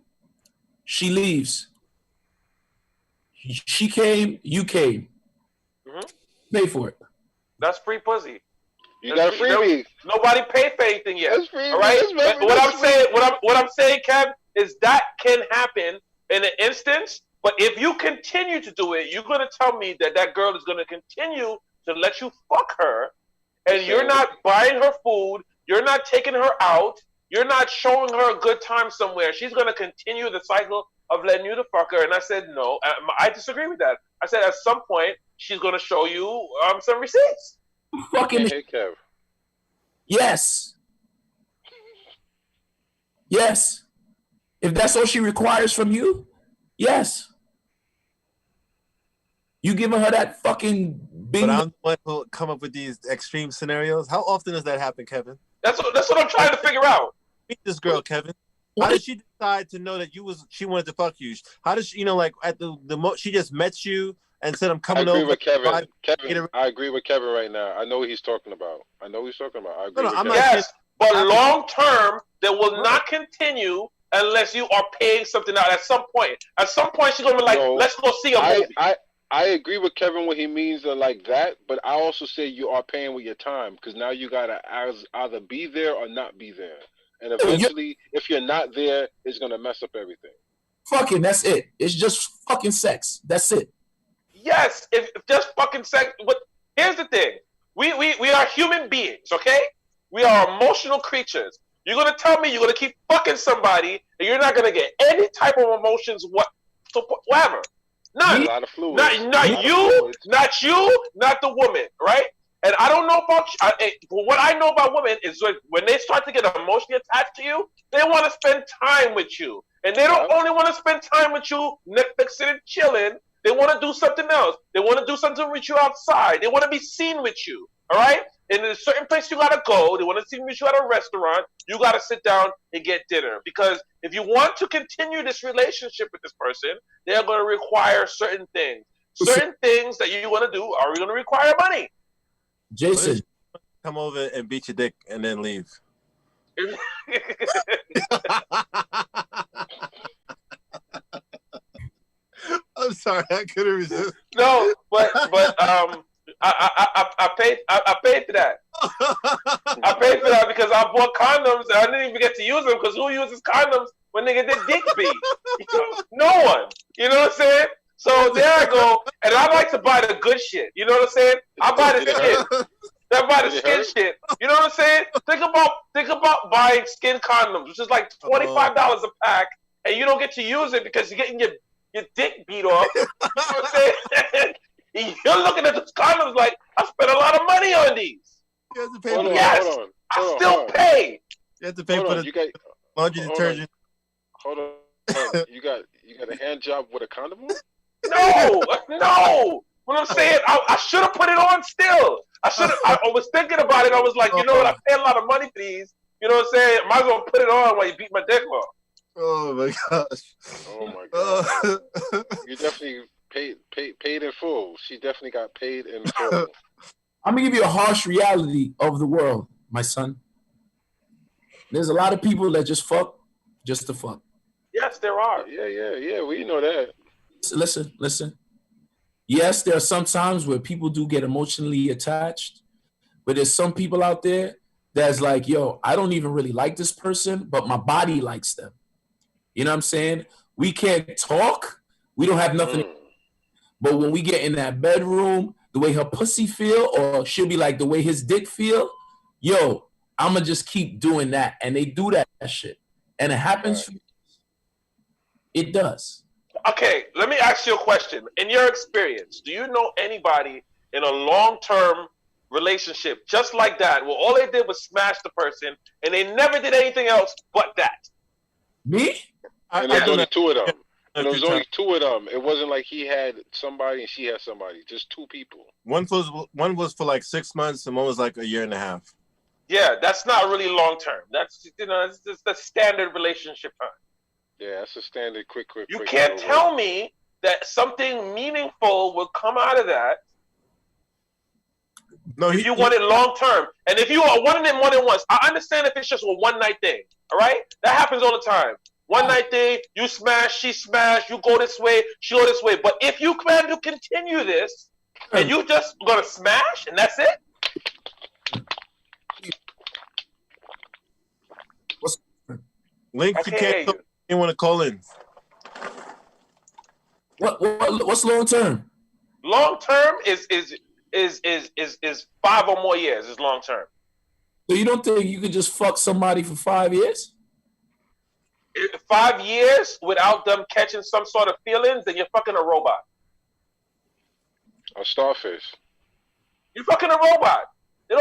Speaker 3: she leaves. She came, you came.
Speaker 2: Mm-hmm.
Speaker 3: Pay for it.
Speaker 2: That's free pussy.
Speaker 6: You got a freebie.
Speaker 2: Nobody paid for anything yet.
Speaker 6: That's free.
Speaker 2: All right. But what I'm saying, Kev, is that can happen in an instance. But if you continue to do it, you're gonna tell me that girl is gonna continue to let you fuck her, and you're not buying her food, you're not taking her out, you're not showing her a good time somewhere. She's gonna continue the cycle of letting you to fuck her. And I said no. I disagree with that. I said at some point she's gonna show you some receipts.
Speaker 3: Fucking
Speaker 6: Hey, Kev.
Speaker 3: Yes. Yes. If that's all she requires from you, yes. You giving her that fucking big.
Speaker 1: But I'm the one who come up with these extreme scenarios. How often does that happen, Kevin?
Speaker 2: That's what I'm trying to figure out.
Speaker 1: Meet this girl, Kevin. How did she decide to know that she wanted to fuck you? How does she, like at the she just met you and said I'm
Speaker 6: I
Speaker 1: coming
Speaker 6: agree
Speaker 1: over.
Speaker 6: with Kevin.
Speaker 1: Friday,
Speaker 6: Kevin, I agree with Kevin right now. I know what he's talking about. I agree
Speaker 1: No,
Speaker 6: with
Speaker 1: I'm
Speaker 6: Kevin.
Speaker 1: not saying
Speaker 2: Yes, but
Speaker 1: after-
Speaker 2: long term, they will
Speaker 1: Right.
Speaker 2: not continue unless you are paying something out at some point. At some point, she's gonna be like,
Speaker 6: No,
Speaker 2: "Let's go see a movie."
Speaker 6: I agree with Kevin when he means like that, but I also say you are paying with your time because now you gotta either be there or not be there, and eventually, if you're not there, it's gonna mess up everything.
Speaker 3: Fucking, that's it. It's just fucking sex. That's it.
Speaker 2: Yes, if just fucking sex. But here's the thing: we are human beings, okay? We are emotional creatures. You're gonna tell me you're gonna keep fucking somebody and you're not gonna get any type of emotions whatsoever. None.
Speaker 3: Me?
Speaker 6: A lot of fluids.
Speaker 2: Not you, not the woman, right? And I don't know about what I know about women is when they start to get emotionally attached to you, they want to spend time with you, and they don't only want to spend time with you Netflixing and chilling. They want to do something else. They want to do something with you outside. They want to be seen with you. All right. And there's a certain place you gotta go. They want to see you at a restaurant. You gotta sit down and get dinner because if you want to continue this relationship with this person, they are going to require certain things. Certain things that you want to do are going to require money.
Speaker 3: Jason,
Speaker 1: come over and beat your dick and then leave. I'm sorry, I couldn't resist.
Speaker 2: No, but I paid for that. I paid for that because I bought condoms and I didn't even get to use them because who uses condoms when they get their dick beat? No one. You know what I'm saying? So there I go, and I like to buy the good shit. You know what I'm saying? I buy the skin. I buy the skin shit. You know what I'm saying? Think about buying skin condoms, which is like $25 a pack, and you don't get to use it because you're getting your dick beat off. You know what I'm saying? You're looking at those condoms like, I spent a lot of money on these.
Speaker 1: You have to pay
Speaker 6: Hold
Speaker 1: for
Speaker 6: on,
Speaker 1: that.
Speaker 2: Yes,
Speaker 6: hold on.
Speaker 2: I still pay.
Speaker 1: You have to pay
Speaker 6: Hold
Speaker 1: for
Speaker 6: on,
Speaker 1: the
Speaker 6: you got
Speaker 1: laundry detergent.
Speaker 6: hold on. You got a hand job with a condom on?
Speaker 2: No. What I'm saying, I should have put it on still. I was thinking about it. I was like, you know what? I pay a lot of money for these. You know what I'm saying? Might as well put it on while you beat my dick off.
Speaker 1: Oh my gosh.
Speaker 6: Oh my god. You definitely paid in full. She definitely got paid in full.
Speaker 3: I'm gonna give you a harsh reality of the world, my son. There's a lot of people that just fuck just to fuck.
Speaker 2: Yes, there are.
Speaker 6: Yeah. We know that.
Speaker 3: Listen. Yes, there are some times where people do get emotionally attached, but there's some people out there that's like, yo, I don't even really like this person, but my body likes them. You know what I'm saying? We can't talk. We don't have nothing. But when we get in that bedroom, the way her pussy feel, or she'll be like the way his dick feel, yo, I'ma just keep doing that. And they do that shit. And it happens. Right. It does.
Speaker 2: Okay, let me ask you a question. In your experience, do you know anybody in a long-term relationship just like that, where all they did was smash the person and they never did anything else but that?
Speaker 3: Me?
Speaker 6: And there's only two of them. And there was only two of them. It wasn't like he had somebody and she had somebody. Just two people.
Speaker 1: One was for like 6 months, and one was like a year and a half.
Speaker 2: Yeah, that's not really long-term. That's it's just the standard relationship time.
Speaker 6: Yeah, that's a standard quick.
Speaker 2: You can't tell me that something meaningful will come out of that.
Speaker 1: No,
Speaker 2: if you want it long term, and if you are wanting it more than once, I understand if it's just a one night thing. All right, that happens all the time. One night thing, you smash, she smash, you go this way, she go this way. But if you plan to continue this, and you just gonna smash, and that's it.
Speaker 1: Link, you can't. You want to call in?
Speaker 3: What's long term?
Speaker 2: Long term is 5 or more years. Is long term.
Speaker 3: So you don't think you could just fuck somebody for 5 years?
Speaker 2: 5 years without them catching some sort of feelings, then you're fucking a robot.
Speaker 6: A starfish.
Speaker 2: You're fucking a robot. They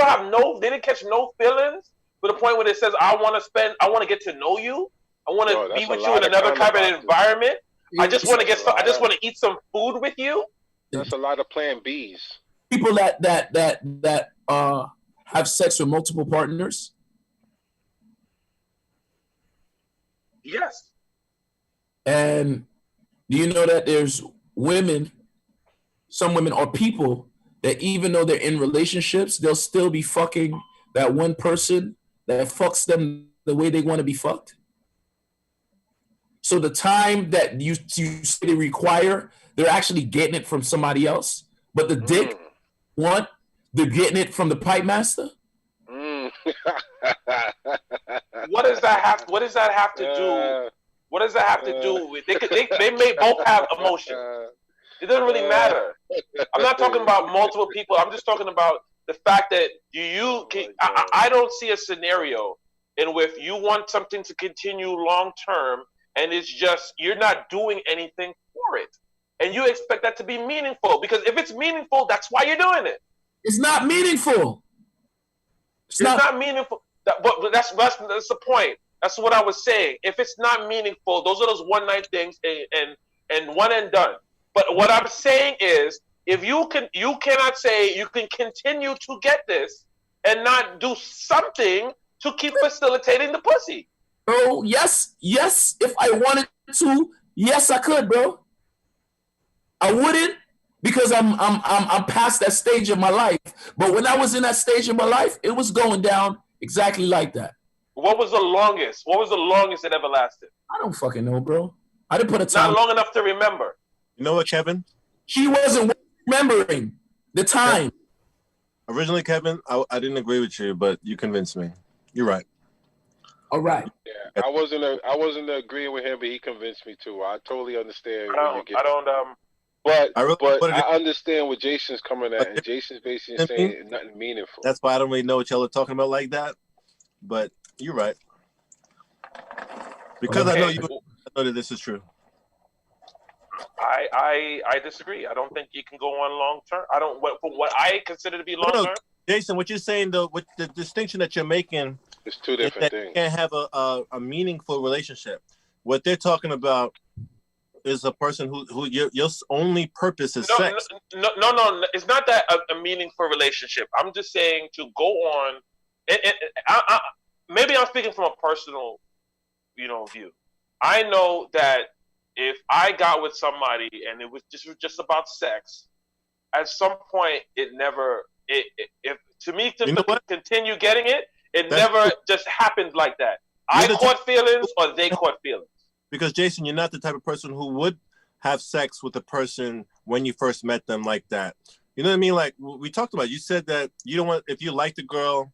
Speaker 2: didn't catch no feelings to the point where it says, I want to get to know you. I want to be with you in another type of environment. I just want to eat some food with you.
Speaker 6: That's a lot of plan Bs.
Speaker 3: People that have sex with multiple partners.
Speaker 2: Yes.
Speaker 3: And do you know that there's women some women are people that even though they're in relationships, they'll still be fucking that one person that fucks them the way they want to be fucked. So the time that you say they require, they're actually getting it from somebody else. But the dick they're getting it from the pipe master.
Speaker 2: What does that have to do? What does that have to do with? They may both have emotion. It doesn't really matter. I'm not talking about multiple people. I'm just talking about the fact that I don't see a scenario in which you want something to continue long term, and it's just you're not doing anything for it, and you expect that to be meaningful. Because if it's meaningful, that's why you're doing it.
Speaker 3: It's not meaningful.
Speaker 2: It's not meaningful. But that's the point. That's what I was saying. If it's not meaningful, those are those one night things and one and done. But what I'm saying is, if you cannot say you can continue to get this and not do something to keep facilitating the pussy.
Speaker 3: Bro, yes. If I wanted to, yes, I could, bro. I wouldn't because I'm past that stage of my life. But when I was in that stage of my life, it was going down exactly like that.
Speaker 2: What was the longest? What was the longest it ever lasted?
Speaker 3: I don't fucking know, bro. I didn't put a time.
Speaker 2: Not long enough to remember.
Speaker 1: You know what, Kevin?
Speaker 3: She wasn't remembering the time.
Speaker 1: Originally, Kevin, I didn't agree with you, but you convinced me. You're right.
Speaker 3: All right.
Speaker 6: Yeah, I wasn't agreeing with him, but he convinced me too. I totally understand. But I understand what Jason's coming at, and Jason's basically saying nothing meaningful.
Speaker 1: That's why I don't really know what y'all are talking about like that. But you're right. Because I know that this is true.
Speaker 2: I disagree. I don't think you can go on long term. I don't what I consider to be long term.
Speaker 1: Jason, what you're saying though, with the distinction that you're making,
Speaker 6: it's two different things.
Speaker 1: You can't have a meaningful relationship. What they're talking about is a person who your only purpose is sex.
Speaker 2: No. It's not that a meaningful relationship. I'm just saying to go on. Maybe I'm speaking from a personal, view. I know that if I got with somebody and it was just about sex, at some point continue getting it, it never just happened like that. I caught feelings or they caught feelings.
Speaker 1: Because Jason, you're not the type of person who would have sex with a person when you first met them like that. You know what I mean? Like we talked about, you said that you don't want, if you like the girl,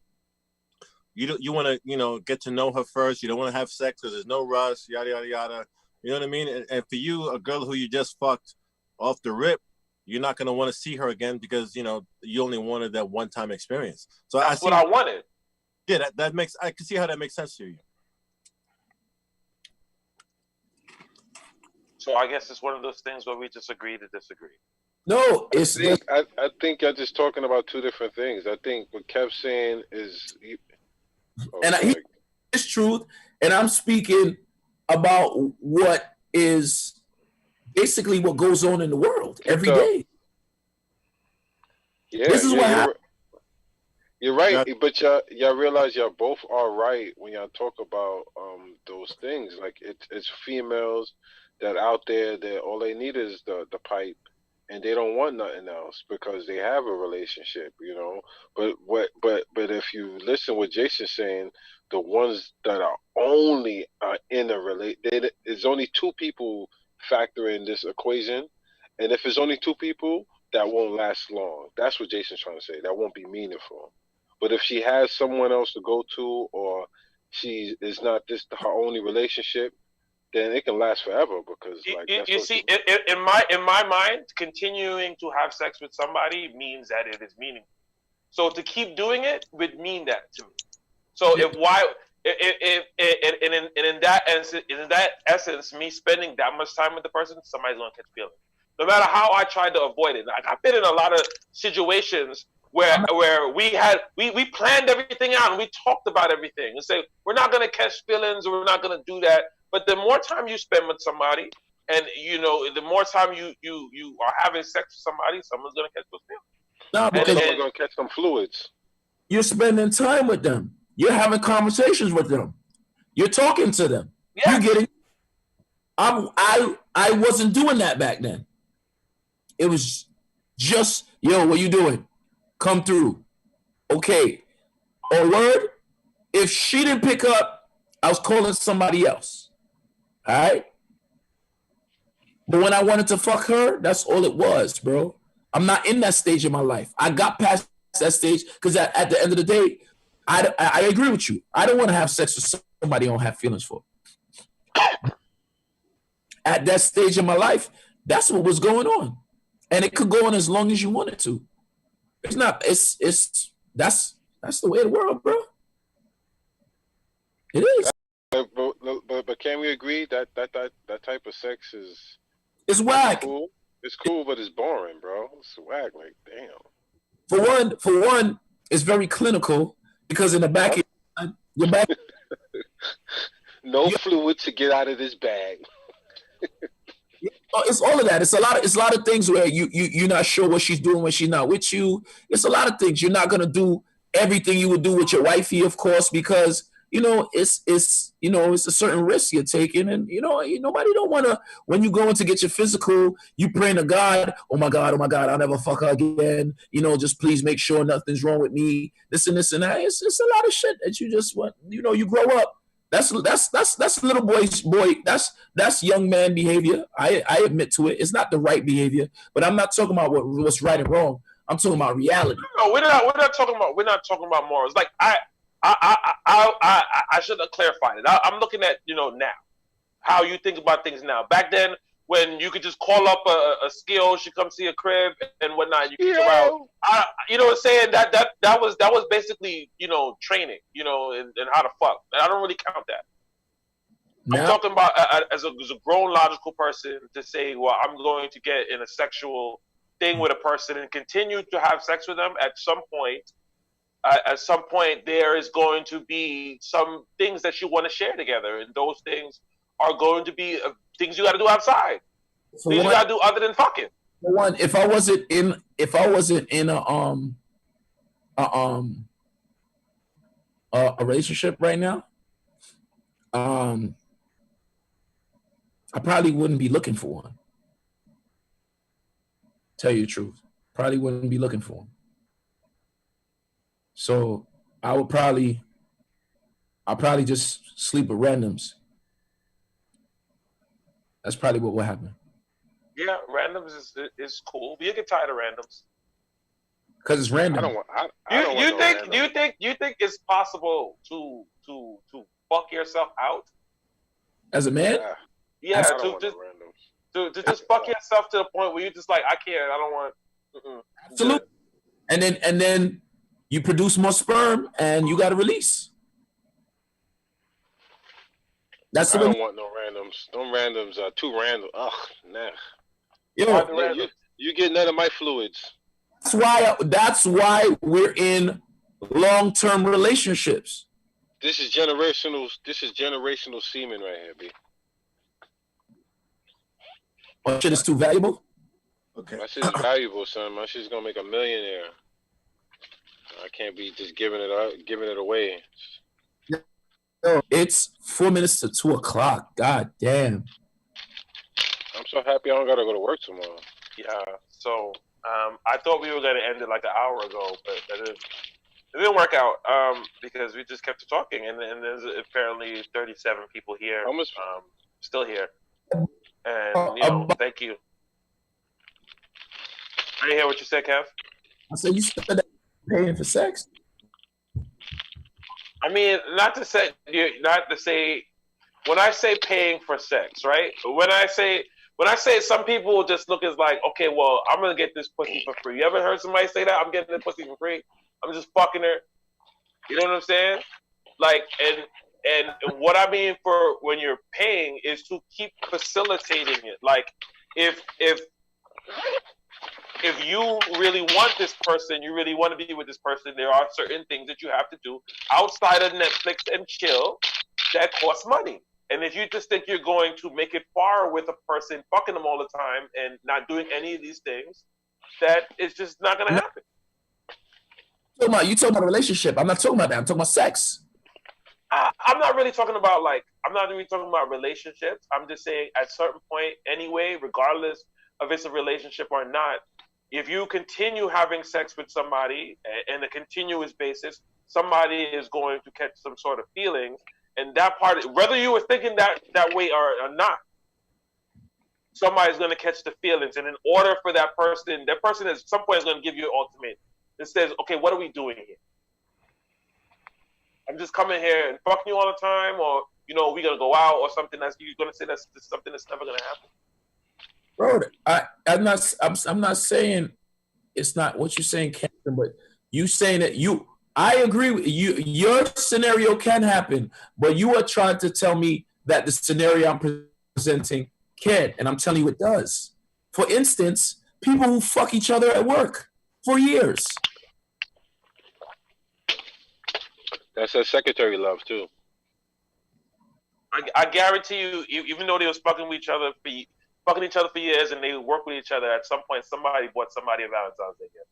Speaker 1: you want to, get to know her first. You don't want to have sex because there's no rush, yada, yada, yada. You know what I mean? And for you, a girl who you just fucked off the rip, you're not going to want to see her again because, you only wanted that one-time experience. So
Speaker 2: that's what I wanted.
Speaker 1: Yeah, I can see how that makes sense to you.
Speaker 2: So I guess it's one of those things where we just agree to disagree.
Speaker 3: No,
Speaker 6: I think you're just talking about two different things. I think what Kev's saying is...
Speaker 3: it's truth, and I'm speaking about what is basically what goes on in the world every day.
Speaker 6: Yeah,
Speaker 3: this is what happens.
Speaker 6: You're right, but y'all realize y'all both are right when y'all talk about those things. Like it's females that out there that all they need is the pipe, and they don't want nothing else because they have a relationship, But if you listen what Jason's saying, the ones that are only in a relationship, there's only two people factor in this equation, and if it's only two people, that won't last long. That's what Jason's trying to say. That won't be meaningful. But if she has someone else to go to, or she is not this her only relationship, then it can last forever because
Speaker 2: you see, in my mind, continuing to have sex with somebody means that it is meaningful. So to keep doing it would mean that to me. So in that essence, me spending that much time with the person, somebody's gonna catch feelings. No matter how I tried to avoid it. I've been in a lot of situations where we planned everything out and we talked about everything and say we're not gonna catch feelings, or we're not gonna do that. But the more time you spend with somebody, and the more time you are having sex with somebody, someone's gonna catch those feelings.
Speaker 3: No, because
Speaker 6: someone's gonna catch some fluids.
Speaker 3: You're spending time with them. You're having conversations with them. You're talking to them.
Speaker 2: Yeah.
Speaker 3: You're getting. I wasn't doing that back then. It was Just, yo, what you doing? Come through. Okay. Or word, if she didn't pick up, I was calling somebody else. All right? But when I wanted to fuck her, that's all it was, bro. I'm not in that stage of my life. I got past that stage because at the end of the day, I agree with you. I don't want to have sex with somebody I don't have feelings for. At that stage of my life, that's what was going on. And it could go on as long as you wanted to. It's not, that's the way of the world, bro. It is.
Speaker 4: But can we agree that type of sex is
Speaker 3: It's whack.
Speaker 4: cool? It's cool, but it's boring, bro. It's whack. Like, damn.
Speaker 3: For one, it's very clinical because in the back of your back,
Speaker 6: No fluid to get out of this bag.
Speaker 3: it's all of that. It's a lot of things where you're not sure what she's doing when she's not with you. It's a lot of things. You're not gonna do everything you would do with your wifey, of course, because it's a certain risk you're taking, and nobody don't want to. When you go in to get your physical, you praying to God, oh my God, I'll never fuck her again. Just please make sure nothing's wrong with me. This and that. It's a lot of shit that you just want. You grow up. That's little boy. That's young man behavior. I admit to it. It's not the right behavior, but I'm not talking about what's right and wrong. I'm talking about reality.
Speaker 2: No, we're not talking about morals. Like I should have clarified it. I'm looking at now how you think about things now. Back then, when you could just call up a skill, she come see a crib and whatnot. You can around. You know what I'm saying? That was basically training. And how to fuck. And I don't really count that. No. I'm talking about as a grown logical person to say, well, I'm going to get in a sexual thing with a person and continue to have sex with them at some point. At some point, there is going to be some things that you want to share together, and those things are going to be things you got to do outside. So things you got to do other than fucking.
Speaker 3: One, if I wasn't in a relationship right now, I probably wouldn't be looking for one. Tell you the truth, probably wouldn't be looking for one. So I'll probably just sleep with randoms. That's probably what will happen.
Speaker 2: Yeah, randoms is cool. But you get tired of randoms.
Speaker 3: Because it's random.
Speaker 2: Do you think it's possible to fuck yourself out?
Speaker 3: As a man?
Speaker 2: Yeah, to just fuck yourself to the point where you're just like, I can't, I don't want.
Speaker 3: Absolutely. And then you produce more sperm and you got to release.
Speaker 4: I don't want no randoms. Them randoms are too random. Ugh, nah. You get none of my fluids.
Speaker 3: That's why we're in long-term relationships.
Speaker 4: This is generational semen right here, B.
Speaker 3: My shit is too valuable?
Speaker 4: Okay. My shit is valuable, son. My shit's gonna make a millionaire. I can't be just giving it away.
Speaker 3: It's 4 minutes to 2 o'clock. God damn.
Speaker 4: I'm so happy I don't gotta go to work tomorrow.
Speaker 2: Yeah. So I thought we were gonna end it like an hour ago, but it didn't work out because we just kept talking, and there's apparently 37 people here. Still here. And thank you. I didn't hear what you said, Kev.
Speaker 3: I said you said paying for sex.
Speaker 2: I mean, not to say when I say paying for sex, right? When I say some people just look as like, okay, well, I'm gonna get this pussy for free. You ever heard somebody say that? I'm getting this pussy for free. I'm just fucking her. You know what I'm saying? Like, and what I mean for when you're paying is to keep facilitating it. Like, if you really want this person, you really want to be with this person, there are certain things that you have to do outside of Netflix and chill that cost money. And if you just think you're going to make it far with a person, fucking them all the time and not doing any of these things, that is just not going to happen.
Speaker 3: You talking about a relationship. I'm not talking about that. I'm talking about sex.
Speaker 2: I'm not really talking about relationships. I'm just saying at a certain point anyway, regardless of if it's a relationship or not, if you continue having sex with somebody and a continuous basis, somebody is going to catch some sort of feelings, and that part, whether you were thinking that way or not, somebody's going to catch the feelings. And in order for that person at some point is going to give you an ultimatum. It says, okay, what are we doing here? I'm just coming here and fucking you all the time, or we're going to go out or something. That's you're going to say that's something that's never going to happen.
Speaker 3: Bro, I'm not saying it's not what you're saying, Captain, but you saying that I agree with you. Your scenario can happen, but you are trying to tell me that the scenario I'm presenting can, and I'm telling you it does. For instance, people who fuck each other at work for years.
Speaker 6: That's a secretary love too.
Speaker 2: I guarantee you, even though they was fucking each other for years, and they work with each other, at some point somebody bought somebody a Valentine's Day gift.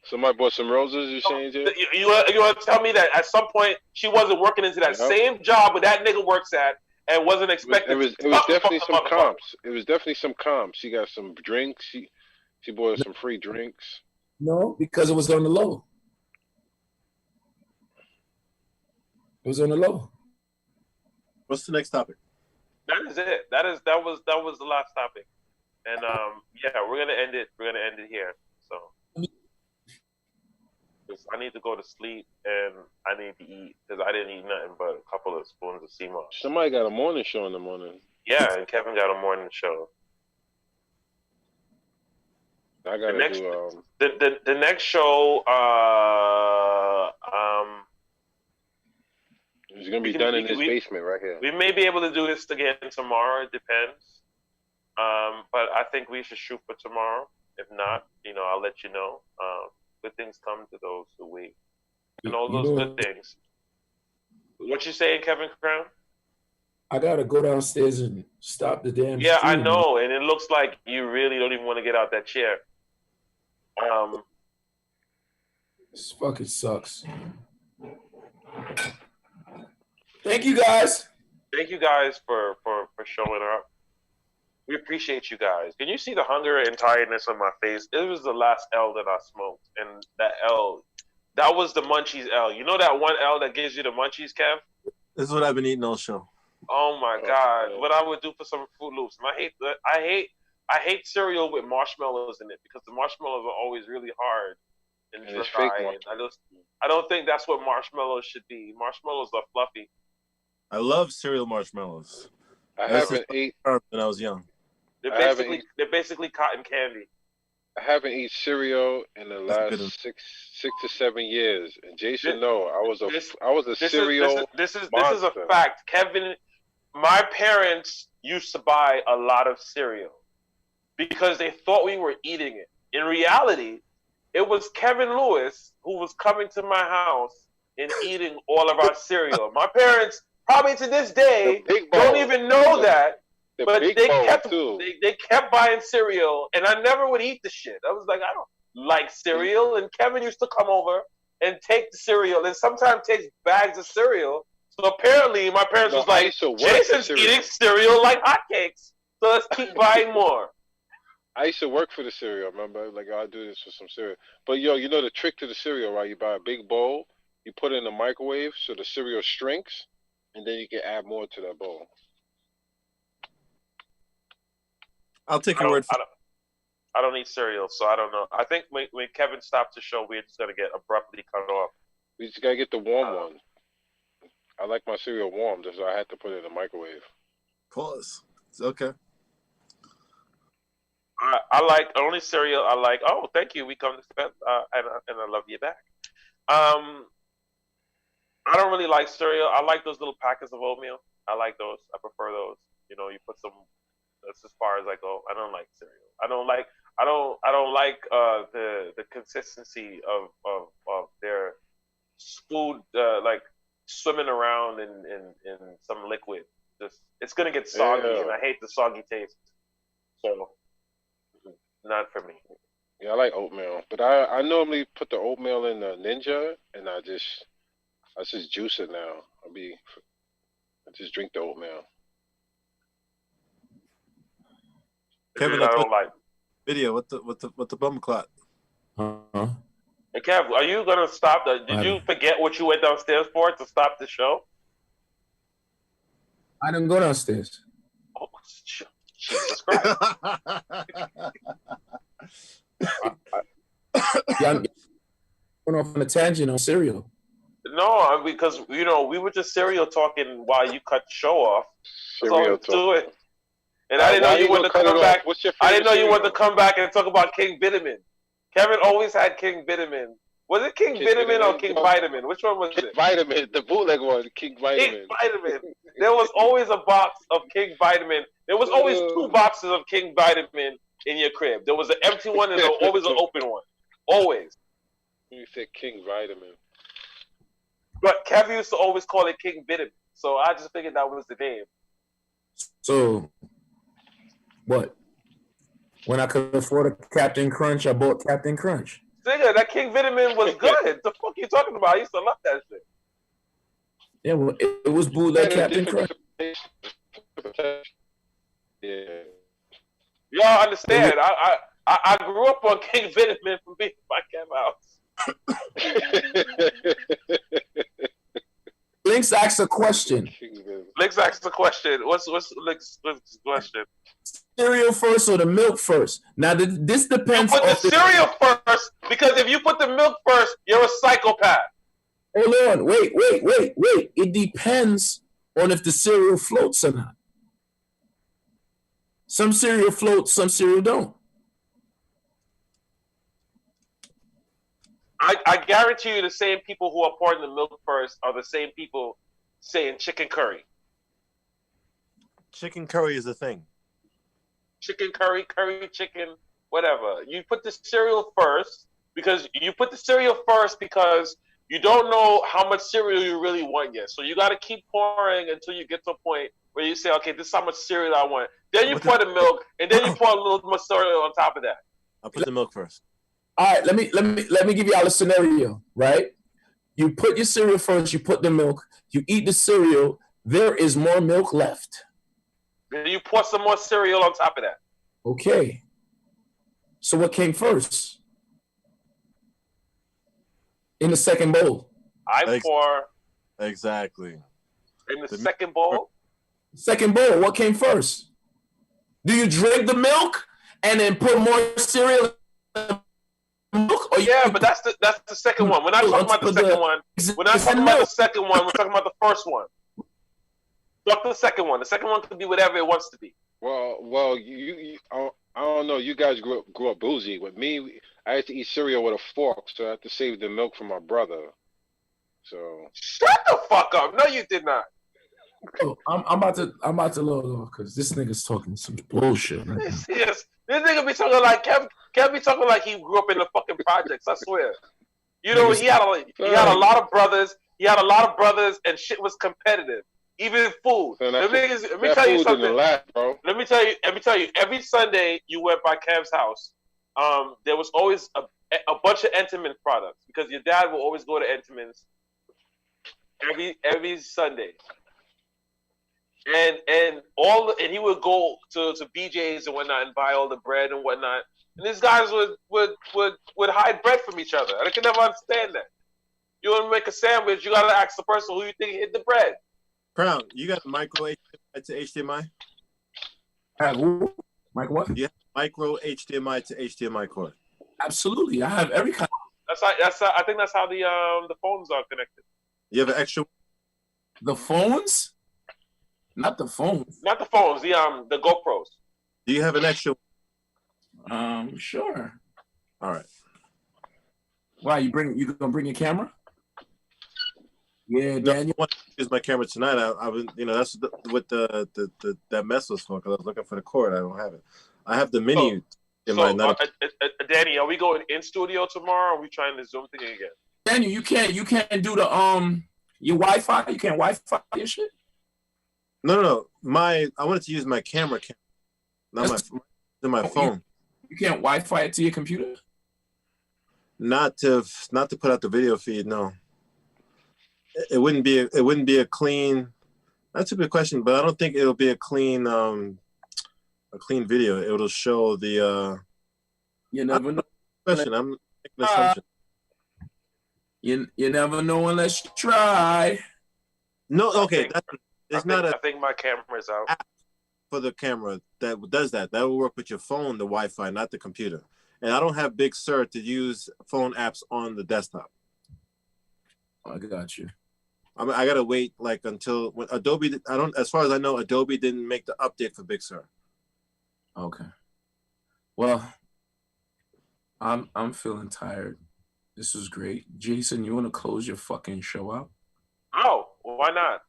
Speaker 6: Somebody bought some roses, you're saying, Jay?
Speaker 2: You want to tell me that at some point she wasn't working into that same job where that nigga works at and wasn't expected?
Speaker 6: It was definitely some comps. It was definitely some comps. She got some drinks. She bought some free drinks.
Speaker 3: No, because it was on the low. It was on the low.
Speaker 1: What's the next topic?
Speaker 2: That is it. That was the last topic, and yeah, we're gonna end it. We're gonna end it here. So I need to go to sleep and I need to eat because I didn't eat nothing but a couple of spoons of sea moss.
Speaker 6: Somebody got a morning show in the morning.
Speaker 2: Yeah, and Kevin got a morning show.
Speaker 6: I gotta do
Speaker 2: the next show.
Speaker 6: It's gonna be done in this basement right here.
Speaker 2: We may be able to do this again tomorrow. It depends. But I think we should shoot for tomorrow. If not, I'll let you know. Good things come to those who wait, and all those good things. What you saying, Kevin Crown?
Speaker 3: I gotta go downstairs and stop the damn.
Speaker 2: Yeah,
Speaker 3: stream.
Speaker 2: I know, and it looks like you really don't even want to get out that chair.
Speaker 3: This fucking sucks. Thank you guys.
Speaker 2: Thank you guys for showing up. We appreciate you guys. Can you see the hunger and tiredness on my face? It was the last L that I smoked, and that was the munchies L. You know that one L that gives you the munchies, Kev?
Speaker 1: This is what I've been eating all show.
Speaker 2: Oh my God! What I would do for some Fruit Loops. And I hate cereal with marshmallows in it because the marshmallows are always really hard and dry. I don't think that's what marshmallows should be. Marshmallows are fluffy.
Speaker 1: I love cereal marshmallows.
Speaker 6: I haven't eaten
Speaker 1: when I was young.
Speaker 2: They're basically cotton candy.
Speaker 6: I haven't eaten cereal in the last 6 to 7 years, and Jason, I was a cereal.
Speaker 2: This is a fact, Kevin. My parents used to buy a lot of cereal because they thought we were eating it. In reality, it was Kevin Lewis who was coming to my house and eating all of our cereal. My parents, probably to this day, don't even know that. But they kept buying cereal, and I never would eat the shit. I was like, I don't like cereal. And Kevin used to come over and take the cereal, and sometimes takes bags of cereal. So apparently, my parents was like, Jason's eating cereal like hotcakes, so let's keep buying more.
Speaker 6: I used to work for the cereal, remember? Like, I'll do this for some cereal. But, the trick to the cereal, right? You buy a big bowl, you put it in the microwave so the cereal shrinks, and then you can add more to that bowl.
Speaker 1: I'll take your word for it.
Speaker 2: I don't eat cereal, so I don't know. I think when Kevin stopped the show, we're just going to get abruptly cut off.
Speaker 6: We just got to get the warm one. I like my cereal warm, so I had to put it in the microwave.
Speaker 1: Pause. It's okay.
Speaker 2: I like the only cereal I like. Oh, thank you. We come to spend, and I love you back. I don't really like cereal. I like those little packets of oatmeal. I like those. I prefer those. You put some. That's as far as I go. I don't like cereal. I don't like the consistency of their food like swimming around in some liquid. It's gonna get soggy, and I hate the soggy taste. So not for me.
Speaker 6: Yeah, I like oatmeal, but I normally put the oatmeal in the Ninja, and I just juice it now. I just drink the oatmeal.
Speaker 1: Kevin,
Speaker 2: I
Speaker 1: I
Speaker 2: don't like.
Speaker 1: video. What the bum clot?
Speaker 3: Uh-huh.
Speaker 2: Hey, Kev, are you gonna stop? Did you forget what you went downstairs for to stop the show?
Speaker 3: I didn't go downstairs.
Speaker 2: Oh, Jesus Christ!
Speaker 3: Yeah, I'm going off on a tangent on cereal.
Speaker 2: No, because we were just serial talking while you cut the show off. That's all
Speaker 6: Serial
Speaker 2: we do it.
Speaker 6: talk.
Speaker 2: And I didn't know
Speaker 6: Why
Speaker 2: you wanted to
Speaker 6: gonna cut
Speaker 2: come
Speaker 6: it
Speaker 2: back.
Speaker 6: off? What's your
Speaker 2: I didn't know
Speaker 6: favorite
Speaker 2: you wanted to
Speaker 6: cereal?
Speaker 2: come back and talk about King Vitamin. Kevin always had King Vitamin. Was it King Vitamin or King Vitamin? Which one was
Speaker 6: King
Speaker 2: it?
Speaker 6: Vitamin, the bootleg one, King Vitamin.
Speaker 2: King Vitamin. There was always a box of King Vitamin. There was always 2 boxes of King Vitamin in your crib. There was an empty one and there was always an open one. Always.
Speaker 6: You said King Vitamin.
Speaker 2: But Kevin used to always call it King Vitamin. So I just figured that was the name.
Speaker 3: So, what? When I could afford a Captain Crunch, I bought Captain Crunch.
Speaker 2: Nigga, that King Vitamin was good. The fuck you talking about? I used to love that shit.
Speaker 3: Yeah, well, it was bootleg Captain Crunch.
Speaker 6: Yeah.
Speaker 2: Y'all understand? I grew up on King Vitamin from being in my Kev house.
Speaker 3: Links asked a question.
Speaker 2: Lex asked the question. What's Lex's question?
Speaker 3: Cereal first or the milk first? Now, this depends
Speaker 2: You put
Speaker 3: on
Speaker 2: the cereal first, because if you put the milk first, you're a psychopath.
Speaker 3: Hold on. Wait. It depends on if the cereal floats or not. Some cereal floats, some cereal don't.
Speaker 2: I guarantee you the same people who are pouring the milk first are the same people saying chicken curry.
Speaker 1: Chicken curry is a thing.
Speaker 2: Chicken curry, curry chicken, whatever. You put the cereal first because you don't know how much cereal you really want yet. So you got to keep pouring until you get to a point where you say, okay, this is how much cereal I want. Then you pour the milk, and then you pour a little more cereal on top of that.
Speaker 1: I'll put the milk first.
Speaker 3: All right, let me give y'all a scenario, right? You put your cereal first, you put the milk, you eat the cereal, there is more milk left.
Speaker 2: Then you pour some more cereal on top of that.
Speaker 3: Okay. So what came first? In the second bowl.
Speaker 2: I pour
Speaker 1: Exactly.
Speaker 2: in the second bowl.
Speaker 3: Second bowl, what came first? Do you drink the milk and then put more cereal in the milk? Or
Speaker 2: Yeah, but that's the second one. We're not talking about the second one. We're not talking about the second one. We're talking about the first one. Fuck the second one. The second one could be whatever it wants to be.
Speaker 6: Well, I don't know. You guys grew up bougie. With me, I had to eat cereal with a fork, so I had to save the milk for my brother. So
Speaker 2: Shut the fuck up. No, you did not.
Speaker 3: Oh, I'm about to load off because this nigga's talking some bullshit. Right now.
Speaker 2: Yes. This nigga be talking like Kev be talking like he grew up in the fucking projects. I swear. You know, he had a lot of brothers. He had a lot of brothers, and shit was competitive. Even in food.
Speaker 6: So
Speaker 2: Let me tell you something.
Speaker 6: Bro.
Speaker 2: Let me tell you. Every Sunday you went by Kev's house, there was always a bunch of Entenmann's products because your dad will always go to Entenmann's every Sunday. And he would go to BJ's and whatnot and buy all the bread and whatnot. And these guys would hide bread from each other. I can never understand that. You want to make a sandwich, you gotta ask the person who you think hid the bread.
Speaker 1: Crown, you got micro HDMI to HDMI?
Speaker 3: Mike, what?
Speaker 1: Yeah, micro HDMI to HDMI cord.
Speaker 3: Absolutely, I have every kind.
Speaker 2: I think that's how the phones are connected.
Speaker 1: You have an extra?
Speaker 3: The phones? Not the phones.
Speaker 2: Not the phones, the GoPros.
Speaker 1: Do you have an extra?
Speaker 3: Sure.
Speaker 1: All right.
Speaker 3: Why you gonna bring your camera? Yeah,
Speaker 1: No,
Speaker 3: Daniel.
Speaker 1: I want to use my camera tonight. I've been, that's what that mess was for. Because I was looking for the cord. I don't have it. I have the menu.
Speaker 2: Danny, are we going in studio tomorrow? Or are we trying the Zoom thing again?
Speaker 3: Daniel, you can't do the your Wi-Fi. You can't Wi-Fi your shit.
Speaker 1: No. I wanted to use my camera, not my phone.
Speaker 3: You can't Wi-Fi it to your computer.
Speaker 1: Not to put out the video feed. No. It wouldn't be a clean. That's a good question, but I don't think it'll be a clean a clean video, it'll show the.
Speaker 3: You never know.
Speaker 1: Question. I'm making an assumption.
Speaker 3: You never know unless you try.
Speaker 1: No, okay, it's not
Speaker 2: I think my camera's out.
Speaker 1: app for the camera that does that. That will work with your phone, the Wi-Fi, not the computer. And I don't have Big Sur to use phone apps on the desktop.
Speaker 3: I got you.
Speaker 1: I gotta wait like until when Adobe. I don't. As far as I know, Adobe didn't make the update for Big Sur.
Speaker 3: Okay. Well, I'm feeling tired. This was great. Jason, you want to close your fucking show out?
Speaker 2: Oh, why not?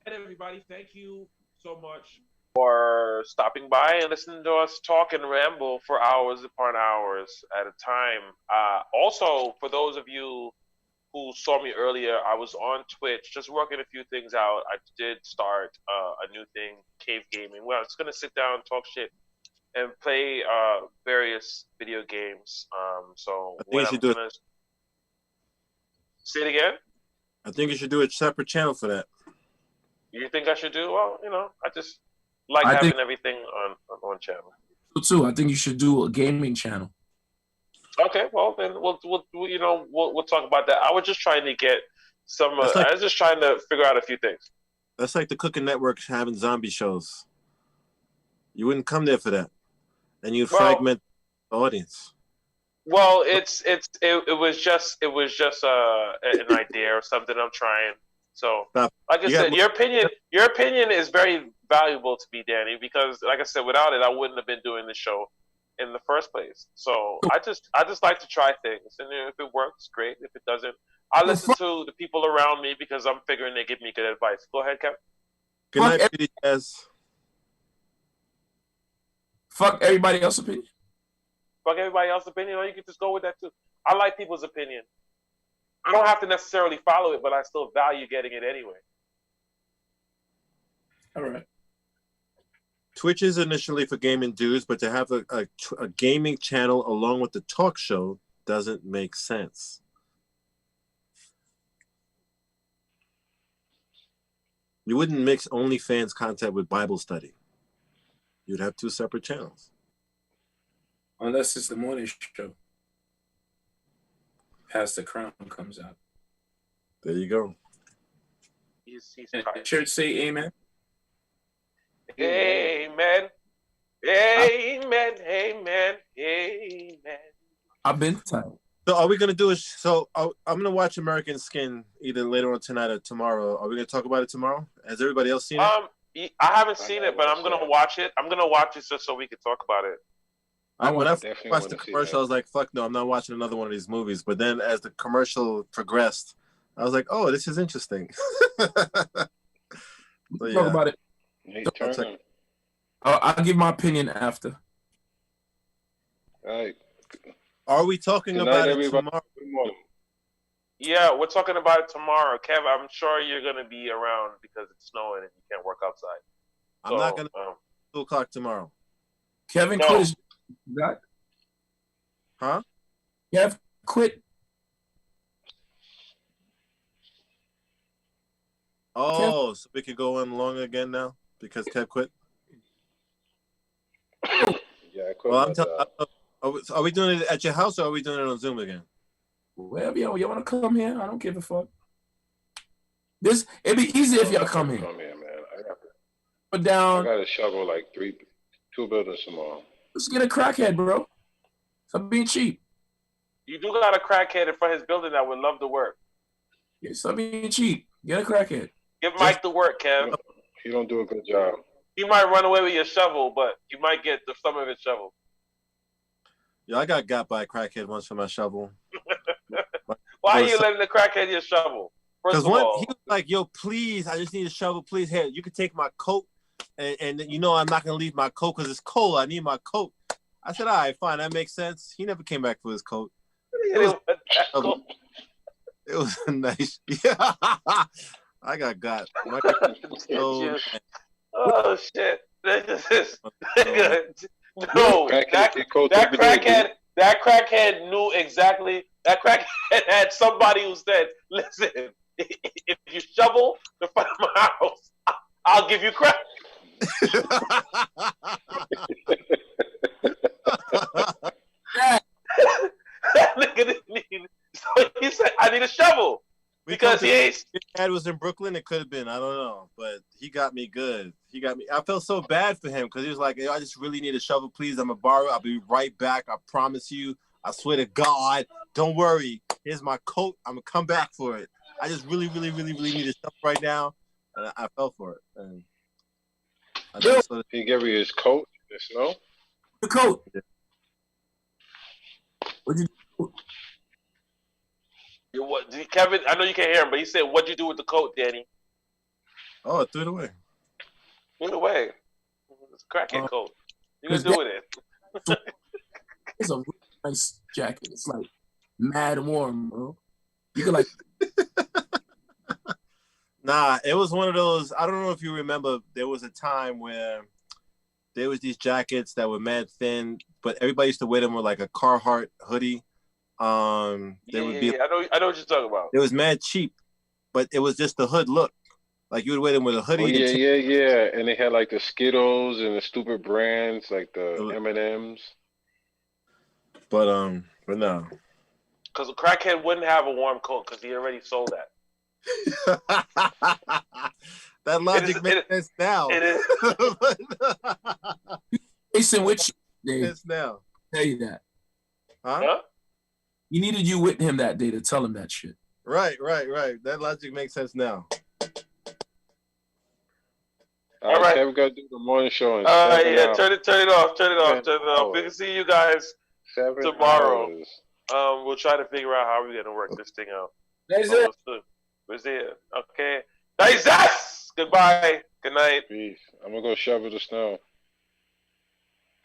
Speaker 7: And everybody, thank you so much
Speaker 2: For stopping by and listening to us talk and ramble for hours upon hours at a time. Also, for those of you who saw me earlier, I was on Twitch just working a few things out. I did start a new thing, Cave Gaming, where I'm just going to sit down, talk shit, and play various video games. So
Speaker 1: I think you should do it.
Speaker 2: Say it again?
Speaker 1: I think you should do a separate channel for that.
Speaker 2: You think I should do? Well, I just like
Speaker 3: I
Speaker 2: having
Speaker 3: think-
Speaker 2: everything on one channel.
Speaker 3: Too. I think you should do a gaming channel.
Speaker 2: Okay, well then we'll talk about that. I was just trying to get some.
Speaker 1: That's like-
Speaker 2: I was just trying to figure out a few things.
Speaker 1: That's like the Cooking Network having zombie shows. You wouldn't come there for that, and you'd
Speaker 2: Well-
Speaker 1: fragment the audience.
Speaker 2: Well, it was just an idea or something I'm trying. So,
Speaker 1: Stop.
Speaker 2: like I
Speaker 1: You
Speaker 2: said,
Speaker 1: got-
Speaker 2: your opinion is very valuable to me, Danny, because like I said, without it, I wouldn't have been doing the show in the first place. So I just like to try things, and if it works, great. If it doesn't, I listen to the people around me because I'm figuring they give me good advice. Go ahead, Kev.
Speaker 1: Good
Speaker 3: Fuck
Speaker 1: night,
Speaker 3: ev-
Speaker 1: Petey Jazz.
Speaker 3: Fuck everybody else's opinion.
Speaker 2: Fuck everybody else's opinion, or you can just go with that too. I like people's opinion. I don't have to necessarily follow it, but I still value getting it anyway.
Speaker 3: All right.
Speaker 1: Twitch is initially for gaming dudes, but to have a gaming channel along with the talk show doesn't make sense. You wouldn't mix OnlyFans content with Bible study. You'd have two separate channels.
Speaker 3: Unless it's the morning show. Pastor Crown comes out.
Speaker 1: There you go.
Speaker 2: He's
Speaker 3: And
Speaker 2: tired.
Speaker 3: the church say amen.
Speaker 2: Amen. Amen. Amen. Amen.
Speaker 3: I've been tired.
Speaker 1: So are we gonna do it? So I'm gonna watch American Skin either later on tonight or tomorrow. Are we gonna talk about it tomorrow? Has everybody else seen it?
Speaker 2: I haven't seen it, but I'm gonna watch it. I'm gonna watch it just so we can talk about it.
Speaker 1: When I
Speaker 4: definitely
Speaker 1: watched
Speaker 4: wanna
Speaker 1: the
Speaker 4: see
Speaker 1: commercial, I was like, "Fuck no, I'm not watching another one of these movies." But then, as the commercial progressed, I was like, "Oh, this is interesting." So,
Speaker 3: Talk
Speaker 1: yeah.
Speaker 3: about it.
Speaker 4: Hey,
Speaker 1: I'll check.
Speaker 4: Turner.
Speaker 3: I'll give my opinion after.
Speaker 4: All right.
Speaker 1: Are we talking
Speaker 4: Good
Speaker 1: about
Speaker 4: night,
Speaker 1: it
Speaker 4: everybody.
Speaker 1: tomorrow?
Speaker 4: Good morning.
Speaker 2: Yeah, we're talking about it tomorrow, Kev. I'm sure you're gonna be around because it's snowing and you can't work outside.
Speaker 1: I'm not gonna 2:00 tomorrow.
Speaker 3: Kevin
Speaker 2: No.
Speaker 3: quit his got
Speaker 1: Huh?
Speaker 3: Kev quit.
Speaker 1: Oh, so we could go on long again now because Kev quit.
Speaker 4: Yeah, I quit
Speaker 1: Well,
Speaker 4: my
Speaker 1: I'm telling.
Speaker 4: job.
Speaker 1: Are we doing it at your house or are we doing it on Zoom again?
Speaker 3: Wherever you want to come here, I don't give a fuck. It'd be easy if y'all come here.
Speaker 4: Come here, man.
Speaker 3: Put
Speaker 4: I
Speaker 3: down.
Speaker 4: got to shovel like two buildings tomorrow.
Speaker 3: Let's get a crackhead, bro. Stop being cheap.
Speaker 2: You do got a crackhead in front of his building that would love to work.
Speaker 3: Yeah, stop being cheap. Get a crackhead.
Speaker 2: Give Mike the work, Kev.
Speaker 4: He don't do a good job.
Speaker 2: He might run away with your shovel, but you might get some of his shovel.
Speaker 1: Yeah, I got by a crackhead once for my shovel.
Speaker 2: Why are
Speaker 1: Well,
Speaker 2: you
Speaker 1: so-
Speaker 2: letting the crackhead your shovel? First
Speaker 1: Because
Speaker 2: of all,
Speaker 1: he was like, "Yo, please, I just need a shovel. Please, here, you can take my coat, and you know I'm not gonna leave my coat because it's cold. I need my coat." I said, "All right, fine, that makes sense." He never came back for his coat.
Speaker 2: Cool.
Speaker 1: It was a nice. Yeah, I got. My so,
Speaker 2: Oh shit! This is
Speaker 1: so,
Speaker 2: no.
Speaker 4: Crackhead get cold
Speaker 2: That
Speaker 4: every day,
Speaker 2: that crackhead knew exactly. That crackhead had somebody who said, "Listen, if you shovel the front of my house, I'll give you crack." Nigga didn't need. So he said, "I need a shovel." Because he ain't.
Speaker 1: His dad was in Brooklyn. It could have been. I don't know, but he got me good. He got me. I felt so bad for him because he was like, "Yo, I just really need a shovel, please. I'm a borrow. I'll be right back. I promise you. I swear to God. Don't worry. Here's my coat. I'm gonna come back for it. I just really, really, really, really need a shovel right now." And I fell for it. And
Speaker 4: he gave you his coat, the snow.
Speaker 3: The coat. What'd you do?
Speaker 2: What, Kevin? I know you can't hear him, but he said, "What'd you do with the coat, Danny?"
Speaker 1: Oh, I threw it away.
Speaker 2: Threw it away. It's a crackhead coat. You can do with it.
Speaker 3: It's a really nice jacket. It's like mad warm, bro. You can like.
Speaker 1: Nah, it was one of those. I don't know if you remember. There was a time where there was these jackets that were mad thin, but everybody used to wear them with like a Carhartt hoodie. They would be.
Speaker 2: I know what you're talking about.
Speaker 1: It was mad cheap, but it was just the hood look. Like you would wear them with a hoodie.
Speaker 4: Oh, yeah. And they had like the Skittles and the stupid brands, like the M&Ms.
Speaker 1: But no.
Speaker 2: Because a crackhead wouldn't have a warm coat because he already sold that.
Speaker 1: That logic makes sense now.
Speaker 2: It is.
Speaker 3: Jason, which day?
Speaker 1: It's now.
Speaker 3: Tell you that.
Speaker 1: Huh?
Speaker 3: He needed you with him that day to tell him that shit.
Speaker 1: Right. That logic makes sense now.
Speaker 4: All right, Kevin, got to do the morning show.
Speaker 2: Yeah, turn it off. We can see you guys
Speaker 4: 7
Speaker 2: tomorrow.
Speaker 4: hours.
Speaker 2: We'll try to figure out how we're gonna work this thing out.
Speaker 3: That's it.
Speaker 2: Where's it? Okay. Nice. Goodbye. Good night.
Speaker 4: Peace. I'm gonna go shovel the snow.